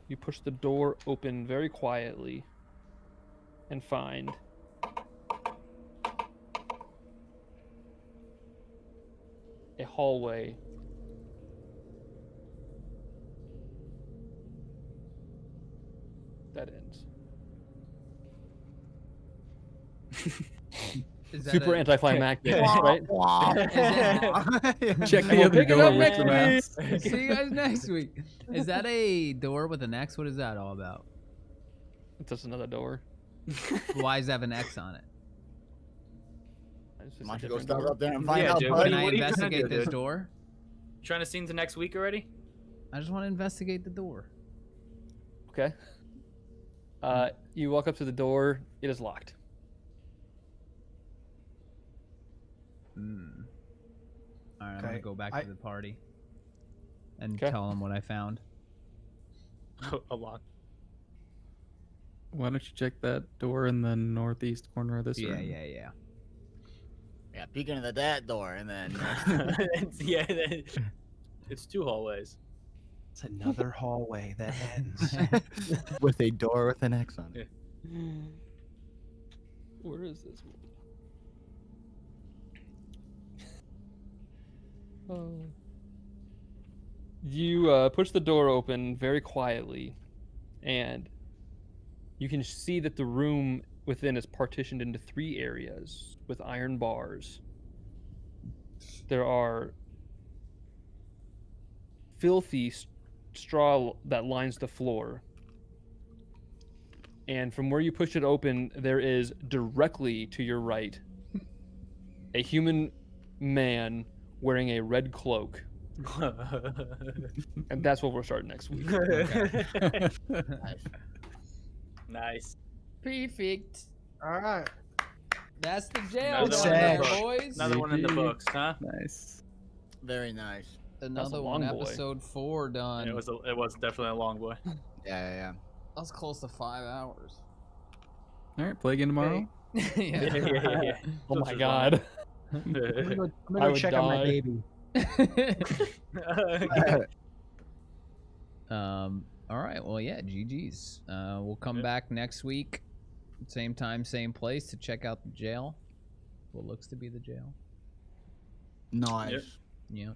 You push the door open very quietly and find a hallway that ends. Is that Super a- anticlimactic, right? Check And the we'll other pick it door up with next the week. mouse. See you guys next week. Is that a door with an X? What is that all about? It's just another door. Why does it have an X on it? It's just Why a don't you go different start door. up there and find Yeah, out, dude, buddy? Can I what are you trying to investigate do, this dude? door? Trying to see into next week already? I just want to investigate the door. Okay. You walk up to the door. It is locked. Hmm. All right, I'm Okay, gonna go back I- to the party and Okay. tell them what I found. A lot. Why don't you check that door in the northeast corner of this Yeah, room? yeah. Yeah, peek into that door and then. It's 2 hallways. It's another hallway that ends. with a door with an X on it. Where is this one? Oh. You push the door open very quietly, and you can see that the room within is partitioned into 3 areas with iron bars. There are filthy straw that lines the floor. And from where you push it open, there is directly to your right a human man wearing a red cloak. And that's what we're starting next week. Nice. Perfect. All right. That's the jail Another down one in there, the book. boys. Another one in the GG. books, huh? Nice. Very nice. Another long one, boy. episode 4 done. It was definitely a long boy. Yeah. That was close to 5 hours. All right, play again tomorrow. yeah. Oh my god. I'm gonna go I would check on my die. baby. All right. Well, yeah. GG's. We'll come Yep. back next week, same time, same place, to check out the jail. What looks to be the jail. Nice. Yep. Yeah.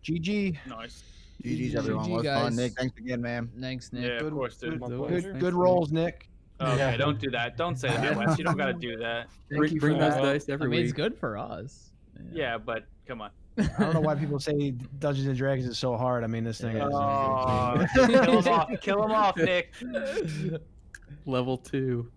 GG. Nice. GG's everyone. GG, Was guys. fun. Nick, thanks again, man. Thanks, Nick. Yeah, of Good- course, dude. My Good- pleasure. Good rolls, Nick. Okay, Yeah. don't do that. Don't say that, Wes. You don't gotta do that. Thank you for Bring those that. dice I every mean, it's week. good for us. Yeah, but come on. I don't know why people say Dungeons and Dragons is so hard. I mean, this thing is. Oh, kill him off. Kill him off, Nick. Level 2.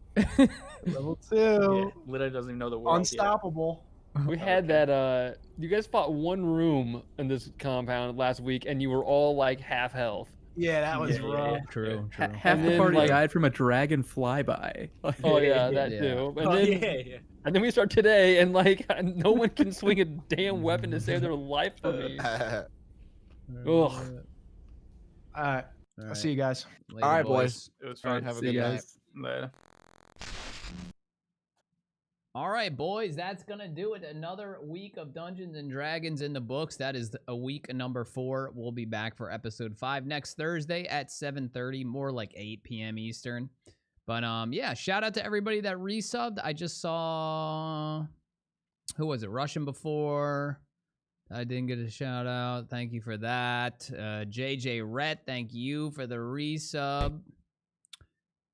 Level 2. Yeah, literally doesn't even know the word. Unstoppable. We had that you guys fought one room in this compound last week and you were all like half health. Yeah, that was Yeah, rough. True. Half And the then, party like- died from a dragon flyby. Oh yeah, that Yeah. too. And Oh, then yeah. and then we start today and like no one can swing a damn weapon to save their life for me. Ugh. All right. All I'll see you guys. Later, All right, boys. It was All fun. right, have a see good you night. guys. Later. All right, boys, that's going to do it. Another week of Dungeons & Dragons in the books. That is a week number 4. We'll be back for episode 5 next Thursday at 7:30, more like 8 p.m. Eastern. But, yeah, shout out to everybody that resubbed. I just saw, who was it, Russian before? I didn't get a shout out. Thank you for that. JJ Rhett, thank you for the resub.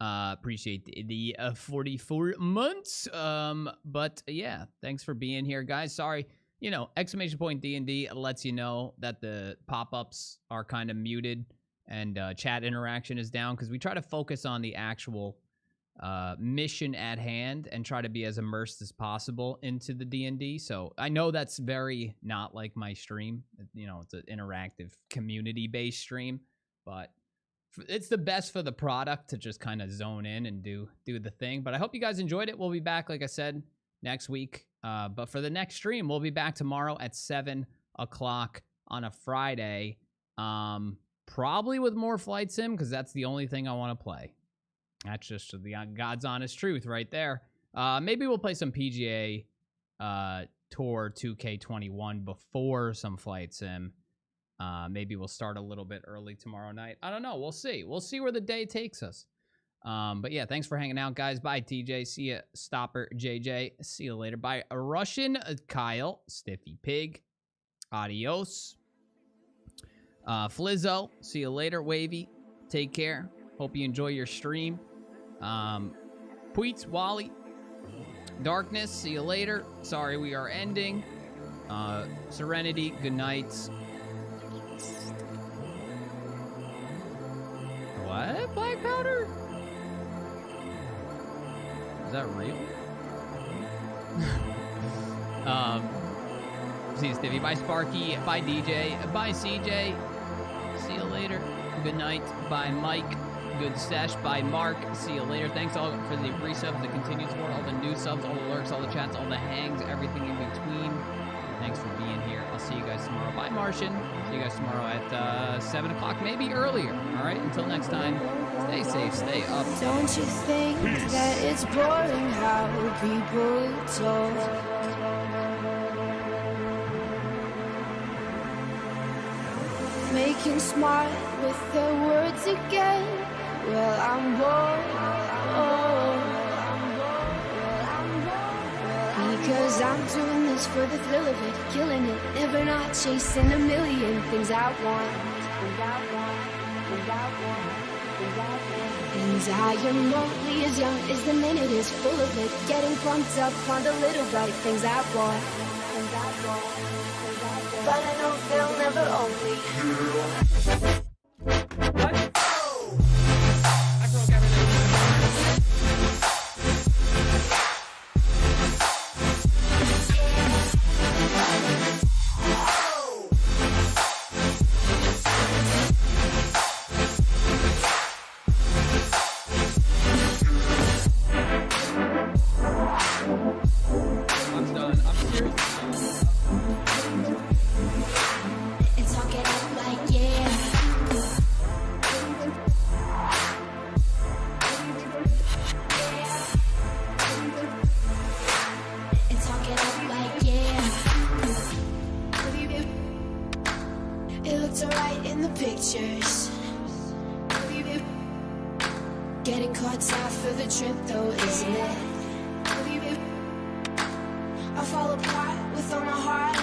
Appreciate the 44 months. But yeah, thanks for being here, guys. Sorry, you know, exclamation point D&D lets you know that the pop-ups are kind of muted and chat interaction is down because we try to focus on the actual mission at hand and try to be as immersed as possible into the D&D. So I know that's very not like my stream. You know, it's an interactive community-based stream, but it's the best for the product to just kind of zone in and do the thing. But I hope you guys enjoyed it. We'll be back, like I said, next week. But for the next stream, we'll be back tomorrow at 7 o'clock on a Friday. Probably with more Flight Sim, because that's the only thing I want to play. That's just the God's honest truth right there. Maybe we'll play some PGA Tour 2K21 before some Flight Sim. Maybe we'll start a little bit early tomorrow night. I don't know. We'll see. We'll see where the day takes us. But yeah, thanks for hanging out, guys. Bye, TJ. See ya, Stopper, JJ. See you later. Bye, Russian, Kyle, Stiffy Pig. Adios. Flizzo. See you later, Wavy. Take care. Hope you enjoy your stream. Pweets, Wally. Darkness. See you later. Sorry, we are ending. Serenity. Good night. What? Black powder? Is that real? See you, Stevie. Bye, Sparky. Bye, DJ. Bye, CJ. See you later. Good night. Bye, Mike. Good sesh. Bye, Mark. See you later. Thanks all for the resubs, the continued support, all the new subs, all the lurks, all the chats, all the hangs, everything in between. Thanks for being here. I'll see you guys tomorrow. Bye, Martian. See you guys tomorrow at 7 o'clock, maybe earlier. All right, until next time, stay safe, stay up. Don't you think that it's boring how people talk? Making smart with their words again. Well, I'm bored. Because I'm doing this for the thrill of it, killing it, never not chasing a million things I want. And I am only as young as the minute is full of it, getting pumped up on the little bright things I want. But I know they'll never own me. What? Getting caught out for the trip though, isn't it? I fall apart with all my heart.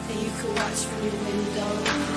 And you can watch from your window.